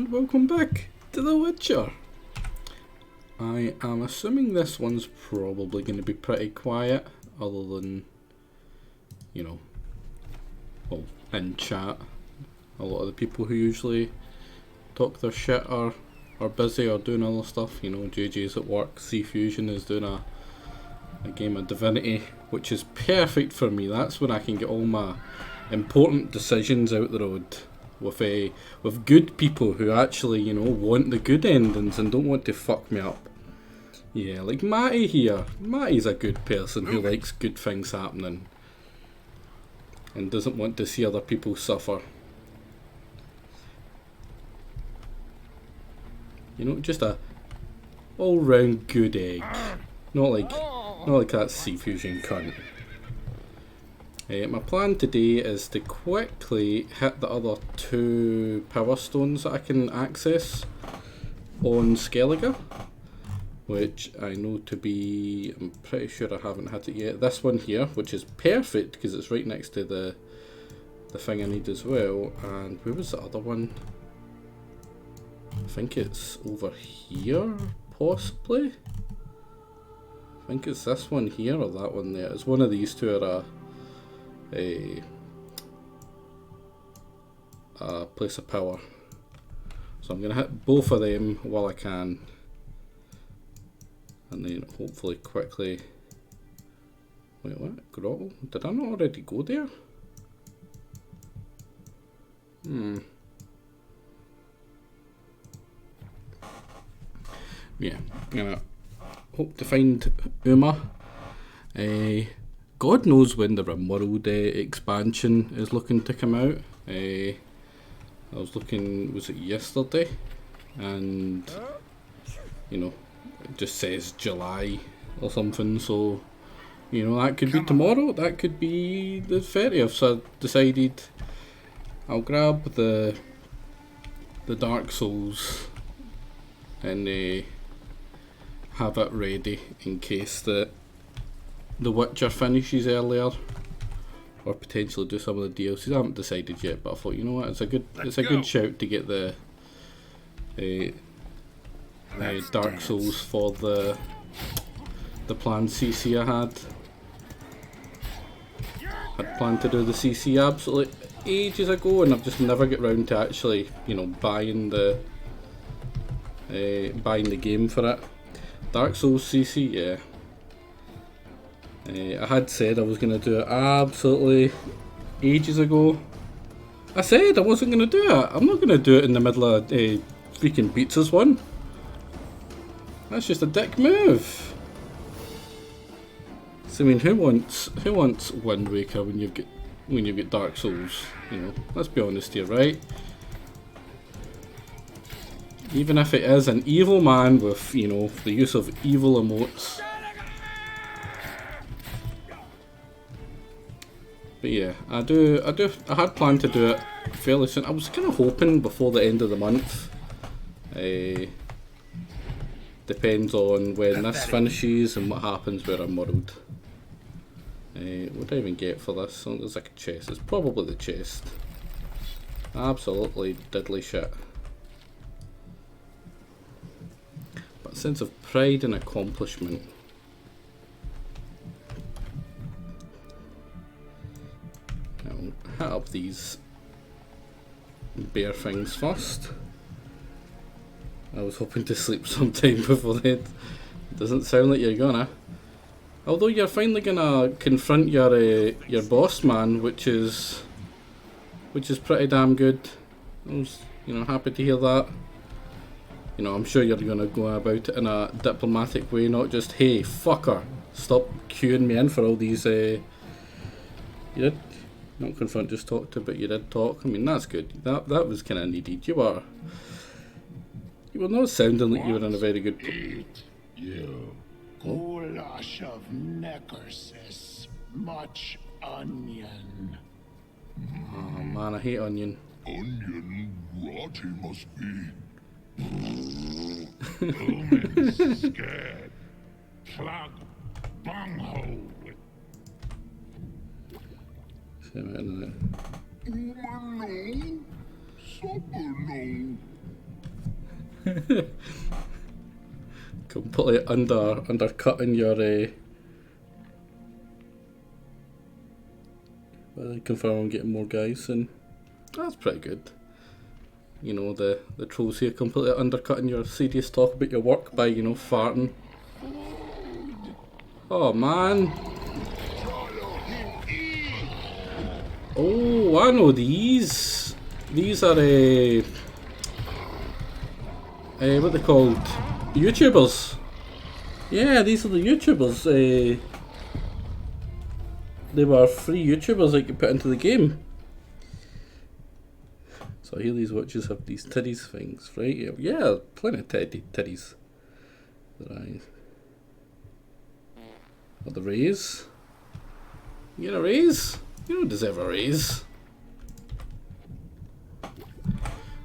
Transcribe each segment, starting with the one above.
and welcome back to The Witcher. I am assuming this one's probably going to be pretty quiet, other than, you know, well, in chat. A lot of the people who usually talk their shit are busy or doing other stuff. You know, JJ's at work, C-Fusion is doing a game of Divinity, which is perfect for me. That's when I can get all my important decisions out the road with good people who actually, you know, want the good endings and don't want to fuck me up. Yeah, like Matty here. Matty's a good person who likes good things happening and doesn't want to see other people suffer. You know, just a all-round good egg. Not like that C-Fusion cunt. My plan today is to quickly hit the other 2 power stones that I can access on Skellige, which I know to be, I'm pretty sure I haven't hit it yet. This one here, which is perfect because it's right next to the thing I need as well. And where was the other one? I think it's over here, possibly. I think it's this one here or that one there. It's one of these two are a place of power. So I'm going to hit both of them while I can. And then hopefully quickly... Wait, what? Grotto? Did I not already go there? Yeah, I'm gonna hope to find Uma. God knows when the RimWorld expansion is looking to come out. I was looking, was it yesterday? And, you know, it just says July or something, so, you know, that could be tomorrow, that could be the 30th, so I decided I'll grab the Dark Souls and have it ready in case the Witcher finishes earlier, or potentially do some of the DLCs. I haven't decided yet, but I thought, you know what, it's a good shout to get the Dark Souls for the planned CC I had. I'd planned to do the CC absolutely ages ago, and I've just never get round to actually, you know, buying the game for it. Dark Souls CC, yeah. I had said I was going to do it absolutely ages ago. I said I wasn't going to do it. I'm not going to do it in the middle of freaking Pizzas one. That's just a dick move. So I mean, who wants Wind Waker when you've got Dark Souls? You know, let's be honest here, right? Even if it is an evil man with, you know, the use of evil emotes. But yeah, I had planned to do it fairly soon. I was kind of hoping before the end of the month. Depends on when this finishes and what happens with RimWorld. What do I even get for this? Oh, there's like a chest. It's probably the chest. Absolutely diddly shit. But a sense of pride and accomplishment. I'll hit up these bear things first. I was hoping to sleep sometime before then. Doesn't sound like you're gonna. Although you're finally gonna confront your boss man, which is pretty damn good. I was, you know, happy to hear that. You know, I'm sure you're gonna go about it in a diplomatic way, not just, hey fucker, stop queuing me in for all these. You did not confront, just talk to, but you did talk. I mean, that's good. That was kind of needed. You were not sounding like you were in a very good place. You goulash of necrosis, much onion. Oh man, I hate onion. Onion rotty must be. Omen scared. Plug bunghole. Umano, supper no. Completely undercutting your well, I confirm I'm getting more guys, and that's pretty good. You know, the trolls here completely undercutting your serious talk about your work by, you know, farting. Oh man. Oh, I know these. These are what they called? YouTubers. Yeah, these are the YouTubers. They were free YouTubers that you put into the game. So here these watches have these titties things, right? Yeah, plenty of titties. Their eyes. Or the raise. You get a raise? You don't deserve a raise.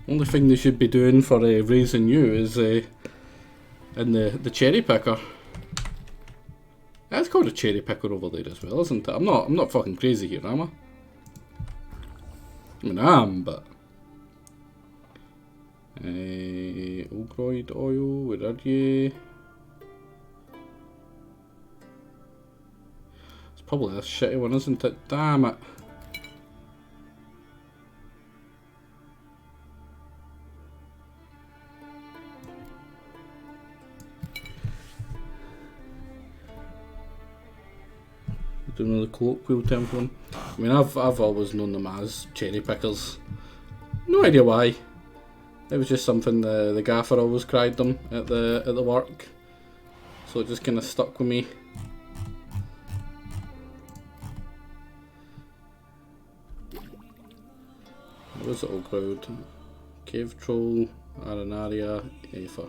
Only thing they should be doing for raising you is in the cherry picker. That's called a cherry picker over there as well, isn't it? I'm not fucking crazy here, am I? I mean, I am, but Ogroid oil, where are you? It's probably a shitty one, isn't it? Damn it. Don't know the colloquial term for them. I mean, I've always known them as cherry pickers. No idea why. It was just something the gaffer always cried them at the work, so it just kind of stuck with me. What was it all crowd? Cave Troll, Arenaria, Aether.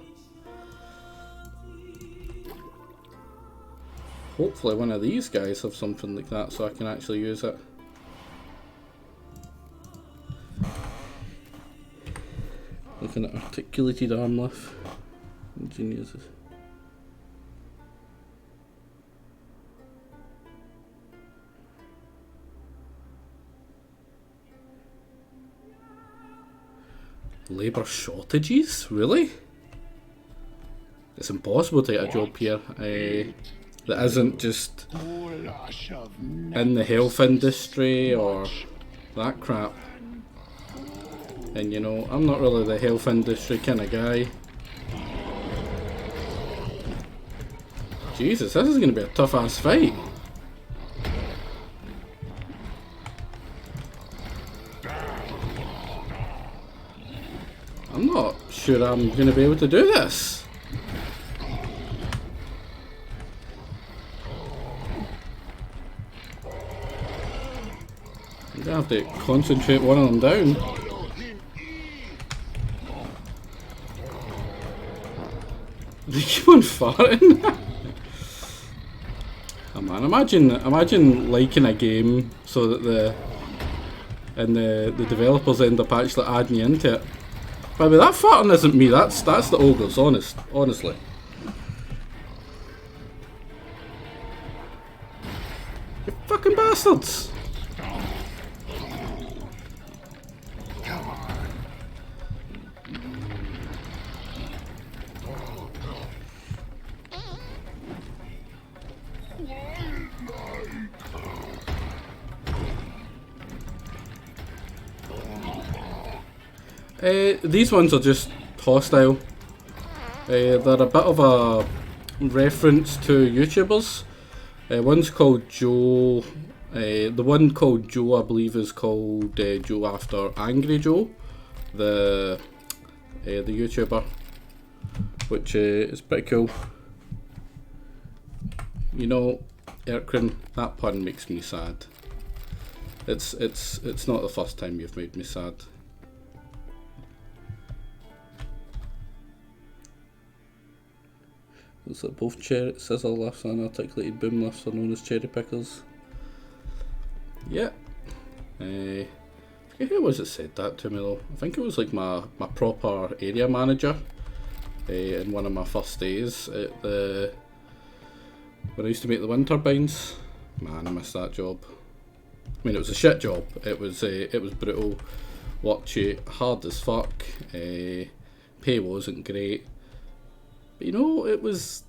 Hopefully one of these guys have something like that so I can actually use it. Looking at articulated arm lift. Geniuses. Labour shortages? Really? It's impossible to get a job here that isn't just in the health industry or that crap. And you know, I'm not really the health industry kind of guy. Jesus, this is going to be a tough ass fight. I'm not sure I'm going to be able to do this. I'm going to have to concentrate one of them down. They keep on farting. Oh man, imagine liking a game so that the developers end up actually adding you into it. By the way, that farting isn't me, that's the ogres, honestly. You fucking bastards! These ones are just hostile. They're a bit of a reference to YouTubers. One's called Joe. The one called Joe, I believe, is called Joe after Angry Joe, the YouTuber, which is pretty cool. You know, Erkrin, that pun makes me sad. It's not the first time you've made me sad. Looks like both scissor lifts and articulated boom lifts are known as cherry pickers. Yeah. I forget who was it said that to me though. I think it was like my proper area manager in one of my first days at when I used to make the wind turbines. Man, I missed that job. I mean, it was a shit job. It was brutal. Worked you hard as fuck. pay wasn't great, but you know, it was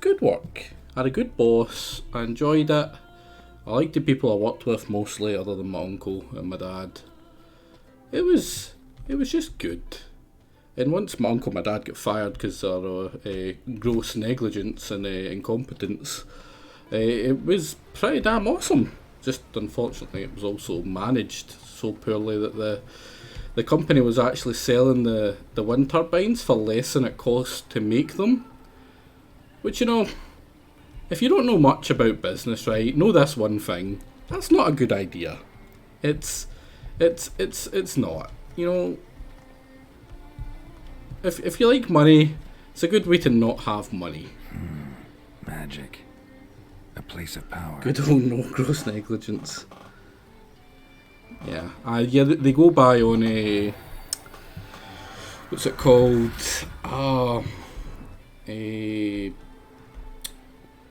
good work. I had a good boss. I enjoyed it. I liked the people I worked with mostly, other than my uncle and my dad. It was just good. And once my uncle and my dad got fired because of gross negligence and incompetence, it was pretty damn awesome. Just unfortunately, it was also managed so poorly that the company was actually selling the wind turbines for less than it cost to make them. Which, you know, if you don't know much about business, right, know this one thing: that's not a good idea. It's not. You know, if you like money, it's a good way to not have money. Magic. A place of power. Good old no gross negligence. Yeah, they go by on a what's it called? A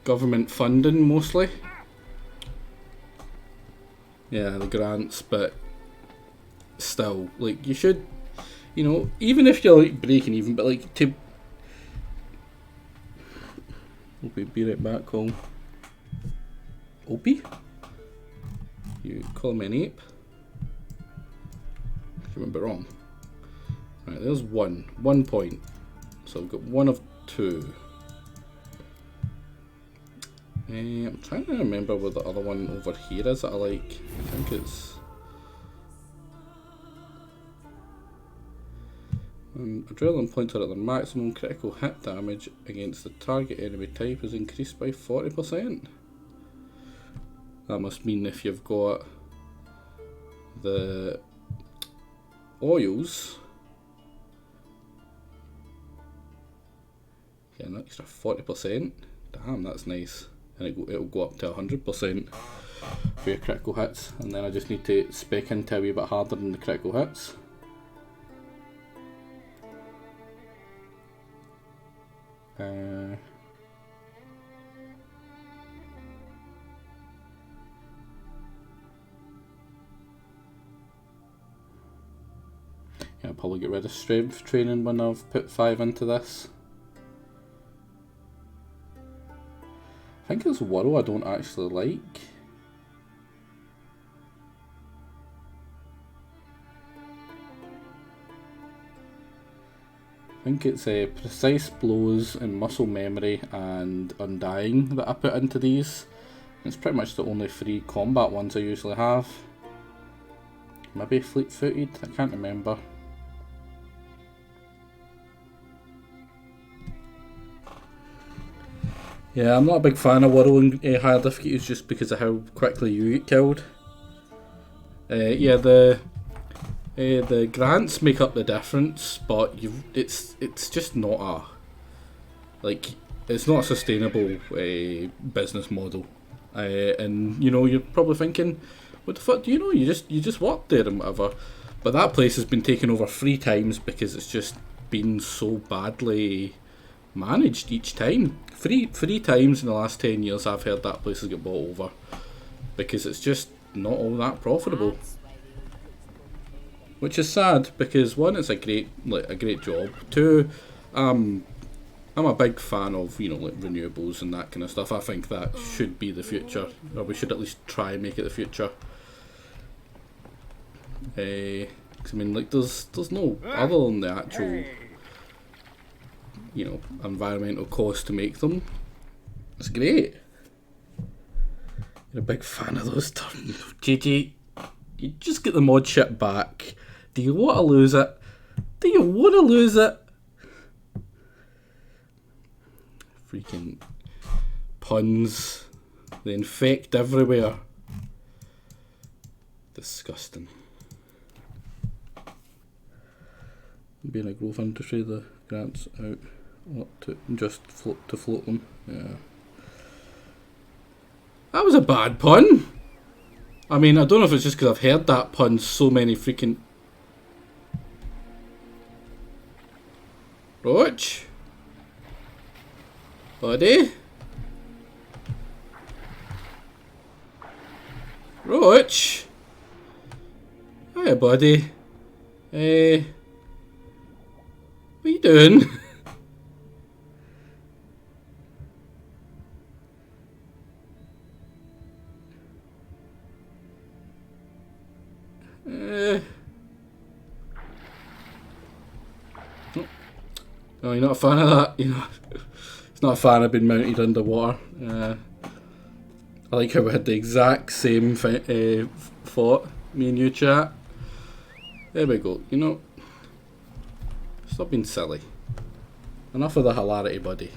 government funding mostly. Yeah, the grants, but still, like, you should, you know, even if you're like breaking even, but like to. Okay, be right back, Cole. Opie? You call me an ape? I remember wrong. Right, there's 1 point. So I've got 1 of 2. I'm trying to remember what the other one over here is that I like. I think it's... adrenaline points are at the maximum critical hit damage against the target enemy type is increased by 40%. That must mean if you've got the oils, get an extra 40%. Damn, that's nice. And it'll go up to 100% for your critical hits. And then I just need to spec into a wee bit harder than the critical hits. Yeah, I'll probably get rid of strength training when I've put 5 into this. I think it's Whirl I don't actually like. I think it's precise blows and muscle memory and undying that I put into these. It's pretty much the only 3 combat ones I usually have. Maybe fleet-footed, I can't remember. Yeah, I'm not a big fan of Whirl in higher difficulties just because of how quickly you get killed. Yeah, the grants make up the difference, but it's just not it's not a sustainable business model. And you know, you're probably thinking, what the fuck do you know? You just worked there and whatever. But that place has been taken over 3 times because it's just been so badly managed each time. Three times in the last 10 years I've heard that place has got bought over because it's just not all that profitable. Which is sad because 1, it's a great job. 2, I'm a big fan of, you know, like renewables and that kind of stuff. I think that should be the future, or we should at least try and make it the future. 'Cause I mean, like, there's no other than the actual, you know, environmental cost to make them. It's great. You're a big fan of those turns. GG, you just get the mod shit back. Do you want to lose it? Do you want to lose it? Freaking puns. They infect everywhere. Disgusting. Being a growth industry, the grants out. What to just float them? Yeah. That was a bad pun. I mean, I don't know if it's just because I've heard that pun so many freaking. Roach? Buddy? Roach? Hiya, buddy. What are you doing? Oh, you're not a fan of that? You know, it's not a fan of being mounted underwater. I like how we had the exact same thought, me and you, chat. There we go. You know, stop being silly. Enough of the hilarity, buddy.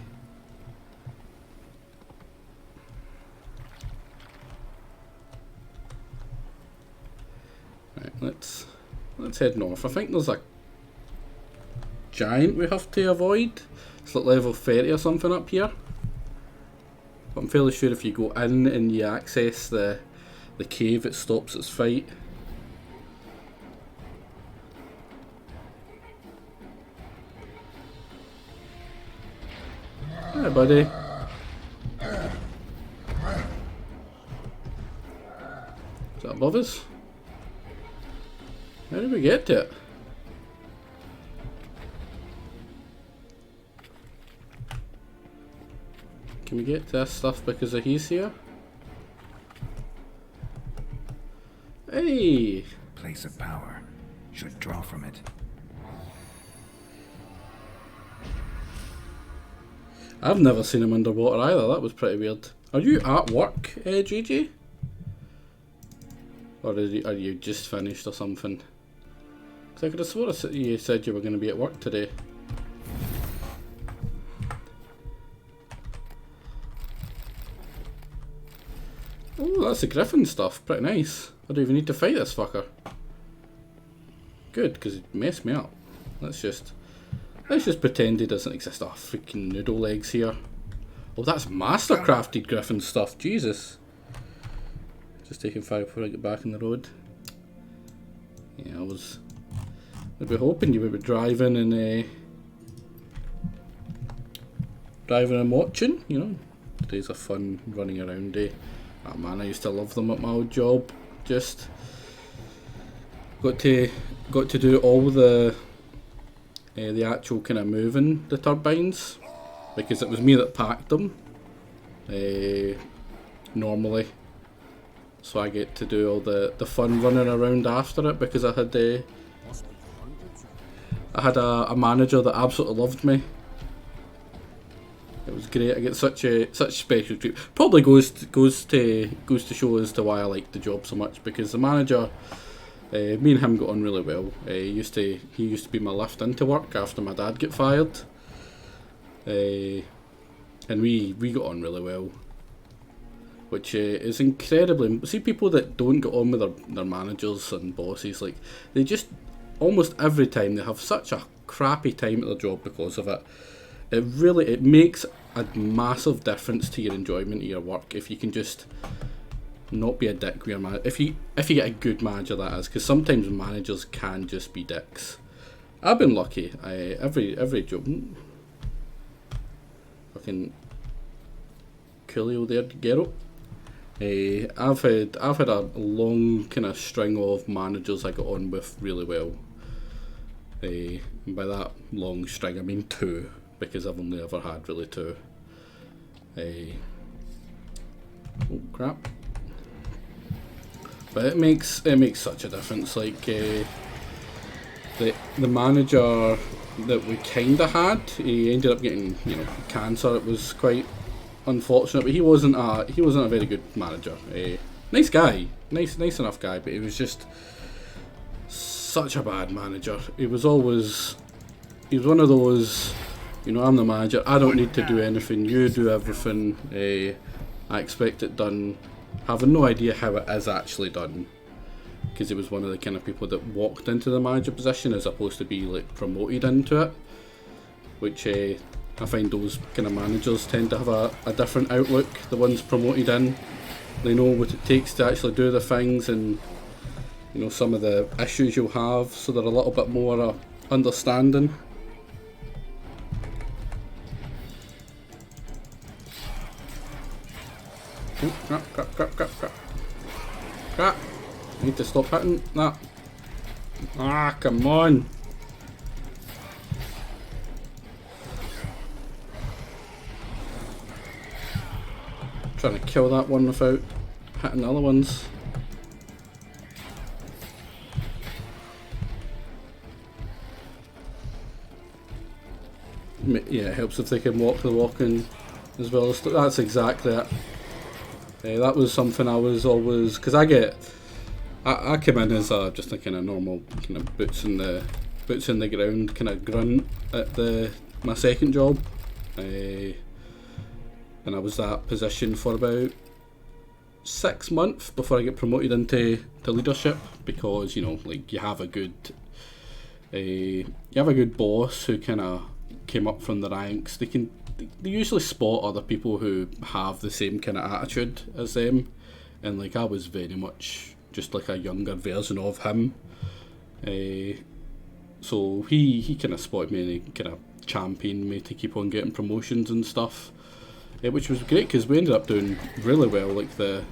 Right, let's head north. I think there's a giant we have to avoid. It's like level 30 or something up here. But I'm fairly sure if you go in and you access the cave, it stops its fight. Hi, buddy. Is that above us? How did we get to it? Can we get to this stuff because of he's here? Hey! Place of power. Should draw from it. I've never seen him underwater either. That was pretty weird. Are you at work, GG? Or are you just finished or something? Because I could have sworn you said you were going to be at work today. Oh, that's the griffin stuff. Pretty nice. I don't even need to fight this fucker. Good, because it messed me up. Let's just pretend he doesn't exist. Oh, freaking noodle legs here. Oh, that's mastercrafted griffin stuff. Jesus. Just taking 5 before I get back on the road. Yeah, I'd be hoping you would be driving and watching. You know, today's a fun running around day. Oh man, I used to love them at my old job. Just got to do all the actual kind of moving the turbines, because it was me that packed them normally, so I get to do all the fun running around after it, because I had a manager that absolutely loved me. It was great. I get such special treatment. Probably goes to show as to why I liked the job so much, because the manager, me and him got on really well. He used to be my lift into work after my dad got fired, and we got on really well, which is incredibly. See, people that don't get on with their managers and bosses, like, they just almost every time they have such a crappy time at their job because of it. It makes a massive difference to your enjoyment of your work if you can just not be a dick with your manager. If you get a good manager, that is, because sometimes managers can just be dicks. I've been lucky. Every job. Fucking coolio there, Geralt. I've had a long kind of string of managers I got on with really well. And by that long string, I mean 2. Because I've only ever had really 2. Oh crap! But it makes such a difference. Like the manager that we kinda had, he ended up getting cancer. It was quite unfortunate, but he wasn't a very good manager. Nice guy, nice enough guy, but he was just such a bad manager. He was one of those. I'm the manager, I don't need to do anything, you do everything, I expect it done, having no idea how it is actually done, because it was one of the kind of people that walked into the manager position as opposed to be like promoted into it, which I find those kind of managers tend to have a different outlook. The ones promoted in, they know what it takes to actually do the things, and some of the issues you'll have, so they're a little bit more understanding. Crap. I need to stop hitting that. Ah, come on. Trying to kill that one without hitting the other ones. Yeah, it helps if they can walk the walking as well. That's exactly it. That was something I was always, because I came in as just a kind of normal kind of boots in the ground kind of grunt at my second job, and I was that position for about 6 months before I get promoted into leadership, because like you have a good boss who kind of came up from the ranks. They usually spot other people who have the same kind of attitude as them, and like I was very much just like a younger version of him. So he kind of spotted me and he kind of championed me to keep on getting promotions and stuff, which was great because we ended up doing really well. Like the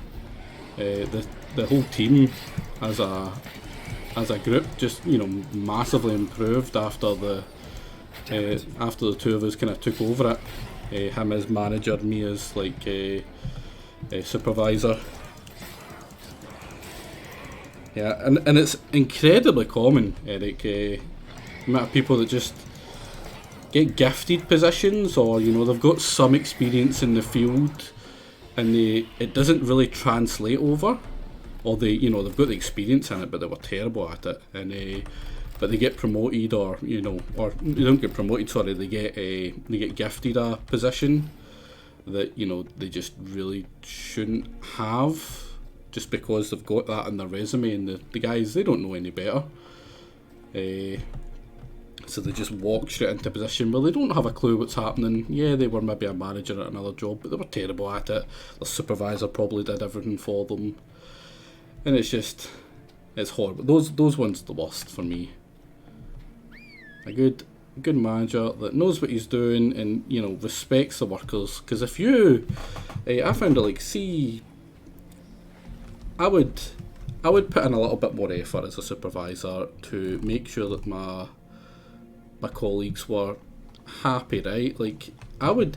whole team as a group just massively improved after the two of us kind of took over it. Him as manager, me as like a supervisor. Yeah, and it's incredibly common, Eric. The amount of people that just get gifted positions, or they've got some experience in the field, and it doesn't really translate over, or they've got the experience in it, but they were terrible at it, and but they get promoted, or or they don't get promoted. Sorry, they get gifted a position that they just really shouldn't have, just because they've got that on their resume, and the guys, they don't know any better. So they just walk straight into a position where they don't have a clue what's happening. Yeah, they were maybe a manager at another job, but they were terrible at it. The supervisor probably did everything for them, and it's horrible. Those ones are the worst for me. A good manager that knows what he's doing and respects the workers. Because if you, I found it like, see, I would put in a little bit more effort as a supervisor to make sure that my colleagues were happy, right? Like I would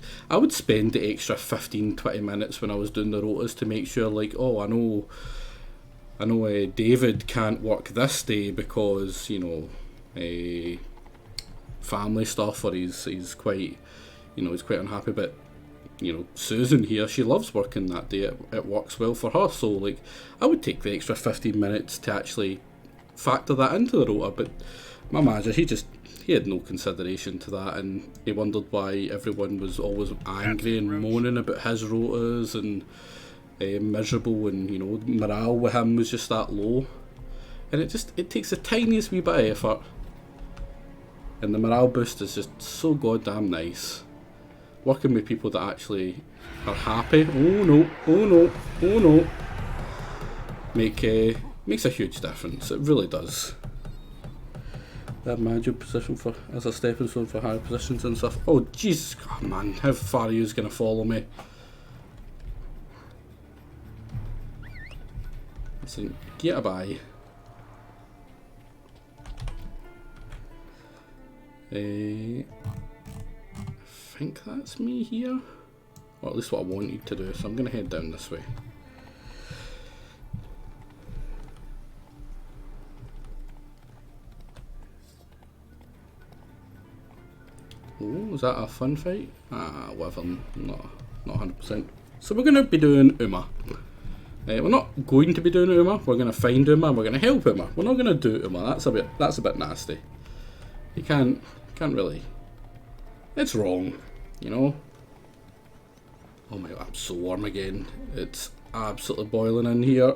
spend the extra 15-20 minutes when I was doing the rotas to make sure, like, oh, I know David can't work this day because family stuff, or he's quite he's quite unhappy, but Susan here, she loves working that day, it works well for her. So like I would take the extra 15 minutes to actually factor that into the rota, but my manager, he had no consideration to that, and he wondered why everyone was always angry and moaning about his rotas and miserable, and morale with him was just that low, and it takes the tiniest wee bit of effort, and the morale boost is just so goddamn nice. Working with people that actually are happy, oh no, makes a huge difference. It really does. That manager position as a stepping stone for higher positions and stuff. Oh Jesus, oh, man, how far are you gonna follow me? Listen, get a bye. I think that's me here, or at least what I wanted to do. So I'm gonna head down this way. Oh, is that a fun fight? Wyvern, not 100%. So we're going to be doing Uma. We're not going to be doing Uma. We're going to find Uma. We're going to help Uma. We're not going to do Uma. That's a bit nasty. You can't really. It's wrong, Oh my God, I'm so warm again. It's absolutely boiling in here.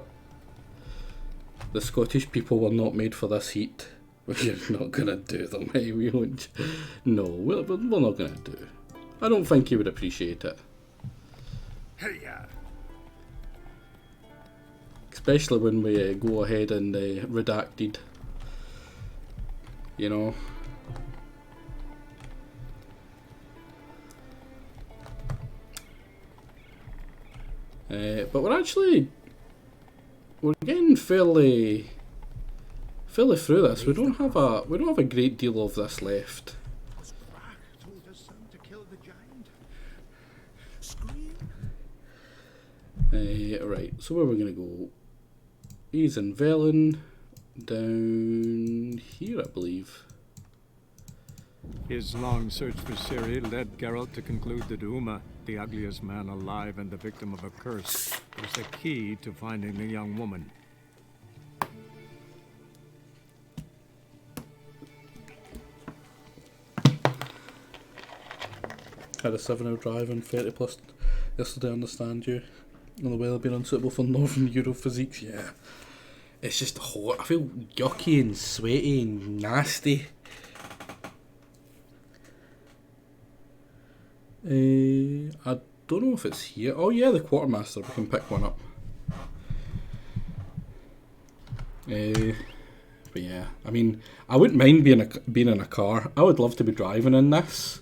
The Scottish people were not made for this heat. We're not gonna do them, hey? We won't. No, we're not gonna do. I don't think he would appreciate it. Especially when we go ahead and redacted. But we're getting fairly through this. We don't have a great deal of this left. Right, so where we're going to go? He's in Velen, down here, I believe. His long search for Ciri led Geralt to conclude that Uma, the ugliest man alive and the victim of a curse, was the key to finding the young woman. Had a 7-hour drive and 30 plus yesterday, I understand you. And the weather being unsuitable for Northern Euro physiques, yeah. It's just hot. I feel yucky and sweaty and nasty. I don't know if it's here. Oh yeah, the Quartermaster, we can pick one up. But yeah, I mean, I wouldn't mind being in a car. I would love to be driving in this.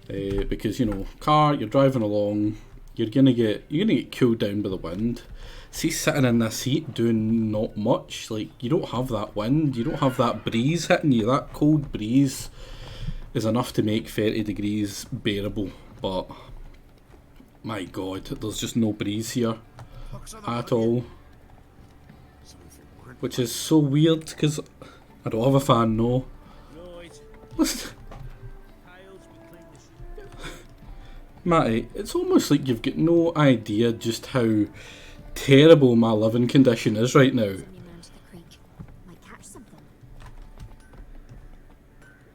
Because, you know, car, you're driving along, you're gonna get cooled down by the wind. See, sitting in this heat doing not much, like, you don't have that wind, you don't have that breeze hitting you. That cold breeze is enough to make 30 degrees bearable, but my god, there's just no breeze here at all, which is so weird because I don't have a fan. No, listen, Matty, it's almost like you've got no idea just how terrible my living condition is right now.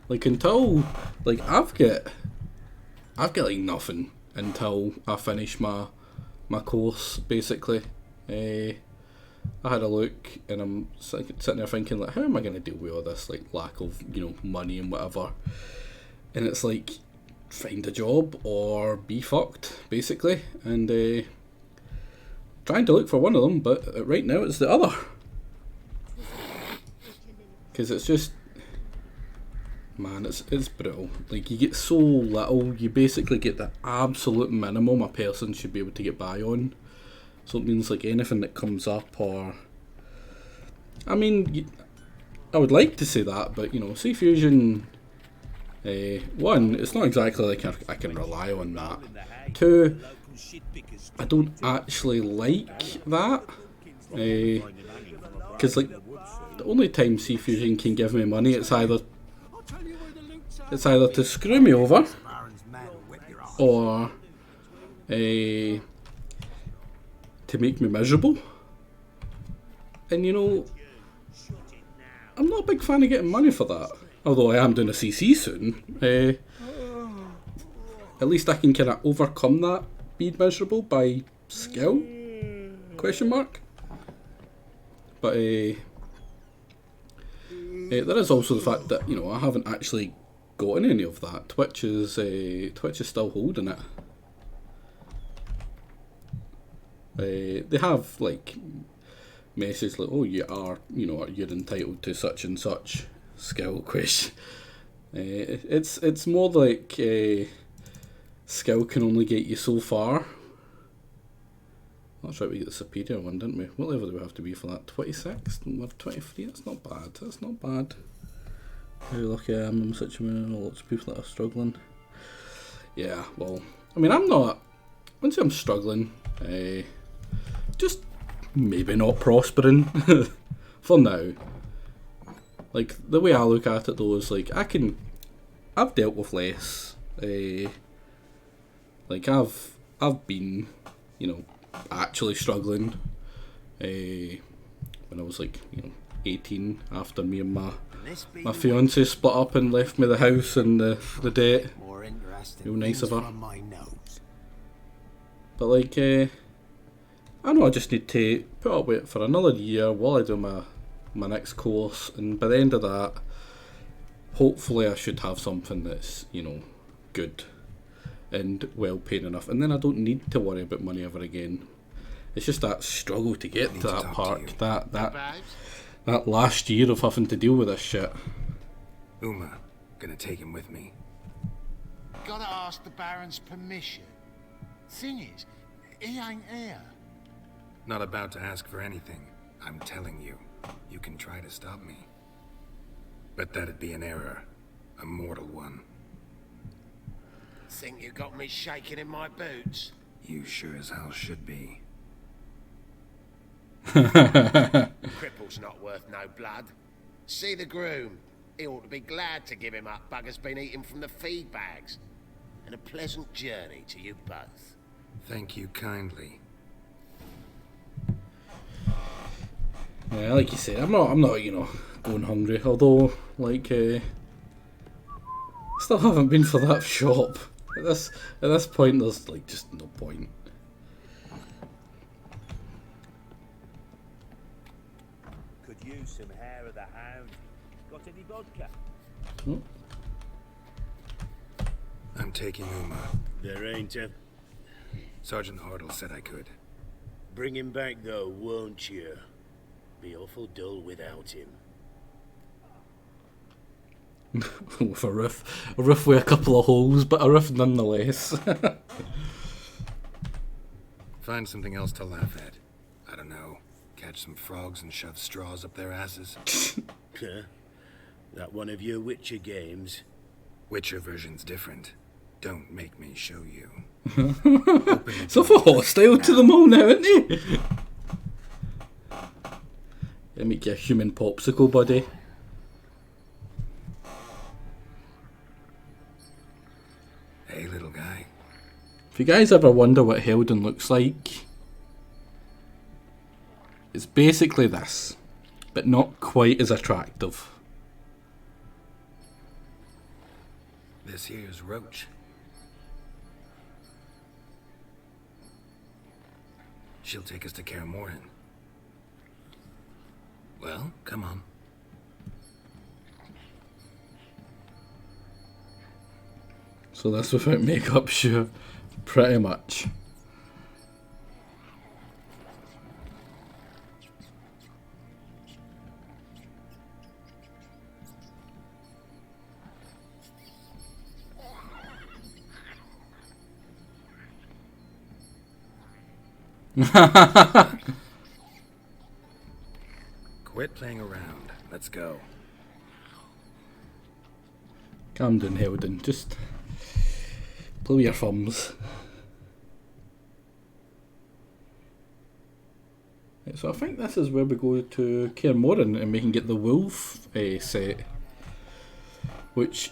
Like, until, like, I've got like nothing until I finish my course, basically. I had a look and I'm sitting there thinking, like, how am I going to deal with all this, like, lack of, you know, money and whatever. And it's like, find a job or be fucked, basically. And trying to look for one of them, but right now it's the other. Because it's just, man, it's brutal. Like, you get so little, you basically get the absolute minimum a person should be able to get by on. So it means, like, anything that comes up, or, I mean, I would like to say that, but, you know, Sea Fusion, one, it's not exactly like I can rely on that. Two, I don't actually like that, because, like, the only time Sea Fusion can give me money, it's either to screw me over, or to make me miserable. And, you know, I'm not a big fan of getting money for that, although I am doing a CC soon. At least I can kind of overcome that being miserable by skill, question mark. But there is also the fact that, you know, I haven't actually gotten any of that. Twitch is still holding it. They have, like, messages like, oh, you're entitled to such and such skill question. It's more like skill can only get you so far. That's right, we get the superior one, didn't we? What level do we have to be for that? 26? We're 23? That's not bad. That's not bad. Very lucky I am in such a way. Lots of people that are struggling. Yeah, well, I mean, I wouldn't say I'm struggling. Just maybe not prospering for now. Like, the way I look at it though is, like, I've dealt with less. Like, I've been, you know, actually struggling when I was, like, you know, 18, after me and my fiance split up and left me the house and the debt. Real nice of her. But, like, I know I just need to put up with it for another year while I do my next course, and by the end of that, hopefully I should have something that's, you know, good and well paid enough, and then I don't need to worry about money ever again. It's just that struggle to get to that part, that last year of having to deal with this shit. Uma, gonna take him with me. Gotta ask the Baron's permission. Thing is, he ain't here. Not about to ask for anything. I'm telling you, you can try to stop me. But that'd be an error. A mortal one. Think you got me shaking in my boots? You sure as hell should be. Cripple's not worth no blood. See the groom. He ought to be glad to give him up. Bugger's been eating from the feed bags. And a pleasant journey to you both. Thank you kindly. Yeah, like you said, I'm not, going hungry. Although, still haven't been for that shop. At this point, there's just no point. Could use some hair of the hound. Got any vodka? Oh. I'm taking Uma. There ain't a... Sergeant Hartle said I could. Bring him back though, won't you? Be awful dull without him. With a roof with a couple of holes, but a roof nonetheless. Find something else to laugh at. I don't know. Catch some frogs and shove straws up their asses. Huh? That one of your Witcher games? Witcher version's different. Don't make me show you. So for hostile to them all now, isn't he? Yeah, make you a human popsicle, buddy. Hey, little guy. If you guys ever wonder what Helden looks like, it's basically this, but not quite as attractive. This here's Roach. She'll take us to Kaer Morhen. Well, come on. So that's without makeup, sure. Pretty much. Quit playing around. Let's go. Calm down, Helden. Just blow your thumbs. Right, so I think this is where we go to Kaer Morhen and we can get the wolf set. Which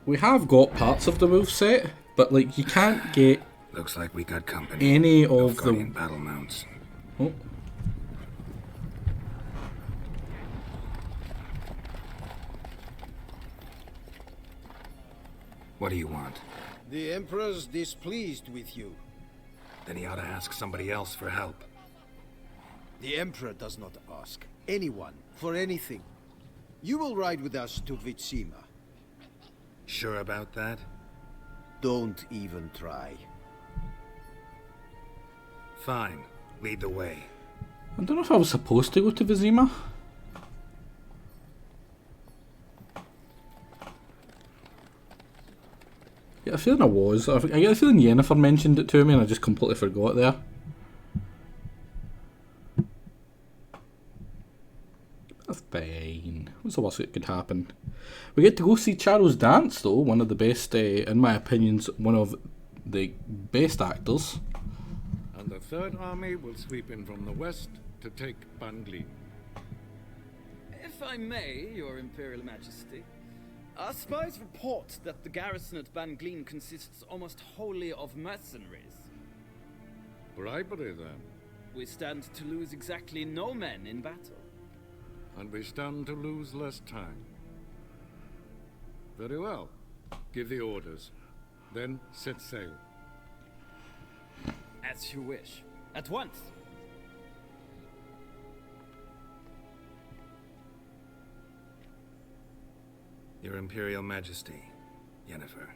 we have got parts of the wolf set, but you can't get Looks like we got company. any No of funny the... in battle mounts. Oh. What do you want? The Emperor's displeased with you. Then he ought to ask somebody else for help. The Emperor does not ask anyone for anything. You will ride with us to Vitsima. Sure about that? Don't even try. Fine. Lead the way. I don't know if I was supposed to go to Vizima. I get a feeling I was. I get a feeling Yennefer mentioned it to me and I just completely forgot there. That's fine. What's the worst that could happen? We get to go see Charo's dance though, one of the best, in my opinions, one of the best actors. And the Third Army will sweep in from the west to take Ban-Glin. If I may, Your Imperial Majesty, our spies report that the garrison at Ban-Glin consists almost wholly of mercenaries. Bribery, then. We stand to lose exactly no men in battle. And we stand to lose less time. Very well. Give the orders. Then set sail. As you wish. At once. Your Imperial Majesty, Yennefer.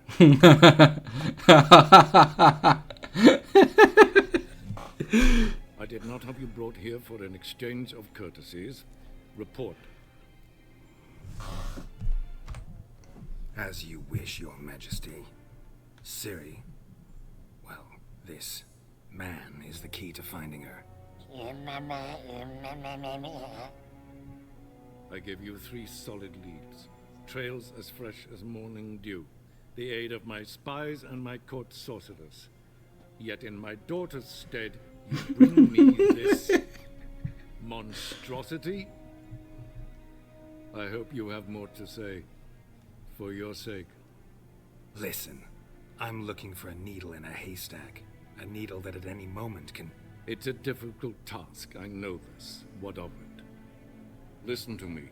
I did not have you brought here for an exchange of courtesies. Report. As you wish, Your Majesty. Ciri. Well, this man is the key to finding her. I give you 3 solid leads. Trails as fresh as morning dew. The aid of my spies and my court sorcerers. Yet in my daughter's stead, you bring me this. monstrosity? I hope you have more to say. For your sake. Listen, I'm looking for a needle in a haystack. A needle that at any moment can... It's a difficult task, I know this. What of it? Listen to me.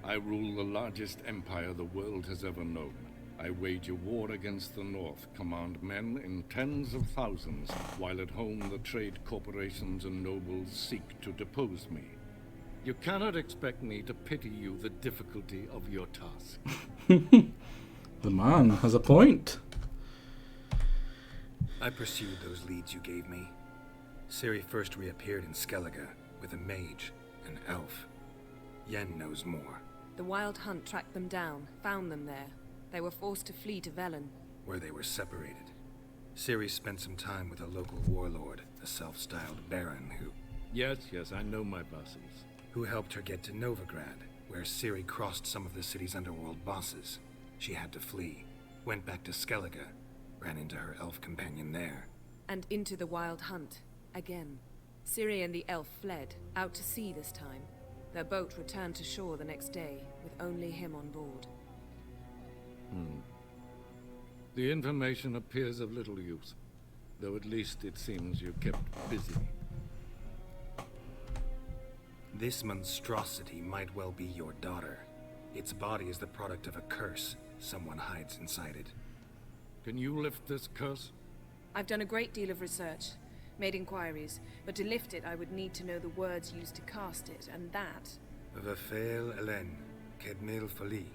I rule the largest empire the world has ever known. I wage a war against the North, command men in tens of thousands, while at home the trade corporations and nobles seek to depose me. You cannot expect me to pity you the difficulty of your task. The man has a point. I pursued those leads you gave me. Ciri first reappeared in Skellige with a mage, an elf. Yen knows more. The Wild Hunt tracked them down, found them there. They were forced to flee to Velen, Where they were separated. Ciri spent some time with a local warlord, a self-styled baron Yes, I know my vassals. who helped her get to Novigrad, where Ciri crossed some of the city's underworld bosses. She had to flee, went back to Skellige, ran into her elf companion there. and into the Wild Hunt, again. Ciri and the elf fled, out to sea this time. Their boat returned to shore the next day, with only him on board. The information appears of little use, though at least it seems you kept busy. This monstrosity might well be your daughter. Its body is the product of a curse. Someone hides inside it. Can you lift this curse? I've done a great deal of research, made inquiries, but to lift it I would need to know the words used to cast it, and that... Vafel Elen, Kedmil Fali.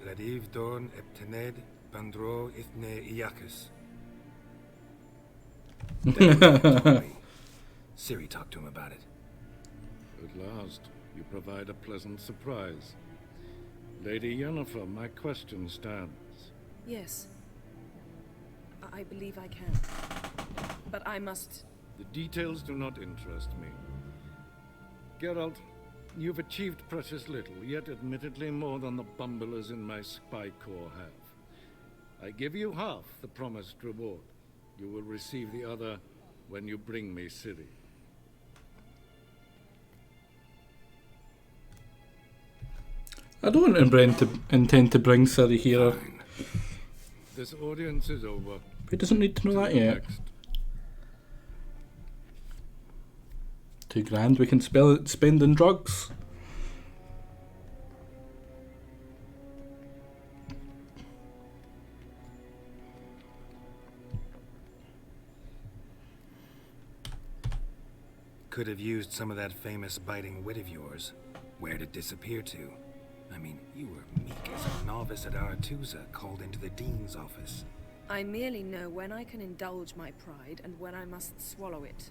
Gladiv Dorn Eptened Bandro Ithne Iacus. Ciri talked to him about it. At last, you provide a pleasant surprise. Lady Yennefer, my question stands. Yes. I believe I can. But I must... The details do not interest me. Geralt, you've achieved precious little, yet admittedly more than the bumblers in my spy corps have. I give you half the promised reward. You will receive the other when you bring me Ciri. I don't intend to bring Ciri here. Fine. This audience is over. He doesn't need to know that yet. Next. $2,000 we can spend on drugs. Could have used some of that famous biting wit of yours. Where'd it disappear to? I mean, you were meek as a novice at Aretuza, called into the Dean's office. I merely know when I can indulge my pride and when I must swallow it.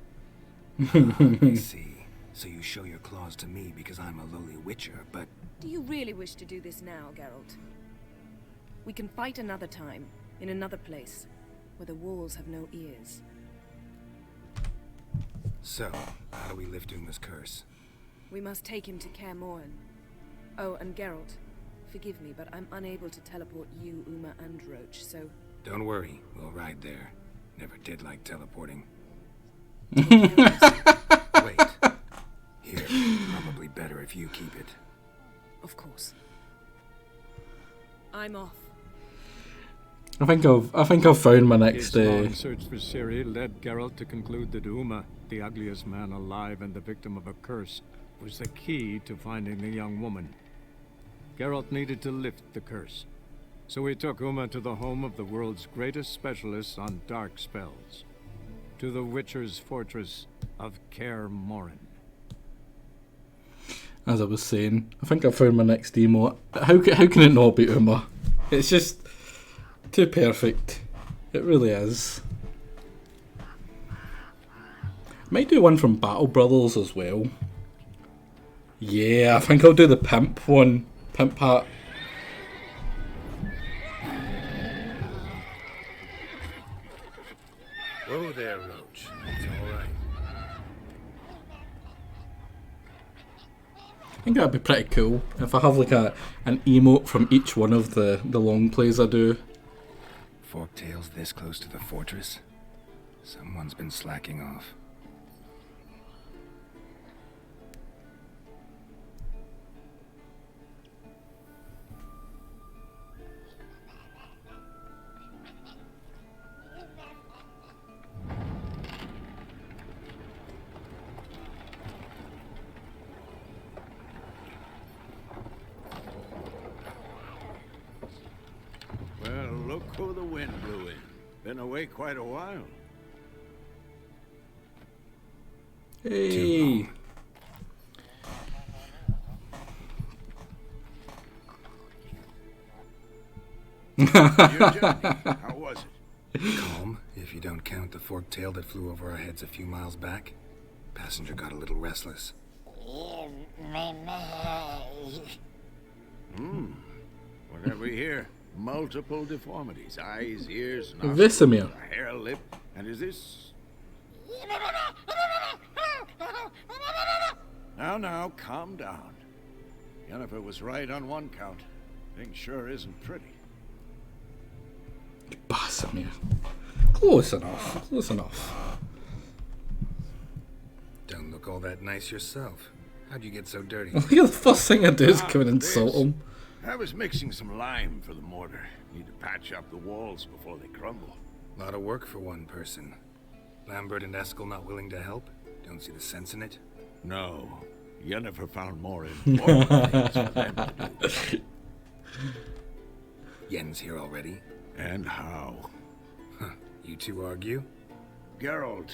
I see. So you show your claws to me because I'm a lowly witcher, but... Do you really wish to do this now, Geralt? We can fight another time, in another place, where the walls have no ears. So, how do we lift Uma's curse? We must take him to Kaer Morhen. Oh, and Geralt, forgive me, but I'm unable to teleport you, Uma, and Roach, so... Don't worry, we'll ride there. Never did like teleporting. take care of yourself. Wait. Here, probably better if you keep it. Of course. I'm off. I think I've found my next. His long search for Ciri led Geralt to conclude that Uma, the ugliest man alive and the victim of a curse, was the key to finding the young woman. Geralt needed to lift the curse, so he took Uma to the home of the world's greatest specialist on dark spells, to the Witcher's fortress of Kaer Morhen. As I was saying, I think I found my next demo. How can it not be Uma? It's just too perfect. It really is. Might do one from Battle Brothers as well. Yeah, I think I'll do the pimp one. Pimp hat. Whoa there, Roach. It's alright. I think that'd be pretty cool if I have like an emote from each one of the long plays I do. Forktail's this close to the fortress? Someone's been slacking off. Been away quite a while. Hey. Your journey, how was it? Calm, if you don't count the forked tail that flew over our heads a few miles back. Passenger got a little restless. What have we here? Multiple deformities. Eyes, ears, nostrils, Vesemir. a hair, lip. And is this... Now, calm down. Yennefer was right on one count. Thing sure isn't pretty. Vesemir. Close enough. Close enough. Don't look all that nice yourself. How'd you get so dirty? The first thing I do is come and insult him. I was mixing some lime for the mortar. Need to patch up the walls before they crumble. Lot of work for one person. Lambert and Eskel not willing to help? Don't see the sense in it? No. Yennefer found more important things for them to do. Yen's here already? And how? Huh. You two argue? Geralt,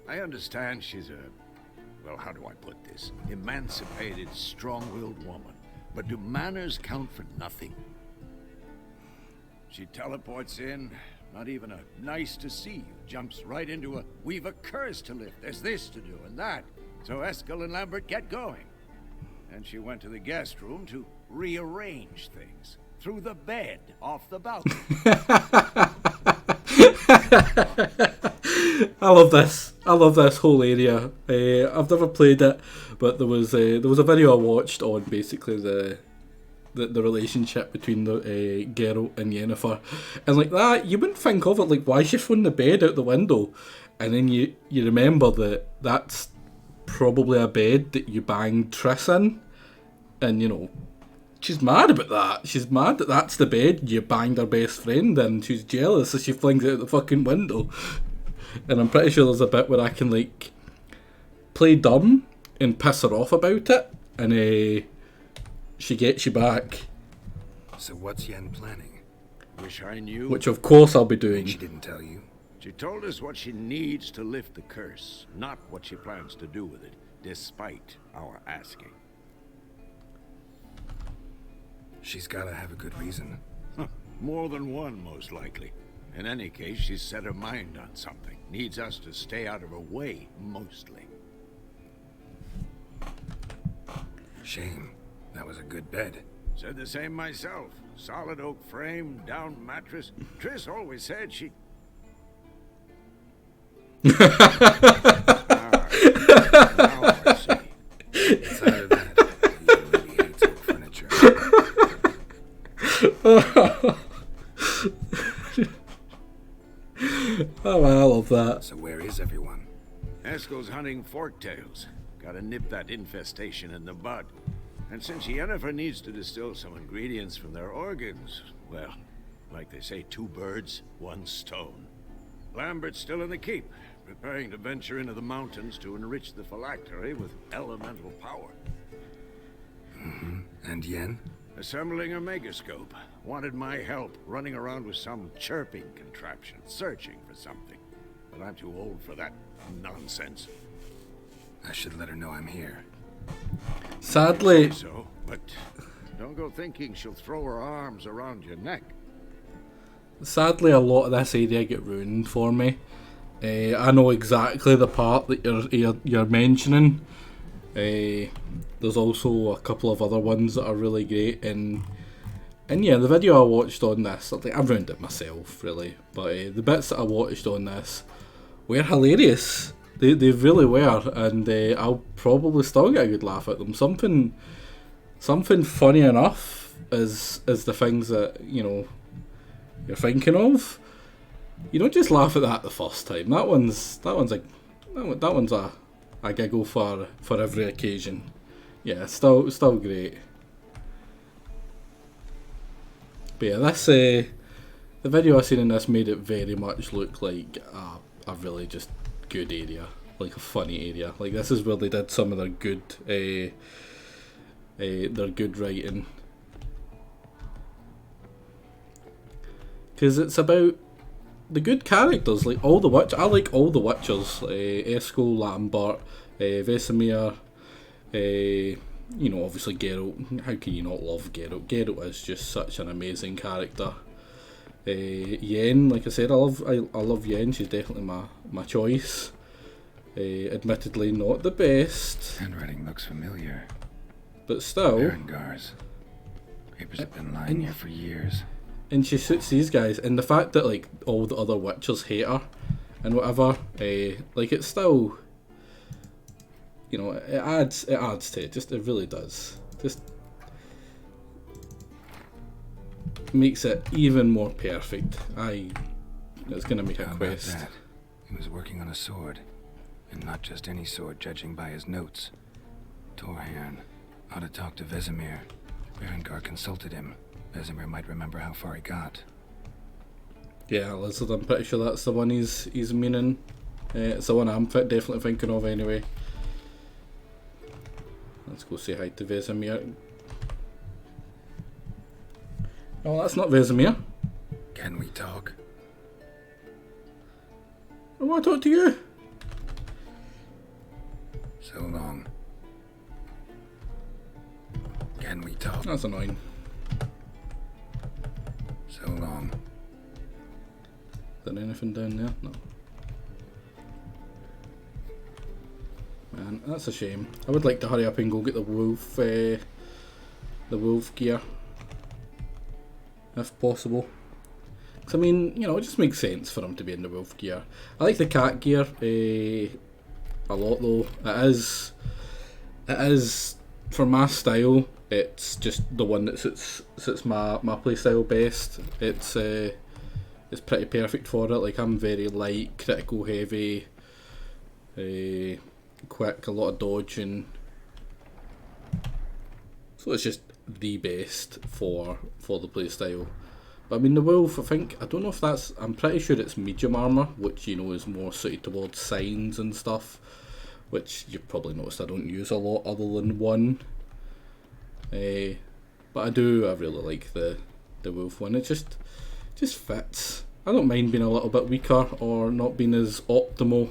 I understand she's a... well, how do I put this? Emancipated, strong-willed woman. But do manners count for nothing? She teleports in, not even a nice to see you, jumps right into a we've a curse to lift, there's this to do and that. So Eskel and Lambert get going. And she went to the guest room to rearrange things. Through the bed, off the balcony. I love this. I love this whole area. I've never played it, but there was a video I watched on basically the relationship between the Geralt and Yennefer, and like that you wouldn't think of it. Like, why is she throwing the bed out the window? And then you remember that that's probably a bed that you banged Triss in, and you know. She's mad about that. She's mad that that's the bed you banged her best friend in. She's jealous, so she flings it out the fucking window. And I'm pretty sure there's a bit where I can, like, play dumb and piss her off about it, and she gets you back. So what's Yen planning? Wish I knew. Which, of course, I'll be doing. She didn't tell you? She told us what she needs to lift the curse, not what she plans to do with it, despite our asking. She's gotta have a good reason. More than one, most likely. In any case, she's set her mind on something. Needs us to stay out of her way, mostly. Shame. That was a good bed. Said the same myself. Solid oak frame, down mattress. Triss always said she... Now I see. It's either that, or you really hates oak furniture. Oh, I love that. So where is everyone? Eskel's hunting forktails. Gotta nip that infestation in the bud. And since Yennefer needs to distill some ingredients from their organs, well, like they say, 2 birds, 1 stone. Lambert's still in the keep, preparing to venture into the mountains to enrich the phylactery with elemental power. Mm-hmm. And Yen? Assembling a megascope. Wanted my help, running around with some chirping contraption, searching for something. But I'm too old for that nonsense. I should let her know I'm here. Sadly... So, but don't go thinking she'll throw her arms around your neck. Sadly, a lot of this area get ruined for me. I know exactly the part that you're mentioning. There's also a couple of other ones that are really great, and yeah, the video I watched on this, like, I ruined it myself, really, but the bits that I watched on this were hilarious. They really were, and I'll probably still get a good laugh at them. Something funny enough is the things that, you know, you're thinking of. You don't just laugh at that the first time. That one's a giggle for every occasion. Yeah, still great. But yeah, this the video I seen in this made it very much look like a really just good area, like a funny area. Like, this is where they did some of their good writing. Because it's about the good characters, like all the Witch. I like all the Witchers. Eskel, Lambert, Vesemir. You know, obviously Geralt. How can you not love Geralt? Geralt is just such an amazing character. Yen, like I said, I love Yen. She's definitely my choice. Admittedly, not the best. Handwriting looks familiar. But still. Berengar's. Papers have been lying here for years. And she suits these guys, and the fact that like all the other Witchers hate her and whatever, like it's still, you know, it adds to it. Just it really does. Just makes it even more perfect. It's gonna make a quest. About that? He was working on a sword, and not just any sword, judging by his notes. Torhan ought to talk to Vesemir. Berengar consulted him. Vesemir might remember how far he got. Yeah, Lizard, I'm pretty sure that's the one he's meaning. It's the one I'm definitely thinking of anyway. Let's go say hi to Vesemir. Oh, that's not Vesemir. Can we talk? I want to talk to you. So long. Can we talk? That's annoying. So long. Is there anything down there? No. Man, that's a shame. I would like to hurry up and go get the wolf gear, if possible. Cause I mean, you know, it just makes sense for him to be in the wolf gear. I like the cat gear a lot though. It is for my style. It's just the one that suits my play style best. It's pretty perfect for it. Like I'm very light, critical heavy, quick, a lot of dodging. So it's just the best for the play style. But I mean the wolf, I don't know if that's, I'm pretty sure it's medium armour, which you know is more suited towards signs and stuff, which you've probably noticed I don't use a lot other than one. But I really like the wolf one. It just fits. I don't mind being a little bit weaker or not being as optimal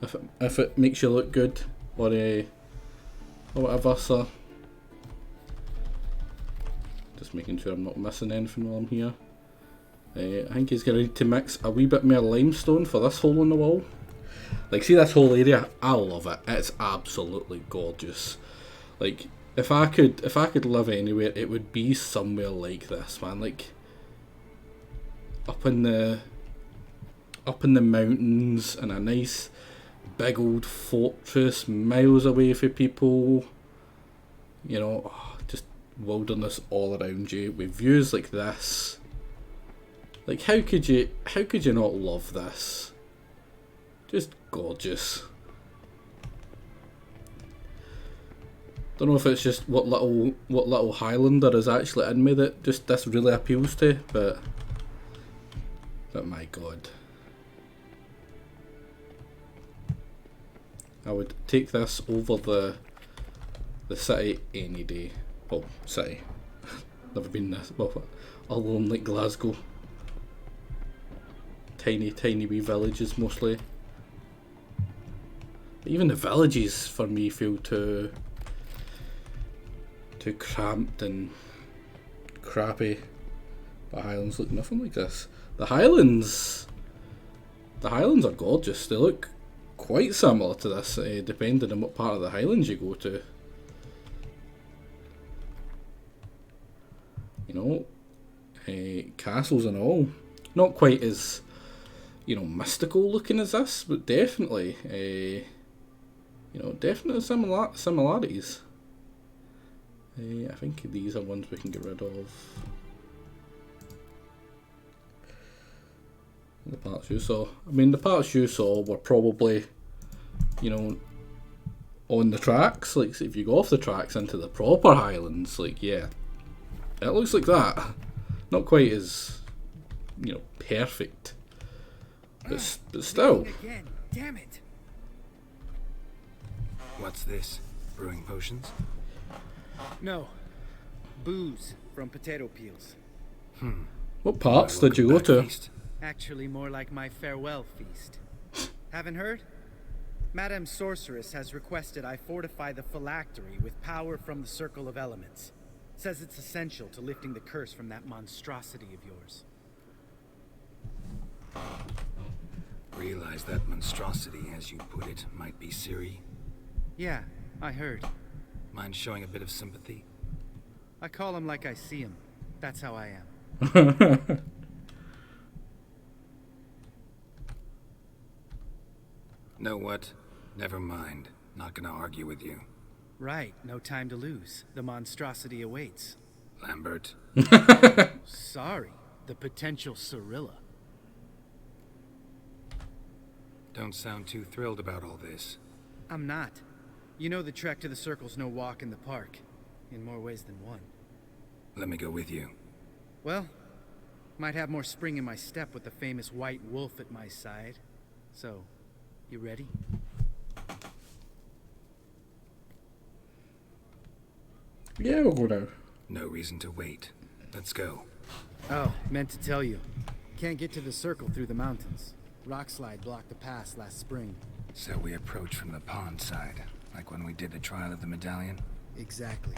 if it makes you look good or whatever. So just making sure I'm not missing anything while I'm here. I think he's going to need to mix a wee bit more limestone for this hole in the wall. Like, see this whole area? I love it. It's absolutely gorgeous. Like, if I could live anywhere, it would be somewhere like this, man. Like up in the mountains in a nice big old fortress miles away from people. You know, just wilderness all around you with views like this. Like how could you not love this? Just gorgeous. Don't know if it's just what little Highlander is actually in me that just this really appeals to, but my god, I would take this over the city any day. Well, city, never been this. Well, other than like Glasgow, tiny wee villages mostly. But even the villages for me feel too cramped and crappy. But Highlands look nothing like this. The Highlands are gorgeous. They look quite similar to this, depending on what part of the Highlands you go to. You know, castles and all. Not quite as, you know, mystical looking as this, but definitely, you know, definitely similarities. I think these are ones we can get rid of. The parts you saw. I mean, the parts you saw were probably, you know, on the tracks. Like, if you go off the tracks into the proper Highlands, like, yeah, it looks like that. Not quite as, you know, perfect, but still. Again. Damn it! What's this? Brewing potions? No, booze from potato peels. What parts did you go to? Feast? Actually, more like my farewell feast. Haven't heard? Madame Sorceress has requested I fortify the phylactery with power from the Circle of Elements. Says it's essential to lifting the curse from that monstrosity of yours. Realize that monstrosity, as you put it, might be Ciri? Yeah, I heard. Mind showing a bit of sympathy? I call him like I see him. That's how I am. Know what? Never mind. Not gonna argue with you. Right, no time to lose. The monstrosity awaits. Lambert. Sorry, the potential Cirilla. Don't sound too thrilled about all this. I'm not. You know the trek to the Circle's no walk in the park. In more ways than one. Let me go with you. Well, might have more spring in my step with the famous White Wolf at my side. So, you ready? Yeah, we'll go now. No reason to wait. Let's go. Oh, meant to tell you. Can't get to the Circle through the mountains. Rockslide blocked the pass last spring. So we approach from the pond side, like when we did the trial of the medallion? Exactly.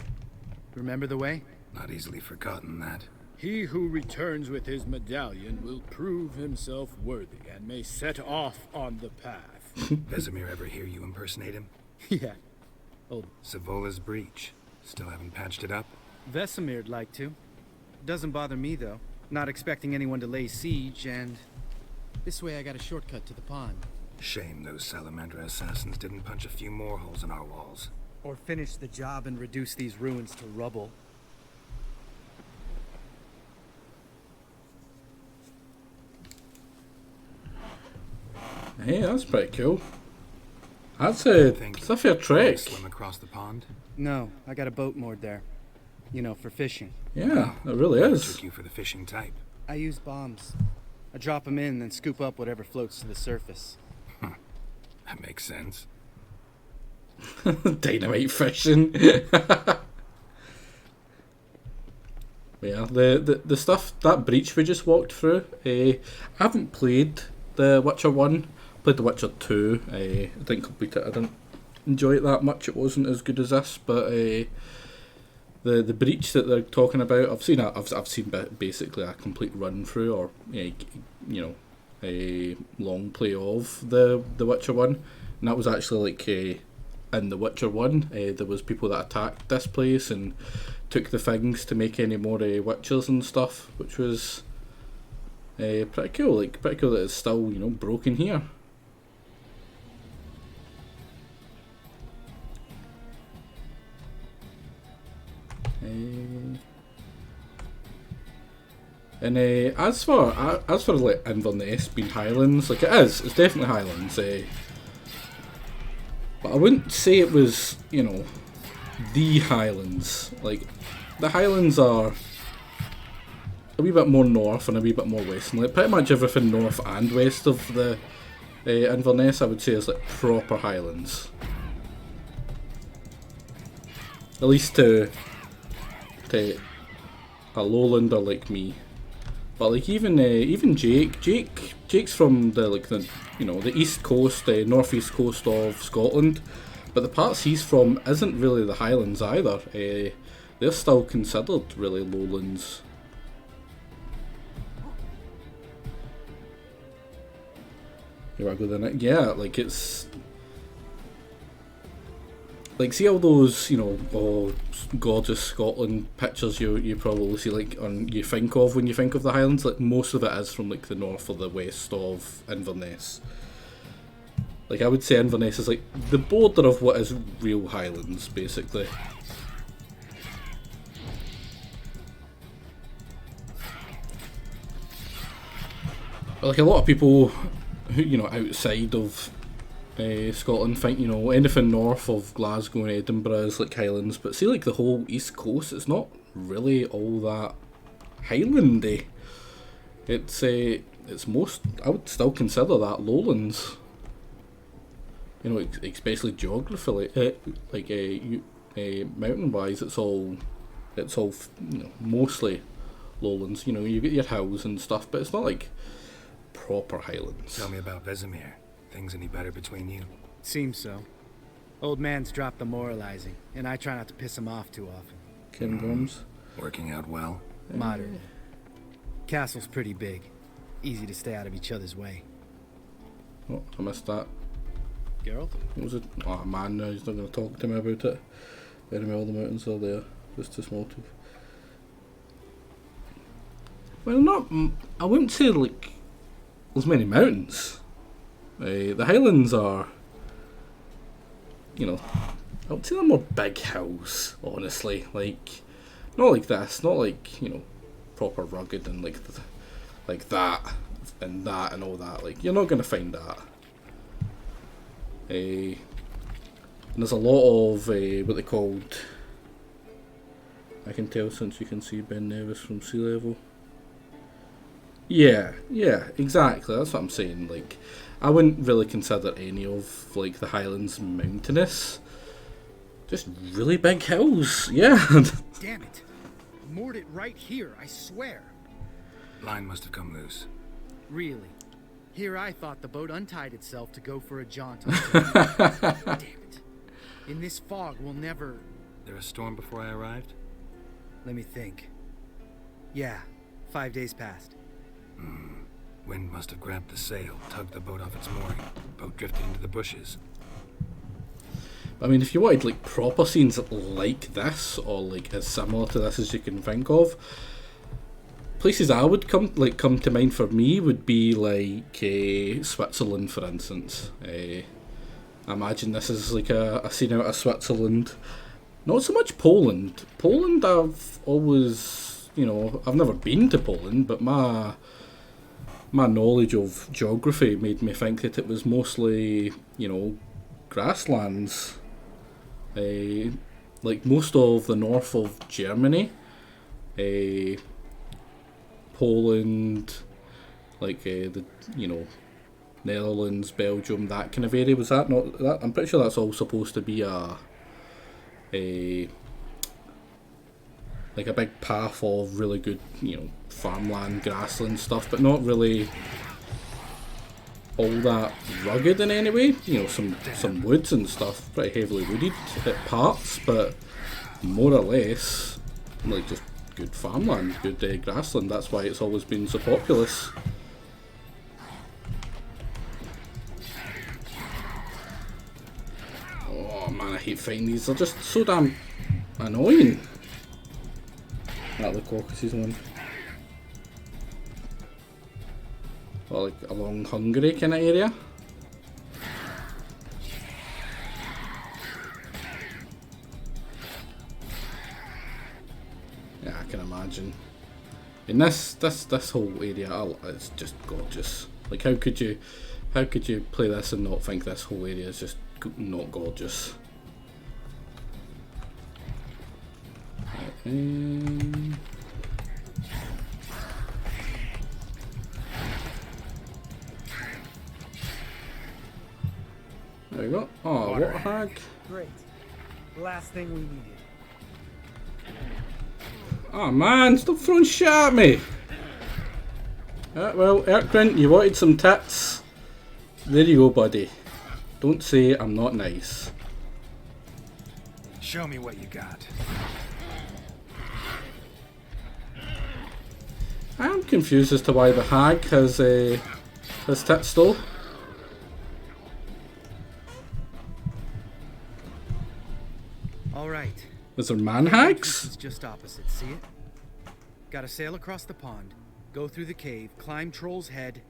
Remember the way? Not easily forgotten, that. He who returns with his medallion will prove himself worthy and may set off on the path. Vesemir ever hear you impersonate him? Yeah. Oh. Savola's breach. Still haven't patched it up? Vesemir'd like to. Doesn't bother me, though. Not expecting anyone to lay siege, and... this way I got a shortcut to the pond. Shame those Salamandra assassins didn't punch a few more holes in our walls. Or finish the job and reduce these ruins to rubble. Hey, that's pretty cool. That's a fair trek. Swim across the pond? No, I got a boat moored there. You know, for fishing. Yeah, it really is. Took you for the fishing type. I use bombs. I drop them in, then scoop up whatever floats to the surface. That makes sense. Dynamite fishing. Yeah, the stuff, that breach we just walked through, I haven't played The Witcher 1, played The Witcher 2, I didn't complete it, I didn't enjoy it that much, it wasn't as good as this, but the breach that they're talking about, I've seen basically a complete run through, or you know, a long play of the Witcher 1, and that was actually like in The Witcher 1, there was people that attacked this place and took the things to make any more Witchers and stuff, which was pretty cool. Like, pretty cool that it's still, you know, broken here. And as for like Inverness being Highlands, like it's definitely Highlands. But I wouldn't say it was, you know, the Highlands. Like, the Highlands are a wee bit more north and a wee bit more west. And like pretty much everything north and west of the Inverness, I would say, is like proper Highlands. At least to a lowlander like me. But like even Jake's from the you know, the east coast, northeast coast of Scotland, but the parts he's from isn't really the Highlands either. They're still considered really lowlands. Here I go then. Yeah, like it's like, see all those, you know, gorgeous Scotland pictures you probably see, like, you think of when you think of the Highlands. Like, most of it is from like the north or the west of Inverness. Like, I would say Inverness is like the border of what is real Highlands, basically. But like a lot of people who, you know, outside of Scotland think, you know, anything north of Glasgow and Edinburgh is like Highlands, but see, like the whole east coast, it's not really all that Highlandy. It's most, I would still consider that lowlands. You know, especially geography, mountain wise, it's all you know, mostly lowlands. You know, you get your hills and stuff, but it's not like proper Highlands. Tell me about Vesemir. Things any better between you? Seems so. Old man's dropped the moralizing, and I try not to piss him off too often. Kingdoms. Working out well? Moderately. Castle's pretty big. Easy to stay out of each other's way. Oh, I missed that. Geralt? What was it? Oh man, no, he's not going to talk to me about it. Anyway, all the mountains are there. Just too small to... Well, not... I wouldn't say, like, there's many mountains. The Highlands are... You know, I would say they're more big hills, honestly. Like, not like this. Not like, you know, proper rugged and like that and all that. Like, you're not going to find that. And there's a lot of what they called... I can tell since you can see Ben Nevis from sea level. Yeah, exactly. That's what I'm saying. Like, I wouldn't really consider any of like the Highlands mountainous. Just really big hills. Yeah. Damn it! Moored it right here, I swear. Line must have come loose. Really? Here I thought the boat untied itself to go for a jaunt. Damn it! In this fog, we'll never. There a storm before I arrived? Let me think. Yeah, 5 days passed. Wind must have grabbed the sail, tugged the boat off its mooring. Boat drifted into the bushes. I mean, if you wanted like proper scenes like this, or like as similar to this as you can think of, places I would come to mind for me would be like Switzerland, for instance. I imagine this is like a scene out of Switzerland. Not so much Poland. Poland, I've always, you know, I've never been to Poland, but my knowledge of geography made me think that it was mostly, you know, grasslands. Like most of the north of Germany, Poland, like the, you know, Netherlands, Belgium, that kind of area. Was that not that? I'm pretty sure that's all supposed to be a like a big path of really good, you know, farmland, grassland stuff, but not really all that rugged in any way. You know, some woods and stuff, pretty heavily wooded at parts, but more or less like just good farmland, good grassland. That's why it's always been so populous. Oh man, I hate fighting these. They're just so damn annoying. That the Caucasus one. Or like along Hungary kind of area. Yeah, I can imagine. In this whole area, it's just gorgeous. Like, how could you play this and not think this whole area is just not gorgeous? There we go. Oh, water hag. Great. Last thing we needed. Oh man, stop throwing shit at me! Well, Erkrin, you wanted some tits. There you go, buddy. Don't say I'm not nice. Show me what you got. I am confused as to why the hag has tits though. All right. Is there man hags? It's just opposite. See it? Gotta sail across the pond, go through the cave, climb Troll's Head,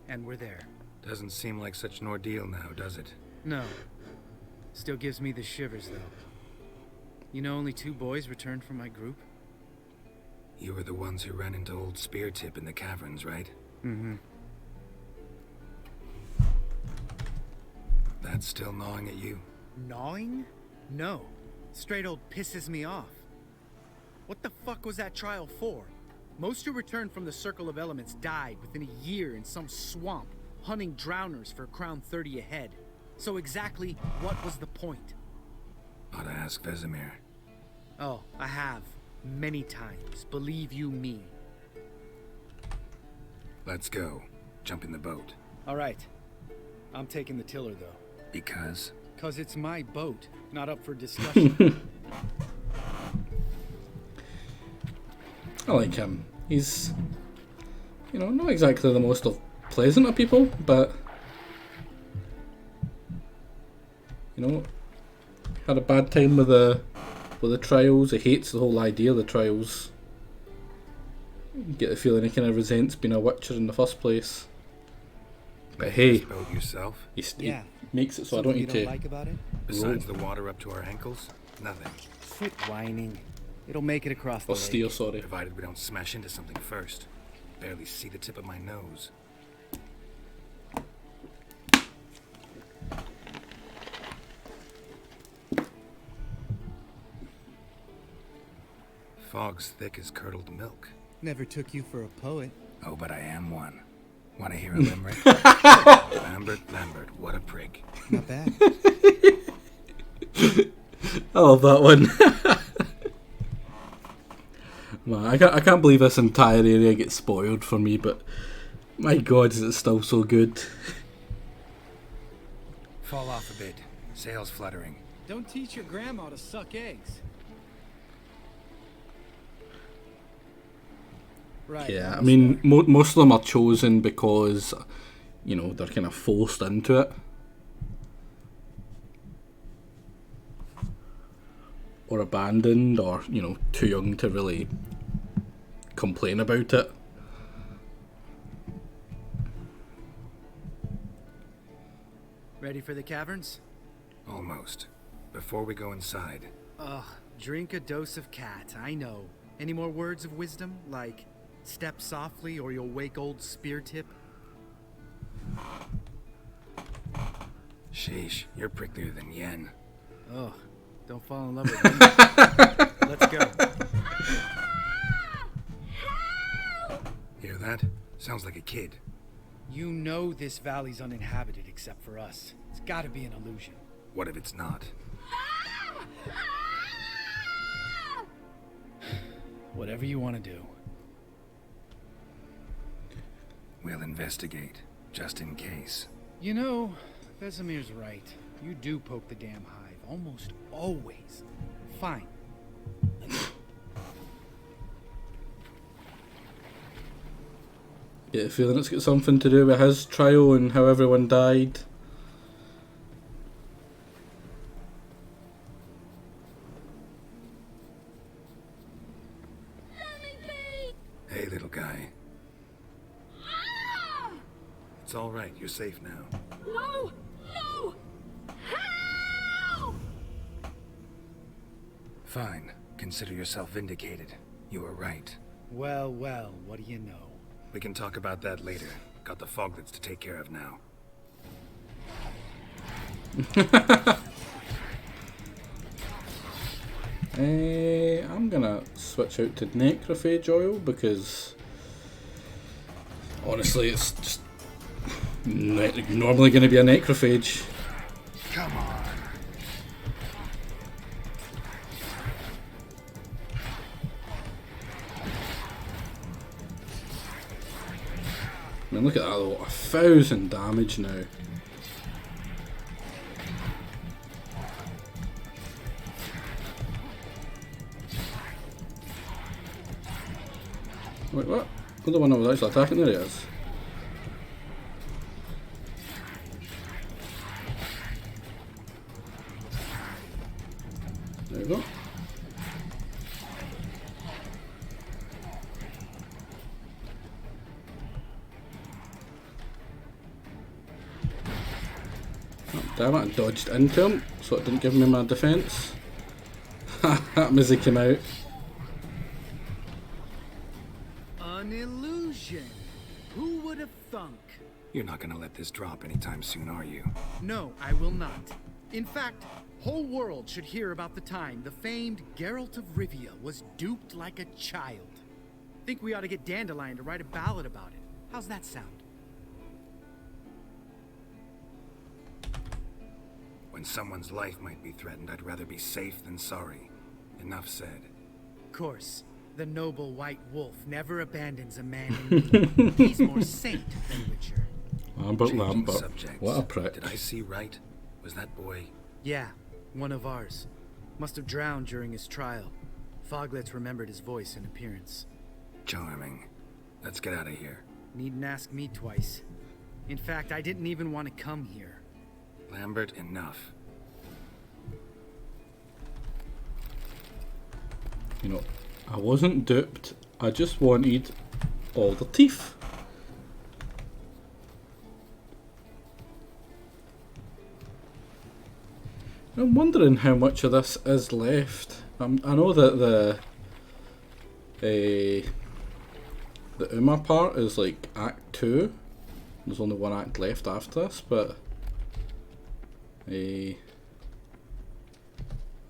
and we're there. Doesn't seem like such an ordeal now, does it? No. Still gives me the shivers, though. You know, only 2 boys returned from my group. You were the ones who ran into old Speartip in the caverns, right? Mm-hmm. That's still gnawing at you? Gnawing? No. Straight old pisses me off. What the fuck was that trial for? Most who returned from the Circle of Elements died within a year in some swamp, hunting drowners for Crown 30 a head. So exactly what was the point? Ought to ask Vesemir. Oh, I have. Many times, believe you me. Let's go. Jump in the boat. All right. I'm taking the tiller, though. Because? Because it's my boat, not up for discussion. I like him. He's, you know, not exactly the most pleasant of people, but, you know, had a bad time with the trials. He hates the whole idea of the trials. You get the feeling he kind of resents being a Witcher in the first place. But hey, boat yourself? he makes it so I don't need to. Like about it? Besides the water up to our ankles, nothing. Quit whining. It'll make it across the Or steer, lake. sorry. Provided we don't smash into something first. Barely see the tip of my nose. Fog's thick as curdled milk. Never took you for a poet. Oh, but I am one. Want to hear a limerick? Lambert, what a prick. Not bad. I love that one. Man, I can't believe this entire area gets spoiled for me, but my god, is it still so good. Fall off a bit. Sails fluttering. Don't teach your grandma to suck eggs. Right. Yeah, I mean, most of them are chosen because, you know, they're kind of forced into it. Or abandoned, or, you know, too young to really complain about it. Ready for the caverns? Almost. Before we go inside. Ugh, drink a dose of cat, I know. Any more words of wisdom, like step softly or you'll wake old Spear Tip? Sheesh, you're pricklier than Yen. Ugh, don't fall in love with me. Let's go. Hear that? Sounds like a kid. You know this valley's uninhabited except for us. It's gotta be an illusion. What if it's not? Whatever you want to do. We'll investigate, just in case. You know, Vesemir's right. You do poke the damn hive, almost always. Fine. Get the feeling it's got something to do with his trial and how everyone died. Hey, little guy. It's all right. You're safe now. No! No! Help! Fine. Consider yourself vindicated. You were right. Well, well, what do you know? We can talk about that later. Got the foglets to take care of now. I'm gonna switch out to Necrophage Oil because honestly it's just normally going to be a Necrophage. Come on. I mean, look at that though, 1,000 damage now. Wait, what? The other one I was actually attacking, there he is. There we go. Oh, damn it, I dodged into him, so it didn't give me my defense. That music came out. An illusion. Who would have thunk? You're not gonna let this drop anytime soon, are you? No, I will not. In fact, whole world should hear about the time the famed Geralt of Rivia was duped like a child. Think we ought to get Dandelion to write a ballad about it. How's that sound? When someone's life might be threatened, I'd rather be safe than sorry. Enough said. Of course. The noble white wolf never abandons a man in need. He's more saint than Witcher. Lambert. Subjects. What a prick. Did I see right? Was that boy? Yeah, one of ours. Must have drowned during his trial. Foglets remembered his voice and appearance. Charming. Let's get out of here. Needn't ask me twice. In fact, I didn't even want to come here. Lambert, enough. You know, I wasn't duped. I just wanted all the teeth. I'm wondering how much of this is left. I know that the Uma part is like Act 2. There's only one act left after this, but I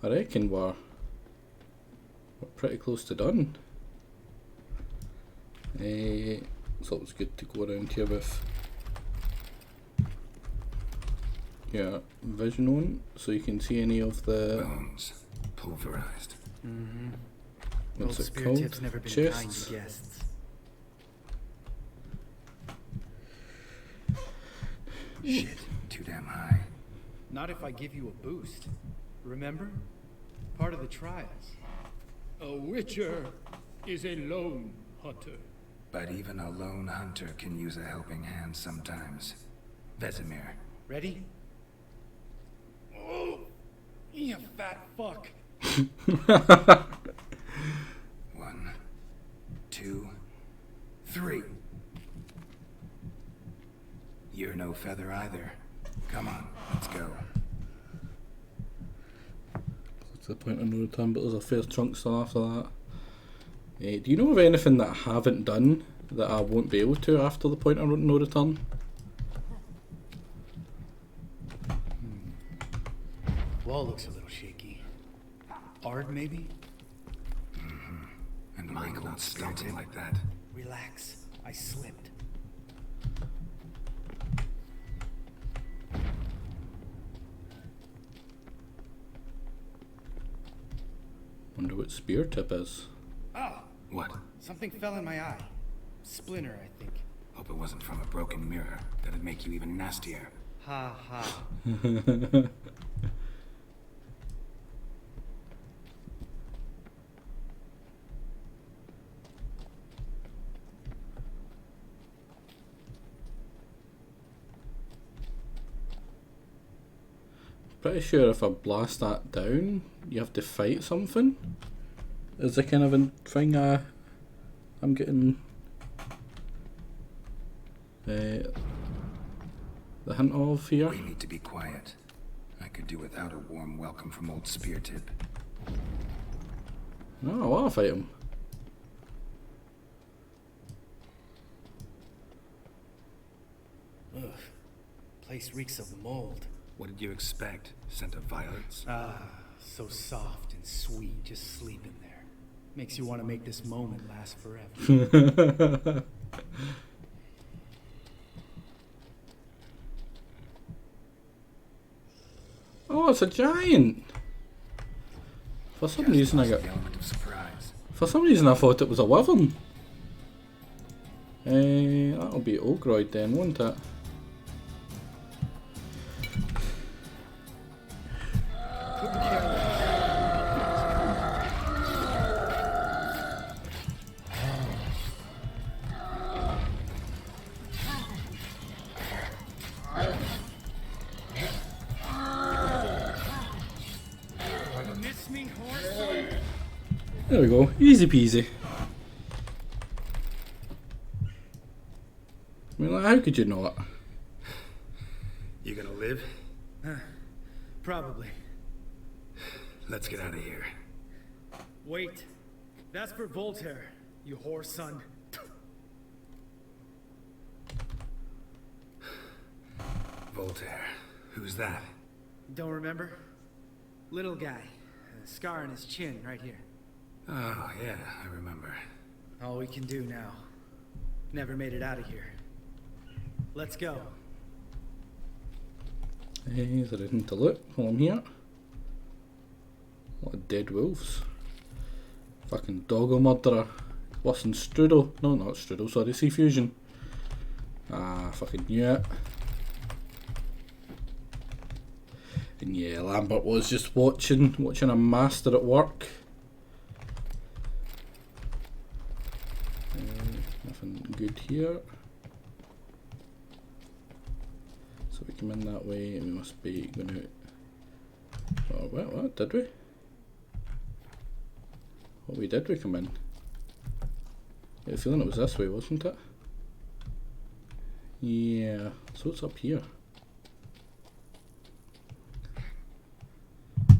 reckon we're pretty close to done. So it's good to go around here with your vision on, so you can see any of the bones pulverized. What's Old it called? Spear Tip's never been kind Chests. to guests. Shit, too damn high. Not if I give you a boost. Remember? Part of the trials. A Witcher is a lone hunter. But even a lone hunter can use a helping hand sometimes. Vesemir. Ready? Oh, you fat fuck. 1, 2, 3. You're no feather either. Come on, let's go. That's the point of no return, but there's a fair chunk still after that. Do you know of anything that I haven't done that I won't be able to after the point of no return? Wall looks a little shaky. Ard, maybe? And the wrinkle not skeleton like that. Relax. I slipped. Wonder what spear tip is. Ah! What? Something fell in my eye. Splinter, I think. Hope it wasn't from a broken mirror. That'd make you even nastier. Ha ha. Pretty sure if I blast that down, you have to fight something. Is the kind of a thing I'm getting the hint of here. We need to be quiet. I could do without a warm welcome from old Spear Tip. No, I want to fight him. Ugh. Place reeks of mold. What did you expect? Scent of violets? Ah, so soft and sweet, just sleeping there. Makes you want to make this moment last forever. Oh, it's a giant. For some reason I got. The element of surprise. For some reason I thought it was a wyvern. That'll be Ogroid then, won't it? There we go, easy peasy. I mean, like, how could you not? You gonna live? Probably. Let's get out of here. Wait. That's for Voltaire, you whore son. Voltaire. Who's that? Don't remember? Little guy. A scar on his chin right here. Oh, yeah, I remember. All we can do now. Never made it out of here. Let's go. Is there anything to loot while I'm here? A lot of dead wolves. Fucking doggo murderer. Worse than Strudel. No, not Strudel, sorry, Sea Fusion. Ah, fucking knew it. And yeah, Lambert was just watching a master at work. Nothing good here. So we come in that way and we must be going out. Oh, what did we? What we did we come in? I had a feeling it was this way, wasn't it? Yeah, so it's up here. I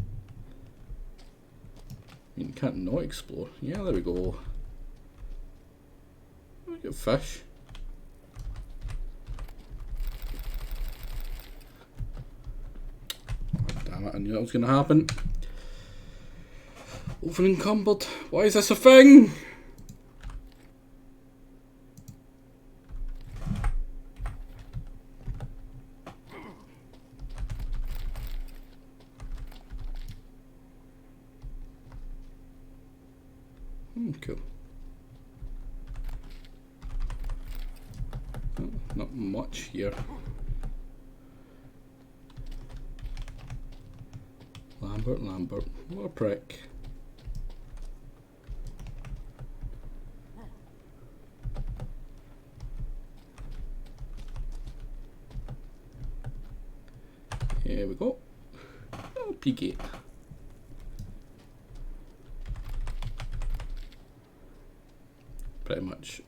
mean, you can't not explore. Yeah, there we go. We got fish. Oh, damn it, I knew that was going to happen. Over encumbered. Why is this a thing? Cool. Oh, not much here. Lambert, what a prick. Here we go. Oh, P-gate. Pretty much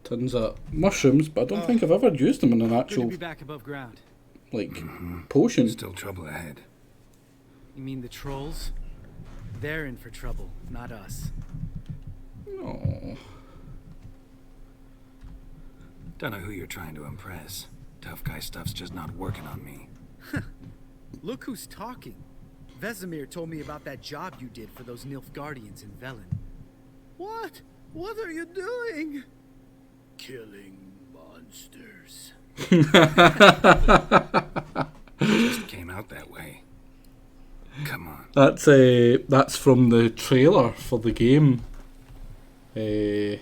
tons of mushrooms, but I don't think I've ever used them in an actual, be back above ground. like, potion. Still trouble ahead. You mean the trolls? They're in for trouble, not us. No. Don't know who you're trying to impress. Tough guy stuff's just not working on me. Look who's talking. Vesemir told me about that job you did for those Nilfgaardians in Velen. What? What are you doing? Killing monsters. Just came out that way. Come on. That's from the trailer for the game. It's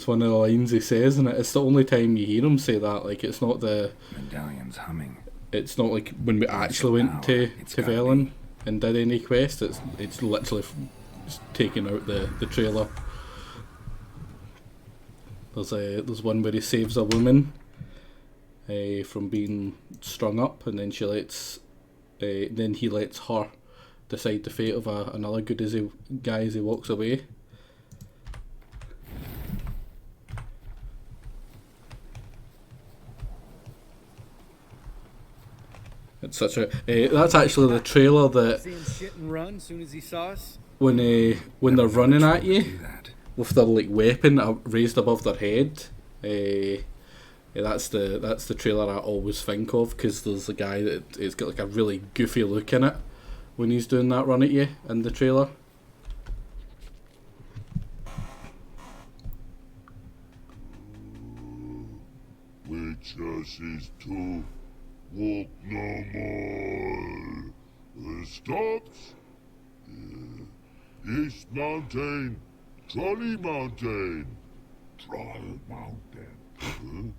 one of the lines he says in it. It's the only time you hear him say that. Like, it's not the medallion's humming. It's not like when we actually went to Velen and did any quest. It's literally taking out the trailer. There's one where he saves a woman from being strung up, and then she lets then he lets her decide the fate of another guy as he walks away. It's such a that's actually the trailer that See him shit and run soon as he saw us? when they're running at you with their like weapon raised above their head. That's the trailer I always think of, because there's a guy that has got like a really goofy look in it when he's doing that run at you in the trailer. Witches is to walk no more. Stops. East Mountain, Trolley Mountain. Troll Mountain.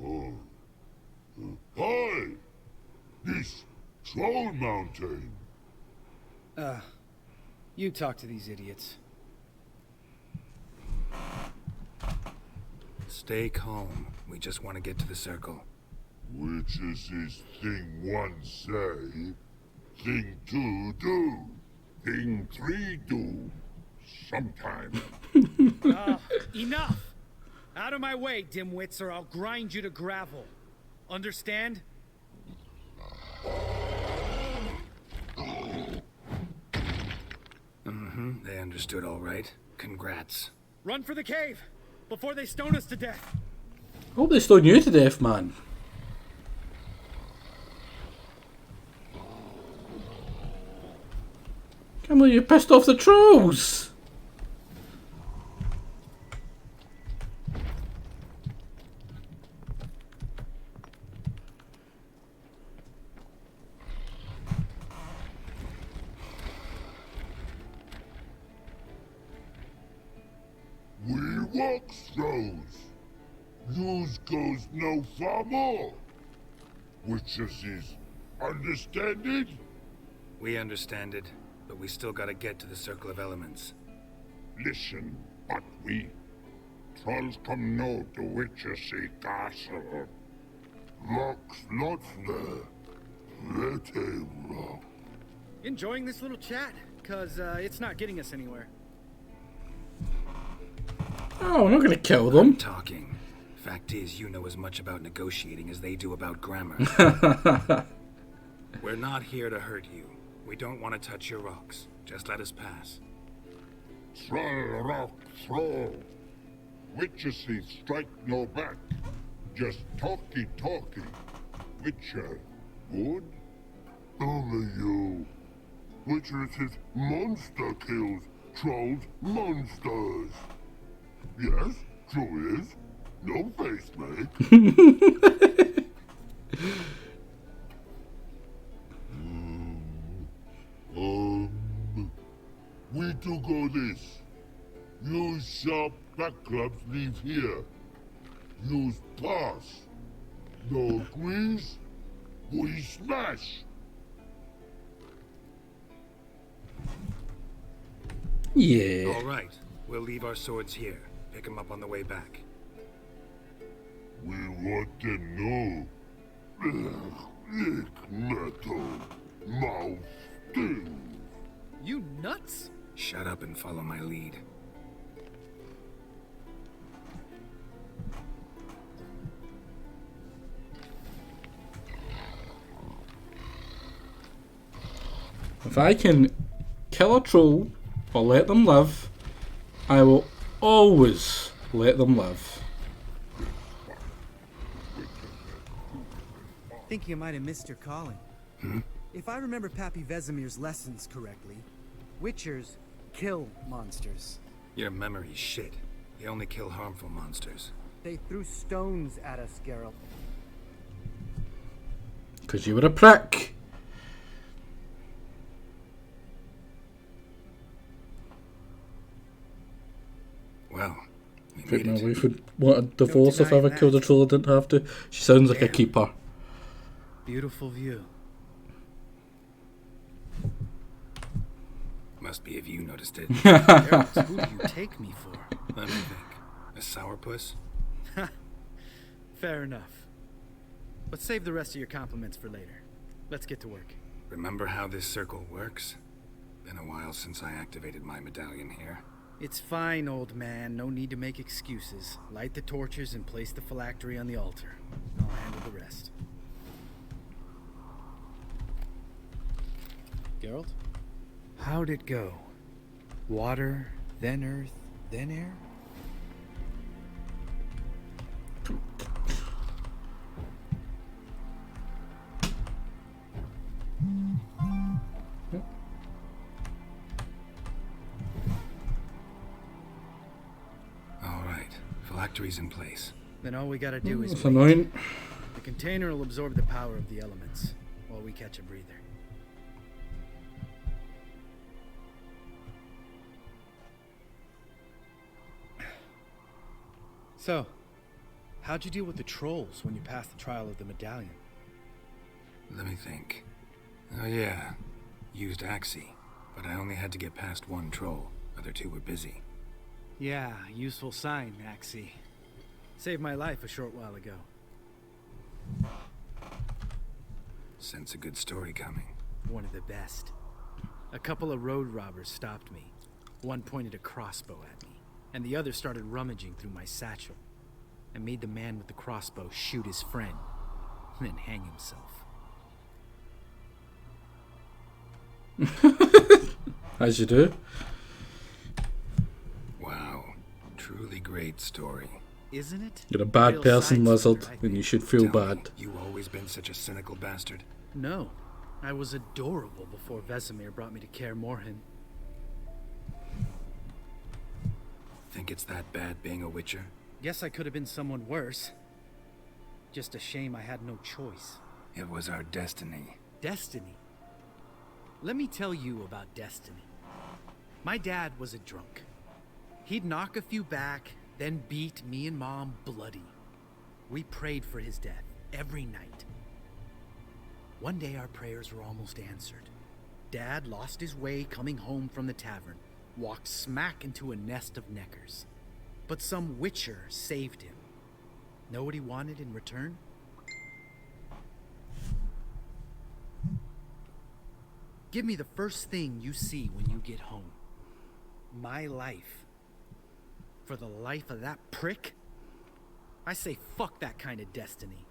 Oh. Hi! This Troll Mountain. You talk to these idiots. Stay calm. We just want to get to the circle. Which is his thing one say, thing two do, thing three do, sometime. Enough! Out of my way, dimwits, or I'll grind you to gravel. Understand? They understood all right. Congrats. Run for the cave before they stone us to death. I hope they stone you to death, man. Can't believe you pissed off the trolls. walk throws. Yous goes no far more. Witches is understanded? We understand it, but we still gotta get to the Circle of Elements. Listen, but we trolls come no to Witches castle. Rocks not there. Let a rock. Enjoying this little chat? Cause it's not getting us anywhere. Oh, we're not gonna kill them. Talking. Fact is, you know as much about negotiating as they do about grammar. We're not here to hurt you. We don't want to touch your rocks. Just let us pass. Troll rock throw. Witches strike no back. Just talky. Witcher, good? Only you. Witches is monster kills. Trolls monsters. Yes, true is. No face make. We do go this. Use sharp back clubs leave here. Use pass. No agrees? We smash. Yeah. All right. We'll leave our swords here. Pick them up on the way back. We want to know. Lick metal. Mouth sting. You nuts? Shut up and follow my lead. If I can kill a troll or let them live, I will always let them live. Think you might have missed your calling. If I remember Pappy Vesemir's lessons correctly, Witchers kill monsters. Your memory's shit. They only kill harmful monsters. They threw stones at us, Geralt. Because you were a prick. Well, we I think made my it. wife would want a divorce if I ever killed a troll I didn't have to. She sounds like a keeper. Beautiful view. Must be if you noticed it. Geralt, who do you take me for? Let me think. A sourpuss? Fair enough. But save the rest of your compliments for later. Let's get to work. Remember how this circle works? Been a while since I activated my medallion here. It's fine, old man. No need to make excuses. Light the torches and place the phylactery on the altar. I'll handle the rest. Geralt? How'd it go? Water, then earth, then air? All right, phylactery's in place. Then all we gotta do is That's wait. annoying. The container will absorb the power of the elements while we catch a breather. So, how'd you deal with the trolls when you passed the trial of the medallion? Let me think. Oh yeah, used Axii, but I only had to get past one troll. Other two were busy. Yeah, useful sign, Axii. Saved my life a short while ago. Sense a good story coming. One of the best. A couple of road robbers stopped me. One pointed a crossbow at me, and the other started rummaging through my satchel. I made the man with the crossbow shoot his friend, and then hang himself. As you do. Wow, truly great story. Isn't it? You're a bad Real person, side Lizard, story, I and think. you should feel Tell me, bad. you always been such a cynical bastard? No, I was adorable before Vesemir brought me to Kaer Morhen. Think it's that bad being a witcher? Guess I could have been someone worse. Just a shame I had no choice. It was our destiny. Destiny? Let me tell you about destiny. My dad was a drunk. He'd knock a few back, then beat me and Mom bloody. We prayed for his death every night. One day our prayers were almost answered. Dad lost his way coming home from the tavern, walked smack into a nest of neckers. But some witcher saved him. Know what he wanted in return? Give me the first thing you see when you get home. My life. For the life of that prick? I say fuck that kind of destiny.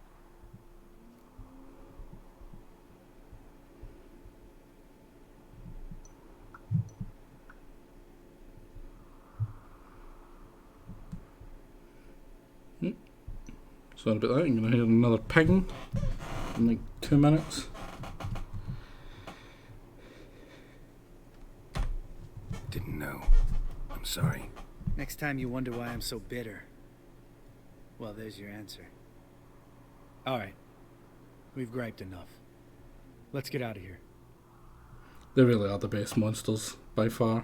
Sorry about that, I'm going to hear another ping in like 2 minutes. Didn't know. I'm sorry. Next time you wonder why I'm so bitter, well, there's your answer. Alright. We've griped enough. Let's get out of here. They really are the best monsters, by far.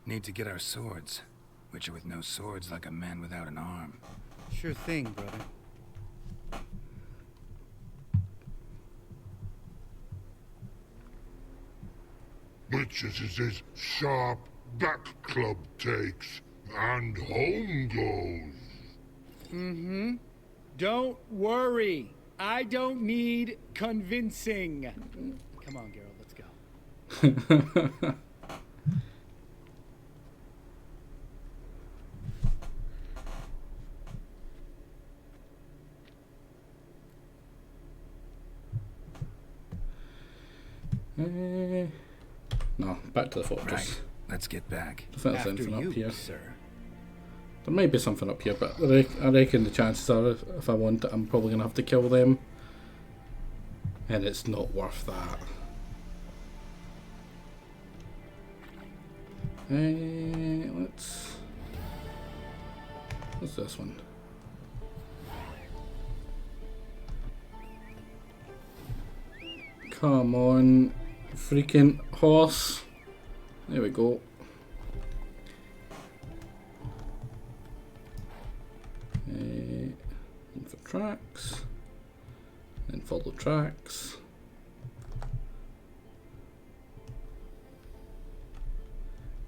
Need to get our swords. Witcher with no swords like a man without an arm. Sure thing, brother. Witches is his sharp back club takes, and home goes. Mm-hmm. Don't worry. I don't need convincing. Come on, Geralt, let's go. No, back to the fortress. Right. Let's get back. I think there's After anything you, up here. sir. There might be something up here, but I reckon the chances are if I want it, I'm probably going to have to kill them. And it's not worth that. What's this one? Come on, freaking horse. There we go. Look for tracks. Then follow tracks.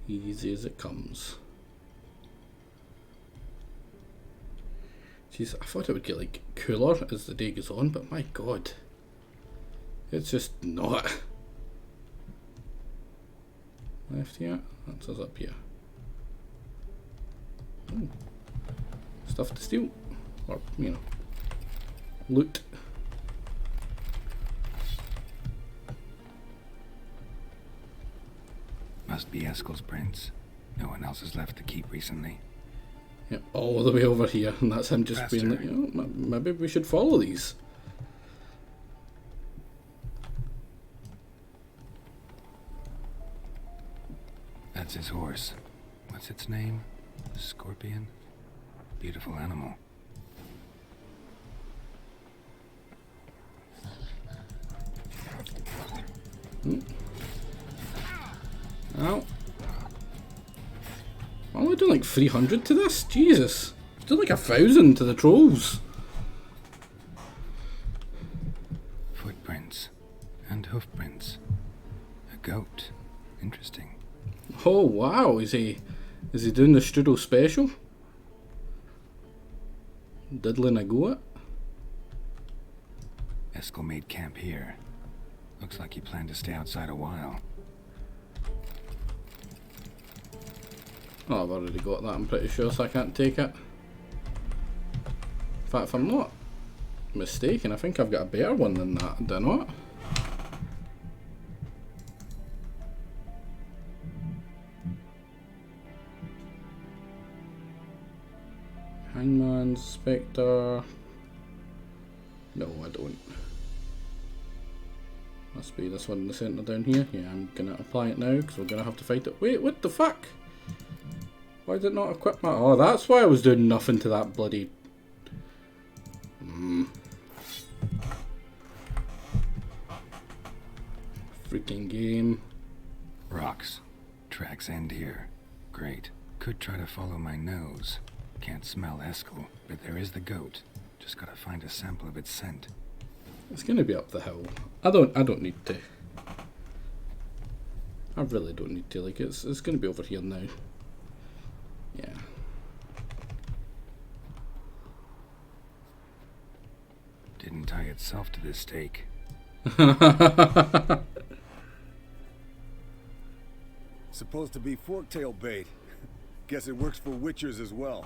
Easy as it comes. Jeez, I thought it would get like cooler as the day goes on, but my god. It's just not. Left here? That's us up here. Ooh. Stuff to steal. Or, you know, loot. Must be Eskel's prints. No one else has left to keep recently. Yep, all the way over here, and that's him just Faster. being like, you know, maybe we should follow these. That's his horse. What's its name? Scorpion? Beautiful animal. Ow. I'm only doing like 300 to this? Jesus. Doing like 1,000 to the trolls. Footprints. And hoofprints. A goat. Interesting. Oh wow, is he doing the Strudel special? Diddling a goat? Eskel made camp here. Looks like he planned to stay outside a while. Oh, I've already got that, I'm pretty sure, so I can't take it. In fact, if I'm not mistaken, I think I've got a better one than that, do I not? Hangman, Spectre... No, I don't. Must be this one in the centre down here. Yeah, I'm gonna apply it now, because we're gonna have to fight it. Wait, what the fuck? Why did it not equip my... Oh, that's why I was doing nothing to that bloody... freaking game. Rocks. Tracks end here. Great. Could try to follow my nose. Can't smell Eskel, but there is the goat. Just gotta find a sample of its scent. It's gonna be up the hill. I don't need to. I really don't need to. Like it's gonna be over here now. Yeah. Didn't tie itself to this stake. Supposed to be forktail bait. Guess it works for witchers as well.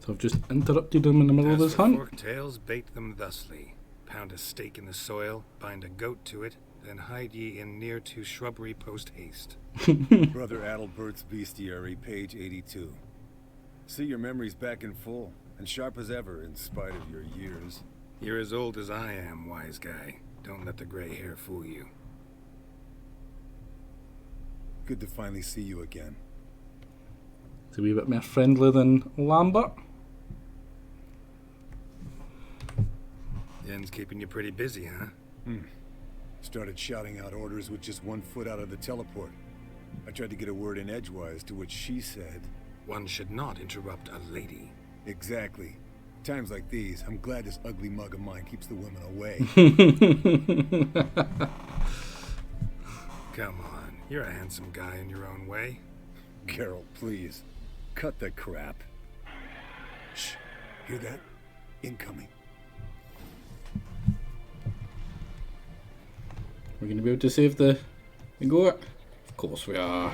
So I've just interrupted him in the middle of his hunt. Forktails, bait them thusly. Pound a stake in the soil, bind a goat to it, then hide ye in near to shrubbery post haste. Brother Adalbert's Bestiary, page 82. See, your memory's back in full, and sharp as ever in spite of your years. You're as old as I am, wise guy. Don't let the gray hair fool you. Good to finally see you again. It's a wee bit more friendly than Lambert. Yen's keeping you pretty busy, huh? Started shouting out orders with just 1 foot out of the teleport. I tried to get a word in edgewise, to which she said... One should not interrupt a lady. Exactly. Times like these, I'm glad this ugly mug of mine keeps the women away. Come on, you're a handsome guy in your own way. Geralt, please. Cut the crap. Shh. Hear that? Incoming. We're going to be able to save the goat? Of course we are.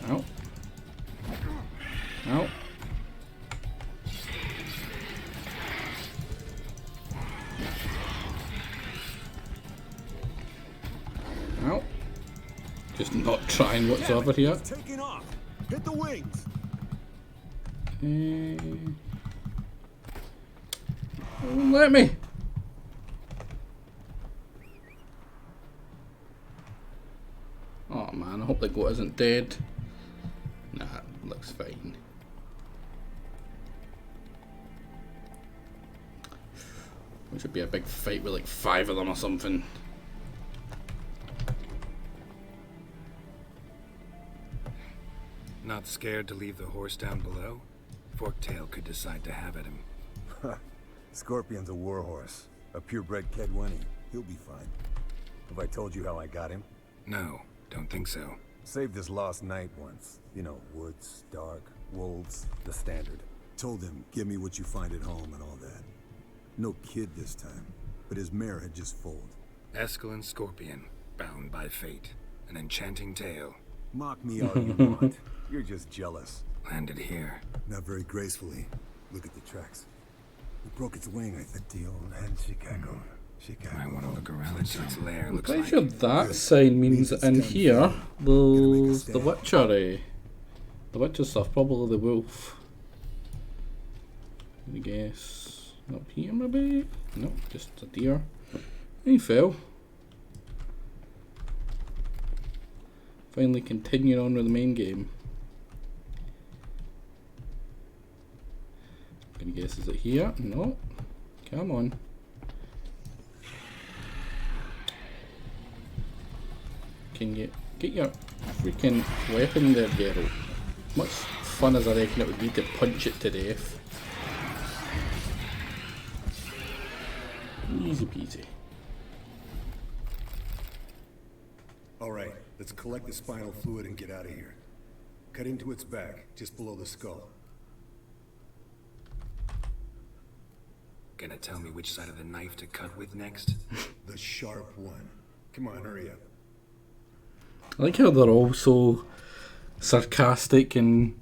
Ow. Ow. Ow. Just not trying whatsoever here. Taking off. Hit the wings. Let me. Oh man, I hope the goat isn't dead. Nah, it looks fine. It should be a big fight with like 5 of them or something. Not scared to leave the horse down below? Forktail could decide to have at him. Scorpion's a warhorse. A purebred Kedwenny. He'll be fine. Have I told you how I got him? No, don't think so. Saved his lost knight once. You know, woods, dark, wolves, the standard. Told him, give me what you find at home and all that. No kid this time, but his mare had just foaled. Eskel and Scorpion, bound by fate. An enchanting tale. Mock me all you want. You're just jealous. Landed here. Not very gracefully. Look at the tracks. It broke its wing, I think. Deal and Chicago. I want to look around and see its lair I'm looks pretty like. sure that sign means that in here there's the Witcher. The Witcher stuff, probably the wolf. I guess up here maybe? No, just a deer. He fell. Finally continuing on with the main game. I'm gonna guess, is it here? No. Come on. Can you get your freaking weapon there, Geralt? Much fun as I reckon it would be to punch it to death. Easy peasy. Alright, let's collect the spinal fluid and get out of here. Cut into its back, just below the skull. Gonna tell me which side of the knife to cut with next? The sharp one. Come on, hurry up. I like how they're all so sarcastic and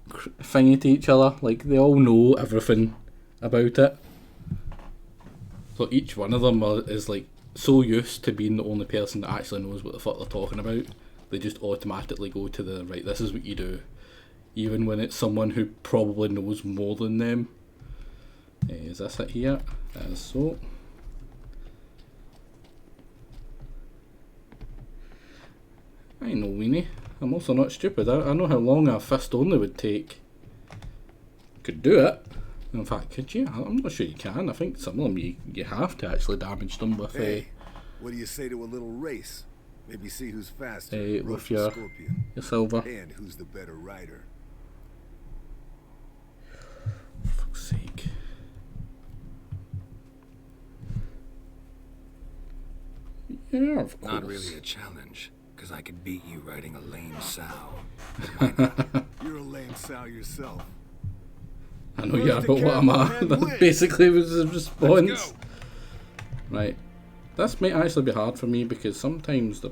thingy to each other. Like, they all know everything about it. So each one of them is like so used to being the only person that actually knows what the fuck they're talking about. They just automatically go to the, right, this is what you do. Even when it's someone who probably knows more than them. Is this it here? As so. I ain't no weenie. I'm also not stupid. I know how long a fist only would take. Could do it. In fact, could you? I'm not sure you can. I think some of them you have to actually damage them with Hey, what do you say to a little race? Maybe see who's faster. with Roach your or Scorpion. silver. And who's the better rider. For fuck's sake. Yeah, of course. Not really a challenge, because I could beat you riding a lame sow. You're a lame sow yourself. I know you are, but what am I? That basically was his response. Right. This might actually be hard for me because sometimes my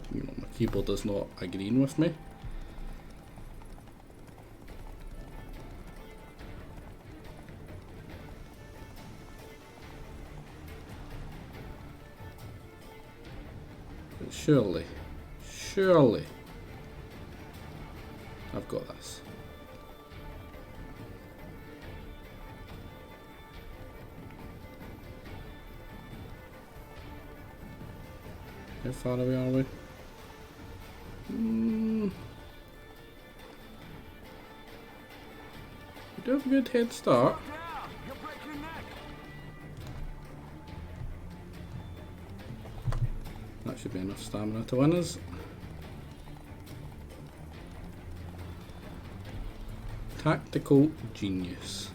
keyboard is not agreeing with me. But surely, I've got this. How far away are we? We do have a good head start. That should be enough stamina to win us. Tactical genius.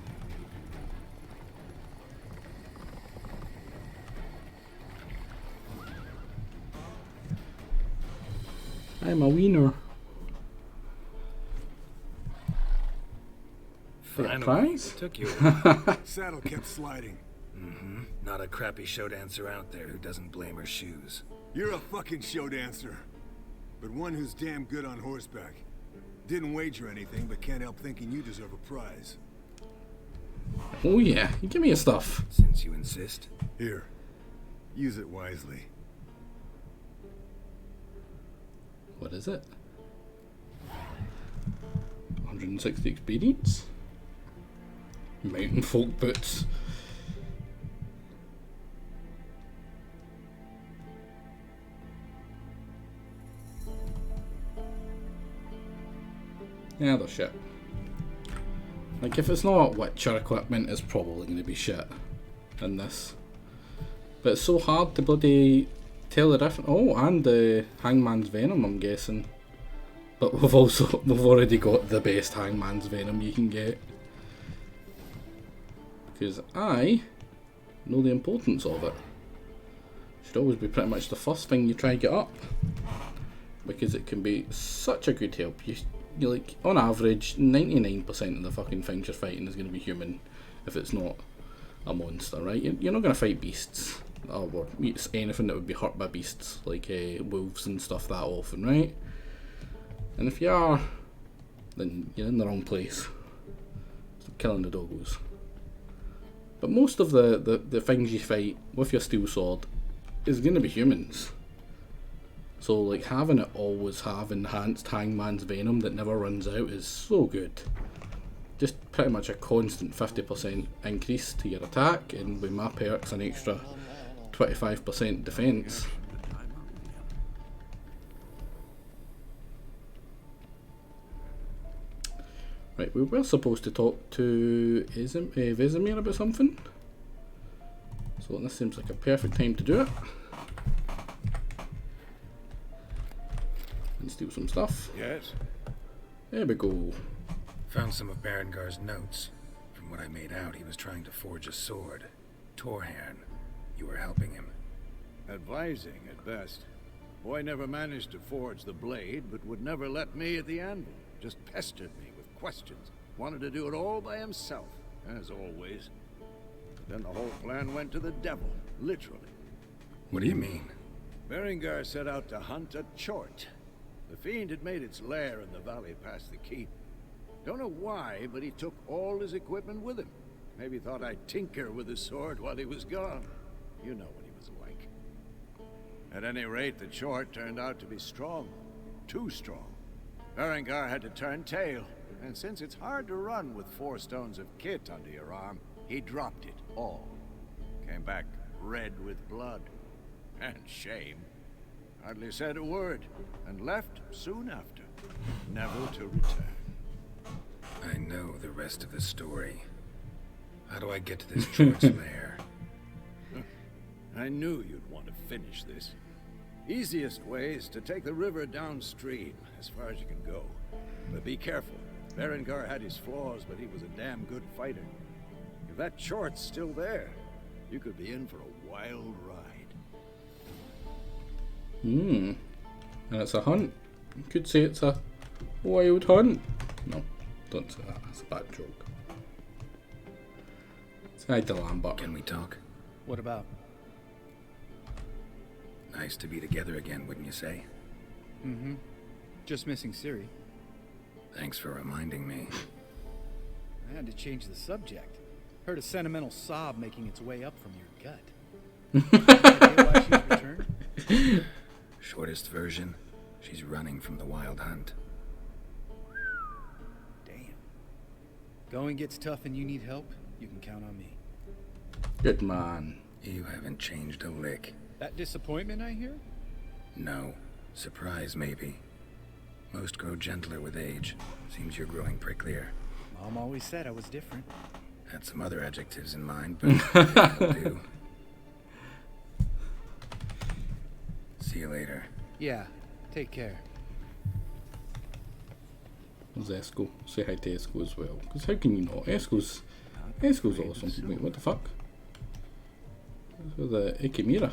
I'm a wiener. Finally, it took you. Saddle kept sliding. Mm-hmm. Not a crappy show dancer out there who doesn't blame her shoes. You're a fucking show dancer. But one who's damn good on horseback. Didn't wager anything, but can't help thinking you deserve a prize. Oh yeah, you give me your stuff. Since you insist. Here. Use it wisely. What is it? 160 experience? Mountain folk boots. Yeah, they're shit. Like, if it's not Witcher equipment, it's probably going to be shit in this. But it's so hard to bloody tell the difference. Oh, and the Hangman's Venom, I'm guessing. But we've already got the best Hangman's Venom you can get. Because I know the importance of it. Should always be pretty much the first thing you try to get up. Because it can be such a good help. You like, on average, 99% of the fucking things you're fighting is going to be human. If it's not a monster, right? You're not going to fight beasts. Or anything that would be hurt by beasts, like wolves and stuff that often, right? And if you are, then you're in the wrong place. Stop killing the doggos. But most of the things you fight with your steel sword is going to be humans. So like having it always have enhanced Hangman's Venom that never runs out is so good. Just pretty much a constant 50% increase to your attack, and with my perks an extra 25% defense. Right, we were supposed to talk to Vesemir about something. So this seems like a perfect time to do it. And steal some stuff. Yes? There we go. Found some of Berengar's notes. From what I made out, he was trying to forge a sword. Torhan. You were helping him. Advising, at best. Boy never managed to forge the blade, but would never let me at the anvil. Just pestered me with questions. Wanted to do it all by himself, as always. Then the whole plan went to the devil, literally. What do you mean? Berengar set out to hunt a chort. The fiend had made its lair in the valley past the keep. Don't know why, but he took all his equipment with him. Maybe thought I'd tinker with his sword while he was gone. You know what he was like. At any rate, the chort turned out to be strong. Too strong. Berengar had to turn tail, and since it's hard to run with 4 stones of kit under your arm, he dropped it all. Came back red with blood. And shame. hardly said a word, and left soon after, never to return. I know the rest of the story. How do I get to this George's lair? I knew you'd want to finish this. Easiest way is to take the river downstream, as far as you can go. But be careful. Berengar had his flaws, but he was a damn good fighter. If that short's still there, you could be in for a wild ride. And it's a hunt. You could say it's a wild hunt. No, don't say that. That's a bad joke. Say hi to Lambert. Can we talk? What about? Nice to be together again, wouldn't you say? Mm-hmm. Just missing Ciri. Thanks for reminding me. I had to change the subject. Heard a sentimental sob making its way up from your gut. Any idea why she's returned? Shortest version, she's running from the wild hunt. Damn. Going gets tough and you need help, you can count on me. Good man. You haven't changed a lick. That disappointment I hear? No. Surprise, maybe. Most grow gentler with age. Seems you're growing pricklier. Mom always said I was different. Had some other adjectives in mind, but that'll do. See you later. Yeah, take care. There's Esco. Say hi to Esco as well. Because how can you not? Esco's awesome. Wait, what the fuck? So the Ikemira.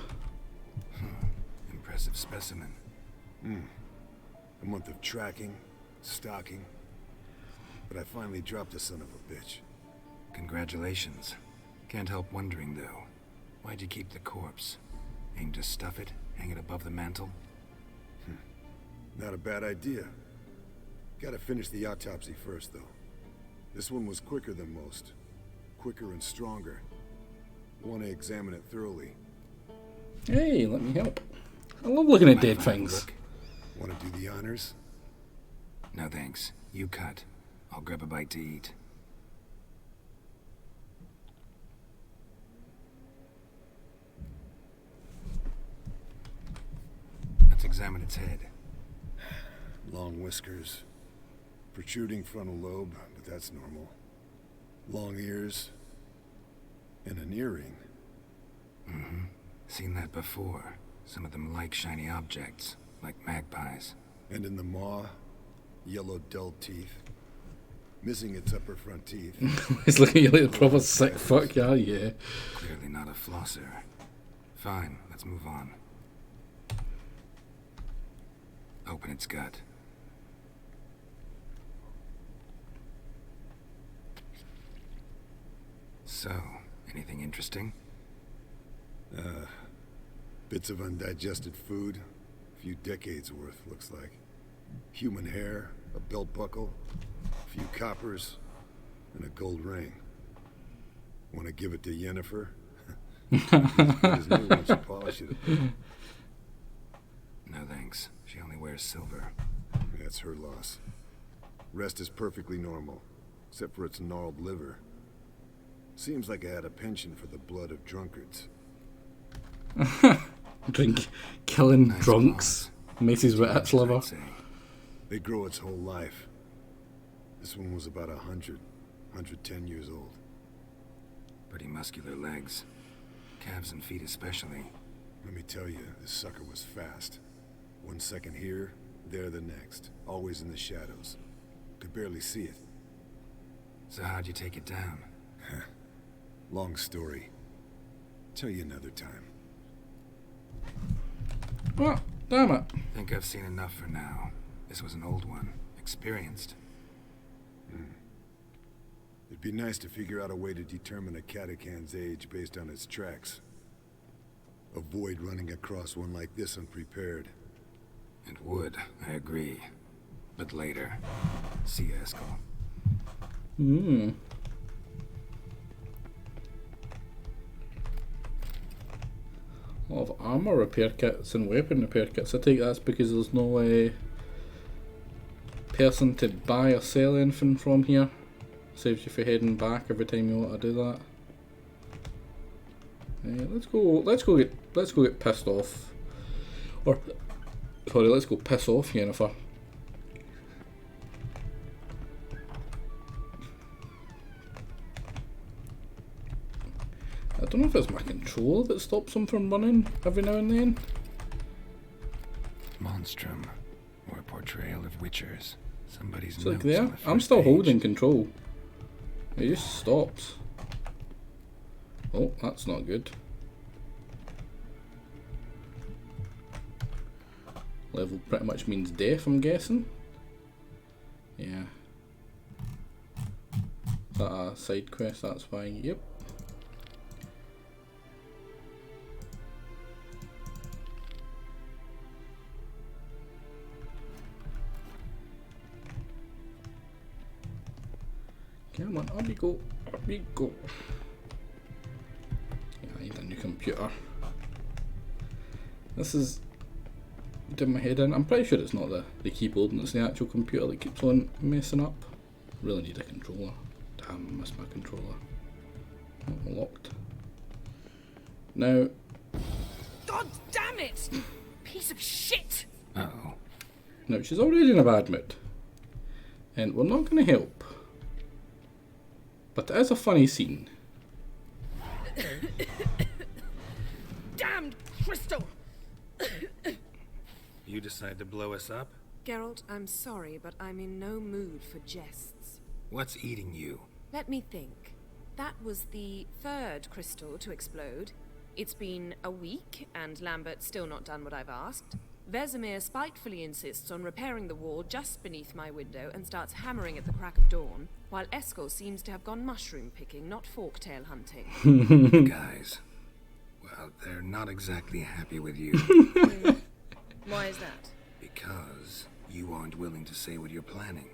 Impressive specimen. A month of tracking, stalking, but I finally dropped the son of a bitch. Congratulations. Can't help wondering, though. Why'd you keep the corpse? Aim to stuff it? Hang it above the mantle? Not a bad idea. Gotta finish the autopsy first, though. This one was quicker than most. Quicker and stronger. Want to examine it thoroughly. Hey, let me help. I love looking at dead things. Want to do the honors? No thanks. You cut. I'll grab a bite to eat. Let's examine its head. Long whiskers. Protruding frontal lobe, but that's normal. Long ears. And an earring. Mm-hmm. Seen that before. Some of them like shiny objects, like magpies. And in the maw, yellow dull teeth. Missing its upper front teeth. He's looking at you like a proper sick fuck, yeah. Clearly not a flosser. Fine, let's move on. Open its gut. So, anything interesting? Bits of undigested food. A few decades worth, looks like. Human hair, a belt buckle, a few coppers, and a gold ring. Want to give it to Yennefer? As new once you polish it a bit. No thanks. She only wears silver. That's her loss. Rest is perfectly normal, except for its gnarled liver. Seems like I had a penchant for the blood of drunkards. Killing nice drunks. Messes with its liver. They grow its whole life. This one was about 110 years old. Pretty muscular legs. Calves and feet especially. Let me tell you, this sucker was fast. 1 second here, there the next. Always in the shadows. Could barely see it. So how'd you take it down? Long story. Tell you another time. What? Damn it. Think I've seen enough for now. This was an old one. Experienced. It'd be nice to figure out a way to determine a Katakan's age based on its tracks. Avoid running across one like this unprepared. It would, I agree. But later. See you, Eskel. A lot of armor repair kits and weapon repair kits. I take that's because there's no person to buy or sell anything from here. Saves you from heading back every time you want to do that. Let's go get pissed off, or Tori, let's go piss off, Yennefer. I don't know if it's my controller that stops him from running every now and then. Monstrum, or a portrayal of witchers. Somebody's It's like notes there. on the I'm first still page. holding control. It just stops. Oh, that's not good. Level pretty much means death, I'm guessing. Yeah. Is that a side quest? That's fine. Yep. Come on, up we go. Up we go. Yeah, I need a new computer. This is doing my head in. I'm pretty sure it's not the keyboard and it's the actual computer that keeps on messing up. Really need a controller. Damn, I missed my controller. Oh, locked. Now. God damn it! Piece of shit! Uh-oh. Now, she's already in a bad mood. And we're not going to help. But it is a funny scene. Damned crystal! You decide to blow us up? Geralt, I'm sorry, but I'm in no mood for jests. What's eating you? Let me think. That was the third crystal to explode. It's been a week, and Lambert's still not done what I've asked. Vesemir spitefully insists on repairing the wall just beneath my window and starts hammering at the crack of dawn, while Eskel seems to have gone mushroom picking, not forktail hunting. The guys. Well, they're not exactly happy with you. Why is that? Because you aren't willing to say what you're planning.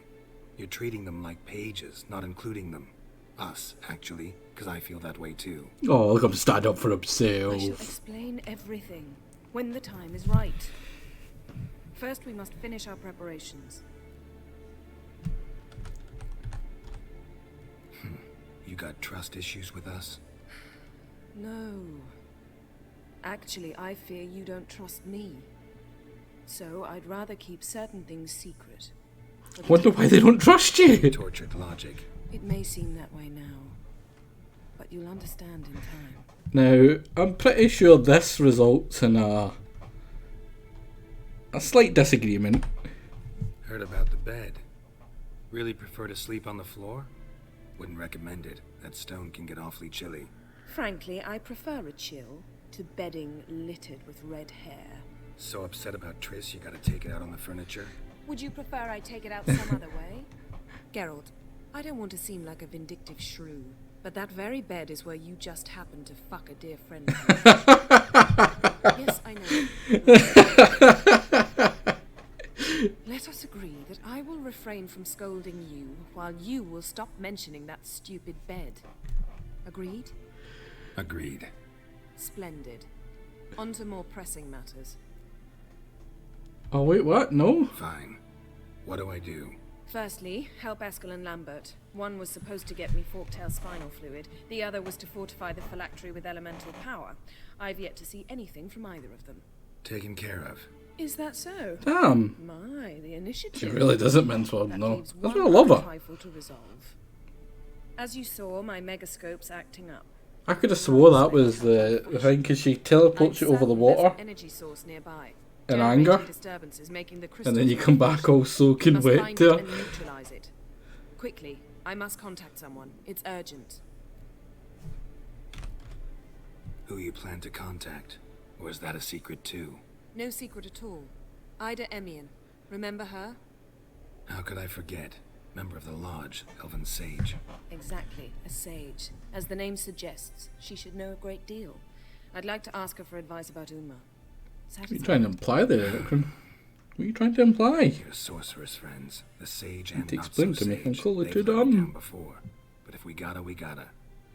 You're treating them like pages, not including them. Us, actually, because I feel that way too. Oh, look, I'm stand up for I shall himself. explain everything when the time is right. First, we must finish our preparations. You got trust issues with us? No. Actually, I fear you don't trust me. So, I'd rather keep certain things secret. Wonder why they don't trust you. Tortured logic. It may seem that way now, but you'll understand in time. Now, I'm pretty sure this results in a slight disagreement. Heard about the bed. Really prefer to sleep on the floor? Wouldn't recommend it. That stone can get awfully chilly. Frankly, I prefer a chill to bedding littered with red hair. So upset about Triss, you gotta take it out on the furniture? Would you prefer I take it out some other way? Geralt, I don't want to seem like a vindictive shrew, but that very bed is where you just happened to fuck a dear friend of mine. Yes, I know. Let us agree that I will refrain from scolding you, while you will stop mentioning that stupid bed. Agreed? Agreed. Splendid. On to more pressing matters. Oh, wait, what? No? Fine. What do I do? Firstly, help Eskel and Lambert. One was supposed to get me forktail spinal fluid. The other was to fortify the phylactery with elemental power. I've yet to see anything from either of them. Taken care of. Is that so? Damn. My, the initiative. She really doesn't mince words, That no. leaves That's one why I love her. trifle to resolve. As you saw, my megascope's acting up. I could have swore that was the thing, because she teleports you over the water Energy source nearby. in anger, Disturbances making the and then you come back all soaking must wet find to it her. and neutralize it. Quickly, I must contact someone. It's urgent. Who you plan to contact? Or is that a secret too? No secret at all. Ida Emian. Remember her? How could I forget? Member of the Lodge, Elven Sage. Exactly, a sage. As the name suggests, she should know a great deal. I'd like to ask her for advice about Uma. What are you trying to imply there, Ekron? What are you trying to imply? Your sorceress friends, the Sage Need and to not explain so to me. sage. I'm clearly They've too let me dumb. down before. But if we gotta, we gotta.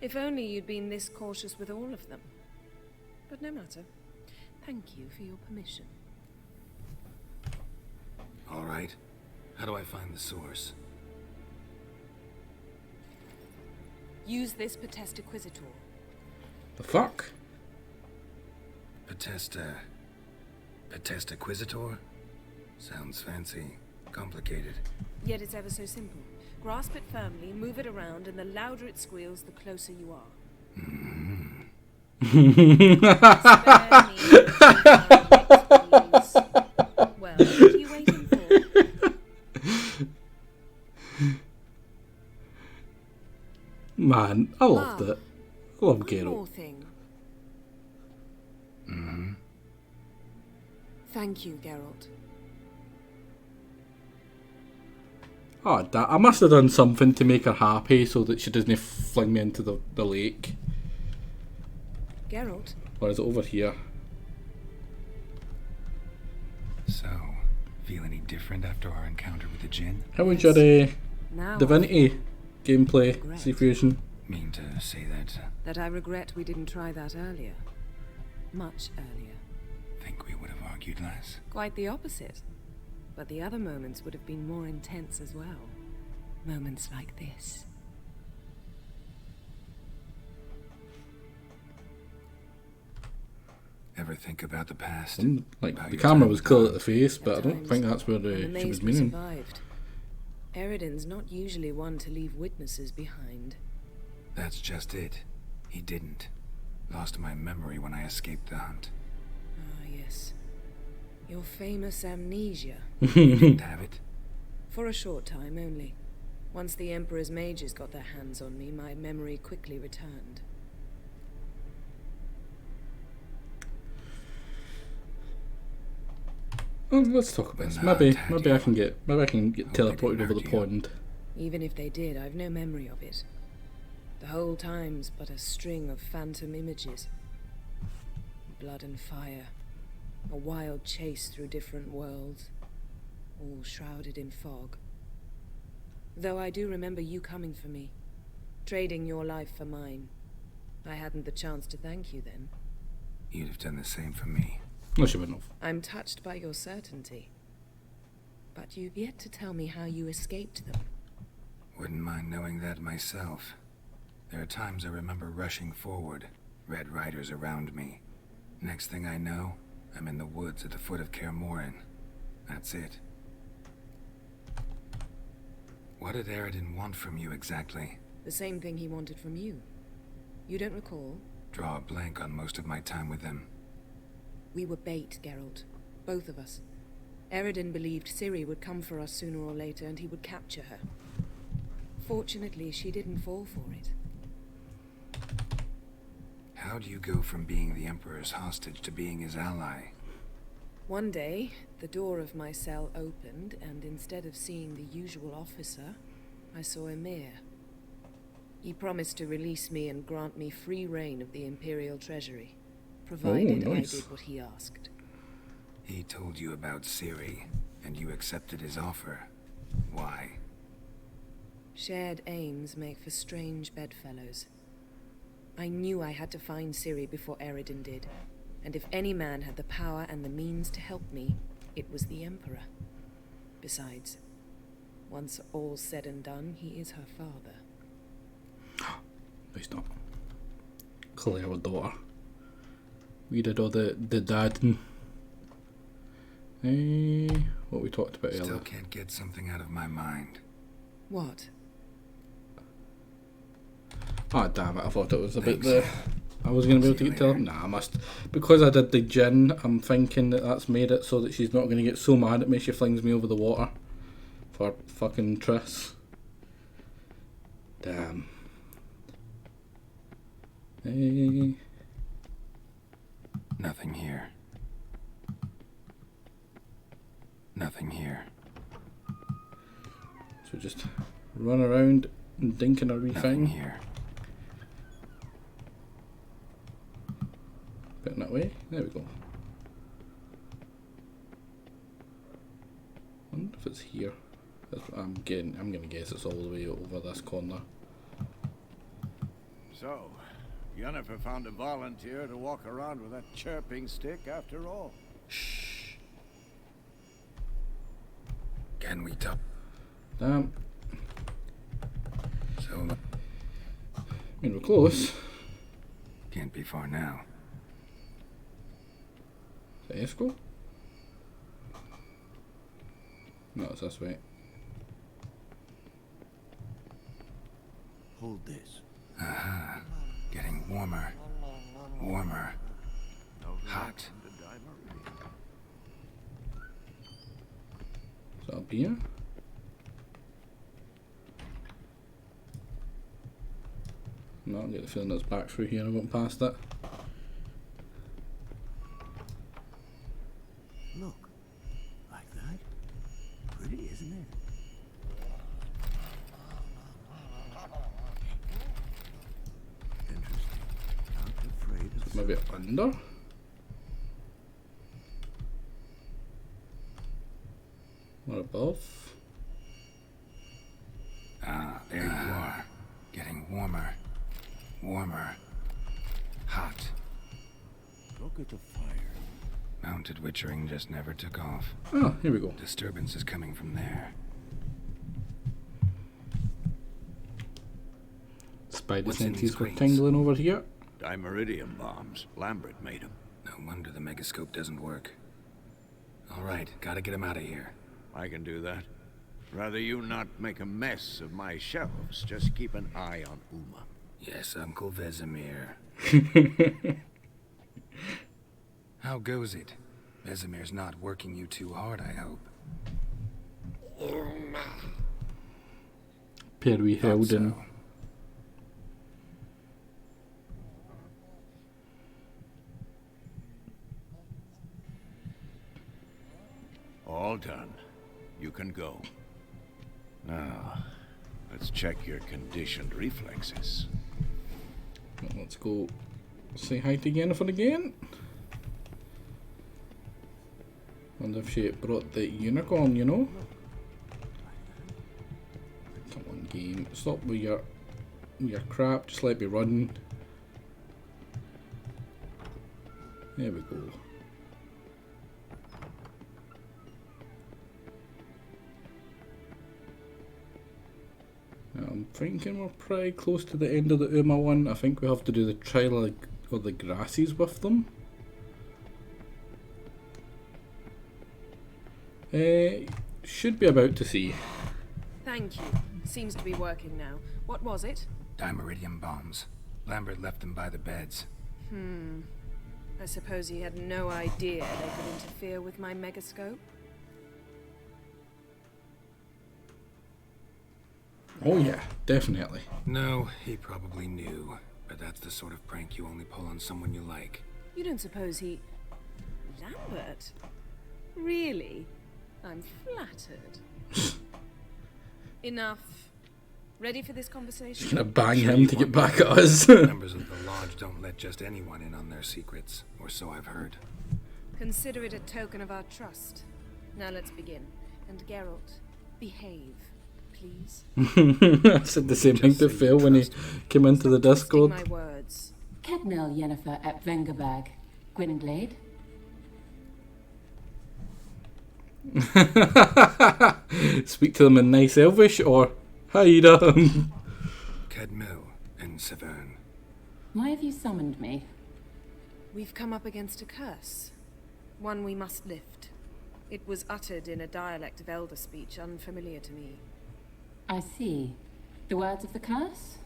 If only you'd been this cautious with all of them. But no matter. Thank you for your permission. All right. How do I find the source? Use this Potesta Quisitor. The fuck? Potesta Quisitor? Sounds fancy. Complicated. Yet it's ever so simple. Grasp it firmly, move it around, and the louder it squeals, the closer you are. Spare me, please. Well, what are you waiting for? Man, I loved it. I love Geralt. One more thing. Thank you, Geralt. Oh, I must have done something to make her happy so that she doesn't fling me into the lake. Geralt? Or is it over here? So, feel any different after our encounter with the Jinn? How was your Now Divinity gameplay, C-Fusion? Mean to say that? That I regret we didn't try that earlier. Much earlier. Think we would have argued less? Quite the opposite. But the other moments would have been more intense as well. Moments like this. Ever think about the past? Like, about the your camera time was with cool Don? at the face, but I don't think that's where I'm she amazed was we meaning. survived. Eridan's not usually one to leave witnesses behind. That's just it. He didn't. Lost my memory when I escaped the hunt. Ah, yes. Your famous amnesia. You didn't have it? For a short time only. Once the Emperor's mages got their hands on me, my memory quickly returned. Oh, let's talk about this. Maybe I can get teleported over the pond. Even if they did, I've no memory of it. The whole time's but a string of phantom images. Blood and fire. A wild chase through different worlds. All shrouded in fog. Though I do remember you coming for me. Trading your life for mine. I hadn't the chance to thank you then. You'd have done the same for me. No, she wouldn't have. I'm touched by your certainty. But you've yet to tell me how you escaped them. Wouldn't mind knowing that myself. There are times I remember rushing forward, Red Riders around me. Next thing I know, I'm in the woods at the foot of Kaer Morhen. That's it. What did Eridan want from you exactly? The same thing he wanted from you. You don't recall? Draw a blank on most of my time with him. We were bait, Geralt. Both of us. Eridan believed Ciri would come for us sooner or later and he would capture her. Fortunately, she didn't fall for it. How do you go from being the Emperor's hostage to being his ally? One day, the door of my cell opened, and instead of seeing the usual officer, I saw Emhyr. He promised to release me and grant me free reign of the Imperial Treasury, provided nice. I did what he asked. He told you about Ciri, and you accepted his offer. Why? Shared aims make for strange bedfellows. I knew I had to find Ciri before Eridan did, and if any man had the power and the means to help me, it was the Emperor. Besides, once all's said and done, he is her father. No, he's not. Clearly our daughter. We did all the dadding. What we talked about earlier. Still can't get something out of my mind. What? Oh damn it, I thought it was about the... I was going to be able to get to her. Nah, I must. Because I did the gin, I'm thinking that that's made it so that she's not going to get so mad at me she flings me over the water. For fucking Triss. Damn. Hey. Nothing here. Nothing here. So just run around and dinking a wee Nothing thing. here. Bit that way. There we go. Wonder if it's here. I'm gonna guess it's all the way over this corner. So, Yennefer found a volunteer to walk around with that chirping stick after all. Shh. Can we talk? Damn. So, I mean, we're close. can't be far now. Is it Esco? No, it's this way. Hold this. Aha. Getting warmer. Warmer. Hot. Is that a beer? No, I get the feeling that's back through here. I went past it. Look. Like that? Pretty, isn't it? Interesting. Not afraid of... Maybe under? Or above? Ah, there you are. Getting warmer. Warmer. Hot. Look at the fire. Mounted witchering just never took off. Oh, here we go. Disturbance is coming from there. Spidey What's in senses these were crates? tingling over here. Dimeridium bombs. Lambert made them. No wonder the megascope doesn't work. Alright, gotta get him out of here. I can do that. Rather you not make a mess of my shelves. Just keep an eye on Uma. Yes, Uncle Vesemir. How goes it? Vesemir's not working you too hard, I hope. Perry Thought Helden. so. All done. You can go. Now, let's check your conditioned reflexes. Well, let's go say hi to Yennefer again. Wonder if she brought the unicorn, you know? Come on, game. Stop with your crap. Just let me run. There we go. I'm thinking we're pretty close to the end of the Uma one. I think we have to do the trial of the grasses with them. Should be about to see. Thank you. Seems to be working now. What was it? Dimeridium bombs. Lambert left them by the beds. I suppose he had no idea they could interfere with my megascope. Oh yeah, definitely. No, he probably knew. But that's the sort of prank you only pull on someone you like. You don't suppose he... Lambert? Really? I'm flattered. Enough. Ready for this conversation? She's gonna bang him to get back at us. Members of the Lodge don't let just anyone in on their secrets, or so I've heard. Consider it a token of our trust. Now let's begin. And Geralt, behave, please. I said the same thing to Phil when he came into the Discord. My words. Kedmel Yennefer at Vengerberg. Gwynglade. Speak to them in nice Elvish or Haida. Kedmil and Severn. Why have you summoned me? We've come up against a curse. One we must lift. It was uttered in a dialect of Elder speech unfamiliar to me. I see. The words of the curse?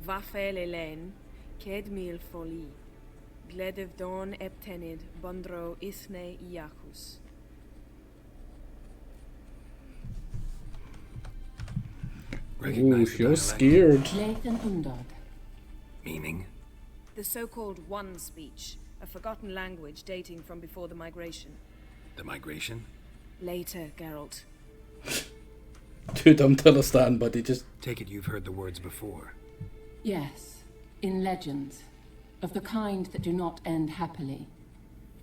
Vafel Elen, Kedmil Foli, Gledev Don Eptenid, Bondro Isne Iacus. Oh, you're scared. Lathan Undod. Meaning? The so-called One speech, a forgotten language dating from before the migration. The migration? Later, Geralt. Too dumb to understand, buddy. Just take it you've heard the words before. Yes, in legends, of the kind that do not end happily.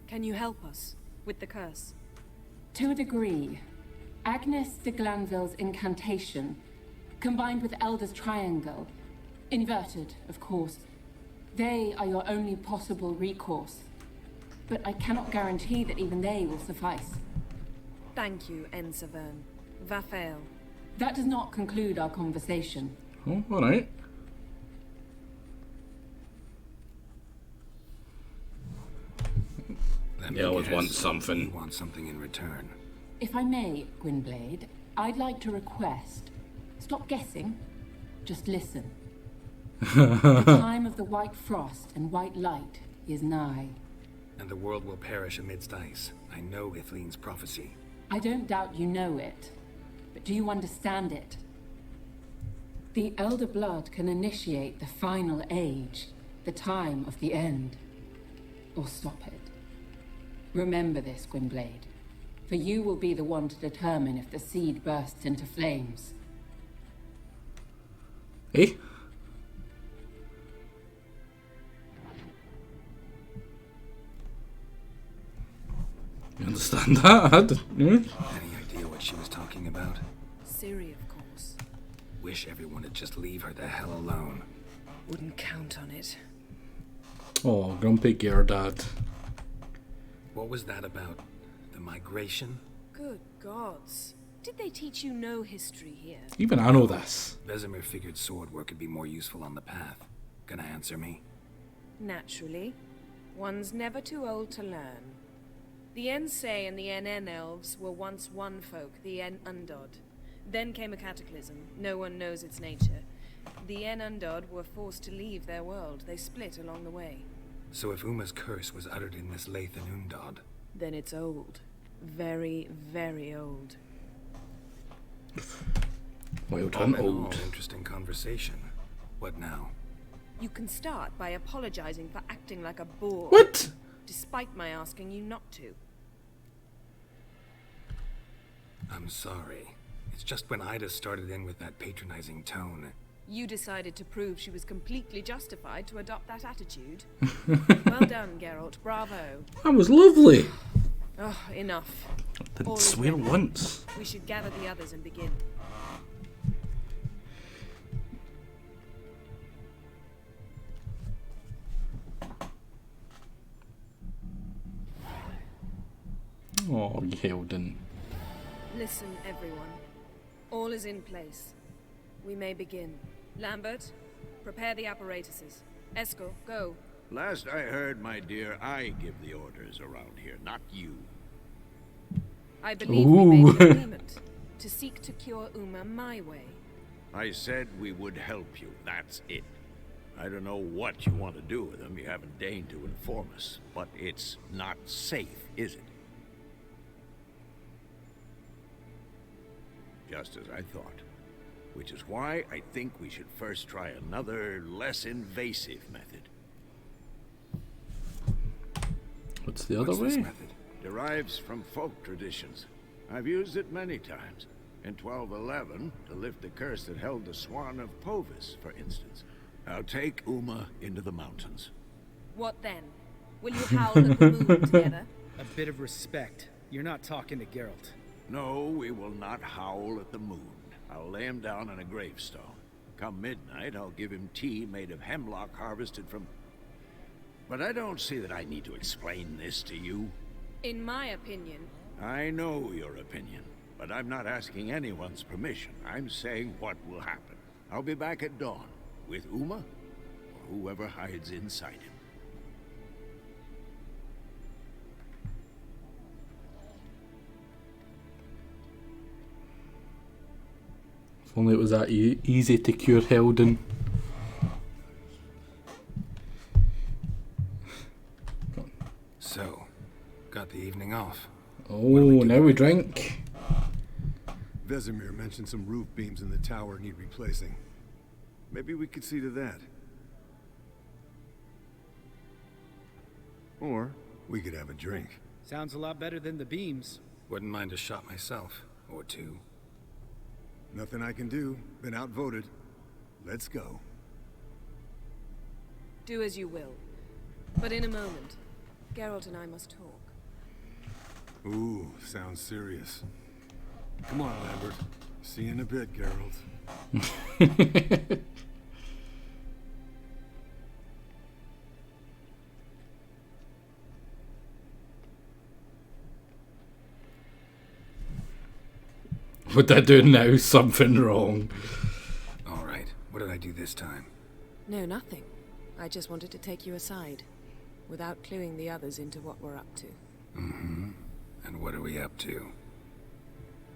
Can you help us with the curse? To a degree. Agnes de Glanville's incantation, combined with Elder's triangle, inverted, of course. They are your only possible recourse. But I cannot guarantee that even they will suffice. Thank you, Ensevern. Vafel. That does not conclude our conversation. Oh, alright. They always want something. You want something in return. If I may, Gwynblade, I'd like to request. Stop guessing. Just listen. The time of the white frost and white light is nigh. And the world will perish amidst ice. I know Ithleen's prophecy. I don't doubt you know it. But do you understand it? The Elder Blood can initiate the final age, the time of the end. Or stop it. Remember this, Gwynblade. For you will be the one to determine if the seed bursts into flames. Eh? You understand that? Any idea what she was talking about? Ciri, of course. Wish everyone would just leave her the hell alone. Wouldn't count on it. Oh, grumpy Gerdad. What was that about? The migration? Good gods. Did they teach you no history here? Even I know this. Vesemir figured sword work could be more useful on the path. Gonna answer me? Naturally. One's never too old to learn. The Ensei and the NN elves were once one folk, the En Undod. Then came a cataclysm. No one knows its nature. The En Undod were forced to leave their world. They split along the way. So if Uma's curse was uttered in this Lathan Undod, then it's old. Very, very old. Well all done, in all, old. interesting conversation. What now? You can start by apologizing for acting like a boor. What? Despite my asking you not to. I'm sorry. It's just when Ida started in with that patronizing tone. You decided to prove she was completely justified to adopt that attitude. Well done, Geralt. Bravo. That was lovely. Oh, enough. Didn't swear once. We should gather the others and begin. Oh, Hildon. Listen, everyone. All is in place. We may begin. Lambert, prepare the apparatuses. Eskel, go. Last I heard, my dear, I give the orders around here, not you. I believe we made an agreement to seek to cure Uma my way. I said we would help you, that's it. I don't know what you want to do with them, you haven't deigned to inform us. But it's not safe, is it? Just as I thought. Which is why I think we should first try another, less invasive method. What's the other way? This method? Derives from folk traditions. I've used it many times. In 1211, to lift the curse that held the Swan of Povis, for instance. I'll take Uma into the mountains. What then? Will you howl at the moon together? A bit of respect. You're not talking to Geralt. No, we will not howl at the moon. I'll lay him down on a gravestone. Come midnight, I'll give him tea made of hemlock harvested from... But I don't see that I need to explain this to you. In my opinion... I know your opinion, but I'm not asking anyone's permission. I'm saying what will happen. I'll be back at dawn, with Uma, or whoever hides inside him. If only it was that easy to cure Hildon. So, got the evening off. Oh, now we drink. Vesemir mentioned some roof beams in the tower need replacing. Maybe we could see to that. Or we could have a drink. Sounds a lot better than the beams. Wouldn't mind a shot myself, or two. Nothing I can do. Been outvoted. Let's go. Do as you will. But in a moment, Geralt and I must talk. Ooh, sounds serious. Come on, Lambert. See you in a bit, Geralt. What did I do now? Something wrong. Alright, what did I do this time? No, nothing. I just wanted to take you aside, without cluing the others into what we're up to. Mm-hmm. And what are we up to?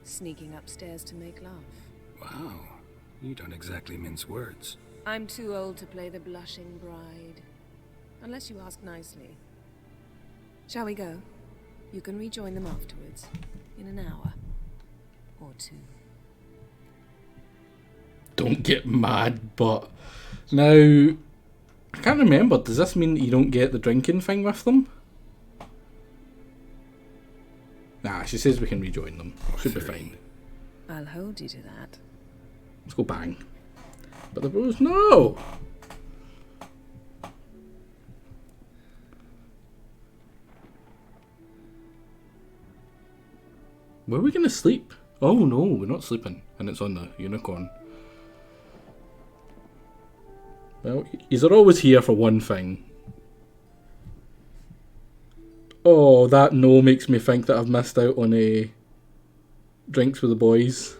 Sneaking upstairs to make love. Wow, you don't exactly mince words. I'm too old to play the blushing bride. Unless you ask nicely. Shall we go? You can rejoin them afterwards. In an hour. Or two. Don't get mad, but... Now... I can't remember. Does this mean you don't get the drinking thing with them? Nah, she says we can rejoin them. Should be fine. I'll hold you to that. Let's go bang. But the bros, no! Where are we gonna sleep? Oh no, we're not sleeping. And it's on the unicorn. Well, yous are always here for one thing. Oh, that no makes me think that I've missed out on a drinks with the boys.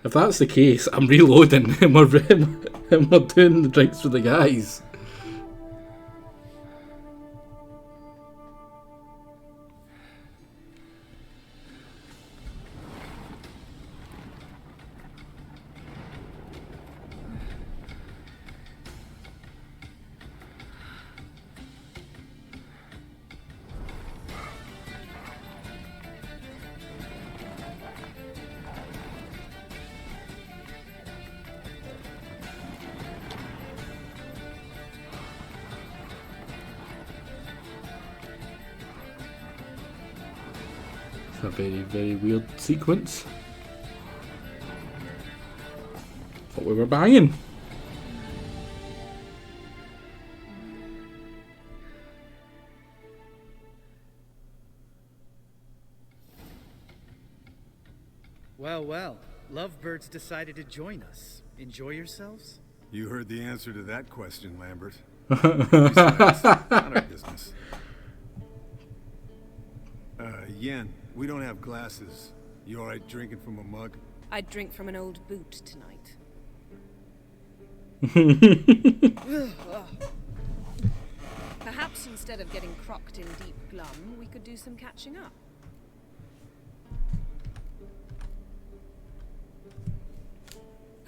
If that's the case, I'm reloading and we're doing the drinks with the guys. A very, very weird sequence. Thought we were banging. Well, well. Lovebirds decided to join us. Enjoy yourselves? You heard the answer to that question, Lambert. Besides, not our business. Yen, we don't have glasses. You alright drinking from a mug? I'd drink from an old boot tonight. Perhaps instead of getting crocked in deep glum, we could do some catching up.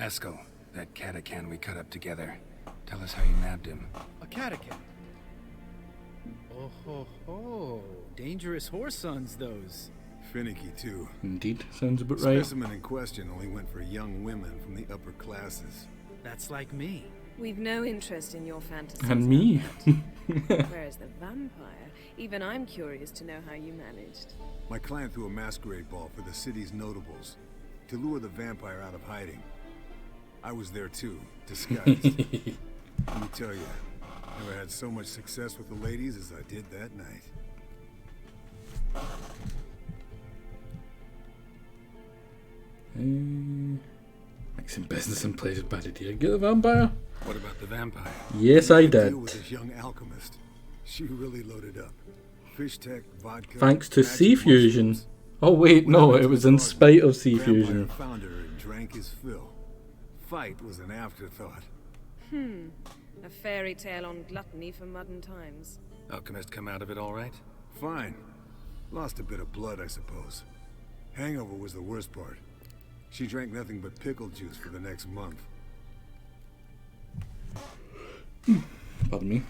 Eskel, that Catacan we cut up together. Tell us how you nabbed him. A Catacan? Oh ho ho. Dangerous horse sons, those. Finicky, too. Indeed, sounds a bit The right. specimen in question only went for young women from the upper classes. That's like me. We've no interest in your fantasies. And me. Whereas the vampire, even I'm curious to know how you managed. My client threw a masquerade ball for the city's notables to lure the vampire out of hiding. I was there too, disguised. Let me tell you, never had so much success with the ladies as I did that night. Mixing business and pleasure, bad idea. Get the vampire? What about the vampire? Yes, I did. Deal with this young alchemist. She really loaded up. Fish tech, vodka. Thanks to sea fusion. Oh wait, no, it was in spite of sea fusion. Found her and drank his fill. Fight was an afterthought. A fairy tale on gluttony for modern times. Alchemist come out of it all right? Fine. Lost a bit of blood, I suppose. Hangover was the worst part. She drank nothing but pickle juice for the next month. Pardon me.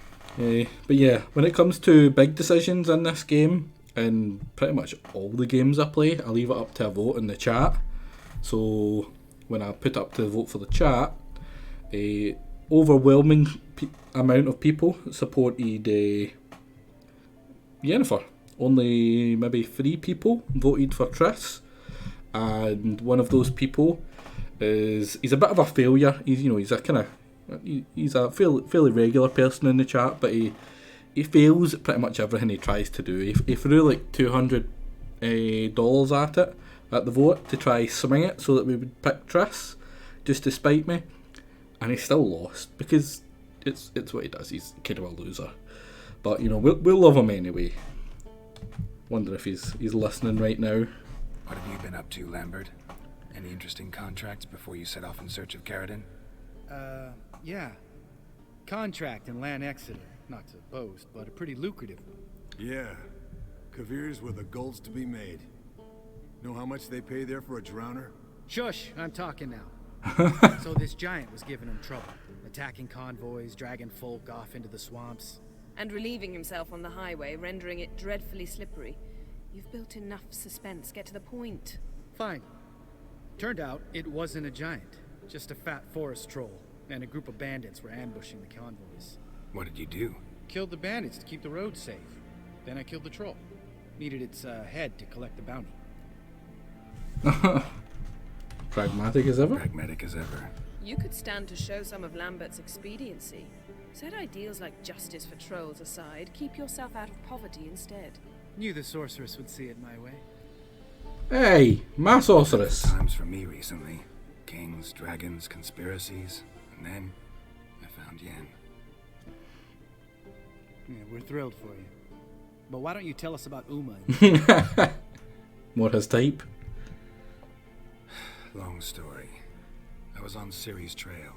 But yeah, when it comes to big decisions in this game, and pretty much all the games I play, I leave it up to a vote in the chat. So when I put up to the vote for the chat, a overwhelming amount of people supported Yennefer. Only maybe 3 people voted for Triss, and one of those people he's a bit of a failure. He's a fairly regular person in the chat, but he fails at pretty much everything he tries to do. He threw like $200 at it, at the vote, to try swing it so that we would pick Triss, just to spite me, and he still lost because it's what he does. He's kind of a loser, but we'll love him anyway. Wonder if he's listening right now. What have you been up to, Lambert? Any interesting contracts before you set off in search of Caridin? Yeah. Contract in Lan Exeter. Not to boast, but a pretty lucrative one. Yeah, Kavir's where the gold's to be made. Know how much they pay there for a drowner? Shush, I'm talking now. So this giant was giving him trouble, attacking convoys, dragging folk off into the swamps. And relieving himself on the highway, rendering it dreadfully slippery. You've built enough suspense. Get to the point. Fine. Turned out it wasn't a giant, just a fat forest troll, and a group of bandits were ambushing the convoys. What did you do? Killed the bandits to keep the road safe. Then I killed the troll. Needed its head to collect the bounty. Pragmatic as ever? Pragmatic as ever. You could stand to show some of Lambert's expediency. Set ideals like justice for trolls aside, keep yourself out of poverty instead. Knew the sorceress would see it my way. Hey, my sorceress. Times for me recently. Kings, dragons, conspiracies, and then I found Yen. Yeah, we're thrilled for you. But why don't you tell us about Uma? What his type? Long story. I was on Ciri's trail.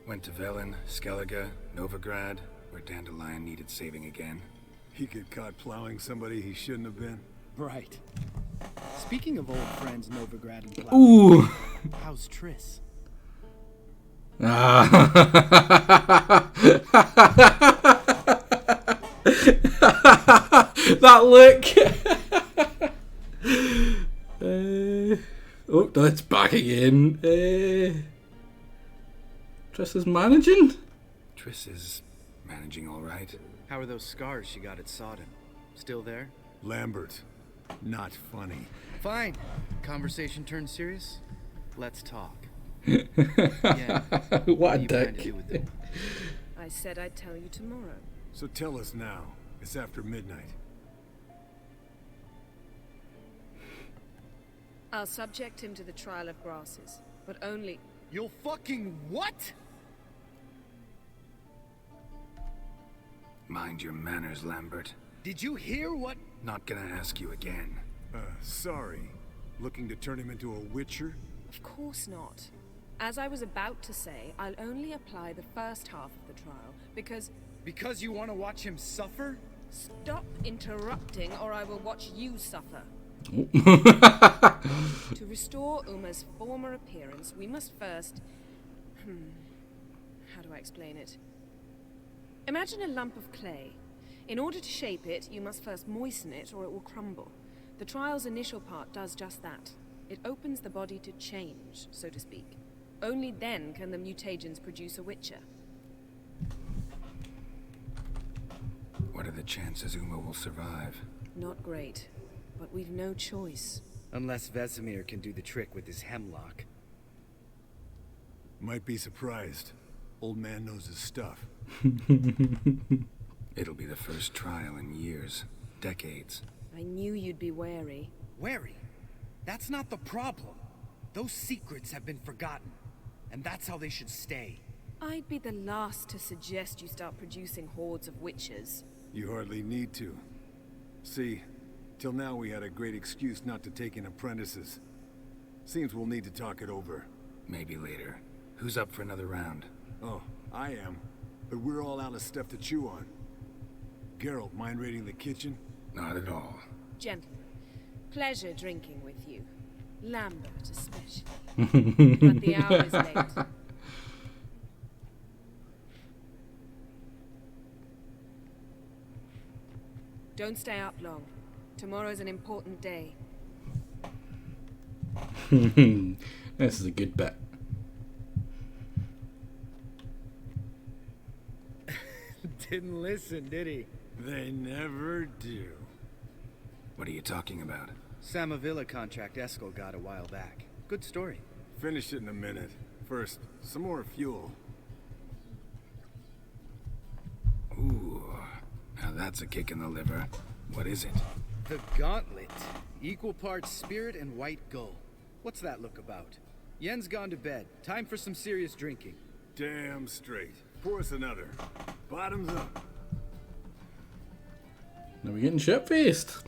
Went to Velen, Skellige, Novigrad, where Dandelion needed saving again. He get caught plowing somebody he shouldn't have been. Right. Speaking of old friends Novigrad and Plow, Ooh. How's Triss? That look. Oh, it's back again. Triss is managing? Triss is managing all right. How are those scars she got at Sodden? Still there? Lambert. Not funny. Fine. Conversation turned serious? Let's talk. Yeah. What a dick. I said I'd tell you tomorrow. So tell us now. It's after midnight. I'll subject him to the trial of grasses, but only... You'll fucking what? Mind your manners, Lambert. Did you hear what? Not gonna ask you again. Sorry. Looking to turn him into a witcher? Of course not. As I was about to say, I'll only apply the first half of the trial, because... Because you want to watch him suffer? Stop interrupting, or I will watch you suffer. To restore Uma's former appearance, we must first... How do I explain it? Imagine a lump of clay. In order to shape it, you must first moisten it, or it will crumble. The trial's initial part does just that. It opens the body to change, so to speak. Only then can the mutagens produce a witcher. What are the chances Uma will survive? Not great, but we've no choice. Unless Vesemir can do the trick with his hemlock. Might be surprised. Old man knows his stuff. It'll be the first trial in years. Decades. I knew you'd be wary. Wary? That's not the problem. Those secrets have been forgotten. And that's how they should stay. I'd be the last to suggest you start producing hordes of witches. You hardly need to. See, till now we had a great excuse not to take in apprentices. Seems we'll need to talk it over. Maybe later. Who's up for another round? Oh, I am. But we're all out of stuff to chew on. Geralt, mind raiding the kitchen? Not at all. Gentlemen, pleasure drinking with you. Lambert especially. But the hour is late. Don't stay up long. Tomorrow's an important day. This is a good bit. Didn't listen, did he? They never do. What are you talking about? Samavilla contract Eskel got a while back. Good story. Finish it in a minute. First, some more fuel. Ooh, now that's a kick in the liver. What is it? The Gauntlet. Equal parts spirit and white gull. What's that look about? Yen's gone to bed. Time for some serious drinking. Damn straight. Pour us another. Bottoms up. Now we're getting shit-faced.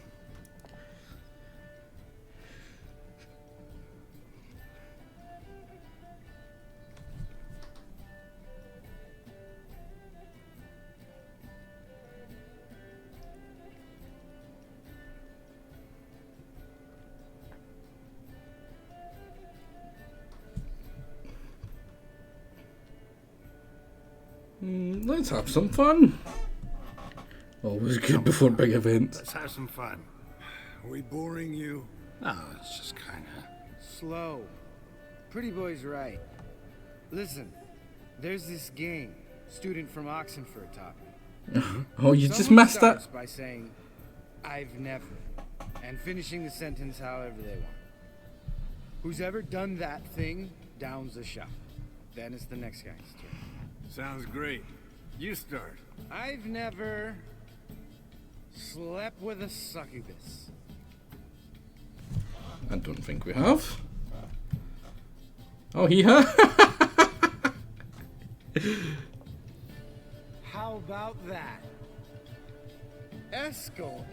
Let's have some fun. Always good before big events. Let's have some fun. Are we boring you? No, it's just kinda... Slow. Pretty boy's right. Listen, there's this game student from Oxenford taught me. Oh, you just Someone messed that. starts by saying, "I've never," and finishing the sentence however they want. Who's ever done that thing downs the shot. Then it's the next guy's turn. Sounds great. You start. I've never slept with a succubus. I don't think we have. Oh, he has. How about that? Eskel.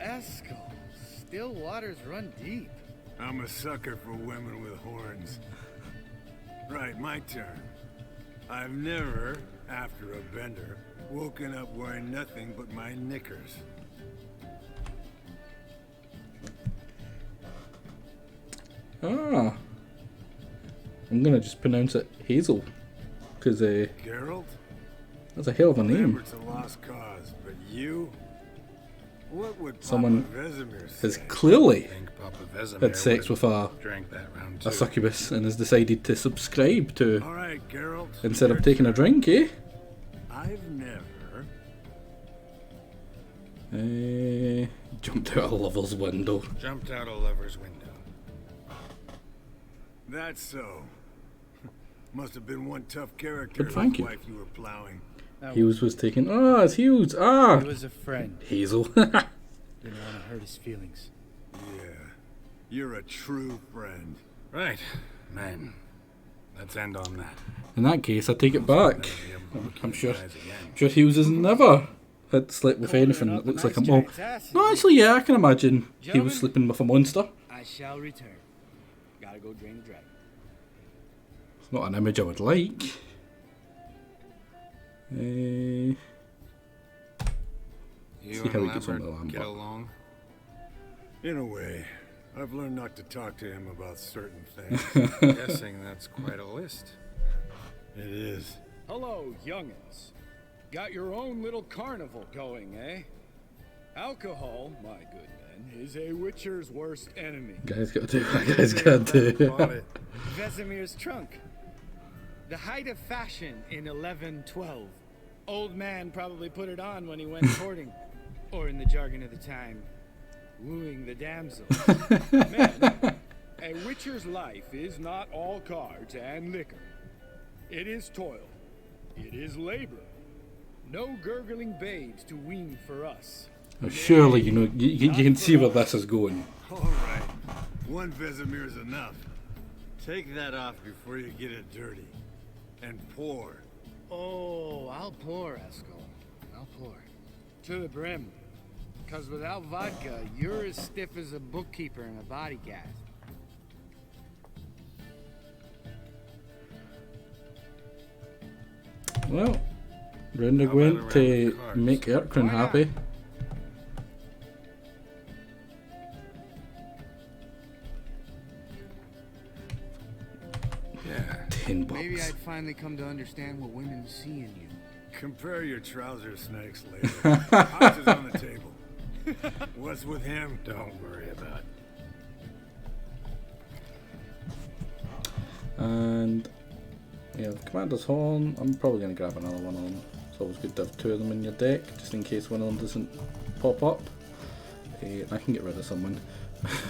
Still waters run deep. I'm a sucker for women with horns. Right, my turn. I've never, after a bender, woken up wearing nothing but my knickers. Ah. I'm gonna just pronounce it Hazel. Because, Geralt? that's a hell of a name. It's a lost cause, but you? What would Someone Papa Vesemir say? has clearly Papa Vesemir had sex with drank that round a too. succubus and has decided to subscribe to All right, Geralt. instead your of taking a drink, eh? I've never. Jumped out of a lover's window. Jumped out a lover's window. That's so. Must have been one tough character. Good, thank whose you. wife you were plowing. Hughes was taken. Ah, it's Hughes. Ah! He was a friend. Hazel. Didn't want to hurt his feelings. Yeah. You're a true friend. Right. Man. Let's end on that. In that case, I take it back. I'm sure Hughes has never had slept with anything that looks like a mole. No, actually, yeah, I can imagine he was sleeping with a monster. I shall return. Gotta go drain the dragon. It's not an image I would like. You See how he gets on the Lambert get Lambert. along? In a way. I've learned not to talk to him about certain things. Guessing that's quite a list. It is. Hello, youngins. Got your own little carnival going, eh? Alcohol, my good men, is a witcher's worst enemy. Guys got to do what guys got to do. Vesemir's trunk. The height of fashion in 1112. Old man probably put it on when he went courting. Or in the jargon of the time, wooing the damsels. Men, a witcher's life is not all cards and liquor. It is toil. It is labor. No gurgling babes to wean for us. Now, surely you know you can see where this is going. All right. One Vesemir's enough. Take that off before you get it dirty. And pour. Oh, I'll pour, Eskel. I'll pour. To the brim. Because without vodka, you're as stiff as a bookkeeper in a body cast. Well, Brenda went to make Erkrin happy. Yeah. 10 bucks. Maybe I'd finally come to understand what women see in you. Compare your trouser snakes later. House is on the table. What's with him? Don't worry about. And yeah, the Commander's Horn. I'm probably going to grab another one of them. It's always good to have two of them in your deck, just in case one of them doesn't pop up. I can get rid of someone.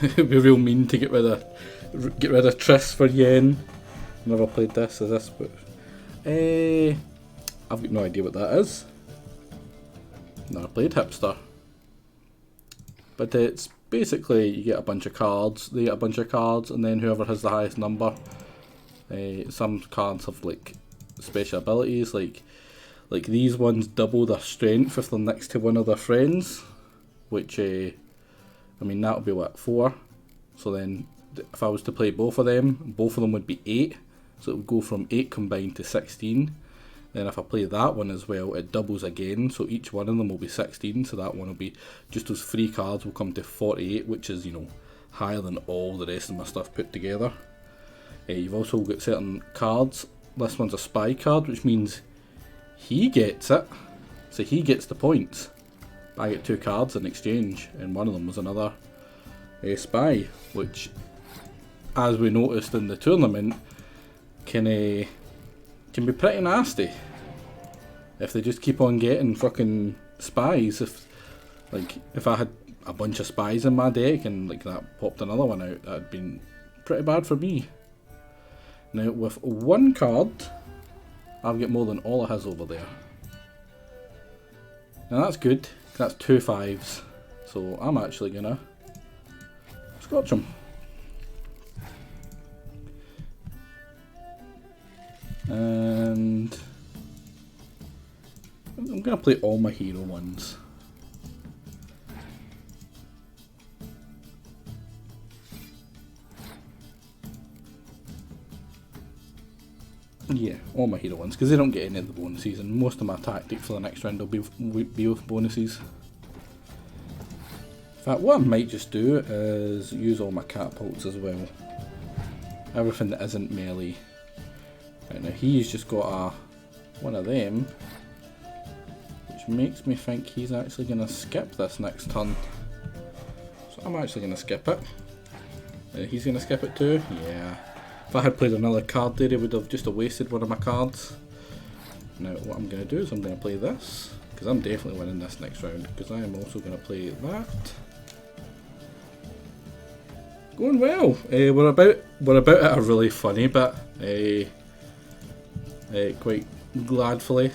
It'd be real mean to get rid of Triss for Yen. Never played this as this, but I've got no idea what that is. Never played Hipster. But it's basically you get a bunch of cards, they get a bunch of cards, and then whoever has the highest number. Some cards have like special abilities, like these ones double their strength if they're next to one of their friends, which I mean that would be what, 4. So then if I was to play both of them would be 8. So it would go from 8 combined to 16. Then if I play that one as well, it doubles again, so each one of them will be 16, so that one will be, just those 3 cards will come to 48, which is, you know, higher than all the rest of my stuff put together. You've also got certain cards. This one's a spy card, which means he gets it. So he gets the points. I get 2 cards in exchange, and one of them was another spy, which, as we noticed in the tournament, can be pretty nasty if they just keep on getting fucking spies. If I had a bunch of spies in my deck and like that popped another one out, that'd been pretty bad for me. Now with 1 card, I've got more than all of his over there. Now that's good. That's 2 5s, so I'm actually gonna scotch him. And I'm gonna play all my hero ones. Yeah, all my hero ones, because they don't get any of the bonuses, and most of my tactic for the next round will be with bonuses. In fact, what I might just do is use all my catapults as well. Everything that isn't melee. Right, now he's just got one of them, which makes me think he's actually going to skip this next turn. So I'm actually going to skip it. He's going to skip it too? Yeah. If I had played another card there, he would have just wasted one of my cards. Now what I'm going to do is I'm going to play this, because I'm definitely winning this next round, because I am also going to play that. Going well. We're about at a really funny bit. Quite gladfully.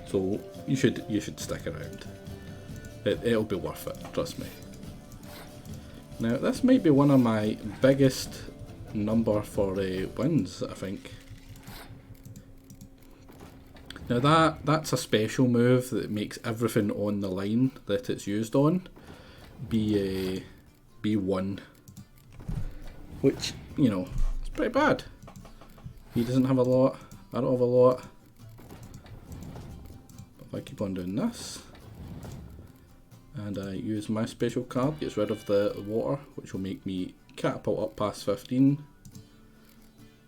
So you should stick around. It'll be worth it, trust me. Now this might be one of my biggest number for wins, I think. Now that's a special move that makes everything on the line that it's used on be 1, which, you know, it's pretty bad. He doesn't have a lot, I don't have a lot. If I keep on doing this, and I use my special card, gets rid of the water, which will make me catapult up past 15.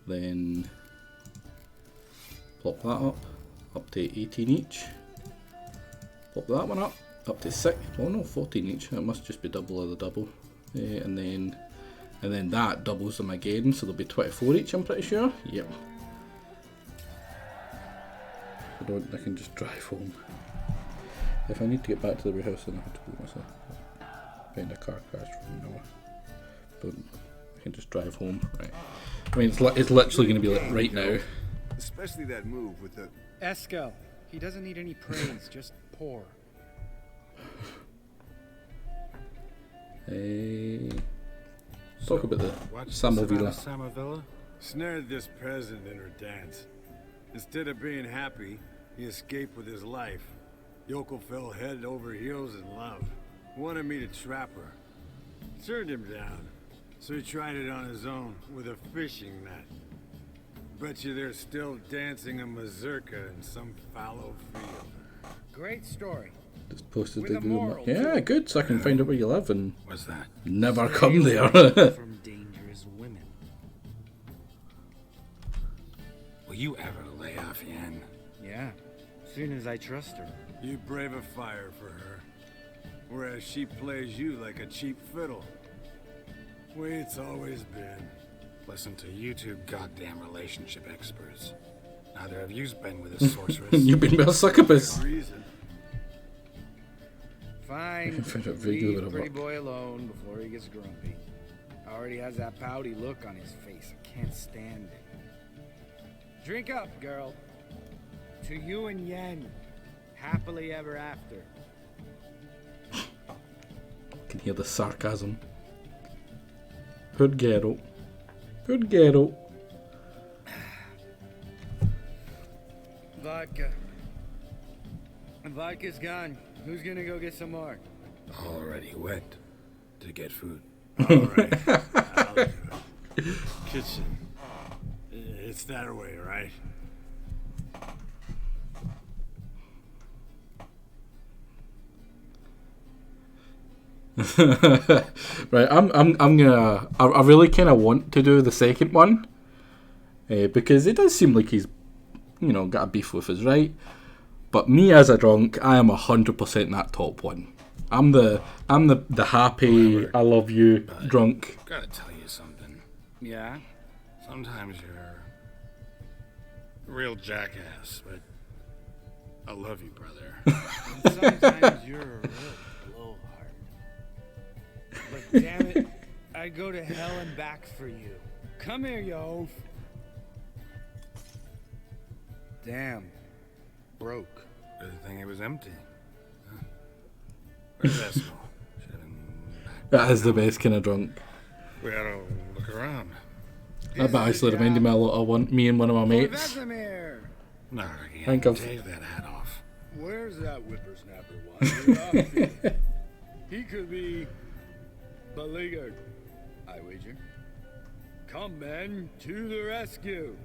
Then plop that up to 18 each. Plop that one up to 6. Well, no, 14 each. It must just be double of the double. And then that doubles them again, so there'll be 24 each. I'm pretty sure. Yep. I can just drive home. If I need to get back to the warehouse, then I have to go myself. Find a car crash from nowhere. But I can just drive home. Right. I mean, it's literally going to be like right now. Especially that move with the... Eskel. He doesn't need any praise, just pour. Talk about the Samovila. Snared this peasant in her dance. Instead of being happy, he escaped with his life. Yoko fell head over heels in love. Wanted me to trap her. Turned him down. So he tried it on his own with a fishing net. Bet you they're still dancing a mazurka in some fallow field. Great story. Just posted the Google. Yeah, good. So I can find out where you live and what's that? Never come there. From dangerous women. Will you ever lay off Yen? Yeah, as soon as I trust her. You brave a fire for her, whereas she plays you like a cheap fiddle. Way it's always been. Listen to you two goddamn relationship experts. Neither have you been with a sorceress. You've been with a succubus. Fine. Leave pretty boy alone before he gets grumpy. Already has that pouty look on his face. I can't stand it. Drink up, girl. To you and Yen. Happily ever after. Can hear the sarcasm. Good Geralt. Good Geralt. Vodka. Vodka's gone. Who's gonna go get some more? Already went to get food. Alright. Kitchen. It's that way, right? Right, I'm gonna. I really kind of want to do the second one, because it does seem like he's, you know, got a beef with us, right? But me as a drunk, I am 100% that top one. I'm the happy, I love you drunk. Gotta tell you something. Yeah? Sometimes you're a real jackass, but I love you, brother. Sometimes you're a real blowhard. But damn it, I'd go to hell and back for you. Come here, you oaf. Damn. Broke. Good thing it was empty. Huh? Where's Esco? That is the best kind of drunk. We ought to look around. That actually reminded me a lot of me and one of my mates. Vesemir! No, I think I've... take that hat off. Where's that whippersnapper wandering off? He could be beleaguered, I wager. Come, men, to the rescue.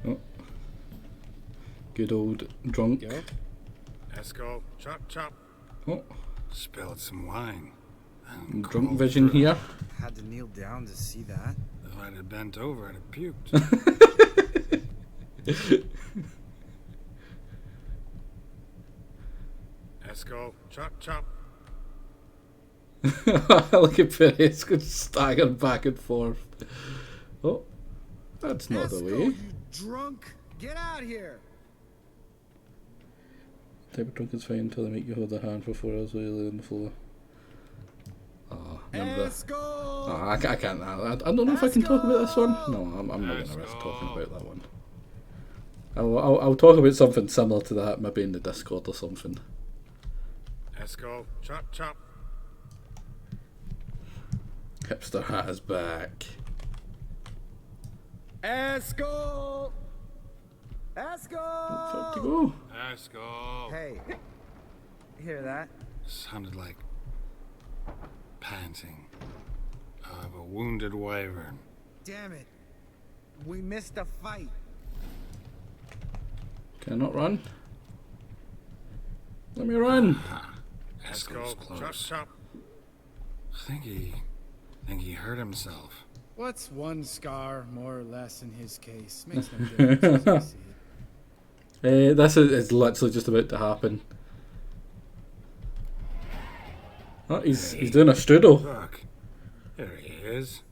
Oh. Good old drunk. Go. Esco, chop, chop. Oh. Spilled some wine. Drunk vision here. Had to kneel down to see that. If I'd have bent over, I'd have puked. Esco, chop, chop. Look at Perez staggering back and forth. Oh, that's not the way. You drunk! Get out here! Type of drunk is fine until they make you hold their hand for 4 hours while you lay on the floor. Oh, remember that? Oh, I can't. I don't know if I can talk about this one. No, I'm not going to risk talking about that one. I'll talk about something similar to that, maybe in the Discord or something. Esco, chop, chop. Hipster hat is back. Esco! Esco! Where to go? Esco. Hey, hear that? Sounded like panting of a wounded wyvern. Damn it. We missed a fight. Can I not run? Let me run. Esco, chop, chop. Think he hurt himself. What's one scar more or less in his case? Makes no difference as I see it. This is literally just about to happen. Oh, he's doing a strudel. Look, there he is.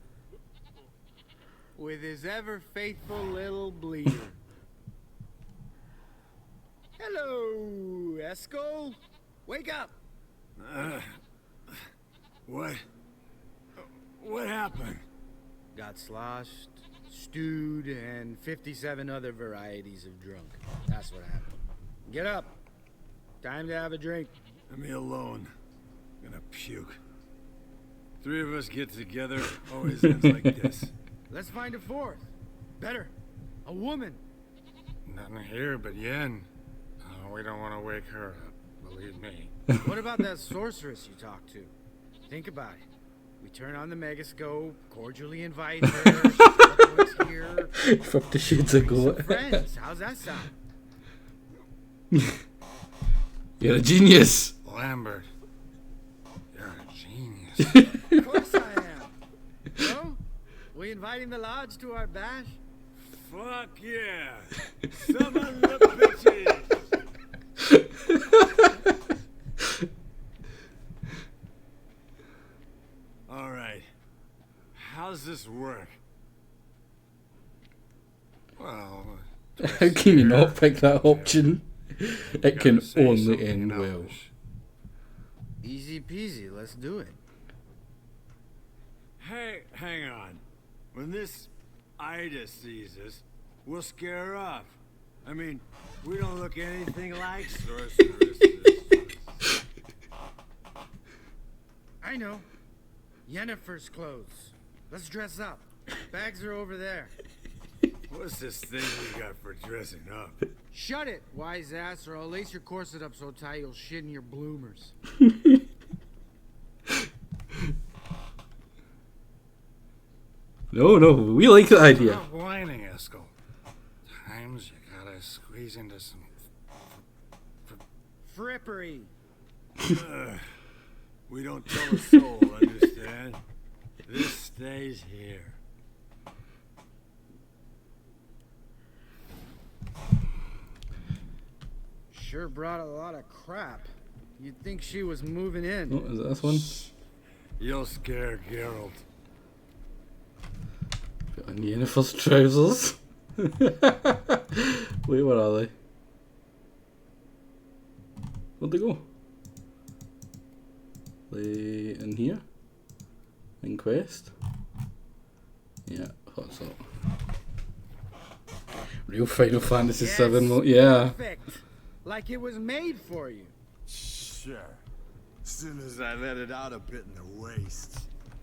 With his ever faithful little bleeder. Hello, Esco. Wake up. What happened? Got sloshed, stewed, and 57 other varieties of drunk. That's what happened. Get up. Time to have a drink. Let me alone. I'm gonna puke. 3 of us get together, always ends like this. Let's find a fourth. Better. A woman. Nothing here but Yen. Oh, we don't want to wake her up, believe me. What about that sorceress you talked to? Think about it. We turn on the megascope, cordially invite her, she's here. 50 Shades of Goat. Friends, how's that sound? You're a genius. Lambert, you're a genius. Of course I am. So, we inviting the lodge to our bash? Fuck yeah! Summon the bitches! Alright. How's this work? Well, how can you not pick that option? It can only end well. Easy peasy, let's do it. Hey, hang on. When this Ida sees us, we'll scare her off. I mean, we don't look anything like sorceresses. I know. Yennefer's clothes. Let's dress up. Bags are over there. What's this thing we got for dressing up? Shut it, wise ass, or I'll lace your corset up so tight you'll shit in your bloomers. No, we like the idea. Stop whining, Esco. Times you gotta squeeze into some frippery. We don't tell a soul, understand? This stays here. Sure brought a lot of crap. You'd think she was moving in. Oh, is it this one? You'll scare Geralt. Got on Yennefer's trousers. Wait, where are they? Where'd they go? They in here? In quest? Yeah, I thought so. Real Final Fantasy VII, yeah. Perfect. Like it was made for you. Sure. As soon as I let it out a bit in the waist.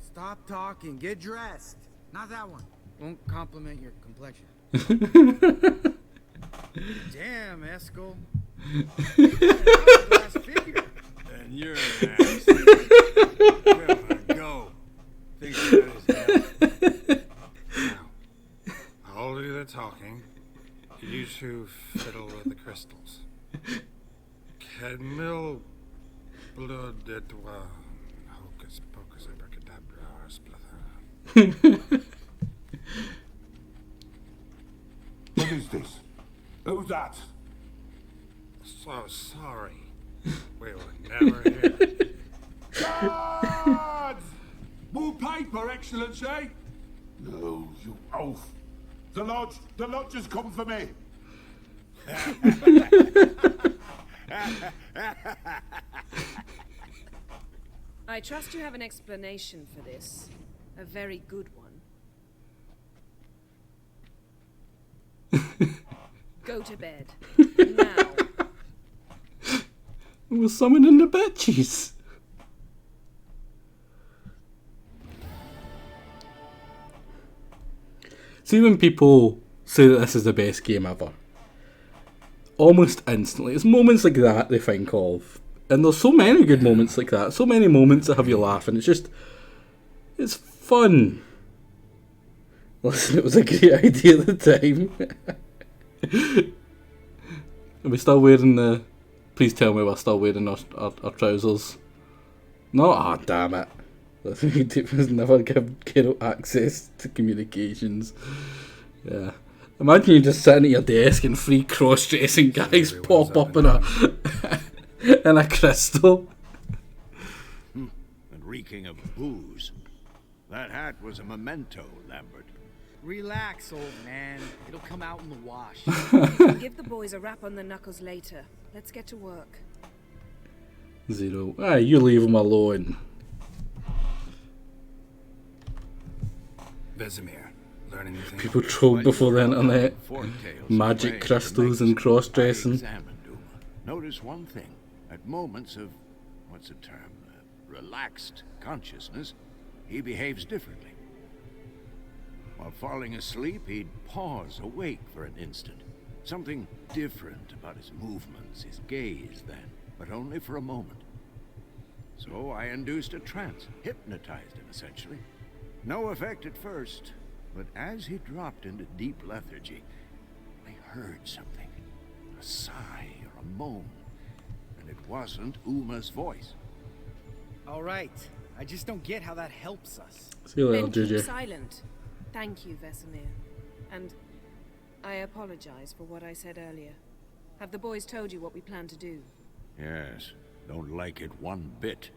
Stop talking. Get dressed. Not that one. Won't compliment your complexion. Damn, Eskel. And you're an ass. Come on, go. Think that is now. I'll do the talking. You two fiddle with the crystals. Kedmil blood et hocus pocus abracadabra splither. What is this? Who's that? So sorry. We were never here. Guards! More paper, Excellency! No, you oaf. The lodge has come for me. I trust you have an explanation for this. A very good one. Go to bed. Now. We're summoning the bitches. See, when people say that this is the best game ever, almost instantly, it's moments like that they think of. And there's so many good moments like that. So many moments that have you laughing. It's just, it's fun. Listen, it was a great idea at the time. Are we still wearing the... Please tell me we're still wearing our trousers. No? Ah, oh, damn it. We've never given Geralt access to communications. Yeah. Imagine you just sitting at your desk and three cross-dressing guys pop up in a in a crystal. And reeking of booze. That hat was a memento, Lambert. Relax, old man. It'll come out in the wash. Give the boys a rap on the knuckles later. Let's get to work. Zero. Ah, you leave them alone. Vesemir, learn anything? People trolled before the internet. Magic crystals and cross-dressing. Notice one thing. At moments of, what's the term, relaxed consciousness, he behaves differently. While falling asleep, he'd pause awake for an instant. Something different about his movements, his gaze then, but only for a moment. So I induced a trance, hypnotized him essentially. No effect at first, but as he dropped into deep lethargy, I heard something. A sigh or a moan. And it wasn't Uma's voice. All right. I just don't get how that helps us. See you later, Then keep JJ. silent. Thank you, Vesemir. And I apologize for what I said earlier. Have the boys told you what we plan to do? Yes, don't like it one bit.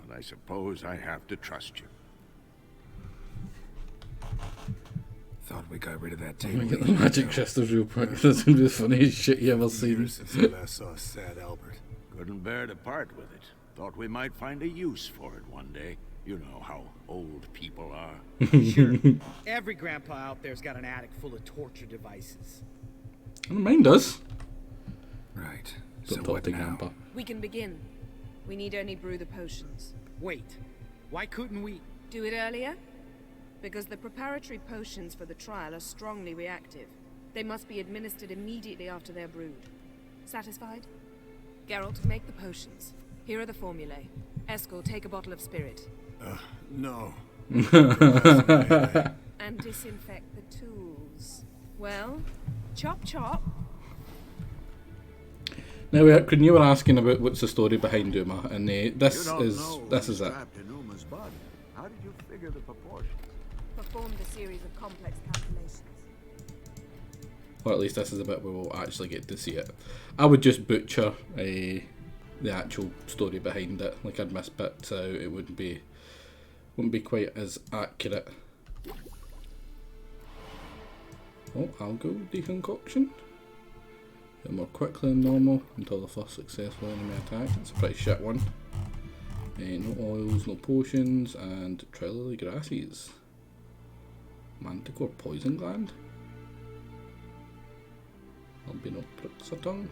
But I suppose I have to trust you. Thought we got rid of that I'm table. gonna get the magic crystals real quick. That's gonna be the funniest shit you ever seen. Since I last saw sad Albert. Couldn't bear to part with it. Thought we might find a use for it one day. You know how old people are. Sure. Every grandpa out there's got an attic full of torture devices. Mine does. Right. Don't talk to Grandpa. We can begin. We need only brew the potions. Wait. Why couldn't we... Do it earlier? Because the preparatory potions for the trial are strongly reactive. They must be administered immediately after they're brewed. Satisfied? Geralt, make the potions. Here are the formulae. Eskel, take a bottle of spirit. No. And disinfect the tools. Well, chop chop. Now, when you were asking about what's the story behind Uma, and this is it. Trapped in Uma's body. How did you figure the proportions? performed a series of complex calculations. Or at least this is a bit where we'll actually get to see it. I would just butcher the actual story behind it. Like, I'd miss bits out. It wouldn't be quite as accurate. Oh, algal deconcoction. Get more quickly than normal until the first successful enemy attack. It's a pretty shit one. No oils, no potions, and Trilily grasses. Manticore poison gland. Albino Prixatung.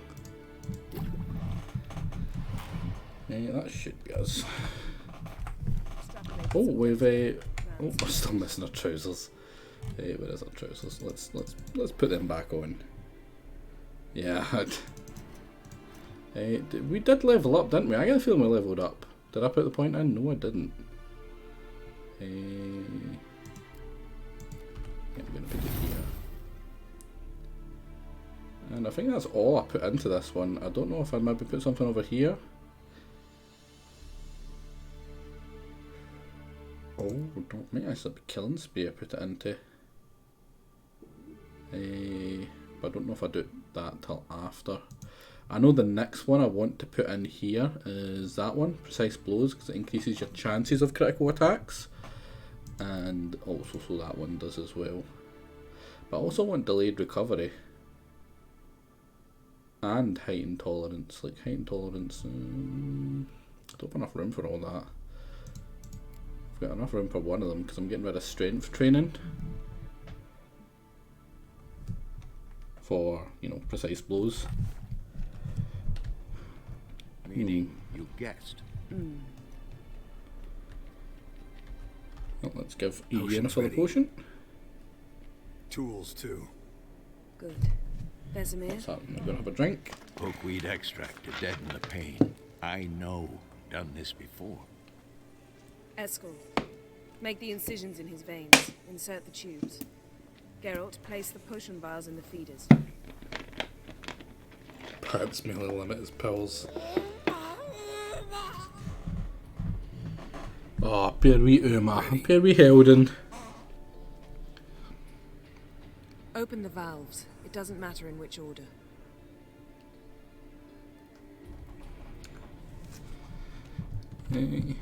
That should be us. Oh, we've oh, we're still missing our trousers. Where is our trousers? Let's put them back on. Yeah. We did level up, didn't we? I get the feeling we leveled up. Did I put the point in? No, I didn't. I'm going to put it here. And I think that's all I put into this one. I don't know if I'd maybe put something over here. Oh, don't make I slip Killing Spear, put it into. But I don't know if I do that till after. I know the next one I want to put in here is that one, Precise Blows, because it increases your chances of critical attacks. And also so that one does as well. But I also want Delayed Recovery. And Heightened Tolerance. Like Heightened Tolerance, don't have enough room for all that. I've got enough room for one of them because I'm getting rid of Strength Training. For, you know, Precise Blows. Meaning, you guessed. Well, let's give Ian for the potion. Tools too. Good. Vesemir. What's up? We're gonna have a drink. Pokeweed extract to deaden the pain. I know. Done this before. Eskel, make the incisions in his veins. Insert the tubes. Geralt, place the potion vials in the feeders. Perhaps merely limit his pills. Oh, per wee Uma, per wee Helden. Open the valves. It doesn't matter in which order. Hey.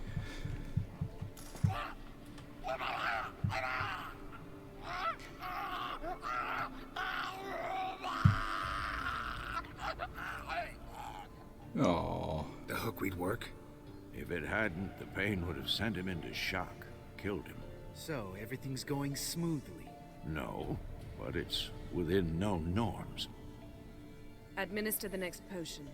Oh, the hookweed work? If it hadn't, the pain would have sent him into shock, killed him. So, everything's going smoothly? No, but it's within known norms. Administer the next potion.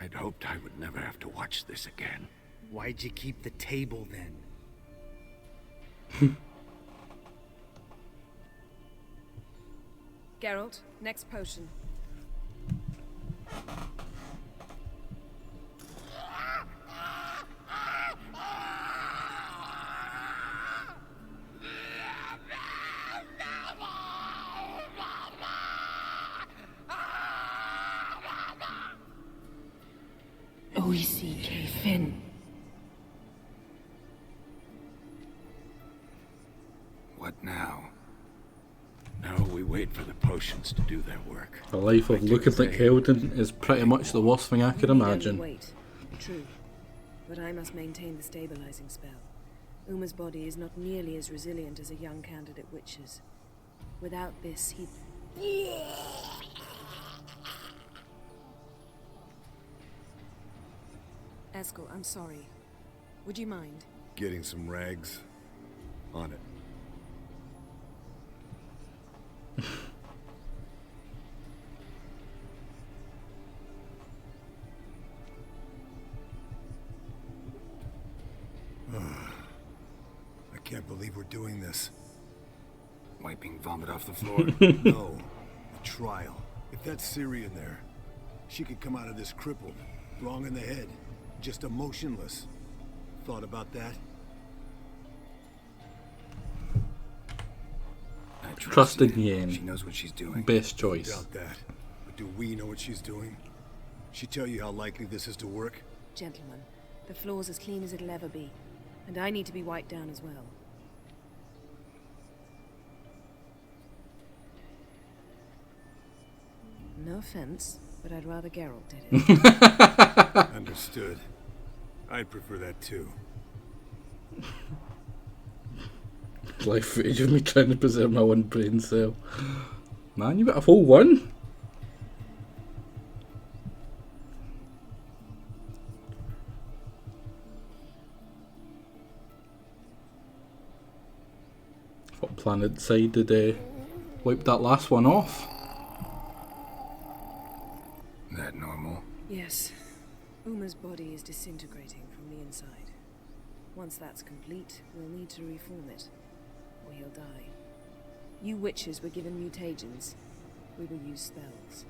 I'd hoped I would never have to watch this again. Why'd you keep the table then? Geralt, next potion. O-E-C-K, Finn. What now? Now we wait for the potions to do their work. A life of looking like Helden is pretty much the worst thing I could imagine. Wait, true. But I must maintain the stabilizing spell. Uma's body is not nearly as resilient as a young candidate witch's. Without this, he... Eskel, I'm sorry. Would you mind? Getting some rags. On it. I can't believe we're doing this. Wiping vomit off the floor? No. A trial. If that's Ciri in there, she could come out of this crippled, wrong in the head, just emotionless. Thought about that? Trust in Yen. She knows what she's doing. Best choice. Doubt that. But do we know what she's doing? She tell you how likely this is to work? Gentlemen, the floor's as clean as it'll ever be. And I need to be wiped down as well. No offense, but I'd rather Geralt did it. Understood. I'd prefer that too. Live footage of me trying to preserve my one brain cell. Man, you got a full one? What planet side did wipe that last one off? That normal? Yes. Uma's body is disintegrating from the inside. Once that's complete, we'll need to reform it, or he'll die. You witches were given mutagens. We will use spells.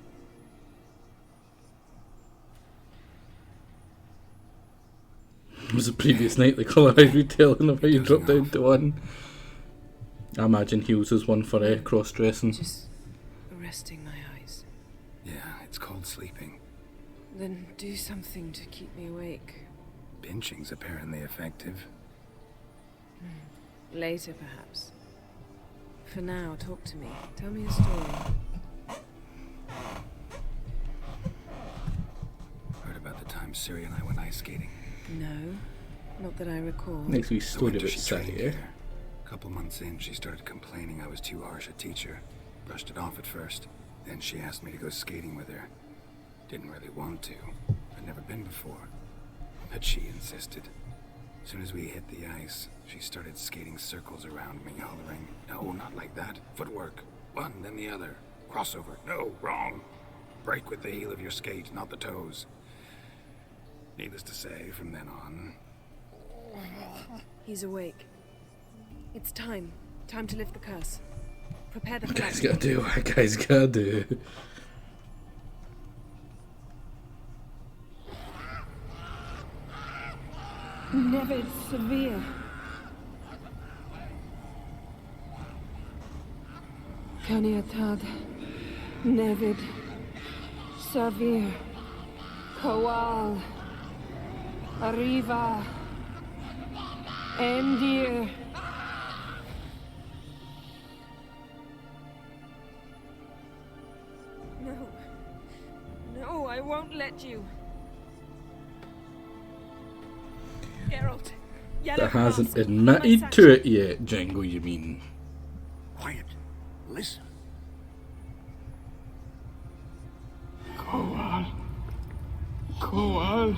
It was the previous night, the colorized retelling of how you dropped down to one. I imagine Hughes is one for cross-dressing. Just resting my eyes. Yeah, it's called sleeping. Then do something to keep me awake. Pinching's apparently effective. Later, perhaps. For now, talk to me. Tell me a story. Heard about the time Ciri and I went ice skating? No, not that I recall. Next week's story winter about she trained Ciri, eh? there. A couple months in, she started complaining I was too harsh a teacher. Brushed it off at first. Then she asked me to go skating with her. Didn't really want to. I'd never been before. But she insisted. As soon as we hit the ice, she started skating circles around me, hollering, "No, not like that. Footwork. One, then the other. Crossover. No, wrong. Break with the heel of your skate, not the toes." Needless to say, from then on... He's awake. It's time. Time to lift the curse. Prepare the That guy's flag. gotta do what that guy's gotta do. Nevid Severe. Caniatad. Nevid. Severe. Koal. Arriva. Endir. No. No, I won't let you. Geralt. Yellow That hasn't mask, admitted my to it yet, Django, you mean? Quiet. Listen. Koal. Koal.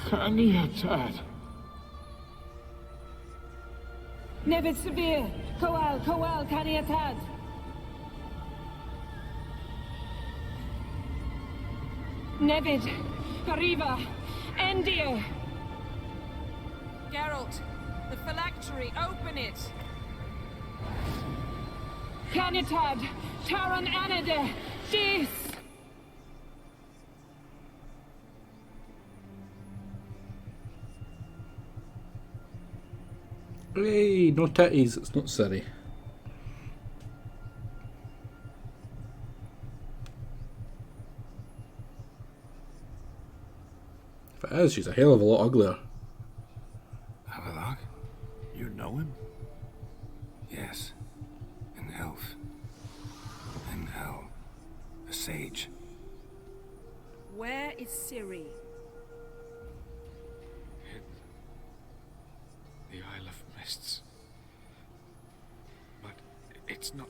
Caniatad. Nevid Severe. Koal. Koal. Caniatad. Nevid. Arriva. Endir. Geralt, the phylactery, open it! Caniatad. Taran Anade. Dis. Hey, no titties, it's not Ciri. If it is, she's a hell of a lot uglier. Havelock? You know him? Yes. An elf. An elf. A sage. Where is Ciri? The Isle of Mists. But it's not...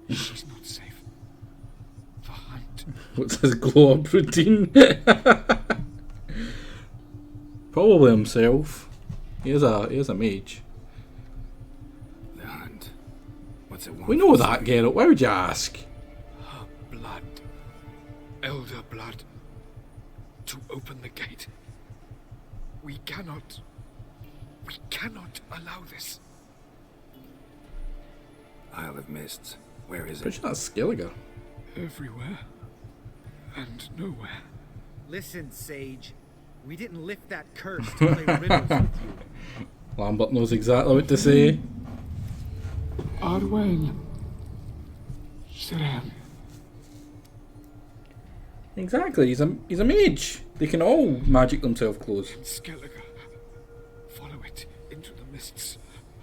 She's not safe. The hunt. What's his glow up routine? Probably himself. He is a mage. The hunt. What's it want? We know that, Geralt. Why would you ask? Her blood. Elder blood. To open the gate. We cannot allow this. Isle of Mists. Where is Pretty it? sure that's Skellige. Everywhere. And nowhere. Listen, Sage. We didn't lift that curse to play riddles with you. Lambert knows exactly what to say. Arwen. Sirem. Exactly, he's a mage. They can all magic themselves close. Skellige. Follow it into the mists.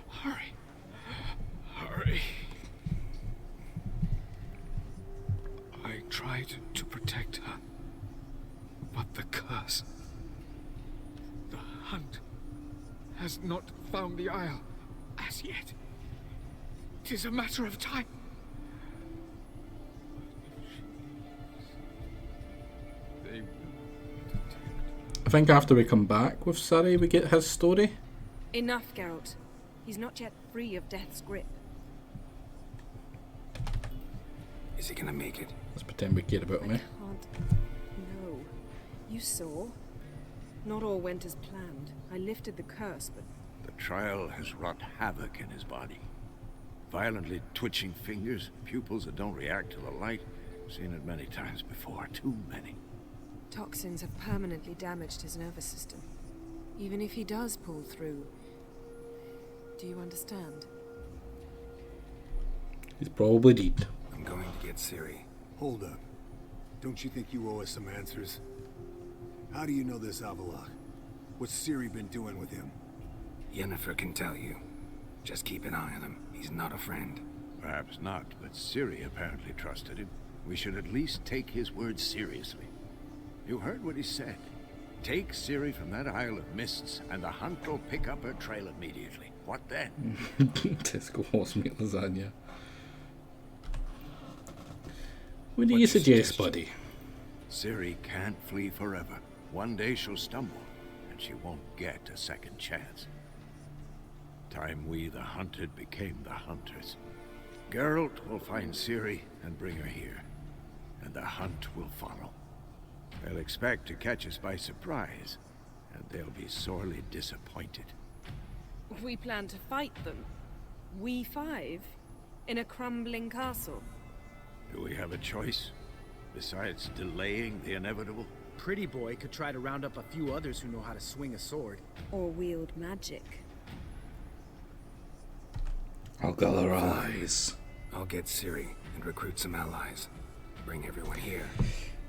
Hurry. Hurry. I tried to protect her, but the curse. The hunt has not found the Isle as yet. It is a matter of time. I think after we come back with Ciri, we get his story. Enough, Geralt. He's not yet free of death's grip. Is he gonna make it? Let's pretend we care about him, eh? No. You saw. Not all went as planned. I lifted the curse, but... The trial has wrought havoc in his body. Violently twitching fingers, pupils that don't react to the light. Seen it many times before, too many. Toxins have permanently damaged his nervous system. Even if he does pull through... Do you understand? He's probably dead. I'm going to get Ciri. Hold up. Don't you think you owe us some answers? How do you know this Avallac'h? What's Ciri been doing with him? Yennefer can tell you. Just keep an eye on him. He's not a friend. Perhaps not, but Ciri apparently trusted him. We should at least take his words seriously. You heard what he said. Take Ciri from that Isle of Mists, and the hunt will pick up her trail immediately. What then? Tesco horse meat lasagna. What do you suggest, buddy? Ciri can't flee forever. One day she'll stumble, and she won't get a second chance. Time we, the hunted, became the hunters. Geralt will find Ciri and bring her here, and the hunt will follow. They'll expect to catch us by surprise, and they'll be sorely disappointed. We plan to fight them. We five? In a crumbling castle? Do we have a choice? Besides delaying the inevitable? Pretty Boy could try to round up a few others who know how to swing a sword. Or wield magic. I'll gather allies. I'll get Ciri and recruit some allies. Bring everyone here.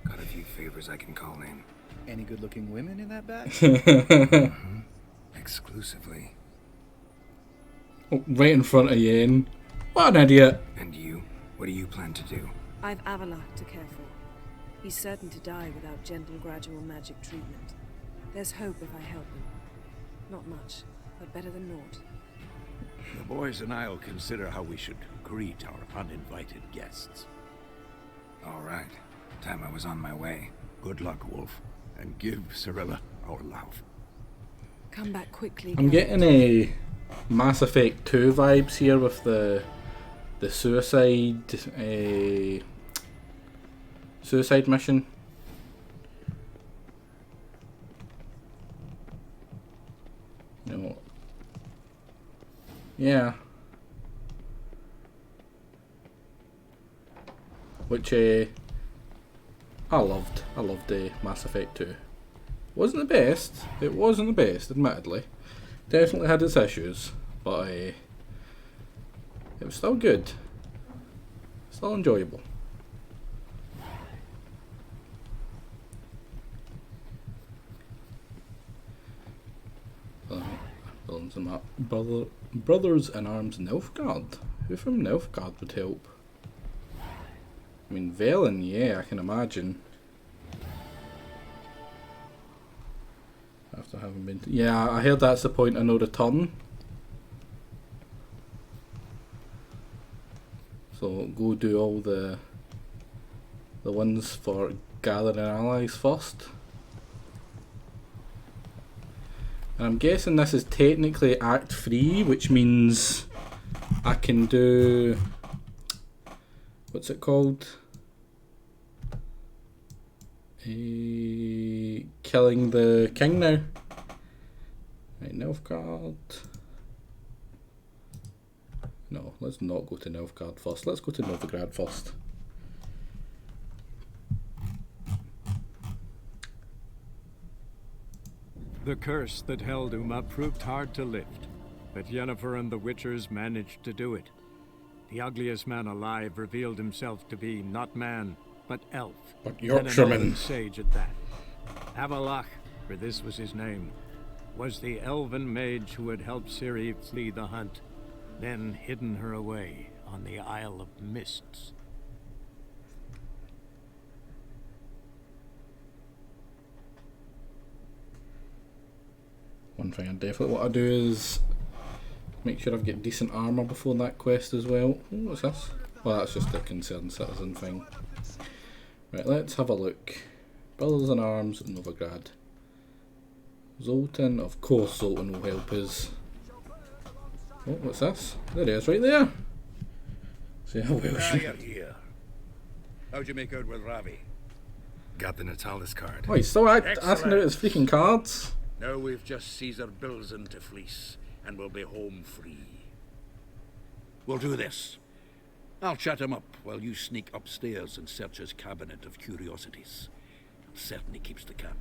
Got a few favors I can call in. Any good-looking women in that bag? Exclusively. Oh, right in front of Yen. What an idiot. And you? What do you plan to do? I've Avallac'h to care for. He's certain to die without gentle, gradual magic treatment. There's hope if I help him. Not much, but better than naught. The boys and I'll consider how we should greet our uninvited guests. All right. Time I was on my way. Good luck, Wolf. And give Cirilla our love. Come back quickly. I'm getting a Mass Effect 2 vibes here with the suicide mission. You know, yeah. Which I loved Mass Effect 2. Wasn't the best. It wasn't the best, admittedly. Definitely had its issues, but it was still good. Still enjoyable. Building some up. Brothers in Arms Nilfgaard. Who from Nilfgaard would help? I mean, Velen, yeah, I can imagine. After having been to, yeah, I heard that's the point of no return. So go do all the ones for gathering allies first. And I'm guessing this is technically Act 3, which means I can do... What's it called? Killing the king now. Right, Nilfgaard. No, let's not go to Nilfgaard first. Let's go to Novigrad first. The curse that held Uma proved hard to lift, but Yennefer and the Witchers managed to do it. The ugliest man alive revealed himself to be not man, but elf. But Yorkshireman. And a sage at that. Avalach, for this was his name, was the elven mage who had helped Ciri flee the hunt, then hidden her away on the Isle of Mists. One thing I definitely want to do is make sure I've got decent armour before that quest as well. Oh, what's this? Well, that's just a concerned citizen thing. Right, let's have a look. Brothers in Arms, Novigrad. Zoltan, of course Zoltan will help us. Oh, what's this? There he is, right there. See how well Now you're here. How'd you make out with Ravi? Got the Natalis card. Oh, he's still asking about his freaking cards. Now we've just Caesar Bilzen to fleece, and we'll be home free. We'll do this. I'll chat him up while you sneak upstairs and search his cabinet of curiosities. Certainly keeps the camp.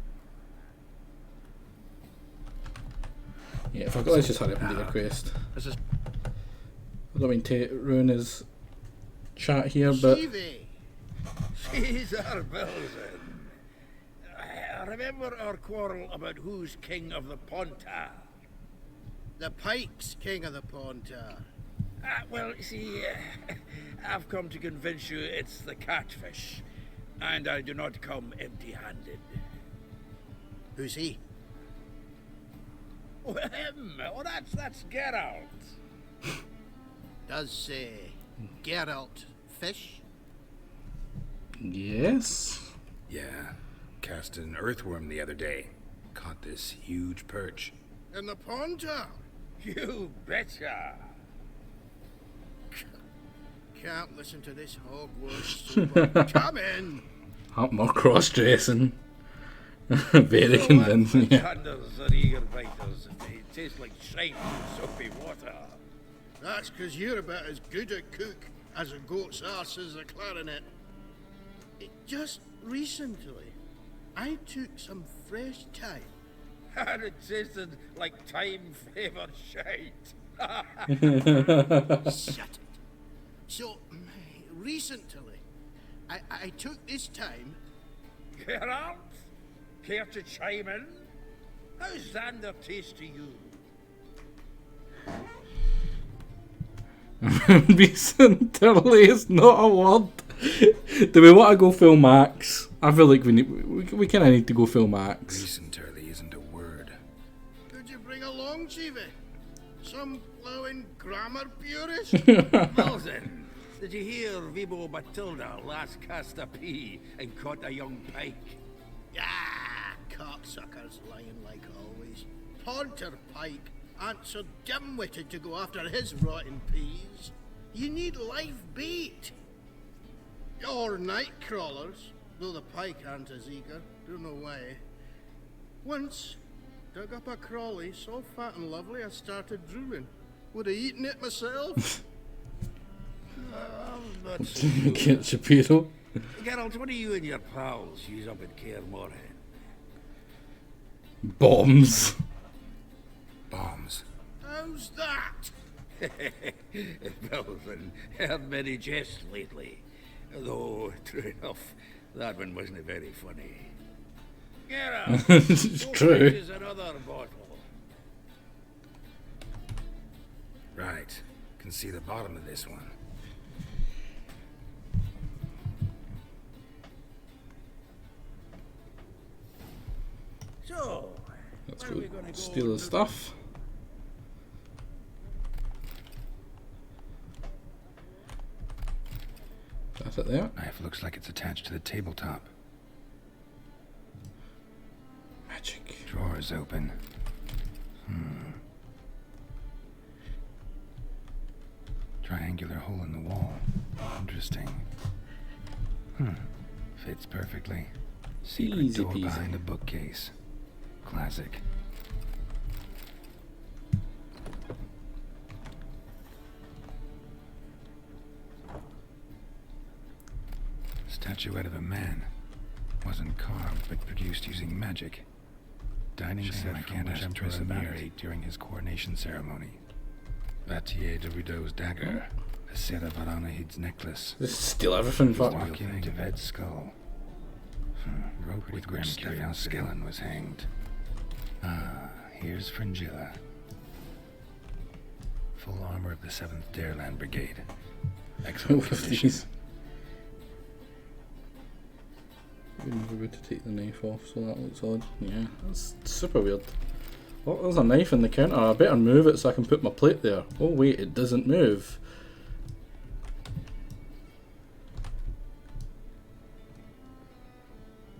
Yeah, if I go, let's just hurry up and do the quest. I don't mean to ruin his chat here, but Caesar Bilzen. I remember our quarrel about who's king of the Pontar. The Pike's king of the Pontar. Well, you see, I've come to convince you it's the catfish, and I do not come empty-handed. Who's he? Oh, him! Oh, that's Geralt. Does Geralt fish? Yes. Yeah. Cast an earthworm the other day. Caught this huge perch. In the Pontar? You betcha. Can't listen to this hogwash. Come in. More cross-dressing. Very convincing. Yeah. Hunters are eager biters. They taste like shine in soapy water. That's because you're about as good a cook as a goat's arse is a clarinet. Just recently, I took some fresh thyme. And it tasted like time-favoured shite. Shut it. So, recently, I took this thyme. Geralt, care to chime in? How's Xander taste to you? Recently is not a word. Do we want to go full max? I feel like we kind of need to go full max. Recently isn't a word. Could you bring along, Chiefy? Some flowing grammar purist? Malzen, did you hear Vibo Batilda last cast a pea and caught a young pike? Ah, cocksuckers lying like always. Pontar Pike ain't so dim-witted to go after his rotten peas. You need live bait. Or night crawlers, though the pike aren't as eager. Don't know why. Once, dug up a crawly so fat and lovely I started drooling. Would have eaten it myself. Not so Get sure. Shapiro. Geralt, what do you and your pals use up at Kaer Morhen? Bombs. Bombs. How's that? Belvin, heard many jests lately. Though, true enough, that one wasn't very funny. Geralt, It's true. Is another bottle. Right. Can see the bottom of this one. So, Let's where are go we gonna go? steal the stuff. That's it there. Knife looks like it's attached to the tabletop. Magic. Drawer is open. Triangular hole in the wall. Interesting. Fits perfectly. Secret Easy door peasy. behind a bookcase. Classic. Statuette of a man. Wasn't carved, but produced using magic. Dining set I can't ask Empress Vesemir ate during his coronation ceremony. Vatier de Rideau's dagger. Sarah Varanahid's necklace. Just steal everything, fuck. Walking de Ved's skull. Rope with which Stefan Skellen was hanged. Ah, here's Fringilla. Full armor of the 7th Dareland Brigade. Excellent condition. We're never about to take the knife off, so that looks odd. Yeah, that's super weird. Oh, there's a knife in the counter. I better move it so I can put my plate there. Oh wait, it doesn't move.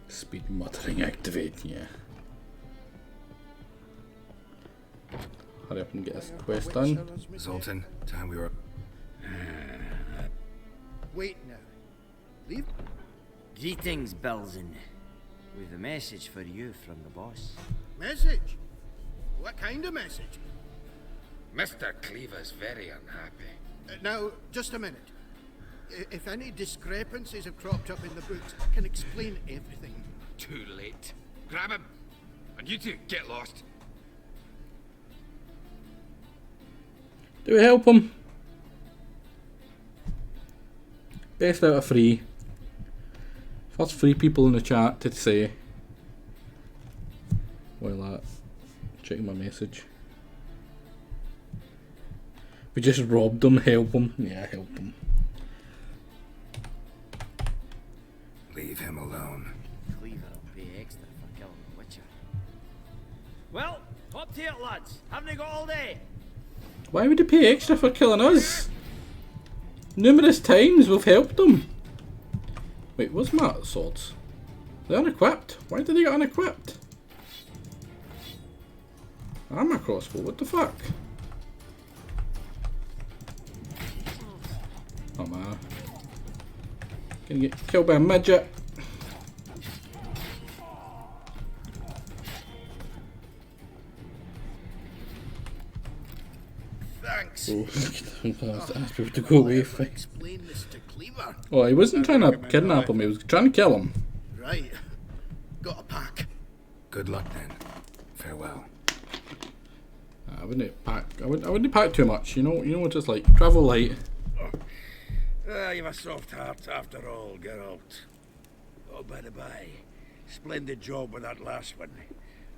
Speed muttering activate, yeah. Hurry up and get this quest done. Zoltan, time we were... Wait now. Leave. Greetings, Belzen. We've a message for you from the boss. Message? What kind of message? Mr. Cleaver's very unhappy. Now, just a minute. If any discrepancies have cropped up in the books, I can explain everything. Too late. Grab him! And you two, get lost. Do we help him? Best out of 3. First 3 people in the chat to say. While that, checking my message. We just robbed him, help him. Yeah, help him. Leave him alone. Cleaver will pay extra for killing the Witcher. Well, up to it, lads. Haven't you got all day? Why would he pay extra for killing us? Numerous times we've helped him. Wait, what's my swords? They're unequipped. Why did they get unequipped? I'm a crossbow, what the fuck? Oh man. Gonna get killed by a midget. Thanks. Oh, I asked people to go away. Explain this to Cleaver. Oh, he wasn't trying to kidnap him, he was trying to kill him. Right. Got a pack. Good luck then. Farewell. I wouldn't pack too much, you know what it's like. Travel light. You've a soft heart after all, Geralt. Oh, by the by, splendid job with that last one.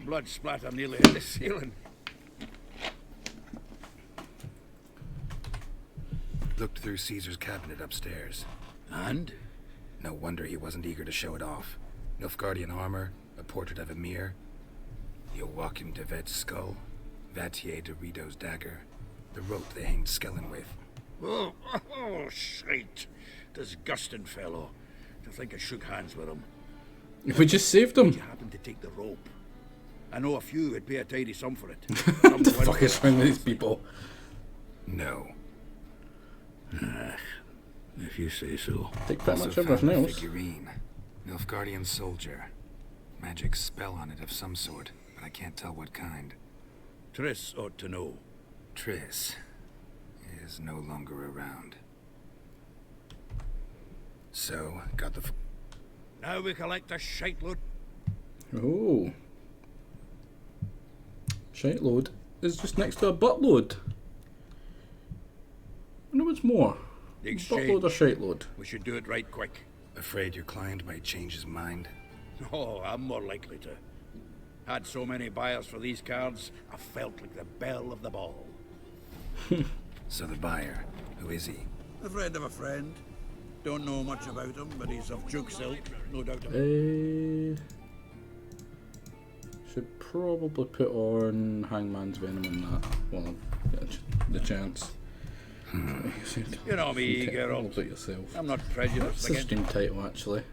Blood splatter nearly hit the ceiling. Looked through Caesar's cabinet upstairs. And? No wonder he wasn't eager to show it off. Nilfgaardian armor, a portrait of Emir, Joachim de Ved's skull, Vatier de Rideau's dagger, the rope they hanged Skellen with. Oh, shite. Disgusting fellow. To think I shook hands with him. We just saved him. You happened to take the rope. I know a few would pay a tidy sum for it. What the fuck is wrong with these people? No. If you say so. Take pretty much everything else. Figurine. Nilfgaardian soldier. Magic spell on it of some sort, but I can't tell what kind. Triss ought to know. Triss is no longer around. So, got the... Now we collect the shite load. Oh. Shite load is just next to a buttload. I wonder what's more. The exchange. Buttload or shite load? We should do it right quick. Afraid your client might change his mind? Oh, I'm more likely to. Had so many buyers for these cards, I felt like the belle of the ball. So the buyer, who is he? A friend of a friend. Don't know much about him, but he's of Duke's ilk, no doubt about it. Should probably put on Hangman's Venom in that. Well, the chance. You know me, Geralt. Yourself. I'm not prejudiced That's the stream title, actually.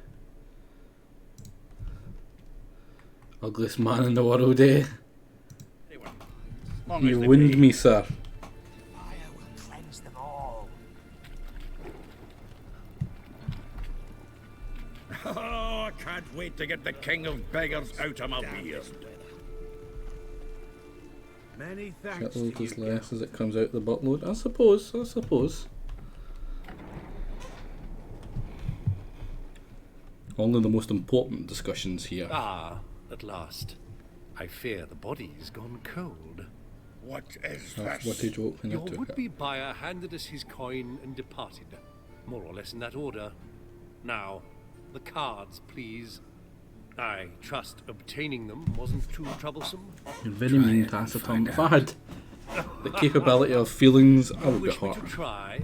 Ugliest man in the world, eh? You wound me, sir. Oh, I can't wait to get the king of beggars out of my beard. Many thanks. Shitload is less as it comes out the buttload. I suppose. Only the most important discussions here. Ah, at last. I fear the body's gone cold. What is That's this? what he joke when I Your took it. would-be buyer handed us his coin and departed. More or less in that order. Now, the cards, please. I trust obtaining them wasn't too troublesome. You're very mean, Taciturn. If I had the capability of feelings, I would be Wish me to hurt. try?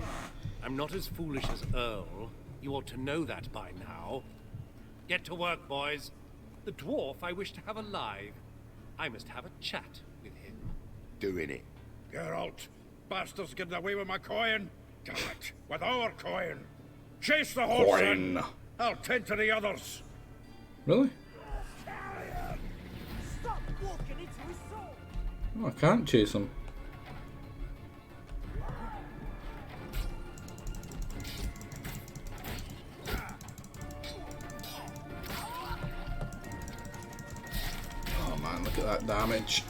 I'm not as foolish as Earl. You ought to know that by now. Get to work, boys. The dwarf I wish to have alive. I must have a chat with him. Doing it. Geralt, bastards getting away with my coin. Damn it, with our coin. Chase the horse in. Coin. I'll tend to the others. Really? Stop walking into his soul. Oh, I can't chase him. Oh man, look at that damage.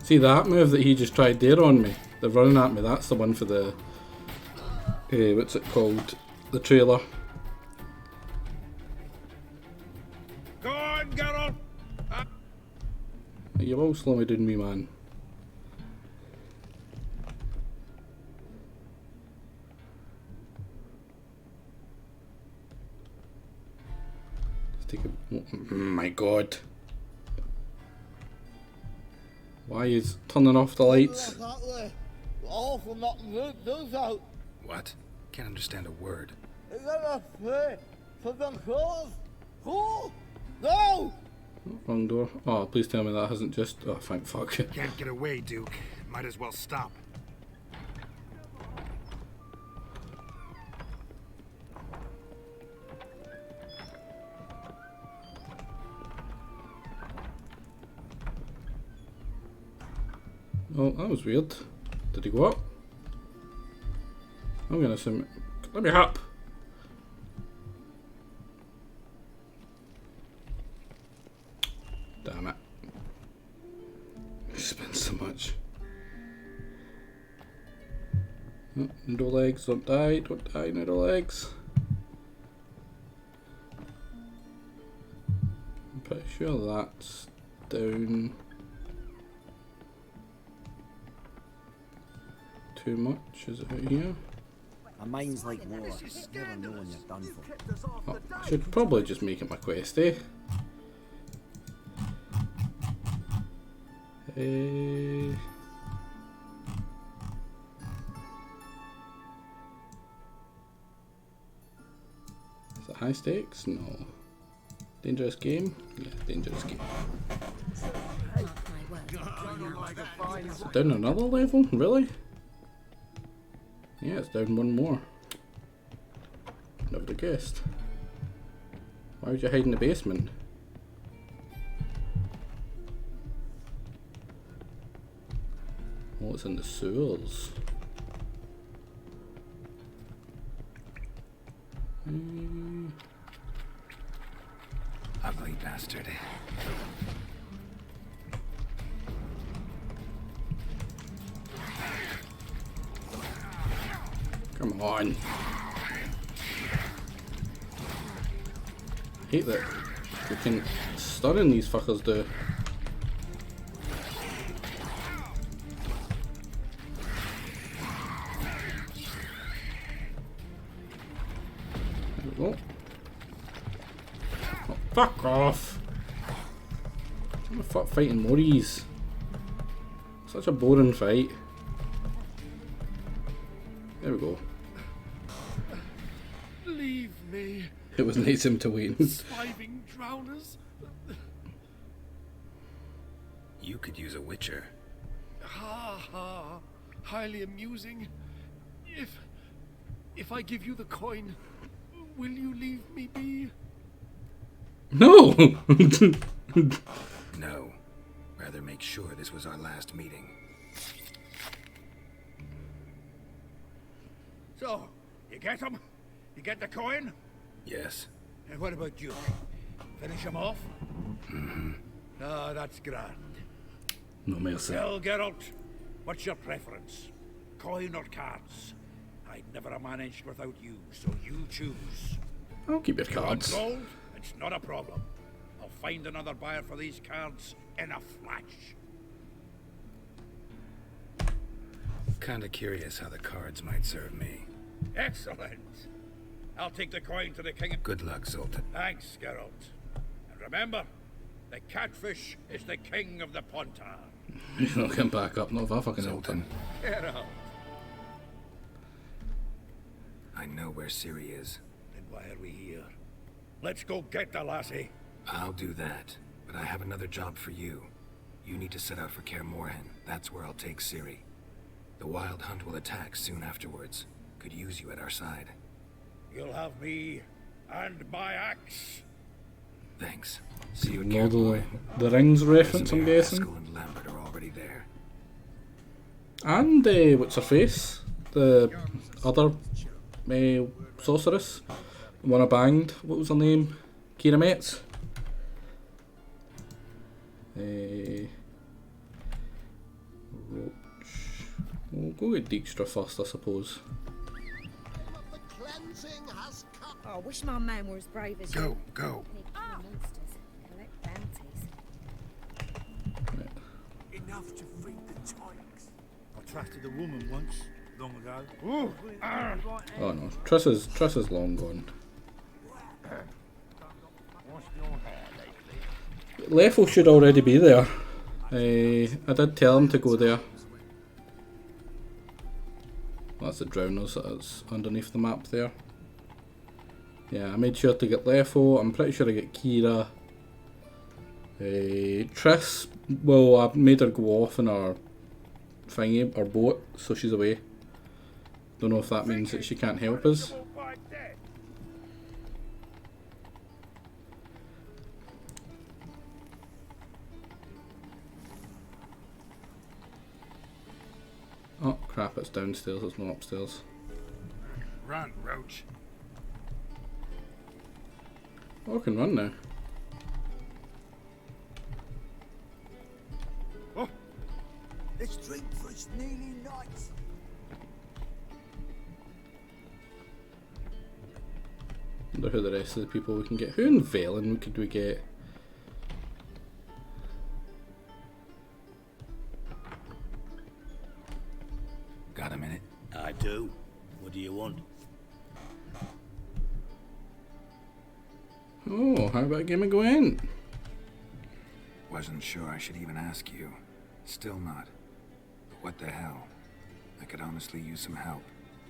See that move that he just tried there on me? They're running at me, that's the one for the... what's it called? The trailer. Go on, Geralt. You all slow me down, me man. Let's take a... Oh my god. Why is turning off the lights? Awful not those out. What? Can't understand a word. Is that a play for the cause? Who? No! Wrong door. Oh, please tell me that hasn't just... Oh, thank fuck. Can't get away, Duke. Might as well stop. Oh, that was weird. Did he go up? I'm gonna assume... Let me up! Damn it. I spent so much. Oh, noodle legs, don't die, noodle legs. I'm pretty sure that's down too much, is it out here? A mind's like water, never know when you're done for. Oh, I should probably just make it my quest, eh? Is it high stakes? No. Dangerous game? Yeah, dangerous game. Is it down another level? Really? Yeah, it's down one more. Never would have guessed. Why would you hide in the basement? Oh, it's in the sewers. Ugly bastard. Come on. Hate that we can stunning these fuckers do. There we go. Oh, fuck off! I'm fuck fighting Moris. Such a boring fight. There we go. Leave me. It was nice him to win. Swiving drowners. You could use a witcher. Ha ha. Highly amusing. If I give you the coin, will you leave me be? No! No. Rather make sure this was our last meeting. So, you get him? You get the coin? Yes. And what about you? Finish him off? Mm-hmm. Ah, that's grand. No mercy. Well, Geralt, what's your preference? Coin or cards? I'd never have managed without you, so you choose. I'll keep your You want cards. gold? It's not a problem. I'll find another buyer for these cards in a flash. Kinda curious how the cards might serve me. Excellent. I'll take the coin to the king. Good luck, Zoltan. Thanks, Geralt. And remember, the catfish is the king of the Pontar. He's not getting back up, not if I fucking help him. Geralt. I know where Ciri is. Then why are we here? Let's go get the lassie. I'll do that, but I have another job for you. You need to set out for Kaer Morhen. That's where I'll take Ciri. The Wild Hunt will attack soon afterwards. Could use you at our side. You'll have me and my axe. Thanks. See you at Know Kaer Morhen. the rings reference, I'm Vesemir, guessing. Haskell, and Lambert are already there. And what's her face? The other sorceress, the one I banged. What was her name? Kira Metz. Roach. We'll go with Dijkstra first, I suppose. Oh, I wish my man were as brave as you. Go. Monsters. Collect bounties. Enough to free the Tykes. I trusted a woman once, long ago. Oh no, Triss is long gone. Leffel should already be there. I did tell him to go there. That's the Drowners that is underneath the map there. Yeah, I made sure to get Leffel. I'm pretty sure I get Kira. Triss, well, I made her go off in her thingy, her boat, so she's away. Don't know if that means that she can't help us. Oh crap, it's downstairs, it's not upstairs. Run, Roach. Oh, I can run now. Oh. Let's drink for its nearly night. Wonder who the rest of the people we can get. Who in Velen could we get? Got a minute? I do. What do you want? Oh, how about a game of Gwent? Wasn't sure I should even ask you. Still not. But what the hell? I could honestly use some help.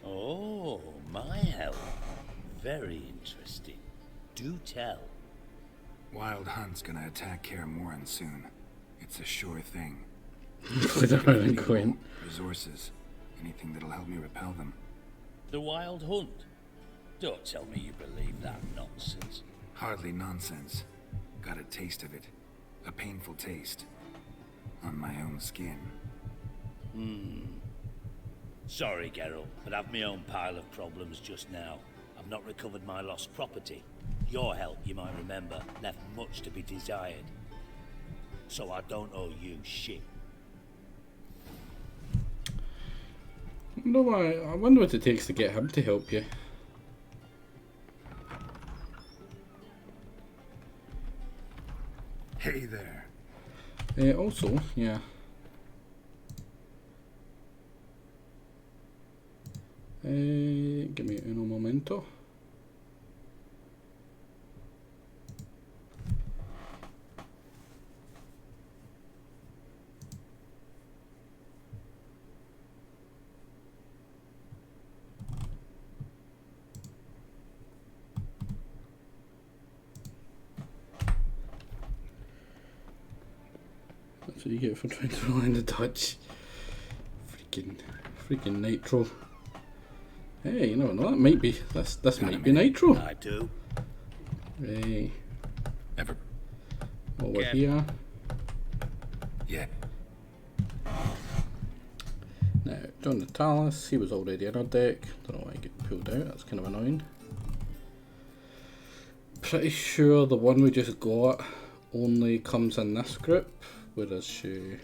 Oh, my help. Very interesting. Do tell. Wild Hunt's gonna attack Kaer Morhen soon. It's a sure thing. Put it around in Gwent. Resources. Anything that'll help me repel them. The Wild Hunt? Don't tell me you believe that nonsense. Hardly nonsense. Got a taste of it. A painful taste. On my own skin. Sorry, Geralt, but I've my own pile of problems just now. I've not recovered my lost property. Your help, you might remember, left much to be desired. So I don't owe you shit. No, I wonder what it takes to get him to help you. Hey there. Also, yeah. Give me uno momento. That's what you get for trying to roll in the Dutch. Freaking Nitro. Hey, you never know, that might be this might be Nitro. I do. Hey. Ever. Over here. Yeah. Now, John Natalis, he was already in our deck. Don't know why he got pulled out, that's kind of annoying. Pretty sure the one we just got only comes in this group. Where is she?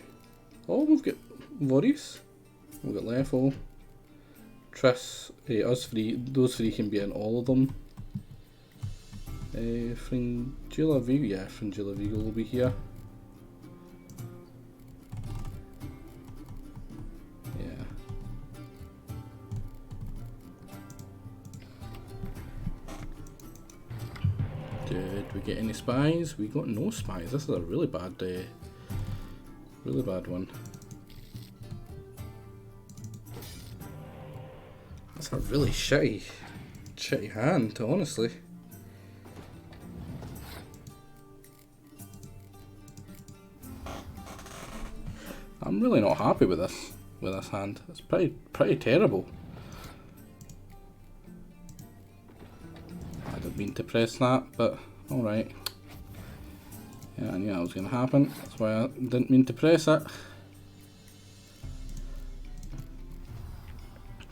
Oh, we've got Varys. We've got Leffel. Triss, us three, those three can be in all of them. Fringilla Vigo, yeah, Fringilla Vigo will be here. Yeah. Did we get any spies? We got no spies. This is a really bad one. That's a really shitty hand, honestly. I'm really not happy with this hand. It's pretty terrible. I didn't mean to press that, but alright. Yeah, I knew that was going to happen. That's why I didn't mean to press it.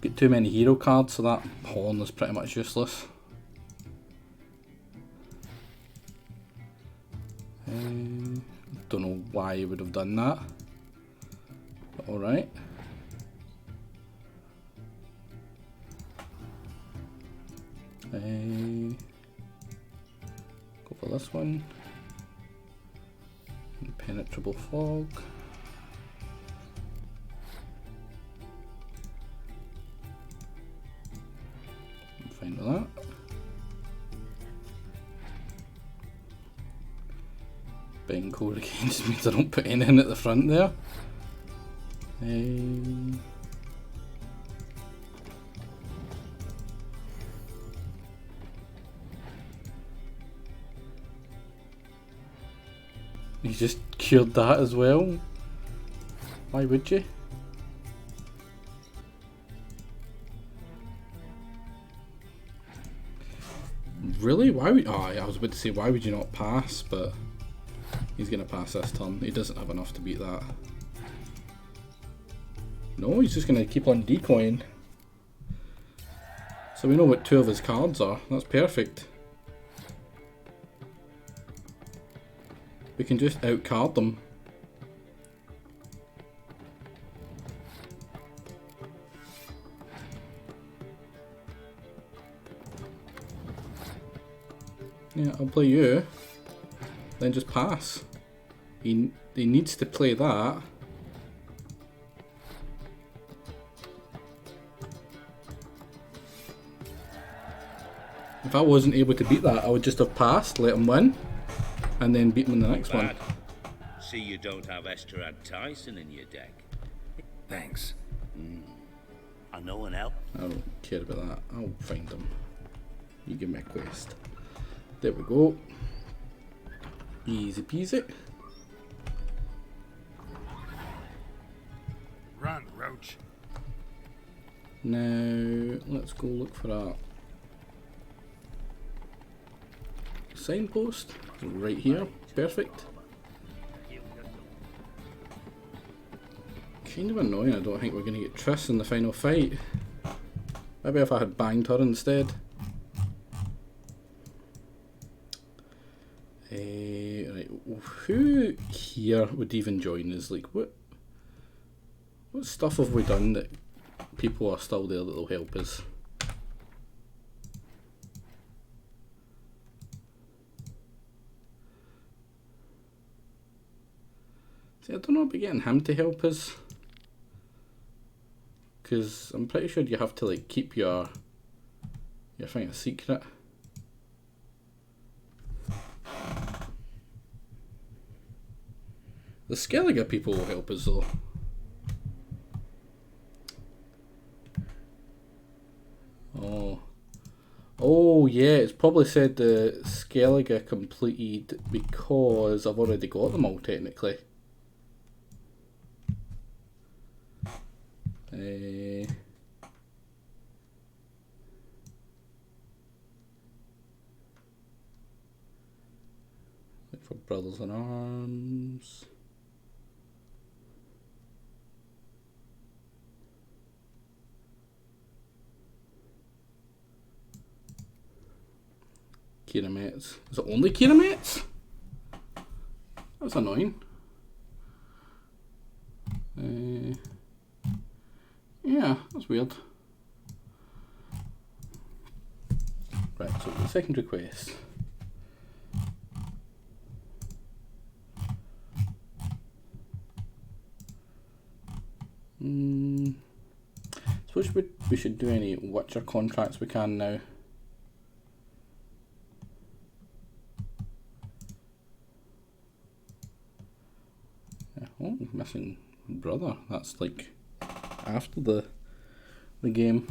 Got too many hero cards, so that pawn is pretty much useless. Don't know why he would have done that. But alright. Go for this one. Impenetrable fog. I'm fine with that. Bang code against means I don't put anything at the front there. You just cured that as well? Why would you? Really? Why would... Oh, I was about to say, why would you not pass? But he's going to pass this turn. He doesn't have enough to beat that. No, he's just going to keep on decoying. So we know what two of his cards are. That's perfect. We can just outcard them. Yeah, I'll play you. Then just pass. He needs to play that. If I wasn't able to beat that, I would just have passed, let him win, and then beat him in the next one. See, you don't have Esterad Tyson in your deck. Thanks. I know an help. I don't care about that. I'll find him. You give me a quest. There we go. Easy peasy. Run, Roach. Now, let's go look for a signpost. Right here. Perfect. Kind of annoying, I don't think we're going to get Triss in the final fight. Maybe if I had banged her instead. Right, who here would even join us? Like, what stuff have we done that people are still there that will help us? See, I don't know about getting him to help us, because I'm pretty sure you have to like keep your thing a secret. The Skellige people will help us though. Oh yeah, it's probably said the Skellige completed because I've already got them all technically. Look for Brothers in Arms. Kiramets. Is it only Kiramets? That's annoying. Yeah, that's weird. secondary quest. Suppose we should do any Witcher contracts we can now. Yeah, oh, missing brother. That's like after the game.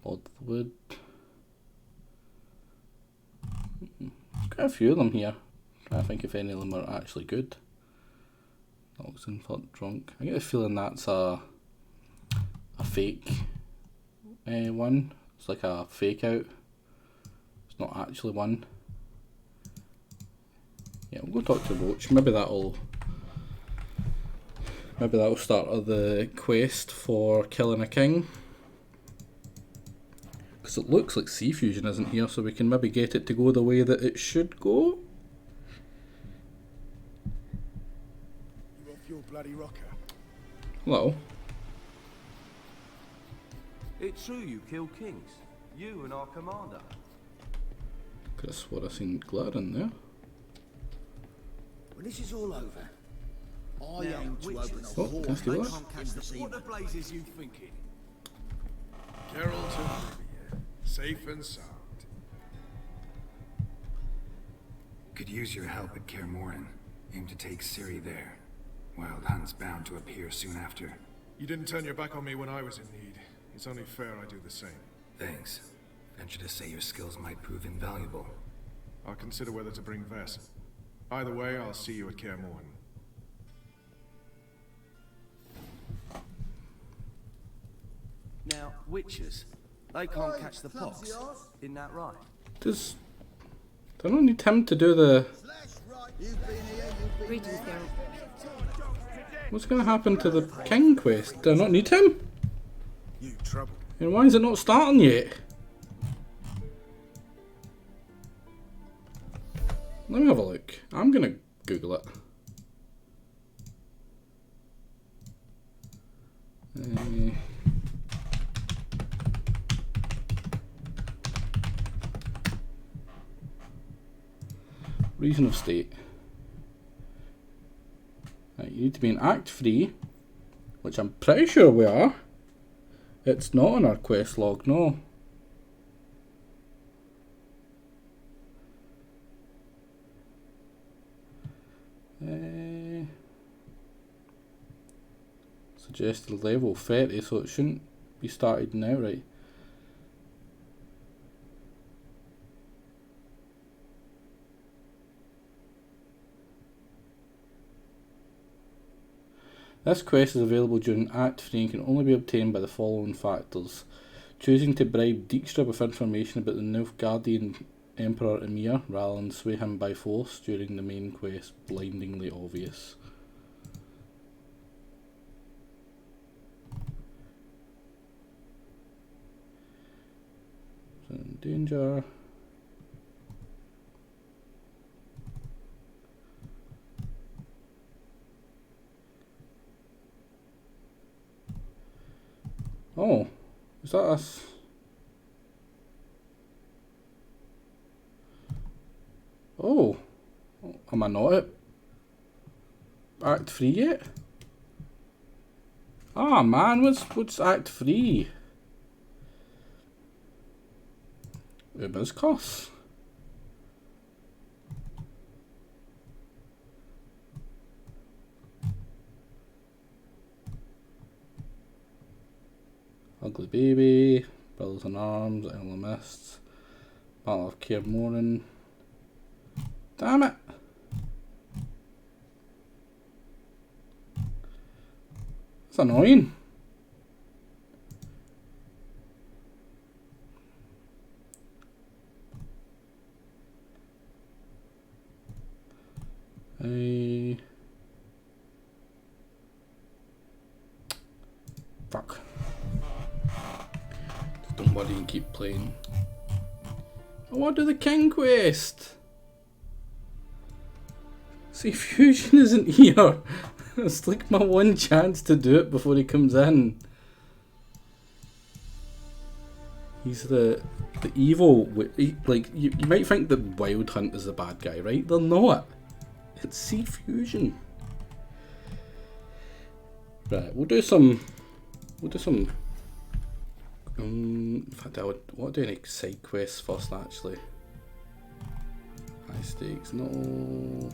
Bloodwood. There's quite a few of them here. Trying to think if any of them are actually good. Oxenford drunk. I get the feeling that's a fake one. It's like a fake out. It's not actually one. Yeah, we'll go talk to Roach. Maybe that'll start the quest for killing a king. Because it looks like Sea Fusion isn't here, so we can maybe get it to go the way that it should go. You off your bloody rocker? Hello. It's true you killed kings. You and our commander. Could have swore I seen Glad in there. When this is all over, I Now, aim to which open is- a Oh, war can I steal that? What the blazes you thinking? Geralt and Rivia, safe and sound. Could use your help at Kaer Morhen. Aim to take Ciri there. Wild Hunt's bound to appear soon after. You didn't turn your back on me when I was in need. It's only fair I do the same. Thanks. Venture to say your skills might prove invaluable. I'll consider whether to bring Vess. Either way, I'll see you at Kaer Morhen. Now, witches, they can't catch the pox. Isn't that right? Do I not need him to do the... Greetings, Geralt. What's going to happen to the king quest? Do I not need him? You trouble. And why is it not starting yet? Let me have a look. I'm going to Google it. Reason of state. Right, you need to be in Act 3, which I'm pretty sure we are. It's not on our quest log, no. Suggested level 30, so it shouldn't be started now, right? This quest is available during Act 3 and can only be obtained by the following factors. Choosing to bribe Dijkstra with information about the Nilfgaardian Emperor Emir rather than sway him by force during the main quest. Blindingly obvious. In danger. Oh, is that us? Oh, am I not at Act 3 yet? Ah man, what's Act 3? Ubizkos. Ugly Baby, Brothers in Arms, Isle of Mists, Battle of Kaer Morhen. Damn it! That's annoying. Fuck. Just don't worry and keep playing. I want to do the King quest! See, Fusion isn't here. It's like my one chance to do it before he comes in. He's the evil. Like you might think that Wild Hunt is the bad guy, right? They're not. It's Seed Fusion. Right, we'll do some. In fact, I want to do any side quests first. Actually, high stakes. No.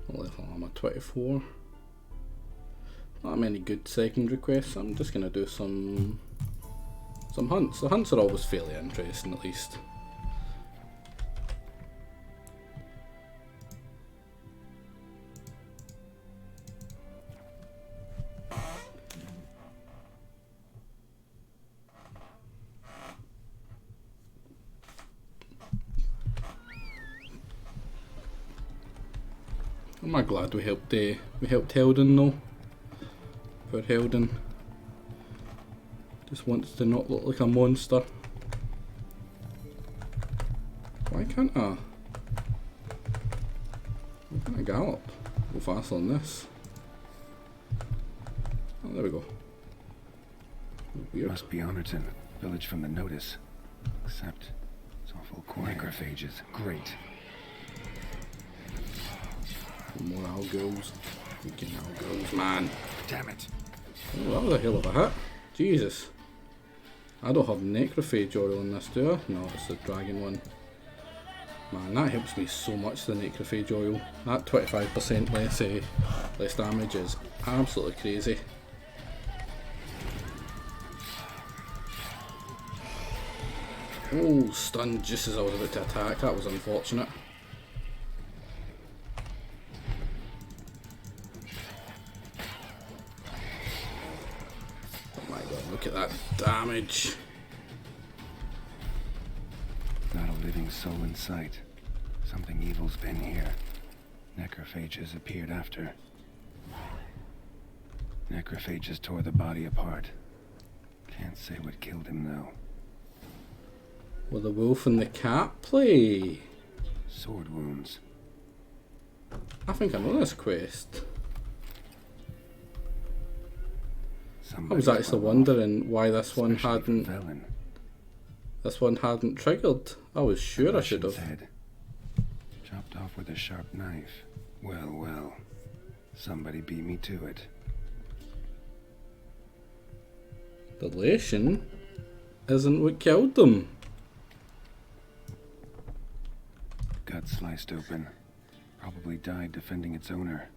Level armor 24. Not many good secondary quests. I'm just gonna do some hunts. The hunts are always fairly interesting, at least. Am I glad we helped Helden though? Poor Helden. Just wants to not look like a monster. Why can't I gallop? Go faster than this. Oh, there we go. Weird. Must be Honorton, village from the notice. Except it's awful quiet. Necrophages, great. More Algos. Freaking Algos, man. Damn it. Oh, that was a hell of a hit. Jesus. I don't have Necrophage oil in this, do I? No, it's the dragon one. Man, that helps me so much, the Necrophage oil. That 25% less damage is absolutely crazy. Oh, stunned just as I was about to attack. That was unfortunate. Look at that damage. Not a living soul in sight. Something evil's been here. Necrophages appeared after. Necrophages tore the body apart. Can't say what killed him though. Will the wolf and the cat play? Sword wounds. I think I know this quest. I was actually wondering why this one hadn't triggered. I was sure I should have. Chopped off with a sharp knife. Well. Somebody beat me to it. The Lation isn't what killed them. Gut sliced open. Probably died defending its owner.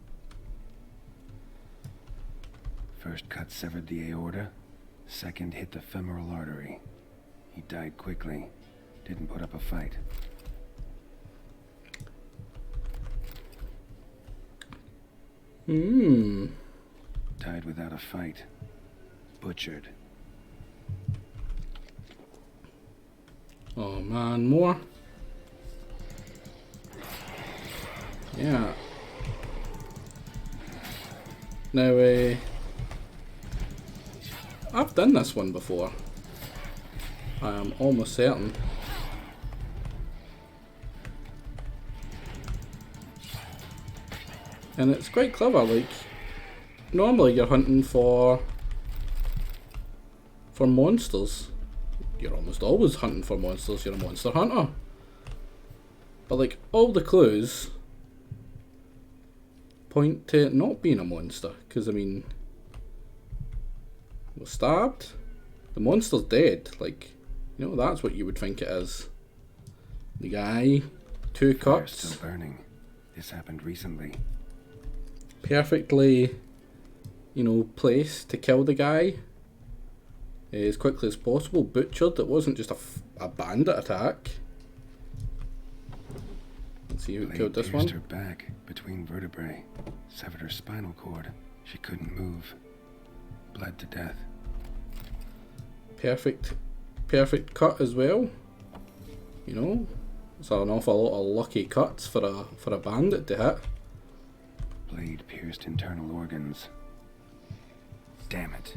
First cut severed the aorta, second hit the femoral artery. He died quickly, didn't put up a fight. Died without a fight. Butchered. Oh man, more? Yeah. Now, I've done this one before. I am almost certain. And it's quite clever, like, normally you're hunting for monsters. You're almost always hunting for monsters, you're a monster hunter. But like, all the clues point to it not being a monster, because I mean, was stabbed, the monster's dead, like, you know, that's what you would think it is. The guy, 2 cuts. Still burning. This happened recently. Perfectly, you know, placed to kill the guy as quickly as possible. Butchered. It wasn't just a bandit attack. Let's see who killed this one. Her back between vertebrae, severed her spinal cord. She couldn't move. Bled to death. Perfect cut as well. You know, it's an awful lot of lucky cuts for a bandit to hit. Blade pierced internal organs. Damn it.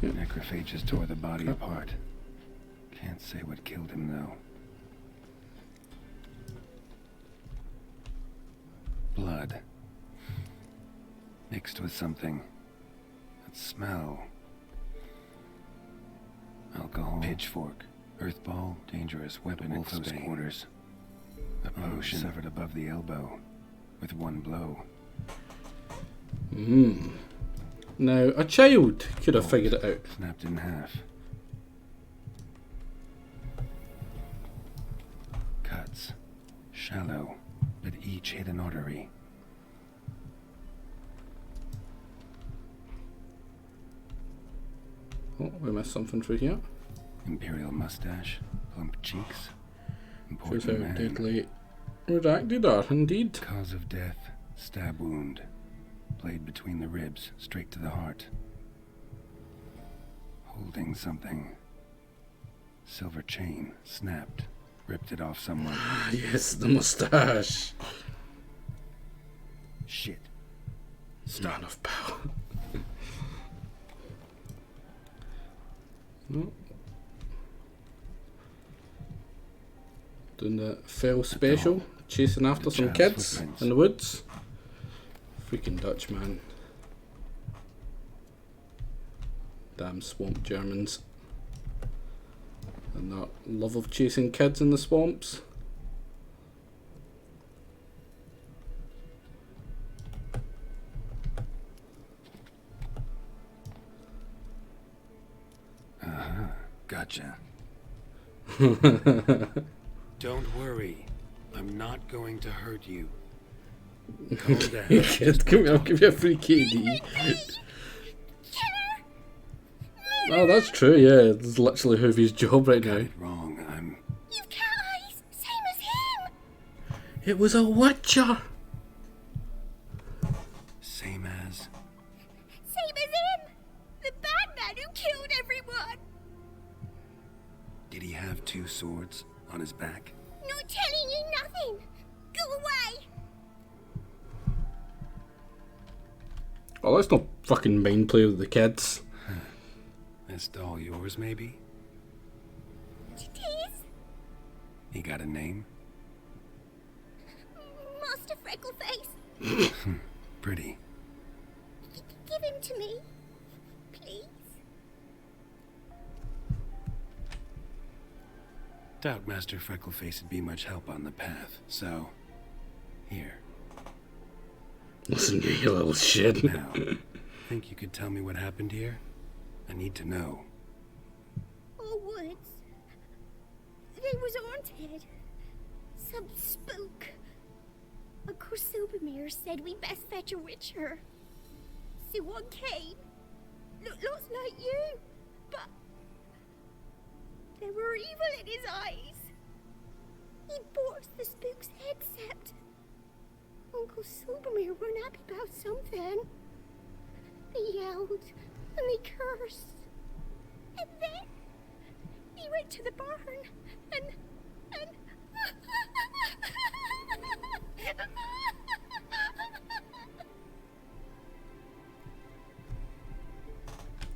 Necrophages tore the body apart. Can't say what killed him, though. Blood. Mixed with something. That smell. Alcohol. Pitchfork. Earthball. Dangerous weapon in close quarters. A potion severed above the elbow. With one blow. Now, a child could have figured it out. Snapped in half. Cuts. Shallow, but each hit an artery. Oh, we missed something through here. Imperial mustache, plump cheeks. Shows how Important man. deadly redacted are, indeed. Cause of death, stab wound. Blade between the ribs, straight to the heart. Holding something. Silver chain, snapped. Ripped it off someone. Ah, yes, the mustache. Shit. Man of power. No. Doing the fell special, chasing after some kids in the woods. Freaking Dutch, man. Damn swamp Germans. And that love of chasing kids in the swamps. Gotcha. Don't worry. I'm not going to hurt you. Calm down. Kid, come here, I'll give you a free KD. Oh, that's true, yeah. It's literally Hoovie's job right now. Wrong, I'm... You've cat eyes, same as him. It was a Witcher. Same as... Same as him. The bad man who killed everyone. Did he have two swords on his back? Not telling you nothing. Go away. Oh, let's not fucking mind play with the kids. This doll yours, maybe? It is. He got a name? Master Freckleface. Pretty. Give him to me. Please. Doubt Master Freckleface would be much help on the path, so... Here. Listen, you little shit. Now, think you could tell me what happened here? I need to know. All woods. They was haunted. Some spook. Uncle Silbermere said we best fetch a witcher. So one came. Looked lots like you, but there were evil in his eyes. He bought the spook's head, except Uncle Silbermere weren't happy about something. They yelled and they cursed. And then he went to the barn and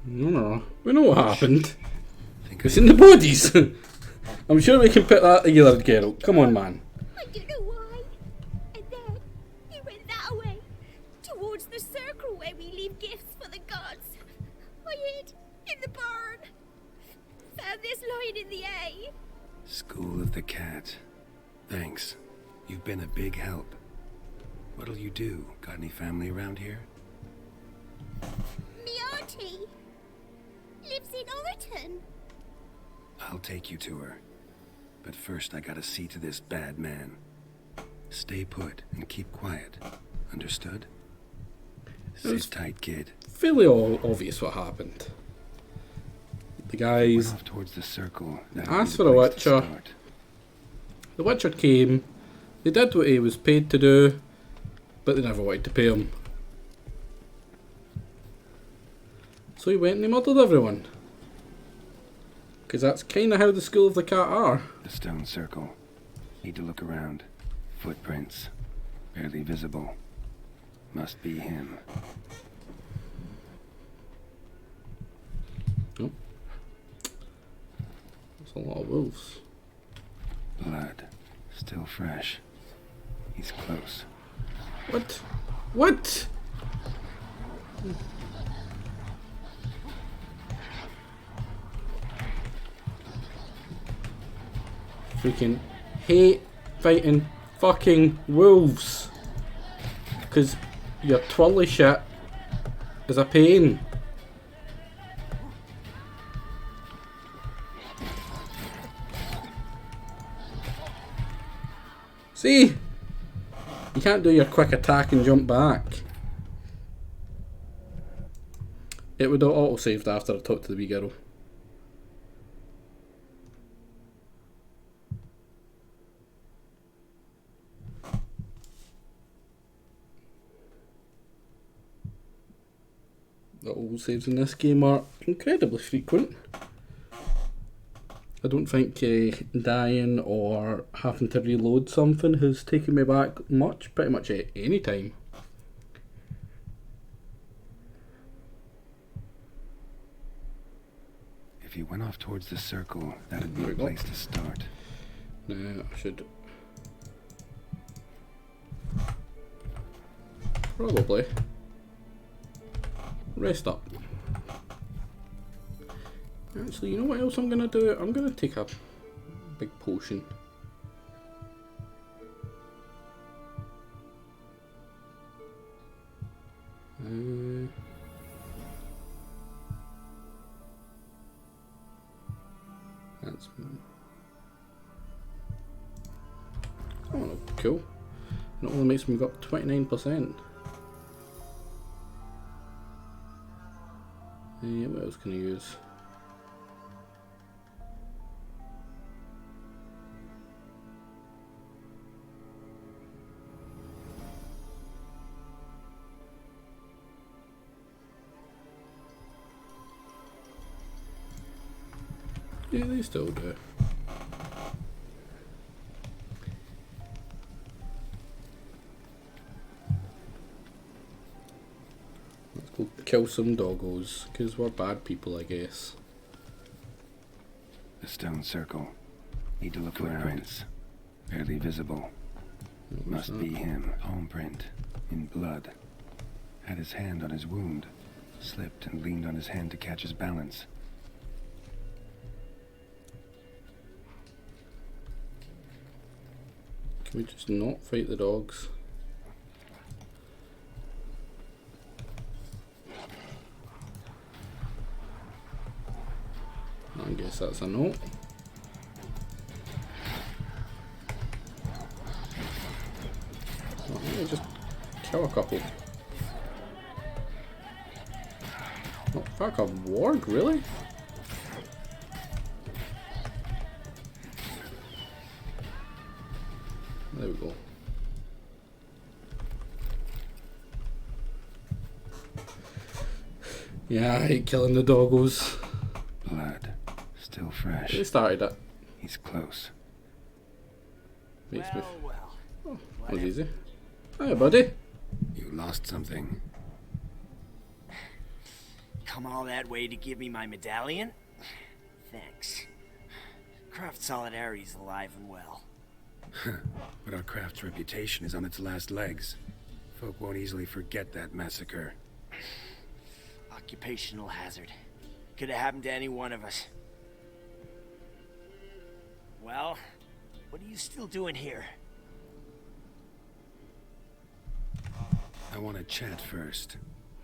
No, we know what happened. It's in the bodies. I'm sure we can put that together, Geralt. Come on, man. I don't know why. And then he went that way, towards the circle where we leave gifts for the gods. I hid in the barn. Found this lying in the hay. School of the Cat. Thanks. You've been a big help. What'll you do? Got any family around here? Me auntie lives in Overton. I'll take you to her. But first I gotta see to this bad man. Stay put and keep quiet. Understood? Sit tight, kid. Fairly obvious what happened. The guys Went off towards the circle. asked for a Witcher. The Witcher came. They did what he was paid to do, but they never wanted to pay him. So he went and he murdered everyone. Because that's kind of how the School of the Cat are. The stone circle. Need to look around. Footprints. Barely visible. Must be him. Oh. That's a lot of wolves. Blood. Still fresh. He's close. What? What? Freaking hate fighting fucking wolves. Because your twirly shit is a pain. See? You can't do your quick attack and jump back. It would have auto-saved after I talked to the wee girl. The auto-saves in this game are incredibly frequent. I don't think dying or having to reload something has taken me back much, pretty much at any time. If you went off towards the circle, that'd be a place to start. Now I should probably rest up. Actually, you know what else I'm gonna do? I'm gonna take a big potion. That's oh, cool. It only makes me go up 29%. Yeah, what else can I use? Yeah, they still do. Let's go kill some doggos, because we're bad people, I guess. The stone circle. Need to look footprints. Barely visible. Must be him. Palm print. In blood. Had his hand on his wound. Slipped and leaned on his hand to catch his balance. Can we just not fight the dogs? I guess that's a no. Let me just kill a couple. Oh fuck, a warg, really? There we go. Yeah, I hate killing the doggos. Blood. Still fresh. They started it. He's close. Makes me oh, that was easy. Hiya, buddy. You lost something. Come all that way to give me my medallion? Thanks. Craft Solidarity's alive and well. But our craft's reputation is on its last legs. Folk won't easily forget that massacre. Occupational hazard. Could have happened to any one of us. Well, what are you still doing here? I want to chat first,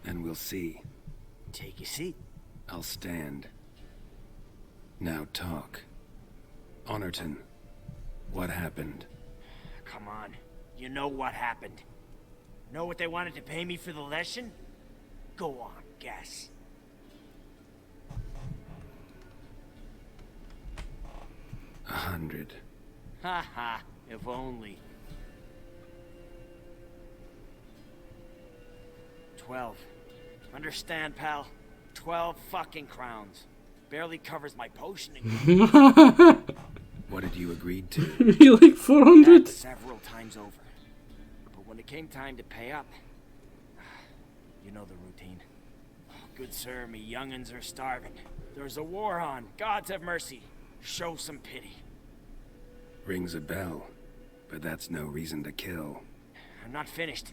and we'll see. Take your seat. I'll stand. Now talk. Honorton, what happened? Come on. You know what happened. Know what they wanted to pay me for the lesson? Go on, guess. $100. Ha ha, if only. 12. Understand, pal? 12 fucking crowns. Barely covers my potion. What did you agree to? You like 400? Several times over. But when it came time to pay up, you know the routine. Good sir, me young'uns are starving. There's a war on. Gods have mercy. Show some pity. Rings a bell, but that's no reason to kill. I'm not finished.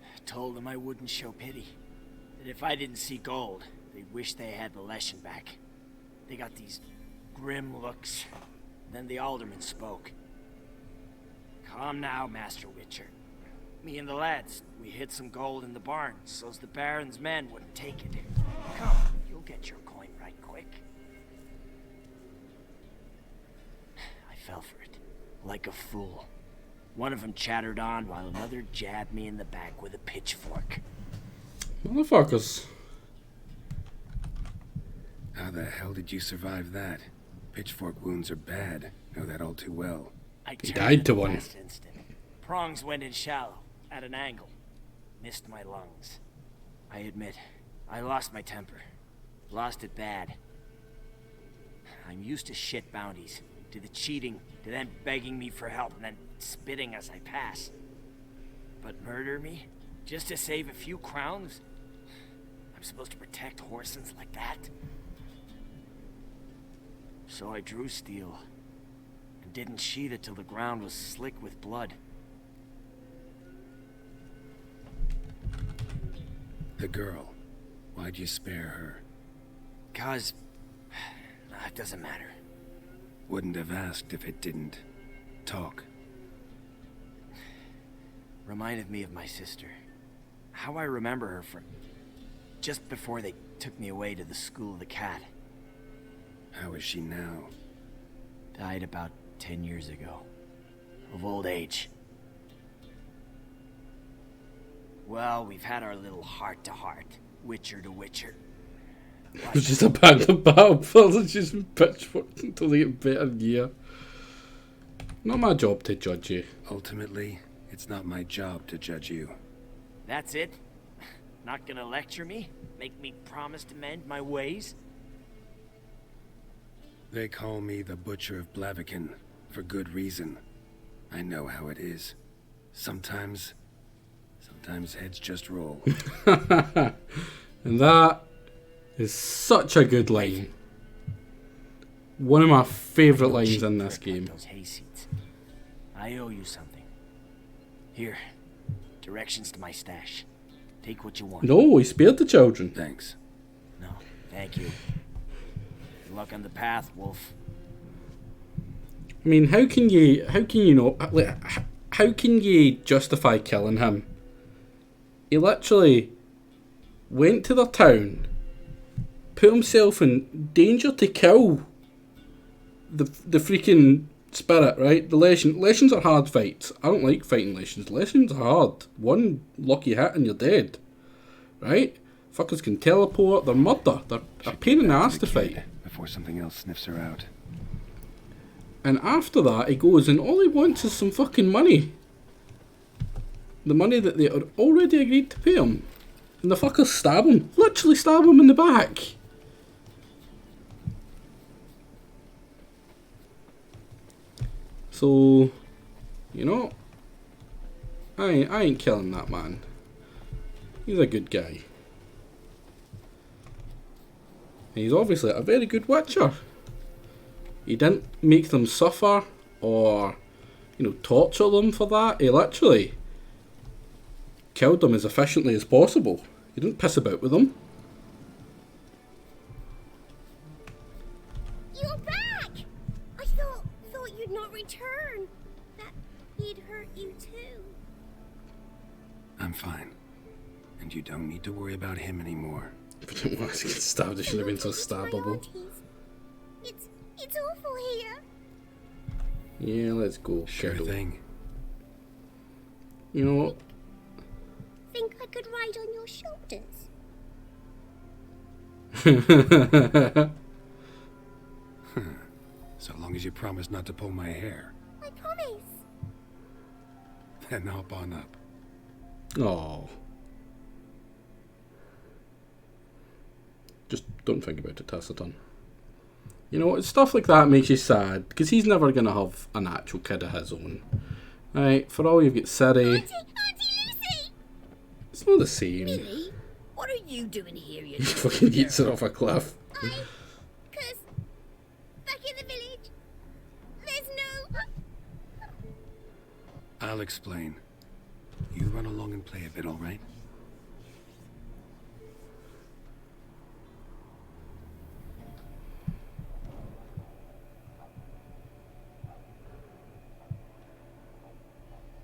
I told them I wouldn't show pity. That if I didn't see gold, they'd wish they had the Leshen back. They got these grim looks. Then the alderman spoke. Come now, Master Witcher. Me and the lads, we hid some gold in the barn, so's the Baron's men wouldn't take it. Come, you'll get your coin right quick. I fell for it, like a fool. One of them chattered on while another jabbed me in the back with a pitchfork. Motherfuckers. How the hell did you survive that? Pitchfork wounds are bad. Know that all too well. He died to one. Prongs went in shallow, at an angle. Missed my lungs. I admit, I lost my temper. Lost it bad. I'm used to shit bounties, to the cheating, to them begging me for help and then spitting as I pass. But murder me? Just to save a few crowns? I'm supposed to protect Horsens like that? So I drew steel, and didn't sheath it till the ground was slick with blood. The girl. Why'd you spare her? 'Cause... it doesn't matter. Wouldn't have asked if it didn't talk. Reminded me of my sister. How I remember her from... just before they took me away to the School of the Cat. How is she now? Died about 10 years ago. Of old age. Well, we've had our little heart-to-heart. Witcher to Witcher. It's just a band of battlefields and she's been pitchforked until they get better gear. Not my job to judge you. Ultimately, it's not my job to judge you. That's it? Not gonna lecture me? Make me promise to mend my ways? They call me the Butcher of Blaviken, for good reason. I know how it is. Sometimes heads just roll. And that is such a good line. One of my favourite lines in this game. Those hay seeds. I owe you something. Here, directions to my stash. Take what you want. No, he spared the children. Thanks. No, thank you. Good luck on the path, Wolf. I mean, how can you justify killing him? He literally went to their town, put himself in danger to kill the freaking spirit, right? The Leshens are hard fights. I don't like fighting Leshens. Leshens are hard. One lucky hit and you're dead, right? Fuckers can teleport. They're murder. They're a pain in the ass to fight. Before something else sniffs her out. And after that, he goes and all he wants is some fucking money. The money that they had already agreed to pay him. And the fuckers stab him. Literally stab him in the back. So, you know, I ain't killing that man. He's a good guy. And he's obviously a very good Witcher. He didn't make them suffer or, torture them for that. He literally killed them as efficiently as possible. He didn't piss about with them. You're back! I thought you'd not return. That he'd hurt you too. I'm fine. And you don't need to worry about him anymore. If I didn't want to get stabbed, I should have been so stabbable. It's awful here. Yeah, let's go. Sure thing. You know, Think I could ride on your shoulders? So long as you promise not to pull my hair. I promise. Then hop on up. oh. Just don't think about it, Taciturn. You know, stuff like that makes you sad, because he's never going to have an actual kid of his own. Right, for all you've got Ciri. Auntie Lucy! It's not the same. Billy, What are you doing here, you He fucking eats it off a cliff. Cause back in the village, there's no... I'll explain. You run along and play a bit, all right?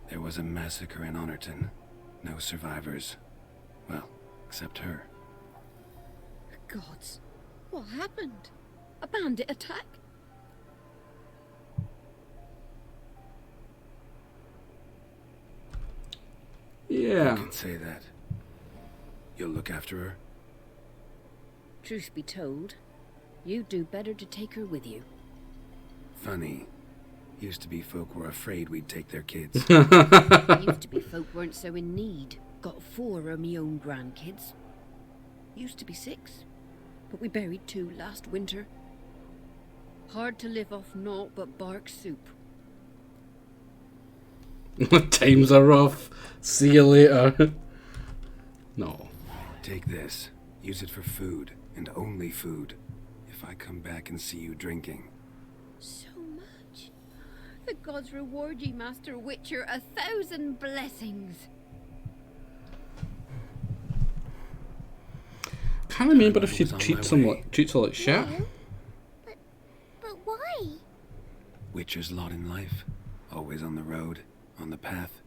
There was a massacre in Honorton. No survivors. Well, except her. Gods, what happened? A bandit attack? Yeah. You can say that. You'll look after her? Truth be told, you'd do better to take her with you. Funny. Used to be folk were afraid we'd take their kids. Used to be folk weren't so in need. Got 4 of me own grandkids. Used to be 6, but we buried 2 last winter. Hard to live off naught but bark soup. Times are rough. See you later. No. Take this. Use it for food, and only food. If I come back and see you drinking. So much. The gods reward ye, Master Witcher, 1,000 blessings. Can't remember if she treats her like shit. But why? Witcher's lot in life. Always on the road, on the path.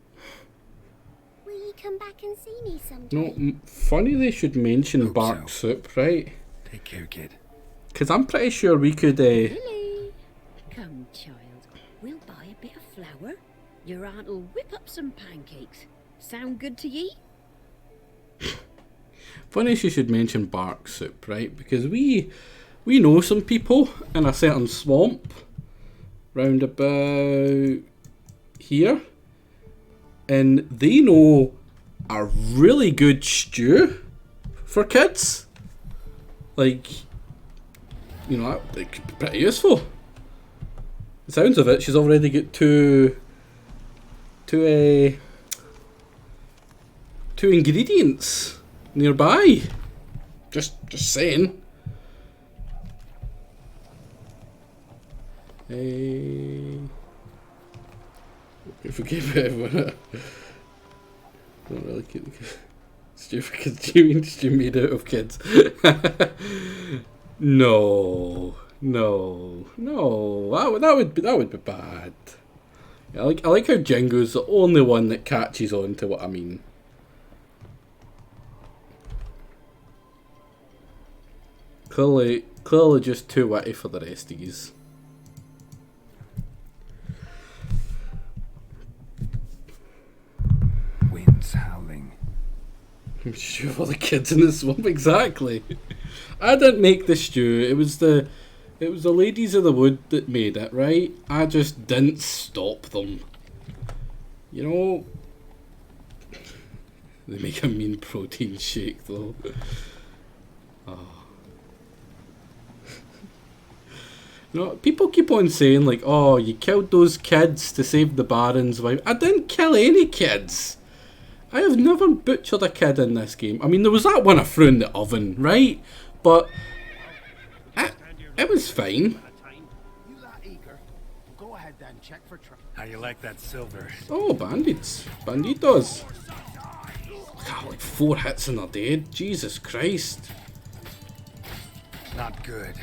Will you come back and see me sometime? No, funny they should mention bark soup, right? Take care, kid. Because I'm pretty sure we could... Lily, come, child. We'll buy a bit of flour. Your aunt'll whip up some pancakes. Sound good to ye? Funny she should mention bark soup, right? Because we know some people in a certain swamp round about here, and they know a really good stew for kids. Like, you know, that could be pretty useful. The sounds of it, she's already got two ingredients nearby. Just saying. Forgive everyone. Don't really keep stupid kids. You mean stew made out of kids? No. That would be bad. I like how Jingo's the only one that catches on to what I mean. Clearly just too witty for the rest of yous. Wind's howling. I'm sure for the kids in the swamp, exactly. I didn't make the stew. It was the ladies of the wood that made it, right? I just didn't stop them. You know, they make a mean protein shake though. Oh. You know, people keep on saying like, "Oh, you killed those kids to save the Baron's wife." I didn't kill any kids. I have never butchered a kid in this game. I mean, there was that one I threw in the oven, right? But it was fine. You that eager? Go ahead then, check for trouble. How you like that silver? Oh, bandits. Banditos. God, like 4 hits and they're dead. Jesus Christ. Not good.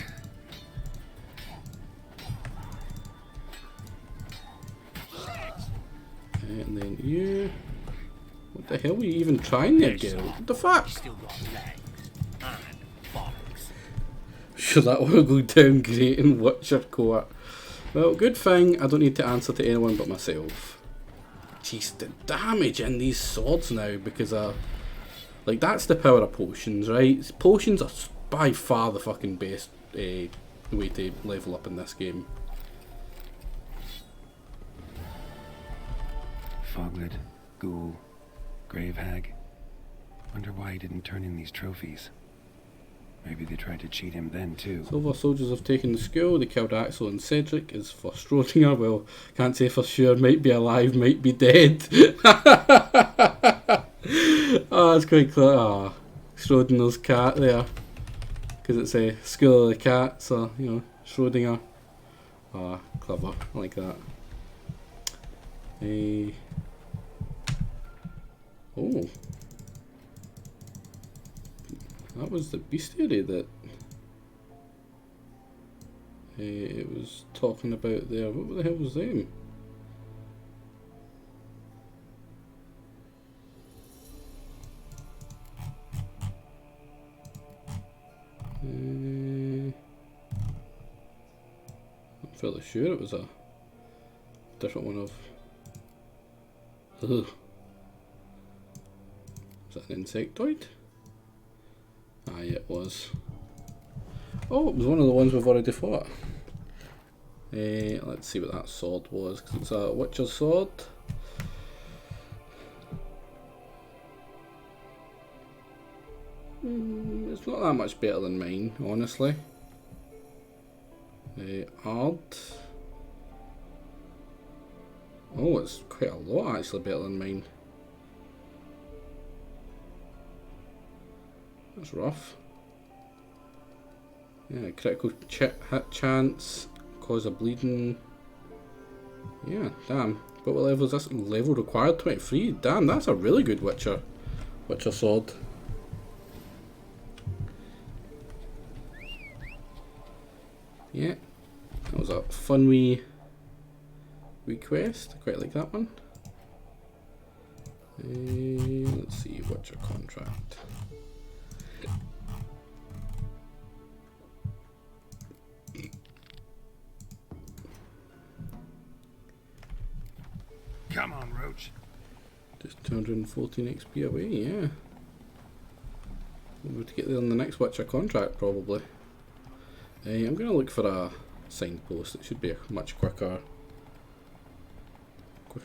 And then you... What the hell were you even trying there, girl? What the fuck? Sure, that will go down great in Witcher Court. Well, good thing I don't need to answer to anyone but myself. Jeez, the damage in these swords now, because like, that's the power of potions, right? Potions are by far the fucking best way to level up in this game. Foglid, Ghoul, Grave Hag. Wonder why he didn't turn in these trophies. Maybe they tried to cheat him then too. Silver soldiers have taken the school. They killed Axel and Cedric. Is for Schrodinger. Well, can't say for sure. Might be alive, might be dead. Oh, that's quite clear. Oh. Schrodinger's cat there. Because it's a School of the Cat, so, you know, Schrodinger. Ah, clever. I like that. Oh. That was the bestiary that it was talking about there. What the hell was them? I'm fairly sure it was a different one of. Ugh. Was that an insectoid? Aye, it was. Oh, it was one of the ones we've already fought. Let's see what that sword was, because it's a Witcher's sword. It's not that much better than mine, honestly. Ard. Oh, it's quite a lot actually better than mine. That's rough. Yeah, critical hit chance, cause of bleeding. Yeah, damn. But what level is this? Level required 23. Damn, that's a really good Witcher sword. Yeah, that was a fun wee quest. I quite like that one. Let's see, Witcher contract. Come on, Roach. Just 214 XP away, yeah. We'll have to get there on the next Witcher contract, probably. I'm going to look for a signpost. It should be a much quicker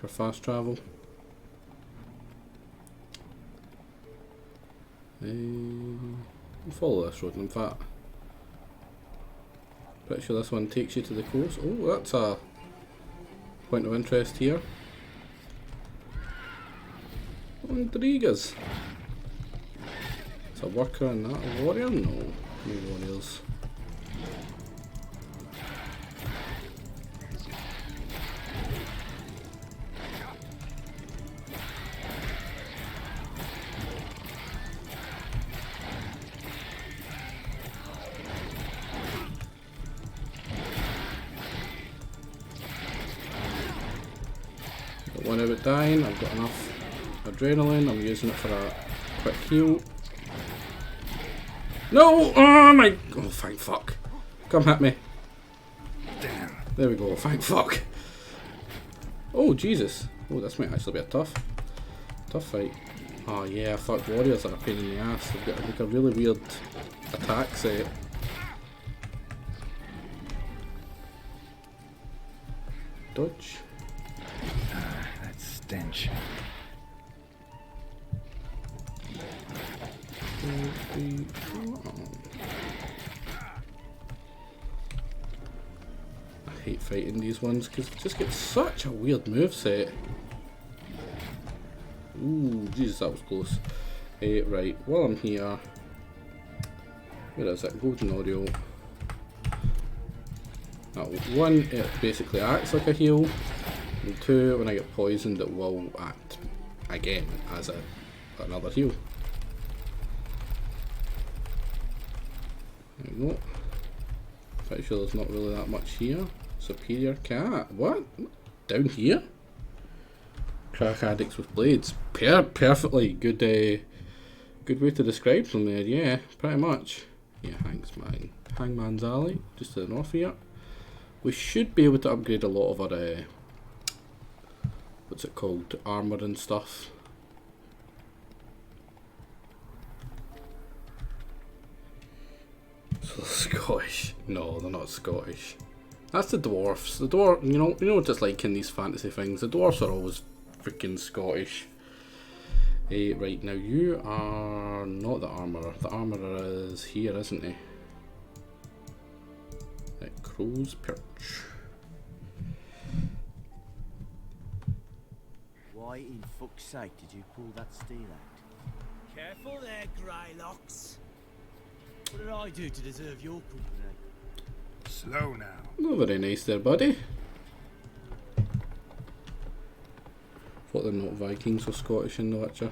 fast travel. We'll follow this road. In fact, pretty sure this one takes you to the coast. Oh, that's a point of interest here. Rodriguez. It's a worker and that a warrior? No, no warriors. Got one about dying. I've got enough adrenaline. I'm using it for a quick heal. No! Oh my! Oh, thank fuck. Come hit me. Damn. There we go. Thank fuck. Oh, Jesus. Oh, this might actually be a tough fight. Oh, yeah. Fuck, warriors are a pain in the ass. They've got like a really weird attack set. Dodge. That stench. I hate fighting these ones because it just gets such a weird moveset. Ooh, Jesus, that was close. Right, while I'm here, where is it? Golden Audio. One, it basically acts like a heal, and two, when I get poisoned, it will act again as another heal. There we go. Pretty sure there's not really that much here. Superior cat. What? Down here? Crack addicts with blades. Perfectly good. Good way to describe them there. Yeah, pretty much. Yeah, Hangman's Alley, just to the north here. We should be able to upgrade a lot of our what's it called? Armor and stuff. So Scottish? No, they're not Scottish. That's the dwarfs. The dwarf, you know what it's like in these fantasy things. The dwarfs are always freaking Scottish. Right, now you are not the armourer. The armourer is here, isn't he? At Crow's Perch. Why in fuck's sake did you pull that steel out? Careful there, Greylocks. What did I do to deserve your company? Slow now. Not very nice there, buddy. Thought they're not Vikings or Scottish in The Witcher.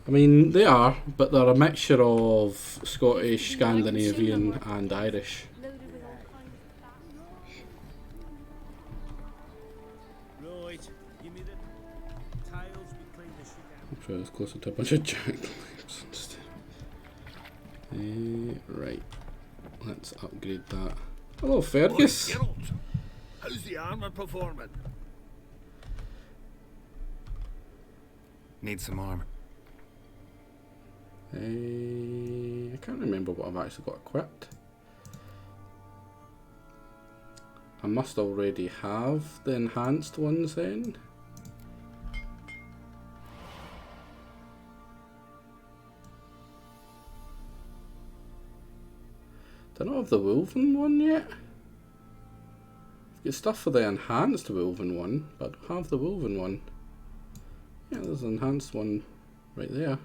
I mean, they are, but they're a mixture of Scottish, Scandinavian, and Irish. Right, give me the tails, we clean the shit out. I'm sure it's closer to a bunch of jackknives instead. Right, let's upgrade that. Hello, Fergus. Oi, Geralt. How's the armor performing? Need some armor. I can't remember what I've actually got equipped. I must already have the enhanced ones then. Do I not have the woven one yet? I've got stuff for the enhanced woven one, but I don't have the woven one. Yeah, there's an enhanced one right there.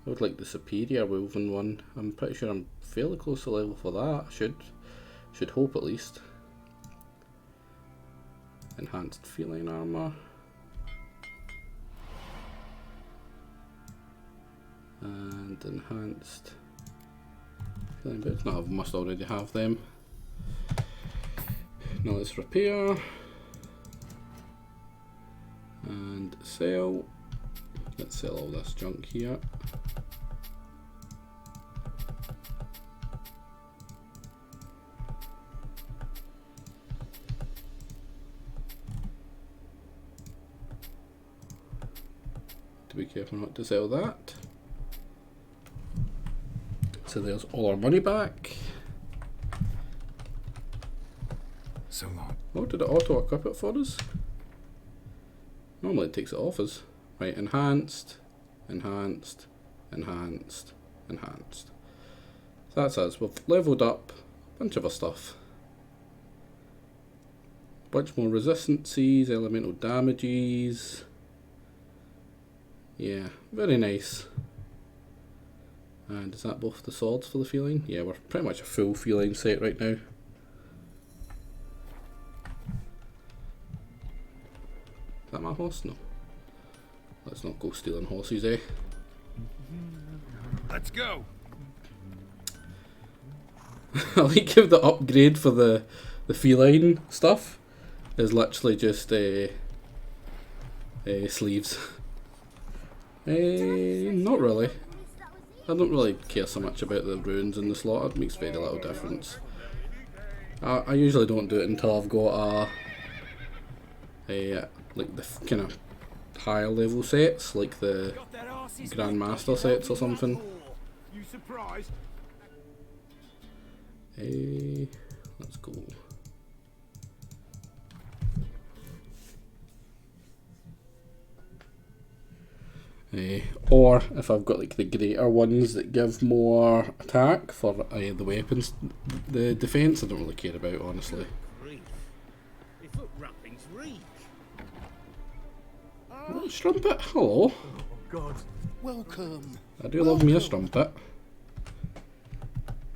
I would like the superior woven one. I'm pretty sure I'm fairly close to level for that. Should hope at least. Enhanced feline armor. And enhanced feline boots. No, I must already have them. Now let's repair. And sell. Let's sell all this junk here. To be careful not to sell that. So there's all our money back. So long. Oh, did it auto equip it for us? Normally it takes it off us. Right, enhanced, enhanced, enhanced, enhanced. So that's us. We've leveled up a bunch of our stuff. Bunch more resistances, elemental damages. Yeah, very nice. And is that both the swords for the feline? Yeah, we're pretty much a full feline set right now. Is that my horse? No. Let's not go stealing horses, eh? Let's go. I like how the upgrade for the feline stuff is literally just sleeves. Not really. I don't really care so much about the runes in the slot. It makes very little difference. I usually don't do it until I've got like the kind of higher level sets, like the Grandmaster sets or something. You surprised? Let's go. Or if I've got like the greater ones that give more attack for the weapons, the defense I don't really care about, honestly. They foot wrappings reek. Oh, strumpet, hello. Oh God. Welcome. I do love me a strumpet.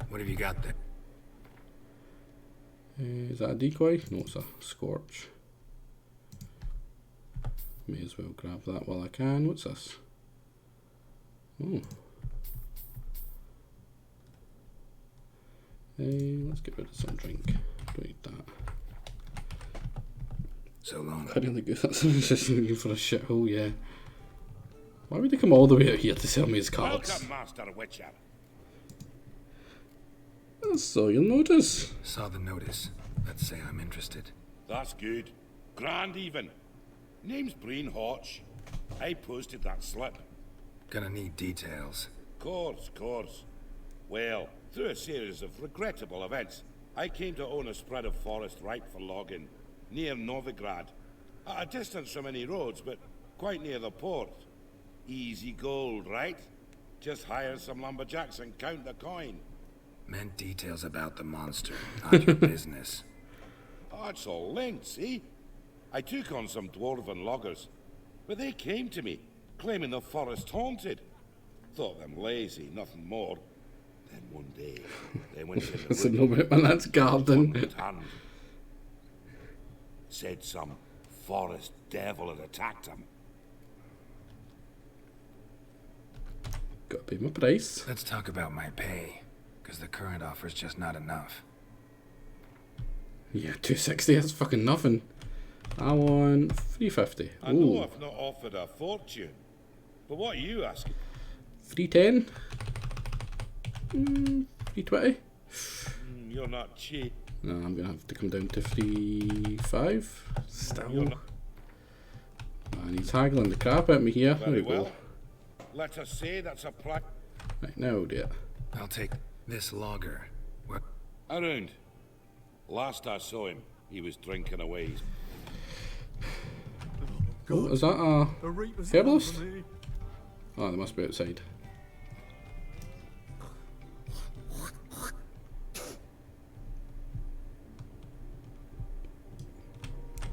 What have you got there? Is that a decoy? No, it's a scorch. May as well grab that while I can. What's this? Oh. Let's get rid of some drink. Don't need that. So long. I really good. That's just looking for a shithole, yeah. Why would he come all the way out here to sell me his cards? Welcome, Master Witcher. So you'll notice. Saw the notice. Let's say I'm interested. That's good. Grand even. Name's Breen Hodge. I posted that slip. Gonna need details. Course. Well, through a series of regrettable events, I came to own a spread of forest ripe for logging, near Novigrad. At a distance from any roads, but quite near the port. Easy gold, right? Just hire some lumberjacks and count the coin. Meant details about the monster, not your business. Oh, it's all linked, see? I took on some dwarven loggers, but they came to me, claiming the forest haunted. Thought them lazy, nothing more. Then one day, they went in the So no bit my lad's garden. Said some forest devil had attacked him. Gotta pay my price. Let's talk about my pay, because the current offer's just not enough. Yeah, 260, that's fucking nothing. I want 350. I know I've not offered a fortune, but what are you asking? 310? 320? You're not cheap. No, I'm gonna have to come down to 35. Still. Man, he's haggling the crap at me here. There we go. Let us say that's a plan. Right, now we'll do it. I'll take this logger. What? Around. Last I saw him, he was drinking away. Oh, is that a herbalist? Oh, they must be outside.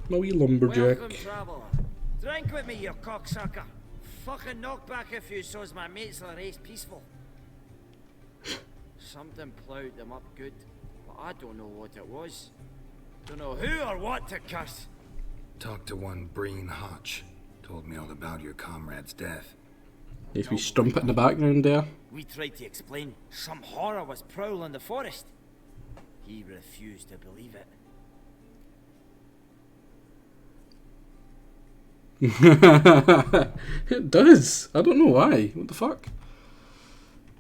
My wee lumberjack. Welcome, traveller. Drink with me, you cocksucker. Fucking knock back a few so's my mates will race peaceful. Something ploughed them up good, but I don't know what it was. Don't know who or what to curse. Talked to one Breen Hotch. Told me all about your comrade's death. There's wee strumpet in the background there. We tried to explain some horror was prowling the forest. He refused to believe it. It does. I don't know why. What the fuck?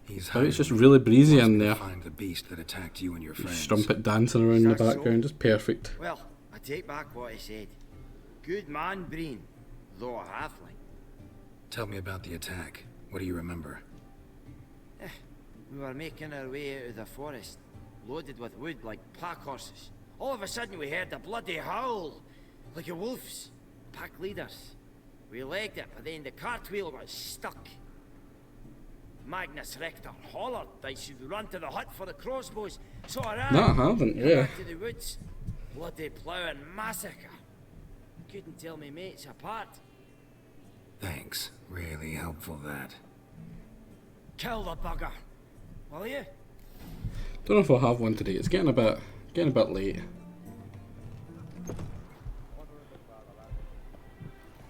But it's just really breezy in there. Find the beast that attacked you and your friends. Strumpet dancing around in the background. Just perfect. Well, I take back what I said. Good man, Breen, though a halfling. Tell me about the attack. What do you remember? We were making our way out of the forest, loaded with wood like pack horses. All of a sudden we heard a bloody howl, like a wolf's. Pack leaders. We legged it, but then the cartwheel was stuck. Magnus Rector hollered I should run to the hut for the crossbows, so I ran. No, I haven't, yeah. Back to the woods. Bloody plough and massacre. Couldn't tell me mates apart. Thanks. Really helpful, that. Kill the bugger, will you? Don't know if I'll have one today. It's getting a bit late.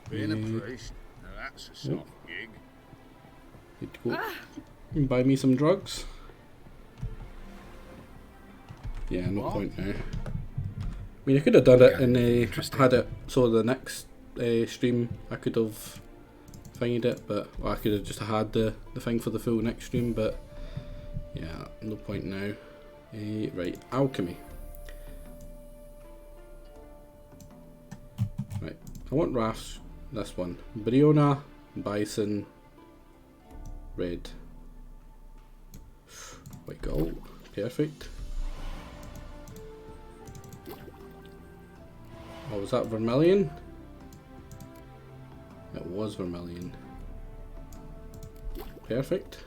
Being a priest, now that's a soft gig. Need to go and buy me some drugs. Yeah, no point now. I mean, I could have done it and had it so the next stream I could have find it, but I could have just had the thing for the full next stream, but yeah, no point now. Right, alchemy. Right, I want rafts. This one. Briona, bison, red. White gold. Perfect. Oh, was that vermilion? It was vermilion. Perfect.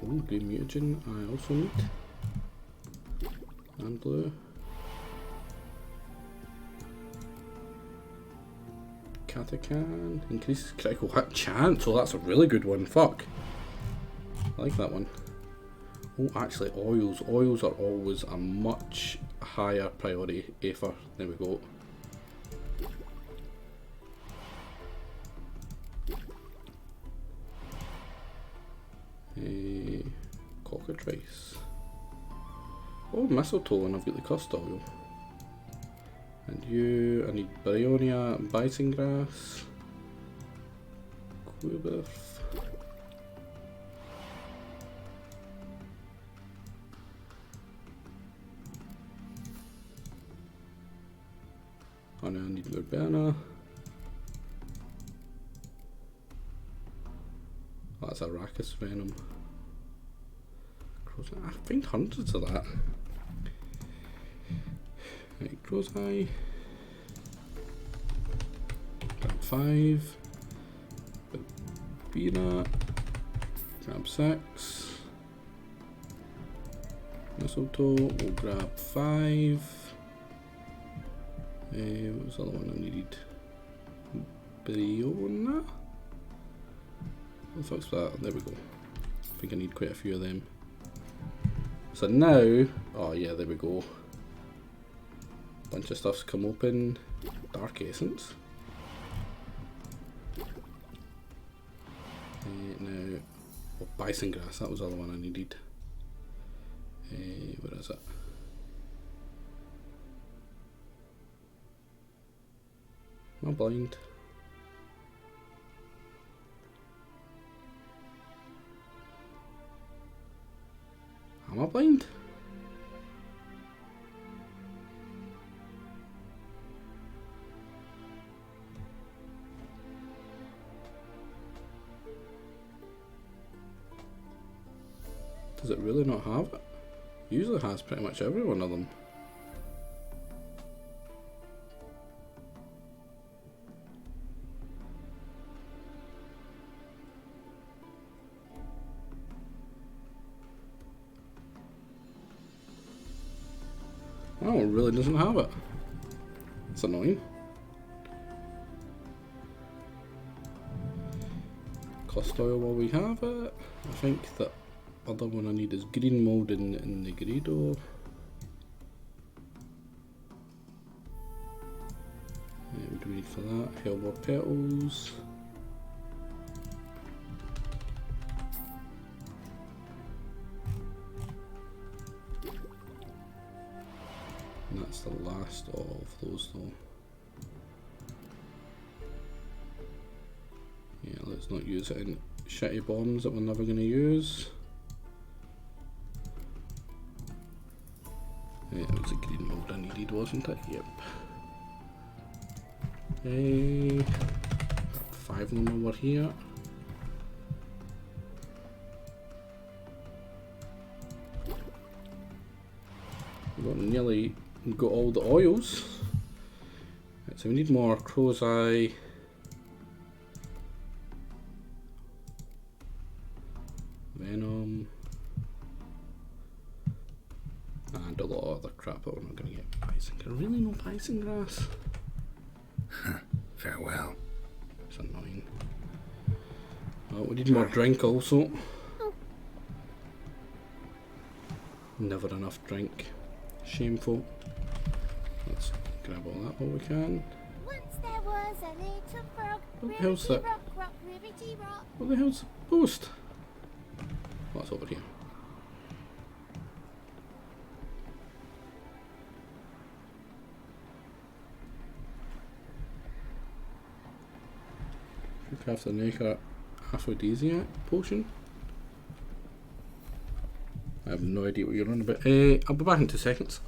Oh, green mutagen I also need. And blue. Katakan. Increases critical hit chance. Oh, that's a really good one. Fuck. I like that one. Oh, actually, oils. Oils are always a much higher priority. Aether. There we go. Cockatrice. Oh, mistletoe, and I've got the cust oil. And you, I need Bryonia, Bison Grass, Quibirth. Oh no, I need Verbena. Oh, that's Arrakis Venom. I find hundreds of that. Right, Crow's Eye. Grab 5. Verbena. Grab 6. Mistletoe. We'll grab 5. What was the other one I needed? Briona. What the fuck's that? There we go. I think I need quite a few of them. So now, oh yeah, there we go. Bunch of stuff's come open. Dark Essence. Now, oh, Bison Grass, that was the other one I needed. Where is it? Am I blind? Am I blind? Does it really not have it? Usually has pretty much every one of them. Oh, it really doesn't have it. It's annoying. Cost oil while we have it. I think the other one I need is green mold in Negredo. What do we need for that? Hellbore petals. And that's the last of those though. Yeah, let's not use it in shitty bombs that we're never going to use. Yeah, it was a green mold I needed, wasn't it? Yep. Okay. Got 5 of them over here. We've nearly got all the oils. Right, so we need more Crow's Eye. Venom. And a lot of other crap that we're not going to get. Bison. Really no Bison Grass? Farewell. It's annoying. Oh, we need more drink also. Never enough drink. Shameful. Let's grab all that while we can. Once there was a little frog. What the hell's that? Rock, rock, ribbity rock. What the hell's the post? What's over here? Craft the Naked Aphrodisiac potion. I have no idea what you're on about. I'll be back in 2 seconds.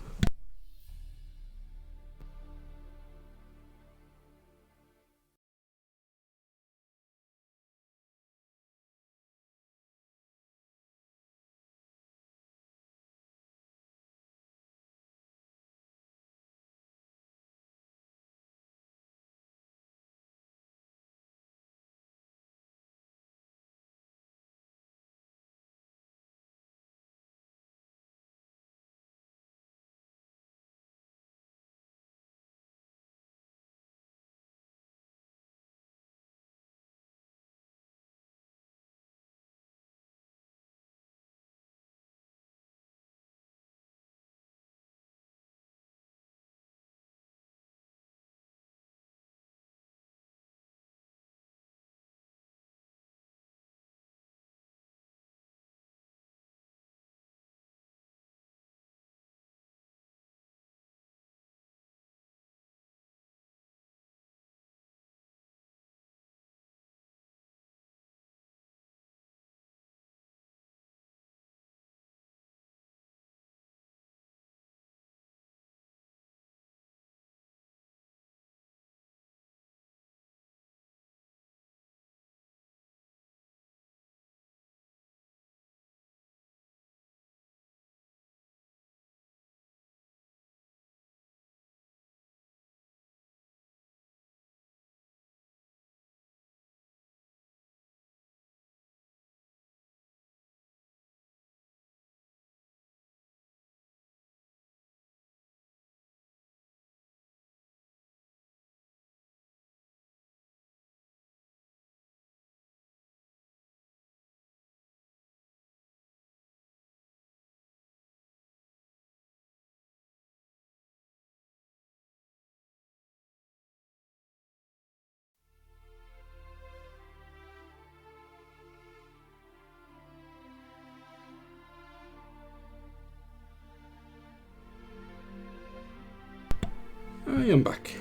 I am back.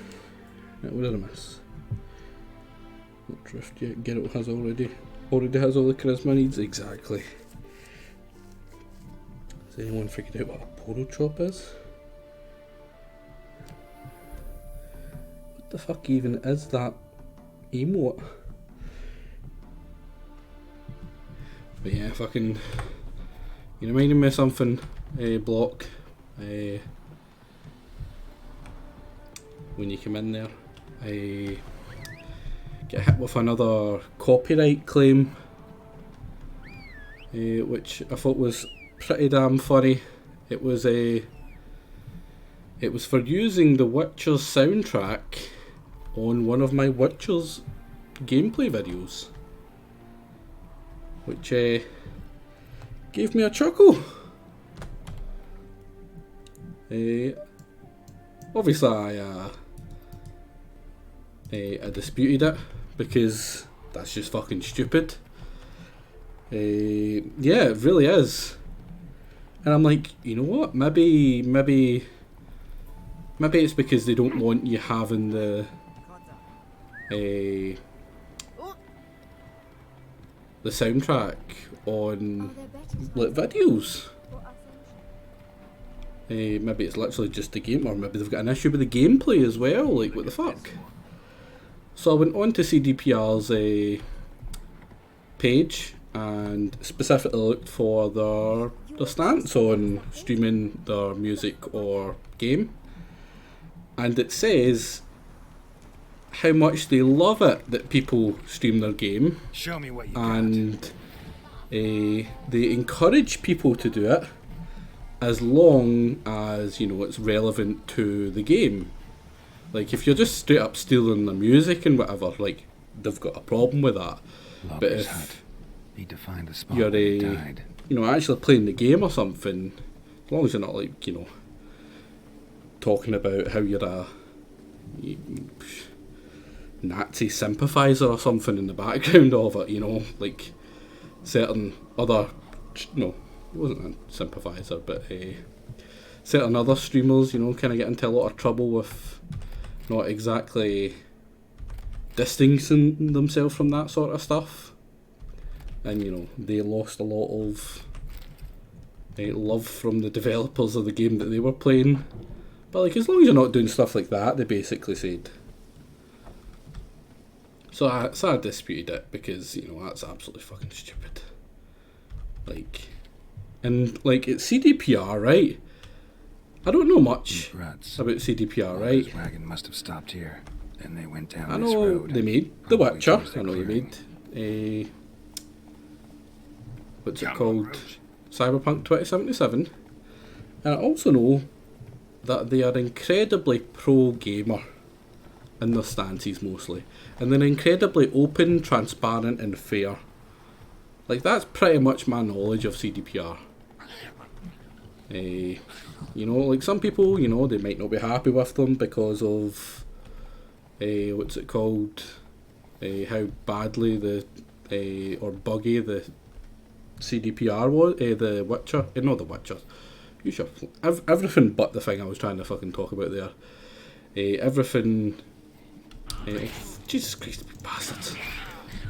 What did I miss? Not drift yet. Geralt has already has all the charisma needs. Exactly. Has anyone figured out what a poro chop is? What the fuck even is that emote? But yeah, fucking, you reminded me of something, Block. When you come in there, I get hit with another copyright claim, which I thought was pretty damn funny. It was for using the Witcher's soundtrack on one of my Witcher's gameplay videos, which gave me a chuckle. Obviously I disputed it because that's just fucking stupid. Yeah, it really is. And I'm like, you know what? Maybe it's because they don't want you having the soundtrack on like videos. Maybe it's literally just the game, or maybe they've got an issue with the gameplay as well. Like, what the fuck? So I went on to CDPR's page and specifically looked for their stance on streaming their music or game, and it says how much they love it that people stream their game. Show me what you and they encourage people to do it as long as, you know, it's relevant to the game. Like, if you're just straight up stealing the music and whatever, like, they've got a problem with that. But if need to find the spot you're where he died. you know, actually playing the game or something, as long as you're not, like, you know, talking about how you're a Nazi sympathiser or something in the background of it, you know, like certain other, no, it wasn't a sympathiser, but certain other streamers, you know, kind of get into a lot of trouble with not exactly distancing themselves from that sort of stuff. And, you know, they lost a lot of love from the developers of the game that they were playing. But, like, as long as you're not doing stuff like that, they basically said. So I disputed it because, you know, that's absolutely fucking stupid. Like, and, like, it's CDPR, right? I don't know much about CDPR, right? His wagon must have stopped here. Then they went down I this know road. they made The Witcher. I know they made what's it called? Cyberpunk 2077. And I also know that they are incredibly pro-gamer in their stances mostly. And they're incredibly open, transparent and fair. Like, that's pretty much my knowledge of CDPR. You know, like, some people, you know, they might not be happy with them because of what's it called? How badly or buggy the CDPR was, the Witcher, not the Witcher, you should, everything but the thing I was trying to fucking talk about there, everything, Jesus Christ, bastards,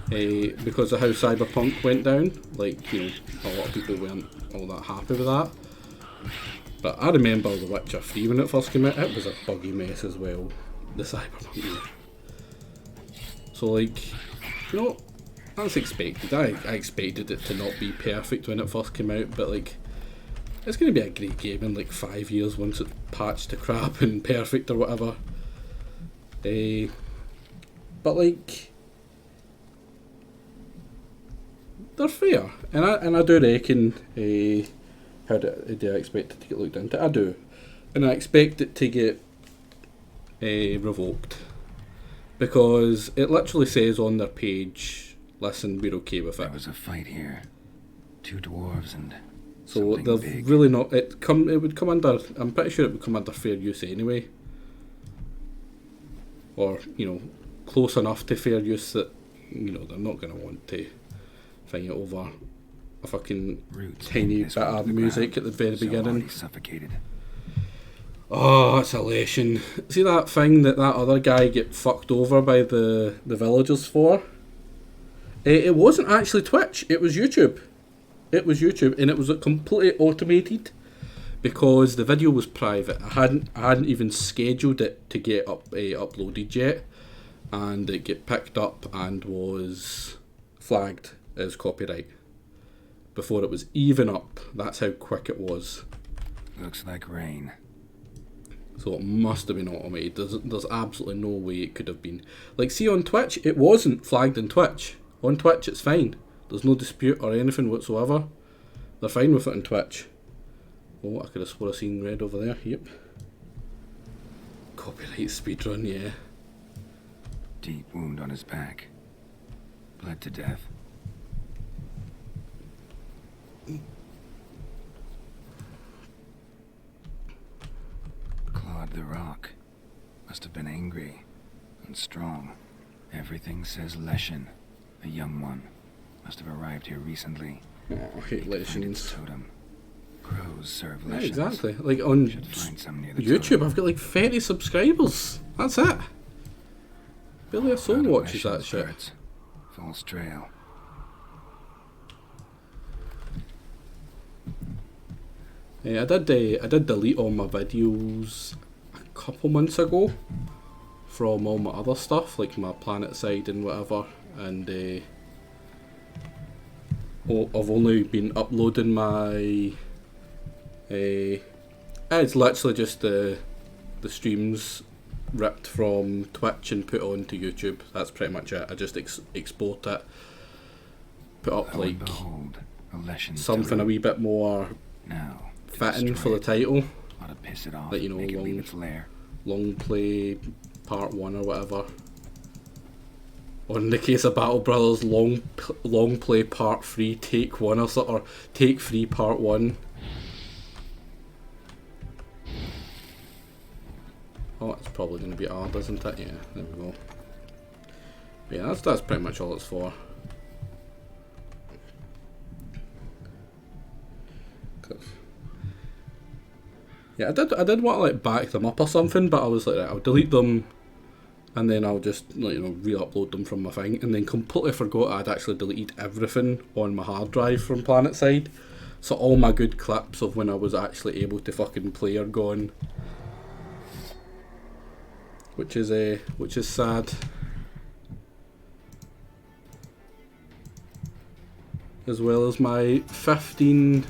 because of how Cyberpunk went down, like, you know, a lot of people weren't all that happy with that, but I remember The Witcher 3 when it first came out, it was a buggy mess as well, the Cyberpunk game. So, like, you know, that's expected. I expected it to not be perfect when it first came out, but, like, it's going to be a great game in like 5 years once it's patched to crap and perfect or whatever. But, like, they're fair, and I do reckon how do I expect it to get looked into? I do, and I expect it to get revoked, because it literally says on their page, listen, we're okay with it. There was a fight here. 2 dwarves and so something they've big. really not. It would come under. I'm pretty sure it would come under fair use anyway, or, you know, close enough to fair use that, you know, they're not going to want to fight it over a fucking tiny bit of music at the very beginning. Suffocated. Oh, it's elation. See that thing that other guy get fucked over by the villagers for? It wasn't actually Twitch, it was YouTube. It was YouTube, and it was completely automated because the video was private. I hadn't even scheduled it to get uploaded yet, and it get picked up and was flagged as copyright before it was even up. That's how quick it was. Looks like rain. So it must have been automated. There's absolutely no way it could have been. Like, see on Twitch, it wasn't flagged in Twitch. On Twitch, it's fine. There's no dispute or anything whatsoever. They're fine with it on Twitch. Oh, I could have swore I seen red over there. Yep. Copyright speedrun, yeah. Deep wound on his back. Bled to death. Clawed the rock. Must have been angry and strong. Everything says Leshen, a young one. Must have arrived here recently. Oh, I hate Leshens. Totem. Crows serve Yeah, Leshens. exactly. Like on YouTube, I've got like 30 subscribers. That's it. Billy a Soul watches that shit. False trail. Yeah, I did delete all my videos a couple months ago from all my other stuff, like my Planet Side and whatever, and I've only been uploading my it's literally just the streams ripped from Twitch and put onto YouTube. That's pretty much it. I just export it, put up like something a wee bit more fitting for the title, like, you know, long play part 1 or whatever. Or in the case of Battle Brothers, long play part 3 take 1 or something, or take 3 part 1. Oh, it's probably going to be hard, isn't it? Yeah, there we go. But yeah, that's pretty much all it's for. Yeah, I did want to like back them up or something, but I was like, right, I'll delete them, and then I'll just, like, you know, re-upload them from my thing, and then completely forgot I'd actually deleted everything on my hard drive from Planet Side, so all my good clips of when I was actually able to fucking play are gone, which is sad. As well as my 15-0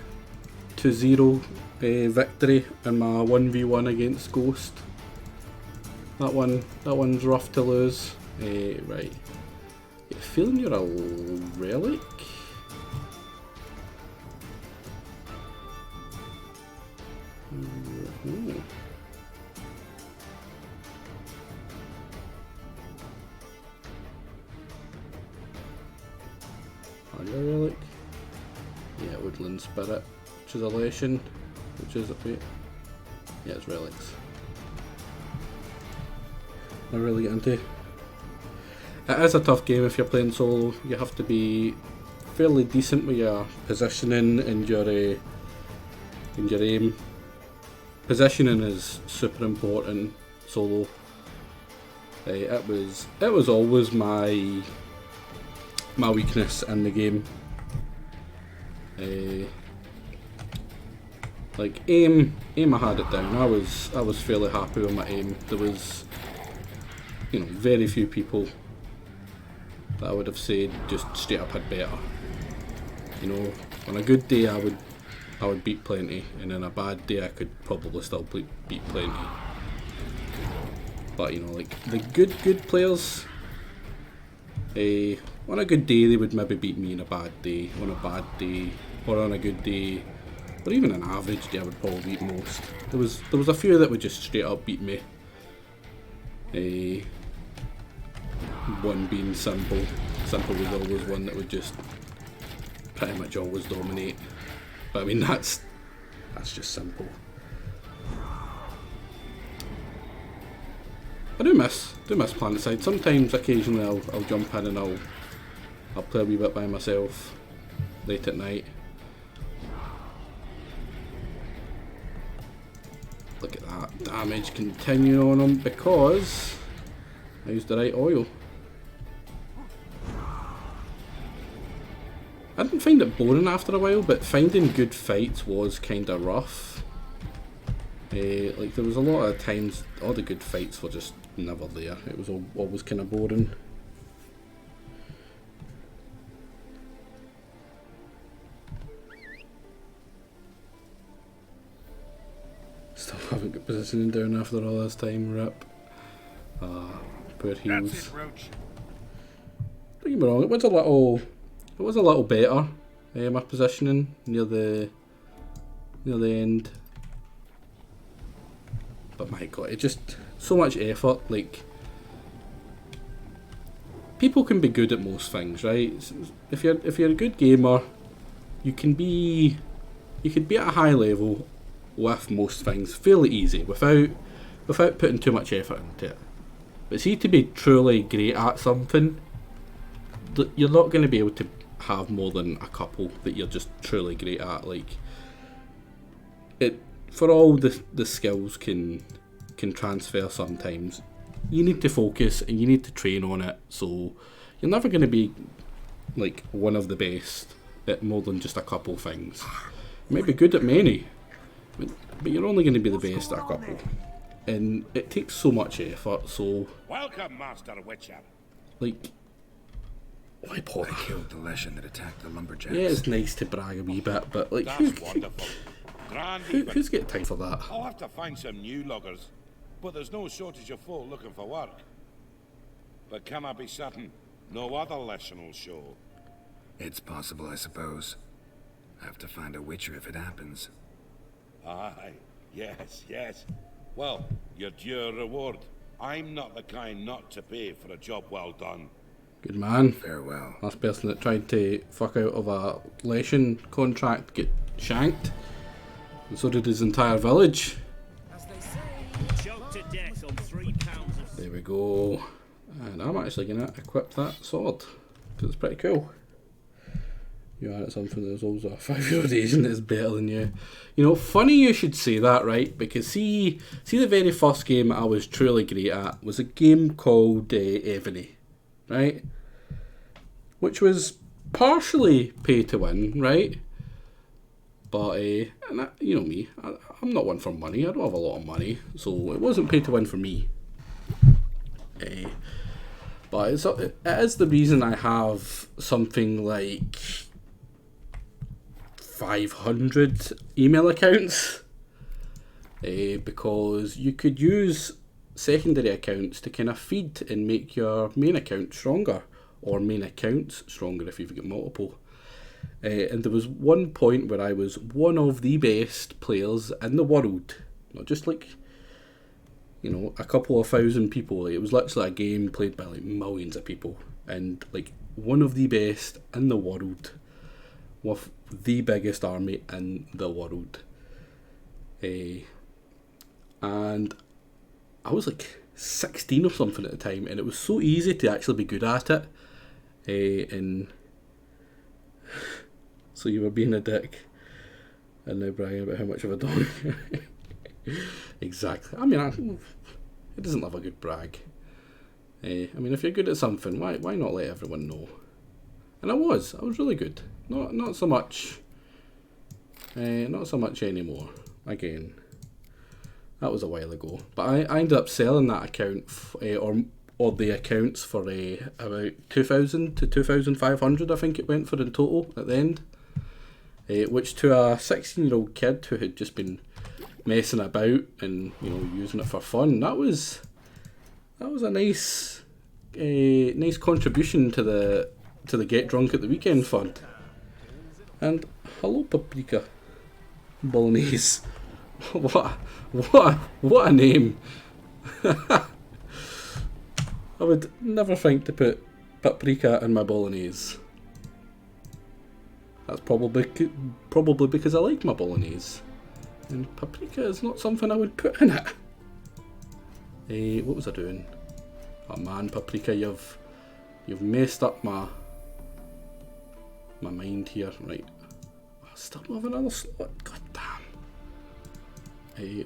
victory in my 1v1 against Ghost. That one's rough to lose. Right. Yeah, feeling you're a relic? Ooh. Are you a relic? Yeah, Woodland Spirit, which is Elation, which is, wait, yeah, it's relics. I really get into. It is a tough game if you're playing solo. You have to be fairly decent with your positioning and your aim. Positioning is super important solo. It was always my weakness in the game. Like aim I had it down. I was fairly happy with my aim. There was, you know, very few people that I would have said just straight up had better. You know, on a good day I would beat plenty, and on a bad day I could probably still beat plenty. But you know, like the good players, on a good day they would maybe beat me. On a bad day, or on a good day, or even an average day, I would probably beat most. There was a few that would just straight up beat me. One being Simple. Simple was always one that would just pretty much always dominate. But I mean, that's just Simple. I do miss Planet Side. Sometimes, occasionally, I'll jump in and I'll play a wee bit by myself late at night. Look at that! damage continuing on him because I used the right oil. I didn't find it boring after a while, but finding good fights was kinda rough. Like there was a lot of times all the good fights were just never there. It was always kinda boring. Still haven't got positioning down after all this time, rip. Poor heels. Don't get me wrong, it was a little better, my positioning near the end. But my god, it just so much effort. Like, people can be good at most things, right? If you're a good gamer, you can be at a high level with most things fairly easy without putting too much effort into it. But see, to be truly great at something, you're not going to be able to have more than a couple that you're just truly great at. Like, it, for all the skills can transfer sometimes, you need to focus and you need to train on it. So you're never going to be like one of the best at more than just a couple things. You might be good at many, but you're only going to be the best at a couple. And it takes so much effort, so... Welcome, Master Witcher. Like... Why bother? I killed the Leshen that attacked the lumberjacks. Yeah, it's nice to brag a wee bit, but like... That's wonderful. Grand who's got time for that? I'll have to find some new loggers, but there's no shortage of folk looking for work. But can I be certain no other Leshen will show? It's possible, I suppose. I have to find a Witcher if it happens. Aye, yes. Well, you're due a reward. I'm not the kind not to pay for a job well done. Good man. Farewell. Last person that tried to fuck out of a Leshen contract get shanked. And so did his entire village. As they say, choked to death on 3 pounds of... There we go. And I'm actually going to equip that sword, because it's pretty cool. You are at something that's also a 5-year-old Asian that's better than you. You know, funny you should say that, right? Because see the very first game I was truly great at was a game called Evony, right? Which was partially pay to win, right? But, and I, you know me, I'm not one for money. I don't have a lot of money, so it wasn't pay to win for me. But it is the reason I have something like 500 email accounts, because you could use secondary accounts to kind of feed and make your main account stronger, or main accounts stronger if you've got multiple. And there was one point where I was one of the best players in the world, not just like, you know, a couple of thousand people. It was literally a game played by like millions of people, and like one of the best in the world with the biggest army in the world. And I was like 16 or something at the time, and it was so easy to actually be good at it. And so you were being a dick and now bragging about how much of a dog. Exactly. I mean, it doesn't love a good brag. I mean, if you're good at something, why not let everyone know? And I was really good. Not so much. Not so much anymore. Again, that was a while ago. But I ended up selling that account, or the accounts, for about 2,000 to 2,500. I think it went for in total at the end. Which to a 16-year-old kid who had just been messing about and, you know, using it for fun, that was a nice contribution to the Get Drunk at the Weekend fund. And hello, Paprika Bolognese. What a name. I would never think to put paprika in my bolognese. That's probably because I like my bolognese. And paprika is not something I would put in it. What was I doing? Oh man, Paprika, you've messed up my mind here. Right. I still don't have another slot. God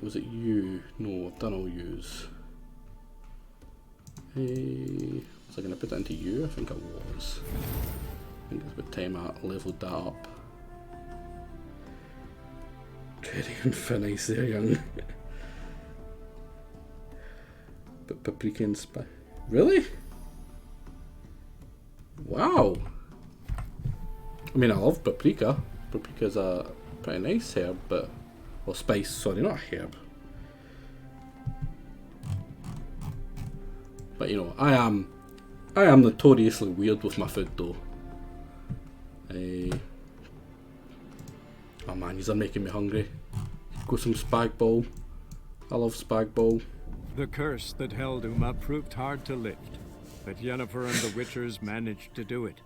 Was it you? No, I've done all yous. Was I going to put that into you? I think I was. I think it's about time I leveled that up. Treading on thin ice there, young. But paprika and spice. Really? Wow. I mean, I love paprika. Paprika's a pretty nice herb, but... Well, spice, sorry, not a herb. But you know, I am notoriously weird with my food though. Oh man, you're making me hungry. Go some spag bol. I love spag bol. The curse that held Uma proved hard to lift, but Yennefer and the Witchers managed to do it.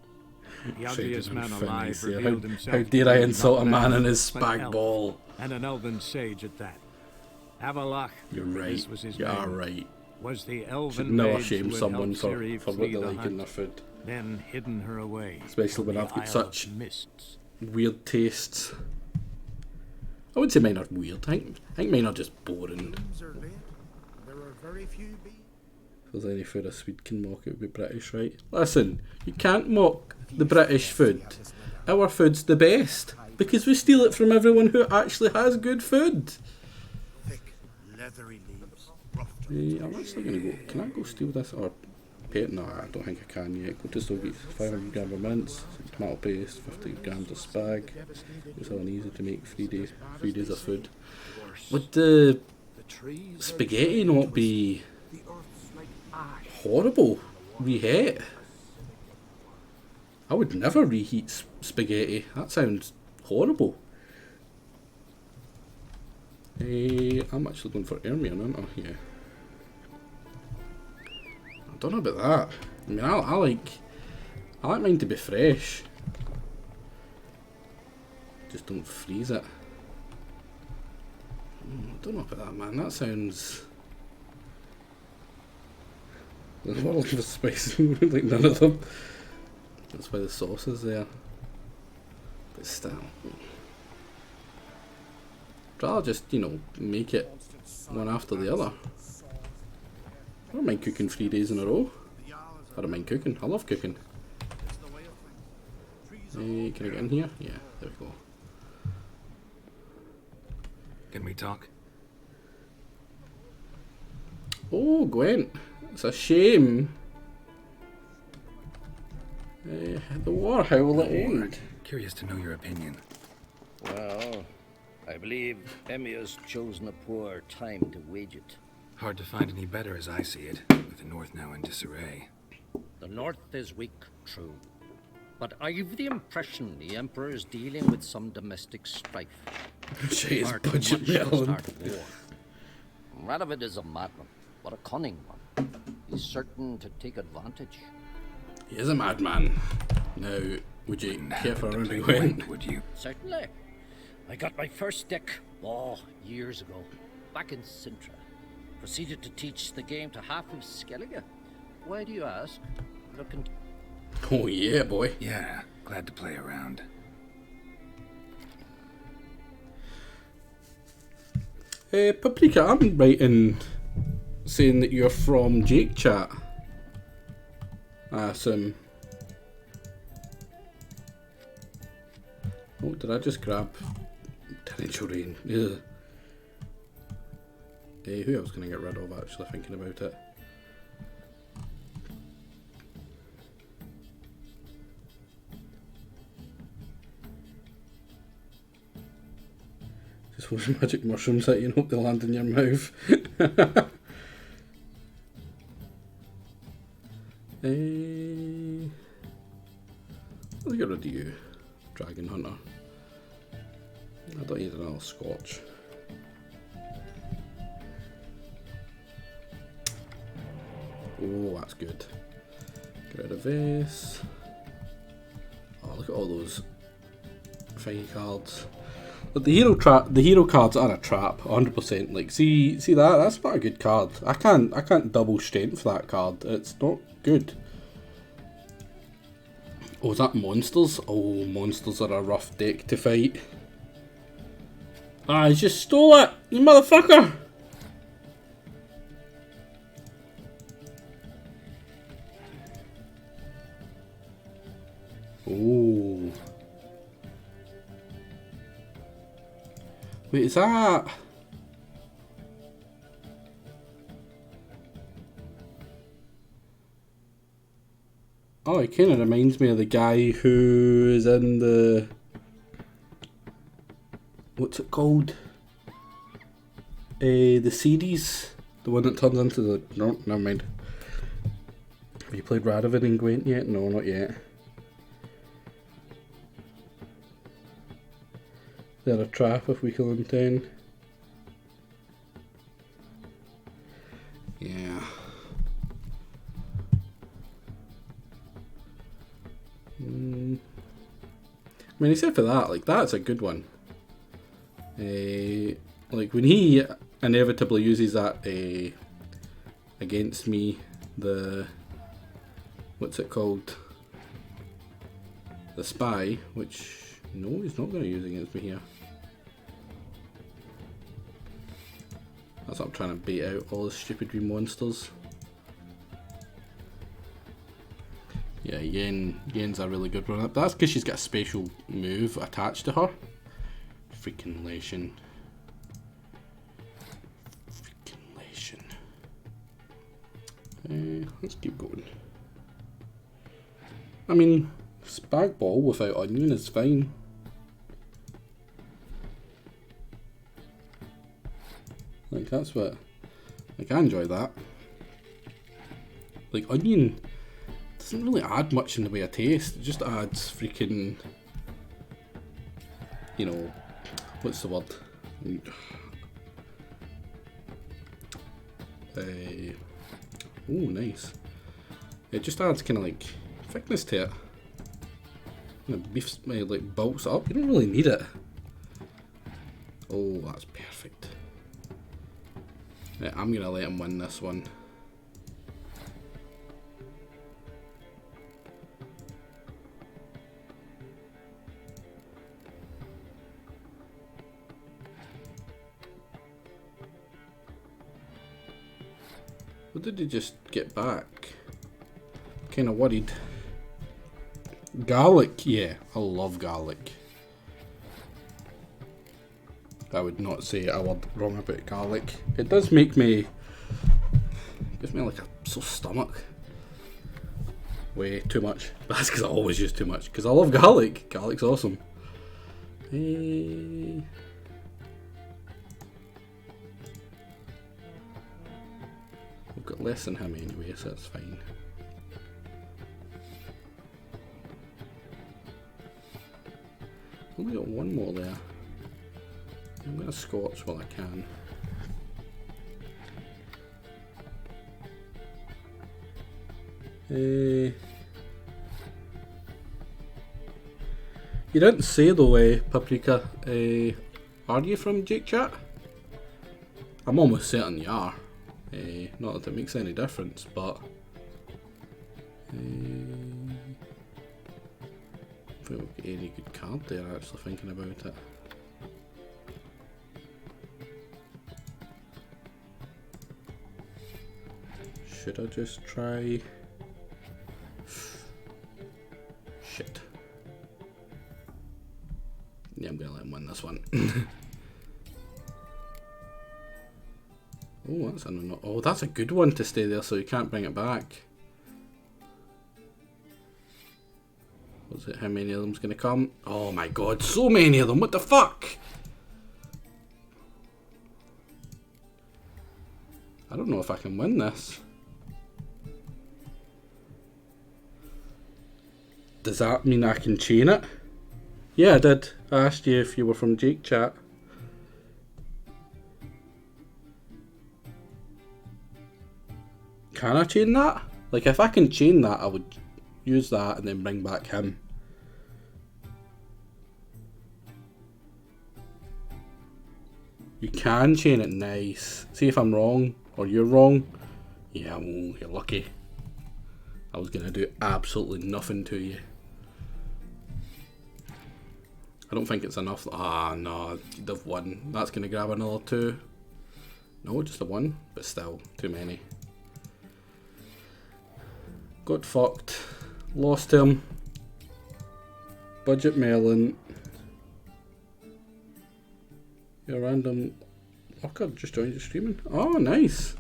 The ugliest man alive revealed himself. How dare I insult a man and his an spag elf, bol? And an elven sage at that. Avalach, You're right. was his You are name, right. was the elven Should never mage shame who had someone helped for Ciri what flee they the like in hunt, their food. then hidden her away. Especially from when the I've got Isle such of Mists. weird tastes. I wouldn't say mine are weird. I think mine are just boring. There are very few bees. If there's any food a Swede can mock, it would be British, right? Listen, you can't mock the British food. Our food's the best because we steal it from everyone who actually has good food. Thick, leathery leaves. I'm actually going to go. Can I go steal this or pay it? No, I don't think I can yet. Go to Stogies, 500 grams of mince, some tomato paste, 50 grams of spag. It's all easy to make 3 days of food. Would the spaghetti not be horrible? Reheat? I would never reheat spaghetti. That sounds horrible. I'm actually going for Ermion, aren't I? Yeah. I don't know about that. I mean, I like mine to be fresh. Just don't freeze it. I don't know about that, man. That sounds... There's a lot of spice, like none of them. That's why the sauce is there. But still. I'd rather just, you know, make it one after the other. I don't mind cooking 3 days in a row. I don't mind cooking. I love cooking. Can I get in here? Yeah, there we go. Can we talk? Oh, Gwent. It's a shame. The war, how will it end? Curious to know your opinion. Well, I believe Emir's chosen a poor time to wage it. Hard to find any better as I see it, with the North now in disarray. The North is weak, true. But I've the impression the Emperor is dealing with some domestic strife. She is Art budget much of the melon. start of war. Radovid is a madman, but a cunning one. He's certain to take advantage. He is a madman. Now, would you care for a round of Gwent? Would you? Certainly. I got my first stick, years ago, back in Sintra. Proceeded to teach the game to half of Skellige. Why do you ask? Looking. Oh yeah, boy. Yeah, glad to play around. Paprika, I'm right in saying that you're from Jake Chat. Awesome. Oh, did I just grab Torrential Rain? Ugh. Who I was going to get rid of, actually, thinking about it. Just those magic mushrooms that you hope they land in your mouth. Let's get rid of you, Dragon Hunter. I don't need another Scotch. Oh, that's good. Get rid of this. Oh, look at all those fine cards. But the hero cards are a trap, 100%. Like, see that? That's not a good card. I can't double strength for that card. It's not good. Oh, is that monsters? Oh, monsters are a rough deck to fight. Ah, he just stole it! You motherfucker! Ooh. Wait, is that... Oh, it kind of reminds me of the guy who is in the... What's it called? The series. The one that turns into the... No, never mind. Have you played Radovid and Gwent yet? No, not yet. They're a trap if we kill him 10. Yeah. I mean, except for that, like, that's a good one. Like, when he inevitably uses that against me, the... What's it called? The spy, which... No, he's not going to use against me here. That's what I'm trying to bait out all the stupid green monsters. Yeah, Yen's a really good one. That's because she's got a special move attached to her. Freaking Lation. Freaking Lation. Let's keep going. I mean, Spag Ball without Onion is fine. Like, that's what... Like, I enjoy that. Like, Onion doesn't really add much in the way of taste. It just adds freaking... You know... What's the word? Oh, nice. It just adds kind of like thickness to it. You know, beef like bulks it up. You don't really need it. Oh, that's perfect. Right, I'm gonna let him win this one. What did he just get back? Kinda worried. Garlic, yeah, I love garlic. I would not say a word wrong about garlic. It does make me... gives me like a sore stomach. Way too much. That's because I always use too much. Because I love garlic. Garlic's awesome. We've got less than him anyway, so that's fine. Only got one more there. I'm gonna scorch while I can. You didn't say though, Paprika, are you from Jake Chat? I'm almost certain you are. Not that it makes any difference, but... I don't think we've got any good card there, actually, thinking about it. Should I just try... Shit. Yeah, I'm gonna let him win this one. Oh, that's oh, that's a good one to stay there, so you can't bring it back. Was it how many of them's gonna come? Oh my god, so many of them! What the fuck? I don't know if I can win this. Does that mean I can chain it? Yeah, I did. I asked you if you were from Jake Chat. Can I chain that? Like, if I can chain that, I would use that and then bring back him. You can chain it, nice. See if I'm wrong, or you're wrong. Yeah, well, you're lucky. I was gonna do absolutely nothing to you. I don't think it's enough. Ah, no, they've won. That's going to grab another 2. No, just a 1, but still, too many. Got fucked. Lost him. Budget Merlin. Your random worker just joined you streaming. Oh, nice.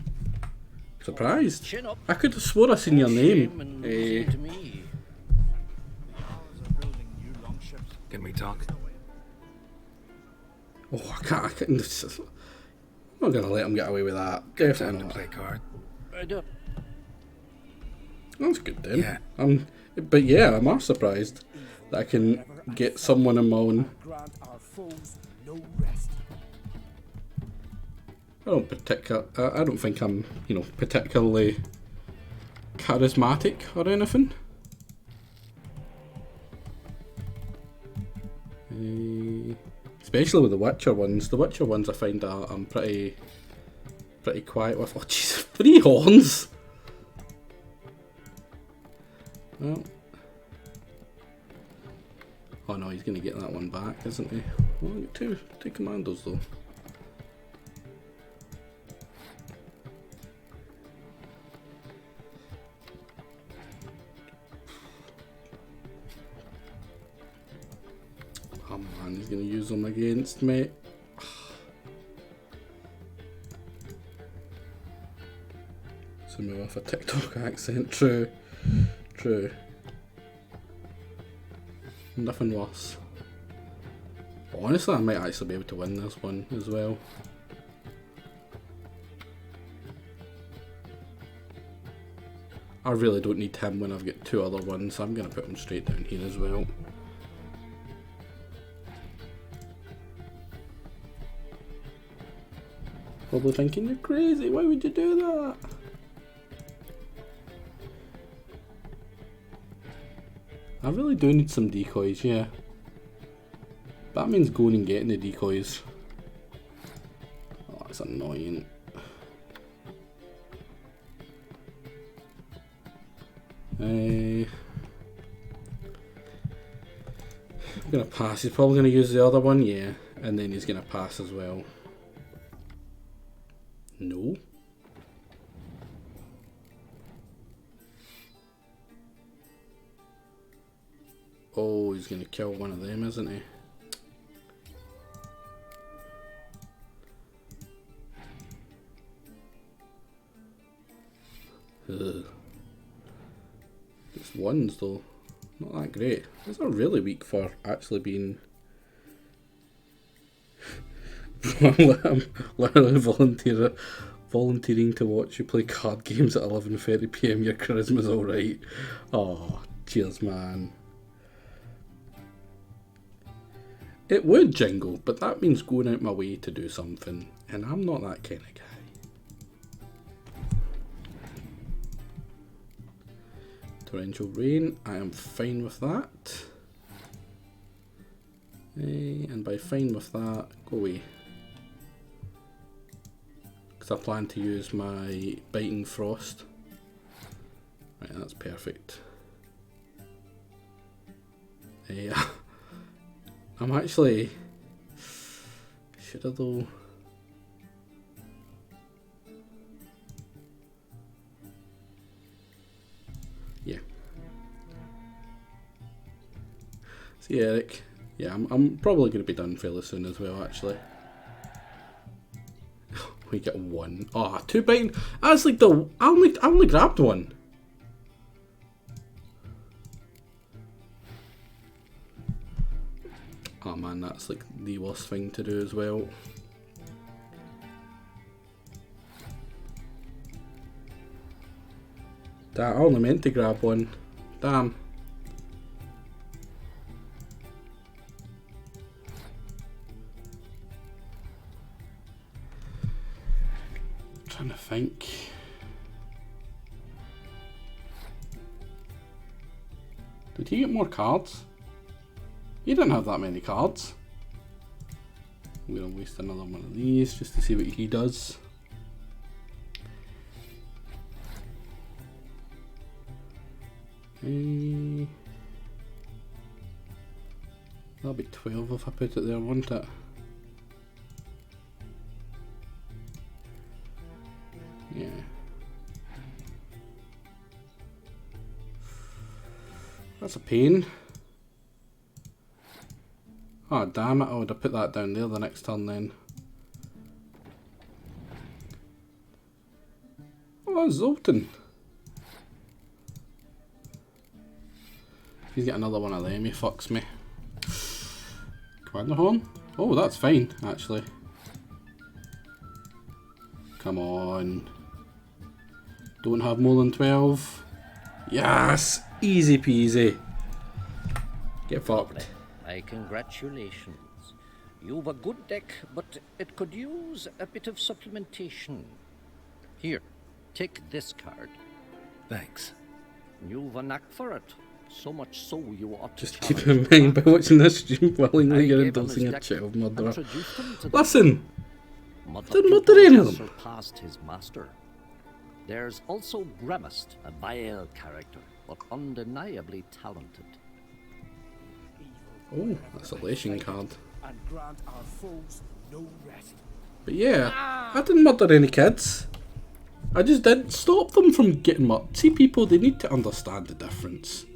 Surprised. I could have swore I seen your name. Can we talk? Oh, I can't. I'm not gonna let him get away with that. Definitely Time to play card. That's good then. Yeah. But yeah, I'm half surprised that I can get someone in my own. I don't think I'm, particularly charismatic or anything. Especially with the Witcher ones. The Witcher ones I find I'm pretty quiet with. Oh jeez, 3 horns! Well. Oh no, he's gonna get that one back, isn't he? Well, I get two commandos though. Oh man, he's gonna use them against me. Somebody with a TikTok accent, true. Nothing worse. Honestly, I might actually be able to win this one as well. I really don't need him when I've got 2 other ones, so I'm going to put him straight down here as well. Probably thinking, you're crazy, why would you do that? I really do need some decoys, yeah. That means going and getting the decoys. Oh, that's annoying. I'm gonna pass. He's probably gonna use the other one, yeah. And then he's gonna pass as well. No. Oh, he's gonna kill one of them, isn't he? Ugh. It's ones though, not that great. These are really weak for actually being. I'm literally volunteering to watch you play card games at 11:30 PM. Your charisma's alright. Oh, cheers, man. It would jingle, but that means going out my way to do something, and I'm not that kind of guy. Torrential rain, I am fine with that. And by fine with that, go away. Because I plan to use my biting frost. Right, that's perfect. I'm actually... should I though... yeah. See Eric. Yeah, I'm probably going to be done fairly soon as well, actually. We get 1. Oh, 2 biting. That's like the... I only grabbed 1. Oh man, that's like the worst thing to do as well. Damn, I only meant to grab 1. Damn. Trying to think. Did he get more cards? He didn't have that many cards. I'm gonna waste another one of these just to see what he does. That'll be 12 if I put it there, won't it? Yeah. That's a pain. Oh damn it, I would have put that down there the next turn then. Oh, Zoltan. If he's got another one of them, he fucks me. Commander Horn? Oh, that's fine, actually. Come on. Don't have more than 12. Yes! Easy peasy. Get fucked. My congratulations. You've a good deck, but it could use a bit of supplementation. Here, take this card. Thanks. You've a knack for it. So much so you ought to Just keep in mind by watching this stream willingly you're gave him endorsing his a deck, child murderer. introduced him to the Listen! Mother Didn't Pupil murder any of has them. surpassed his master. There's also Gramast, a vile character, but undeniably talented. Oh, that's a Lation card. And grant our foes no rest. But yeah, I didn't murder any kids. I just didn't stop them from getting murdered. See, people, they need to understand the difference.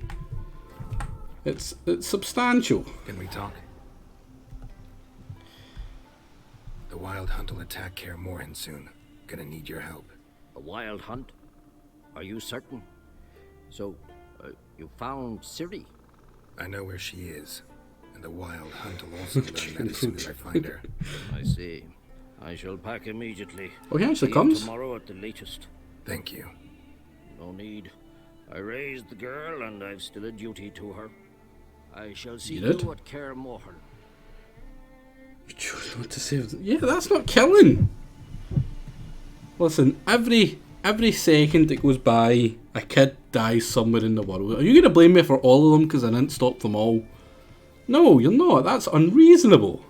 It's substantial. Can we talk? The Wild Hunt will attack Kaer Morhen soon. Gonna need your help. A wild hunt? Are you certain? So, you found Ciri? I know where she is. And the Wild Hunt will also learn that as soon as I find her. I see. I shall pack immediately. Oh, he actually Leave comes? tomorrow at the latest. Thank you. No need. I raised the girl, and I've still a duty to her. I shall see You did? you at Kaer Morhen. You chose not to save them. Yeah, that's not killing. Listen, every second that goes by, a kid dies somewhere in the world. Are you going to blame me for all of them because I didn't stop them all? No, you're not. That's unreasonable.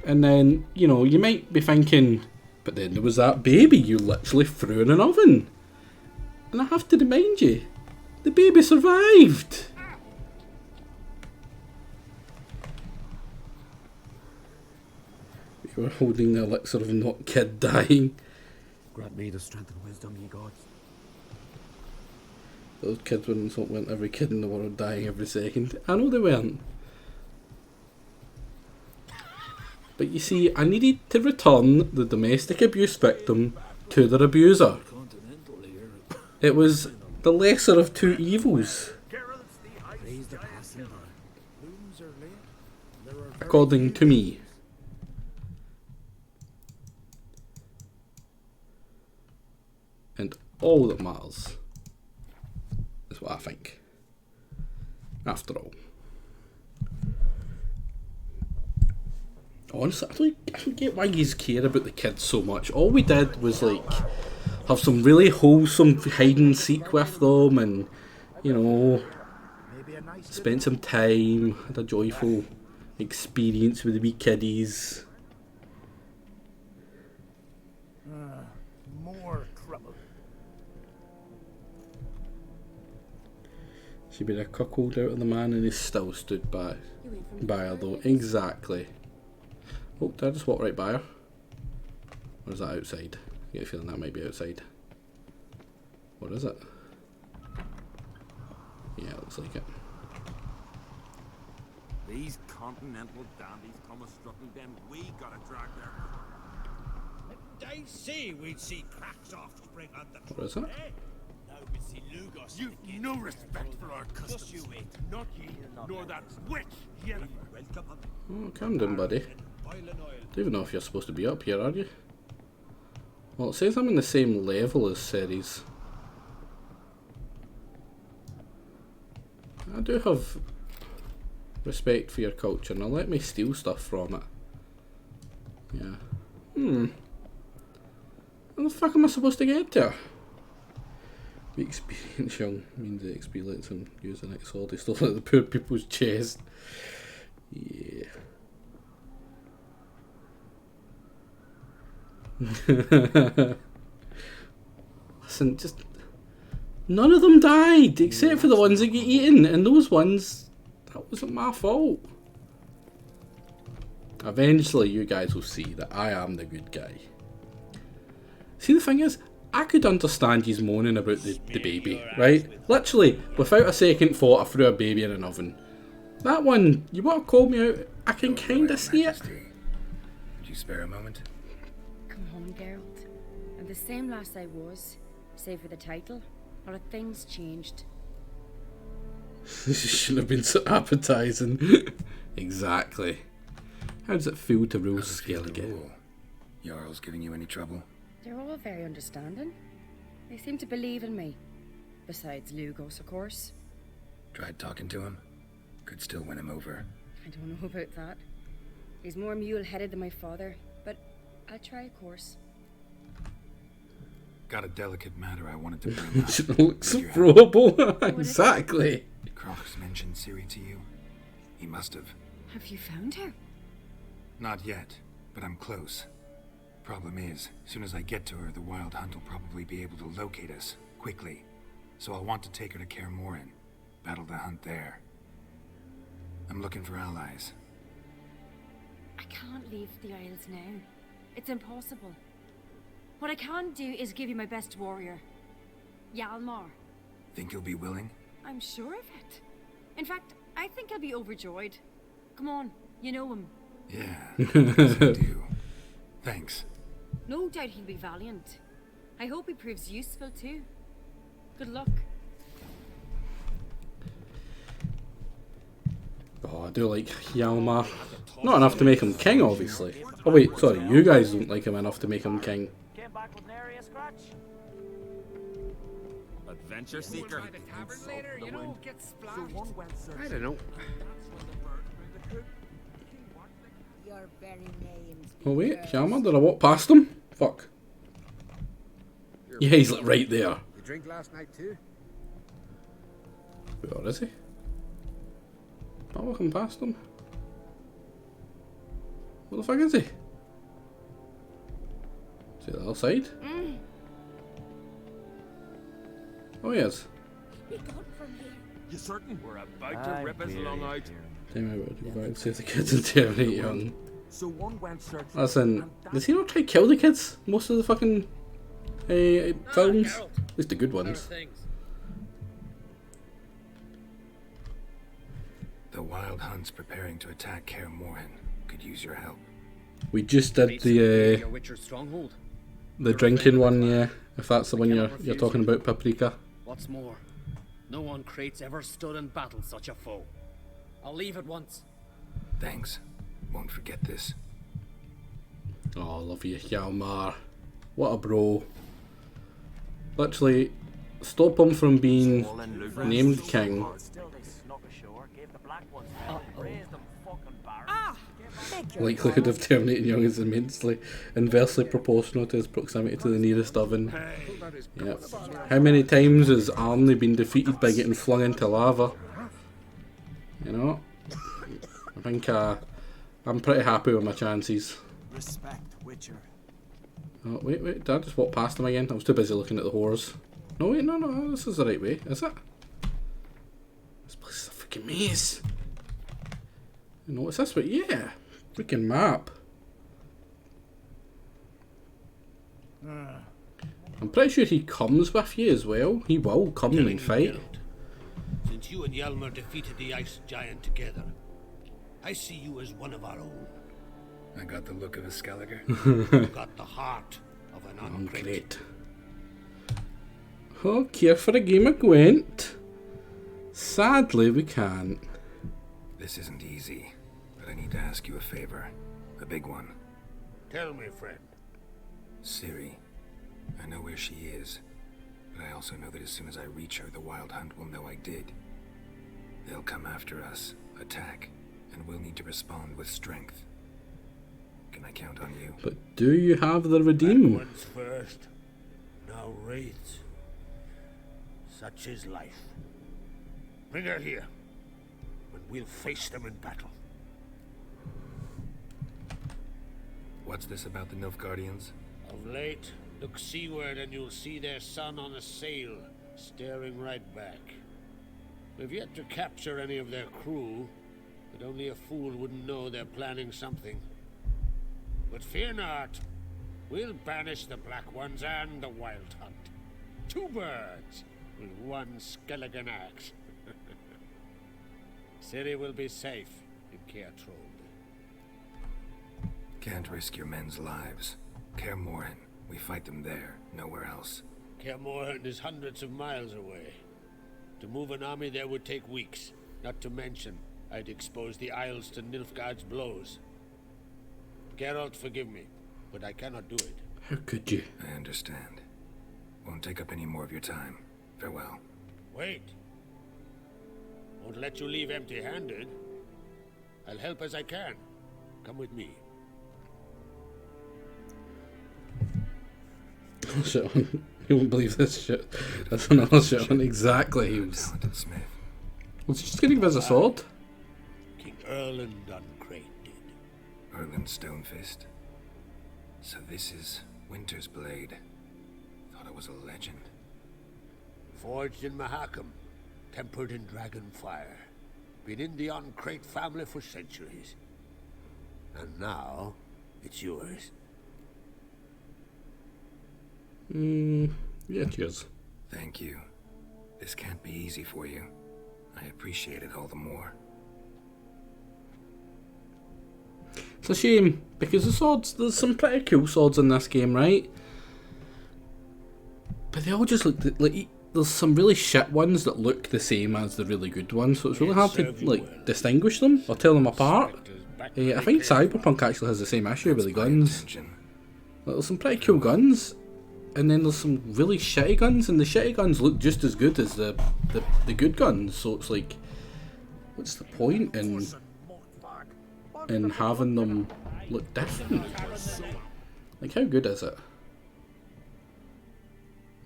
And then, you know, you might be thinking, but then there was that baby you literally threw in an oven. And I have to remind you, the baby survived. You were holding the elixir of not kid dying. Grant me the strength and wisdom, ye gods. Those kids weren't every kid in the world dying every second. I know they weren't. But you see, I needed to return the domestic abuse victim to their abuser. It was the lesser of two evils. According to me. And all that matters is what I think. After all. Honestly, I don't get why you care about the kids so much. All we did was like have some really wholesome hide and seek with them, and you know, spent some time, had a joyful experience with the wee kiddies. More trouble. She'd been a cuckold out of the man, and he still stood by her though. Exactly. Oh, did I just walk right by her? Or is that outside? I get a feeling that might be outside. What is it? Yeah, it looks like it. These continental dandies come a-strutting them. We gotta drag their... I say we'd see cracks offspring on the What is it? Now we see Lugos. You've no respect for our customs. Just you wait. Not ye, nor that witch, Yennefer. Welcome. Oh, calm down, buddy. Don't even know if you're supposed to be up here, are you? Well, it says I'm in the same level as Ceres. I do have respect for your culture. Now let me steal stuff from it. Yeah. How the fuck am I supposed to get there? The experience young means the XP lets him use the next sword. He stole it at the poor people's chest. Yeah. Listen, just None of them died, except for the ones that get eaten, and those ones, that wasn't my fault. Eventually, you guys will see that I am the good guy. See, the thing is, I could understand you moaning about the baby, right? Literally, without a second thought, I threw a baby in an oven. That one, you want to call me out? I can kind of see it. Would you spare a moment? Come home, Geralt. I'm the same lass I was, save for the title. A lot of things changed. This shouldn't have been so appetizing. Exactly. How does it feel to rule Skellige? Jarl's giving you any trouble? They're all very understanding. They seem to believe in me. Besides Lugos, of course. Tried talking to him? Could still win him over. I don't know about that. He's more mule-headed than my father, but I'll try, of course. Got a delicate matter I wanted to bring up. It looks probable. Exactly. Crofts mentioned Ciri to you? He must have. Have you found her? Not yet, but I'm close. Problem is, as soon as I get to her, the Wild Hunt will probably be able to locate us, quickly. So I'll want to take her to Kaer Morhen, battle the hunt there. I'm looking for allies. I can't leave the Isles now. It's impossible. What I can do is give you my best warrior, Hjalmar. Think you'll be willing? I'm sure of it. In fact, I think he'll be overjoyed. Come on, you know him. Yeah, yes, I do. Thanks. No doubt he'll be valiant. I hope he proves useful too. Good luck. Oh, I do like Hjalmar. Not enough to make him king, obviously. Oh wait, sorry, you guys don't like him enough to make him king. Came back with nary a scratch. Adventure seeker. I don't know. Your very name's Oh wait, Hjalmar, did I walk past him? Fuck. Yeah, he's like right there. You drink last night too? Where is he? Am I walking past him? What the fuck is he? Is he the other side? Oh, he is. Be gone from here. You certain? We're about to rip his lung out. Damn, I would go back and save the kids and terminate young. So one went searching. Listen, does he not try to kill the kids? Most of the fucking films? At least the good ones. The Wild Hunt's preparing to attack Kaer Morhen. Could use your help. We just did the drinking one, yeah. If that's the one you're talking about, Paprika. What's more, no one Crate's ever stood and battled such a foe. I'll leave at once. Thanks. Won't forget this. Oh, I love you, Hjalmar. What a bro. Literally, stop him from being named king. Likelihood of terminating young is immensely inversely proportional to his proximity to the nearest oven. Yep. How many times has Arnie been defeated by getting flung into lava? You know? I think I'm pretty happy with my chances. Respect, Witcher. Oh, wait, did I just walk past him again? I was too busy looking at the whores. No, wait, no, this is the right way, is it? This place is a freaking maze. You know, what's this way? Yeah, freaking map. I'm pretty sure he comes with you as well. He will come and fight. Since you and Hjalmar defeated the ice giant together, I see you as one of our own. I got the look of a Skellige. You got the heart of an ungreat. Great. Oh, care for a game of Gwent? Sadly, we can't. This isn't easy, but I need to ask you a favor. A big one. Tell me, friend. Ciri. I know where she is, but I also know that as soon as I reach her, the Wild Hunt will know I did. They'll come after us, attack, and we'll need to respond with strength. Can I count on you? But do you have the redeem? Once first, now wraiths. Such is life. Bring her here, and we'll face them in battle. What's this about the Nilfgaardians? Of late, look seaward and you'll see their sun on a sail, staring right back. We've yet to capture any of their crew, but only a fool wouldn't know they're planning something. But fear not. We'll banish the Black Ones and the Wild Hunt. 2 birds with 1 Skelligan axe. City will be safe in Kaer Trond. Can't risk your men's lives. Kaer Morhen, we fight them there, nowhere else. Kaer Morhen is hundreds of miles away. To move an army there would take weeks. Not to mention, I'd expose the Isles to Nilfgaard's blows. Geralt, forgive me, but I cannot do it. How could you? I understand. Won't take up any more of your time. Farewell. Wait. Won't let you leave empty-handed. I'll help as I can. Come with me. Shit on. You won't believe this shit. That's another shit on exactly. He was. Was he just gonna give us a sword? King Erland Duncrate did. Erland Stonefist. So this is Winter's blade. Thought it was a legend. Forged in Mahakam, tempered in dragon fire. Been in the Duncrate family for centuries. And now, it's yours. Yeah, cheers. Thank you. This can't be easy for you. I appreciate it all the more. It's a shame, because the swords, there's some pretty cool swords in this game, right? But they all just look, like, there's some really shit ones that look the same as the really good ones, so it's really hard to, like, distinguish them or tell them apart. I think Cyberpunk actually has the same issue with the guns. Like, there's some pretty cool guns, and then there's some really shitty guns, and the shitty guns look just as good as the good guns, so it's like, what's the point in having them look different? Like, how good is it?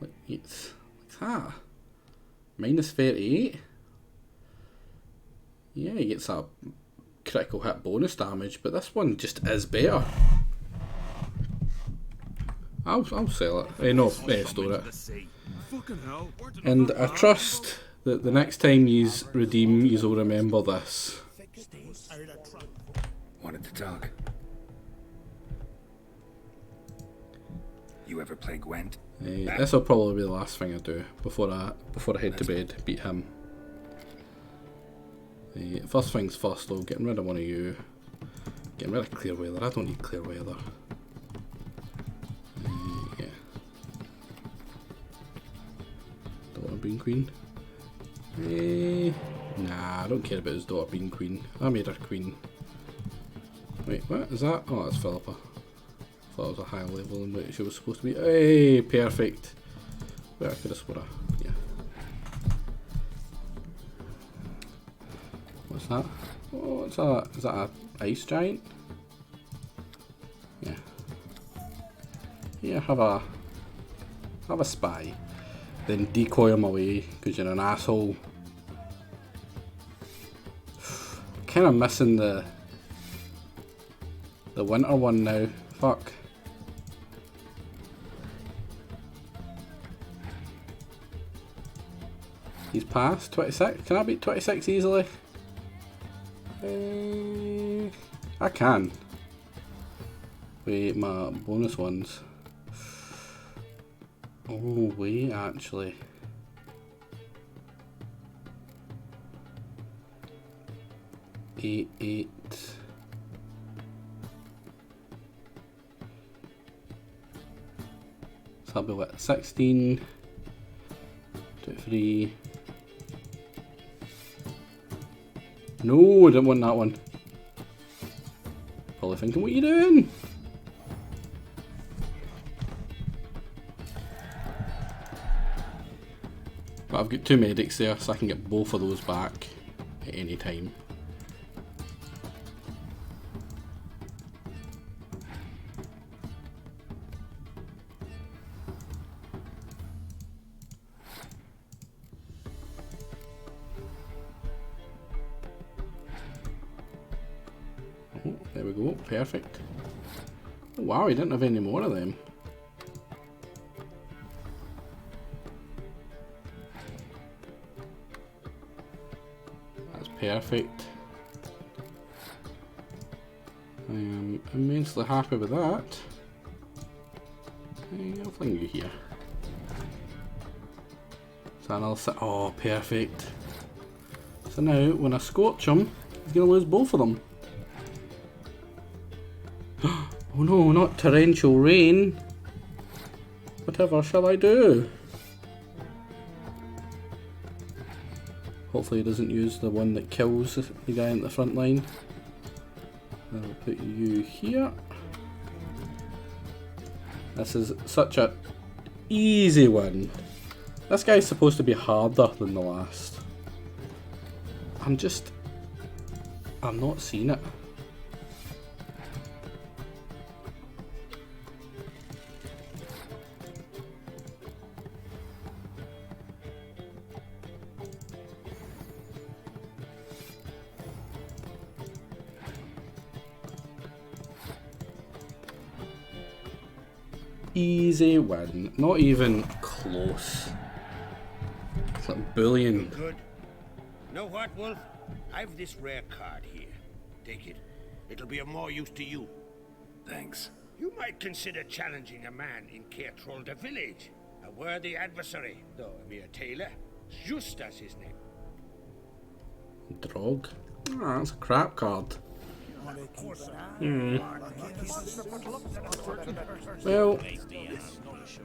Like, it's like that. Minus 38. Yeah, he gets a critical hit bonus damage, but this one just is better. I'll sell it. No, store it. And I trust that the next time yous redeem, yous will remember this. Wanted to talk. You ever play Gwent? This will probably be the last thing I do before I head to bed. Beat him. First things first, though. Getting rid of one of you. Getting rid of Clearweather. I don't need Clearweather. Yeah. Daughter being queen. Nah, I don't care about his daughter being queen. I made her queen. Wait, what is that? Oh, that's Philippa. I thought it was a higher level than what she was supposed to be. Hey, perfect. Wait, I could have swore. Yeah. What's that? Oh, what's that? Is that a ice giant? Yeah. Here, have a spy. Then decoy him away because you're an asshole. Kind of missing the winter one now. Fuck. He's passed 26. Can I beat 26 easily? I can. Wait, my bonus ones. Oh wait, actually. Eight. So I'll be what? 16. 23. No, I didn't want that one. Probably thinking, what are you doing? But I've got 2 medics there, so I can get both of those back at any time. Oh, there we go, perfect. Oh, wow, he didn't have any more of them. perfect. I am immensely happy with that. I'll fling you here. So another oh, perfect. So now, when I scorch him, he's going to lose both of them. Oh no, not torrential rain. Whatever shall I do? Hopefully he doesn't use the one that kills the guy in the front line. I'll put you here. This is such a easy one. This guy's supposed to be harder than the last. I'm not seeing it. Easy win. Not even close. It's like bullying. Good. Know what, Wolf? I've this rare card here. Take it. It'll be of more use to you. Thanks. You might consider challenging a man in Caertrolda village. A worthy adversary, though a mere tailor. Justas his name. Drog? Ah, that's a crap card. Well,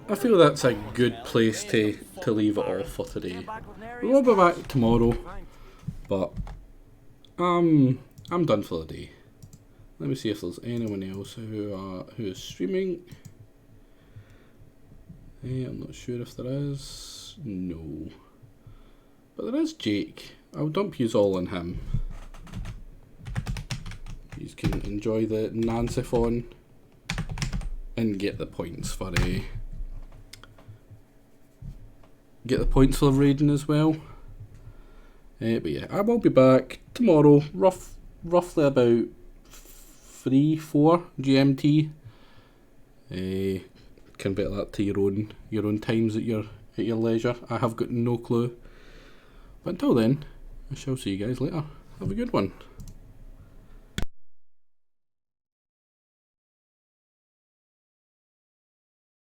I feel that's a good place to leave it off for today. We will be back tomorrow, but I'm done for the day. Let me see if there's anyone else who is streaming. I'm not sure if there is. No, but there is Jake. I'll dump yous all on him. You can enjoy the Nancy-phone and get the points for raiding as well. But yeah, I will be back tomorrow, roughly about 3-4 GMT. Convert that to your own times at your leisure. I have got no clue. But until then, I shall see you guys later. Have a good one.